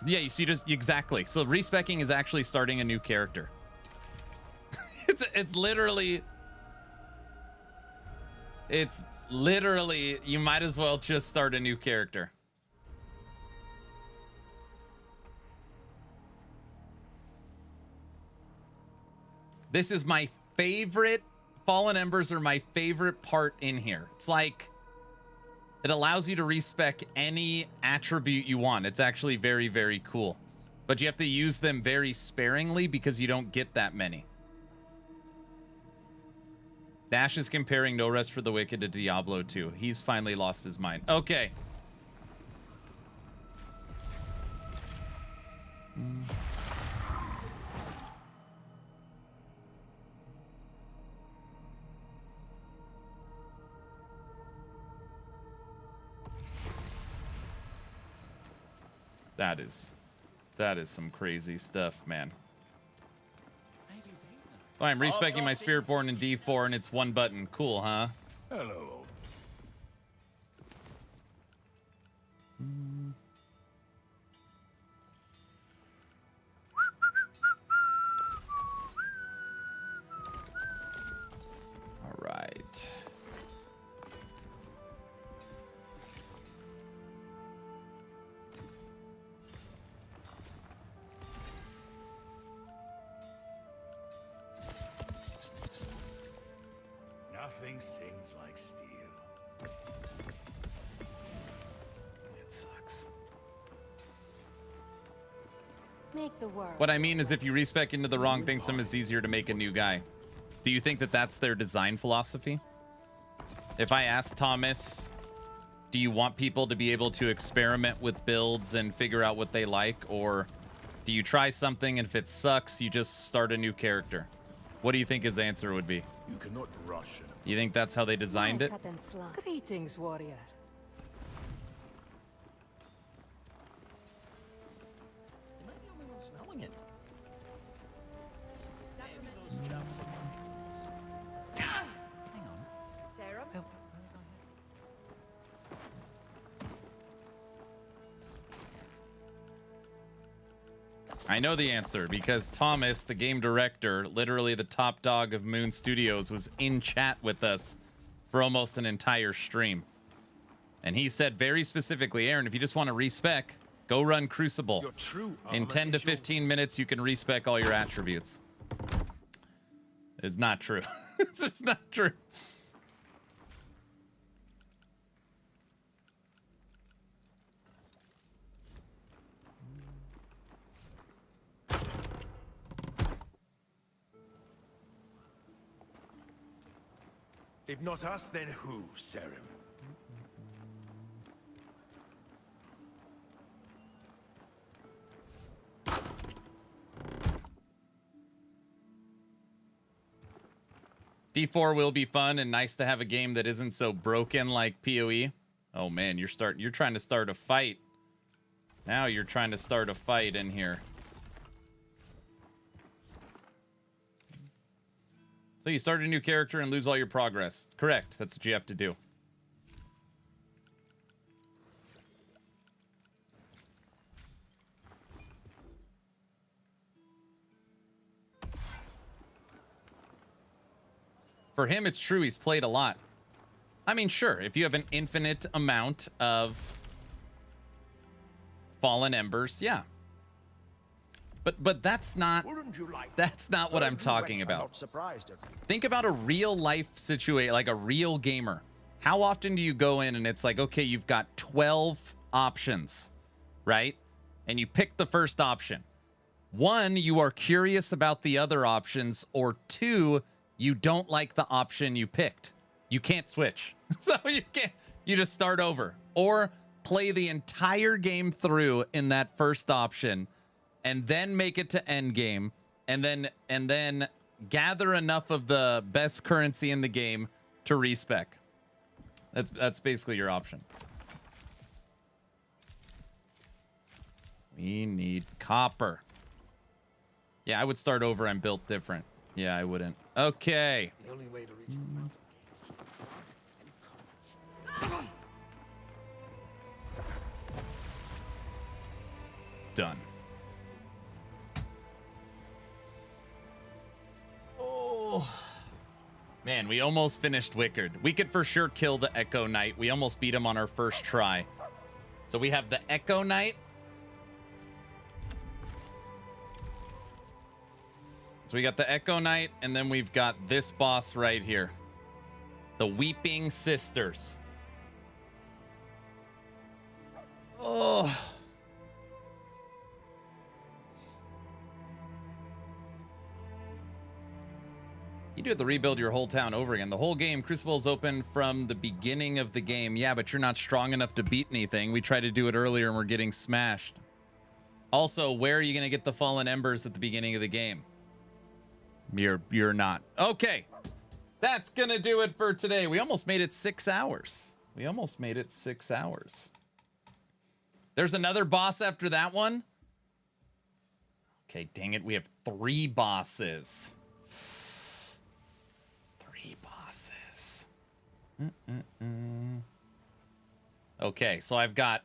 Yeah, you see, just exactly. So respecing is actually starting a new character. It's literally you might as well just start a new character. This is my favorite. Fallen Embers are my favorite part in here. It's like it allows you to respec any attribute you want. It's actually very, very cool. But you have to use them very sparingly because you don't get that many. Dash is comparing No Rest for the Wicked to Diablo II. He's finally lost his mind. Okay. That is some crazy stuff, man. So I'm respecing my Spiritborn in D4 and it's one button. Cool, huh? Hello. All right. Nothing sings like steel. It sucks. Make the world. What I mean is if you respec into the wrong thing, some is easier to make a new guy. Do you think that that's their design philosophy? If I ask Thomas, do you want people to be able to experiment with builds and figure out what they like? Or do you try something and if it sucks, you just start a new character? What do you think his answer would be? You cannot rush it. You think that's how they designed it? Greetings, warrior. Am I the only one smelling it? Hang on. Sarah? Oh, I know the answer because Thomas, the game director, literally the top dog of Moon Studios, was in chat with us for almost an entire stream. And he said very specifically, Aaron, if you just want to respec, go run Crucible. Your true In armor 10 to is your 15 minutes, you can respec all your attributes. It's not true. It's just not true. If not us, then who, Serim? D4 will be fun and nice to have a game that isn't so broken like PoE. Oh man, you're trying to start a fight. Now you're trying to start a fight in here. So you start a new character and lose all your progress. Correct. That's what you have to do. For him, it's true. He's played a lot. I mean, sure, if you have an infinite amount of Fallen Embers, yeah. But that's not what I'm talking about. Think about a real life situation, like a real gamer. How often do you go in and it's like, okay, you've got 12 options, right? And you pick the first option. 1, you are curious about the other options, or 2, you don't like the option you picked. You can't switch. So you just start over or play the entire game through in that first option and then make it to Endgame and then gather enough of the best currency in the game to respec. That's basically your option. We need copper. Yeah, I would start over. I'm built different. Yeah, I wouldn't. Okay. The only way to reach the mountain gate. Done. Oh. Man, we almost finished Wickard. We could for sure kill the Echo Knight. We almost beat him on our first try. So we have the Echo Knight. So we got the Echo Knight, and then we've got this boss right here. The Weeping Sisters. Oh. You do have to rebuild your whole town over again. The whole game, Crucible is open from the beginning of the game. Yeah, but you're not strong enough to beat anything. We tried to do it earlier, and we're getting smashed. Also, where are you going to get the Fallen Embers at the beginning of the game? You're not. Okay. That's going to do it for today. We almost made it 6 hours. We almost made it 6 hours. There's another boss after that one. Okay, dang it. We have 3 bosses. 3 bosses. Okay, so I've got...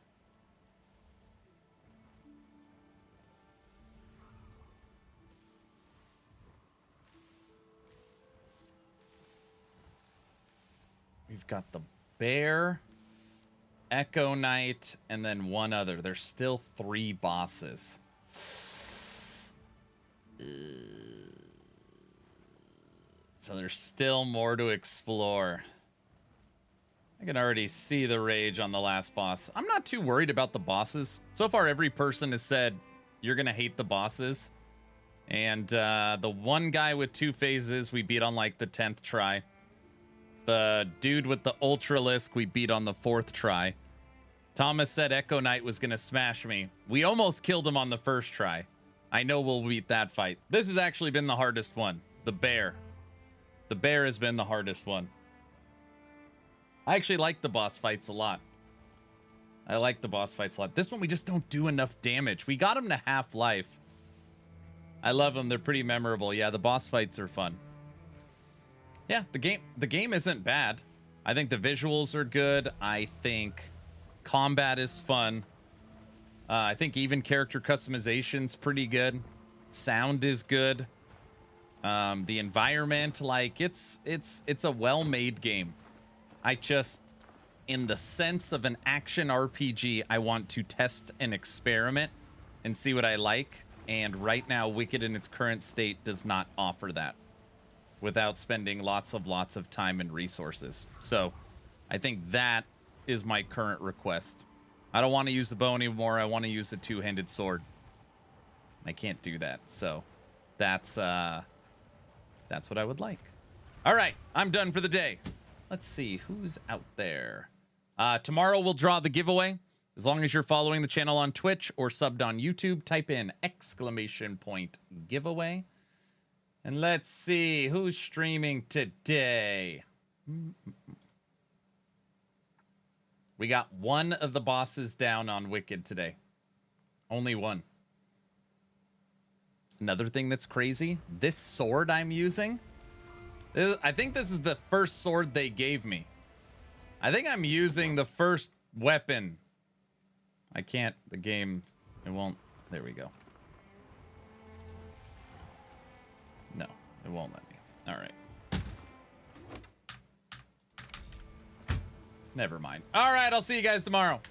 We've got the Bear, Echo Knight, and then one other. There's still 3 bosses. So there's still more to explore. I can already see the rage on the last boss. I'm not too worried about the bosses. So far, every person has said, you're going to hate the bosses. And the one guy with 2 phases, we beat on like the 10th try. The dude with the Ultralisk, we beat on the 4th try. Thomas said Echo Knight was going to smash me. We almost killed him on the first try. I know we'll beat that fight. This has actually been the hardest one. The Bear. The Bear has been the hardest one. I actually like the boss fights a lot. I like the boss fights a lot. This one, we just don't do enough damage. We got him to half life. I love them. They're pretty memorable. Yeah, the boss fights are fun. Yeah, the game isn't bad. I think the visuals are good. I think combat is fun. I think even character customization's pretty good. Sound is good. The environment, like it's a well-made game. I just, in the sense of an action RPG, I want to test and experiment and see what I like. And right now, Wicked in its current state does not offer that without spending lots of time and resources. So I think that is my current request. I don't want to use the bow anymore. I want to use the 2-handed sword. I can't do that. So that's what I would like. All right, I'm done for the day. Let's see who's out there. Tomorrow we'll draw the giveaway. As long as you're following the channel on Twitch or subbed on YouTube, type in !giveaway. And let's see who's streaming today. We got one of the bosses down on Wicked today. Only one. Another thing that's crazy, this sword I'm using, I think this is the first sword they gave me. I think I'm using the first weapon. I can't, the game, it won't, there we go. No, it won't let me. All right. Never mind. All right, I'll see you guys tomorrow.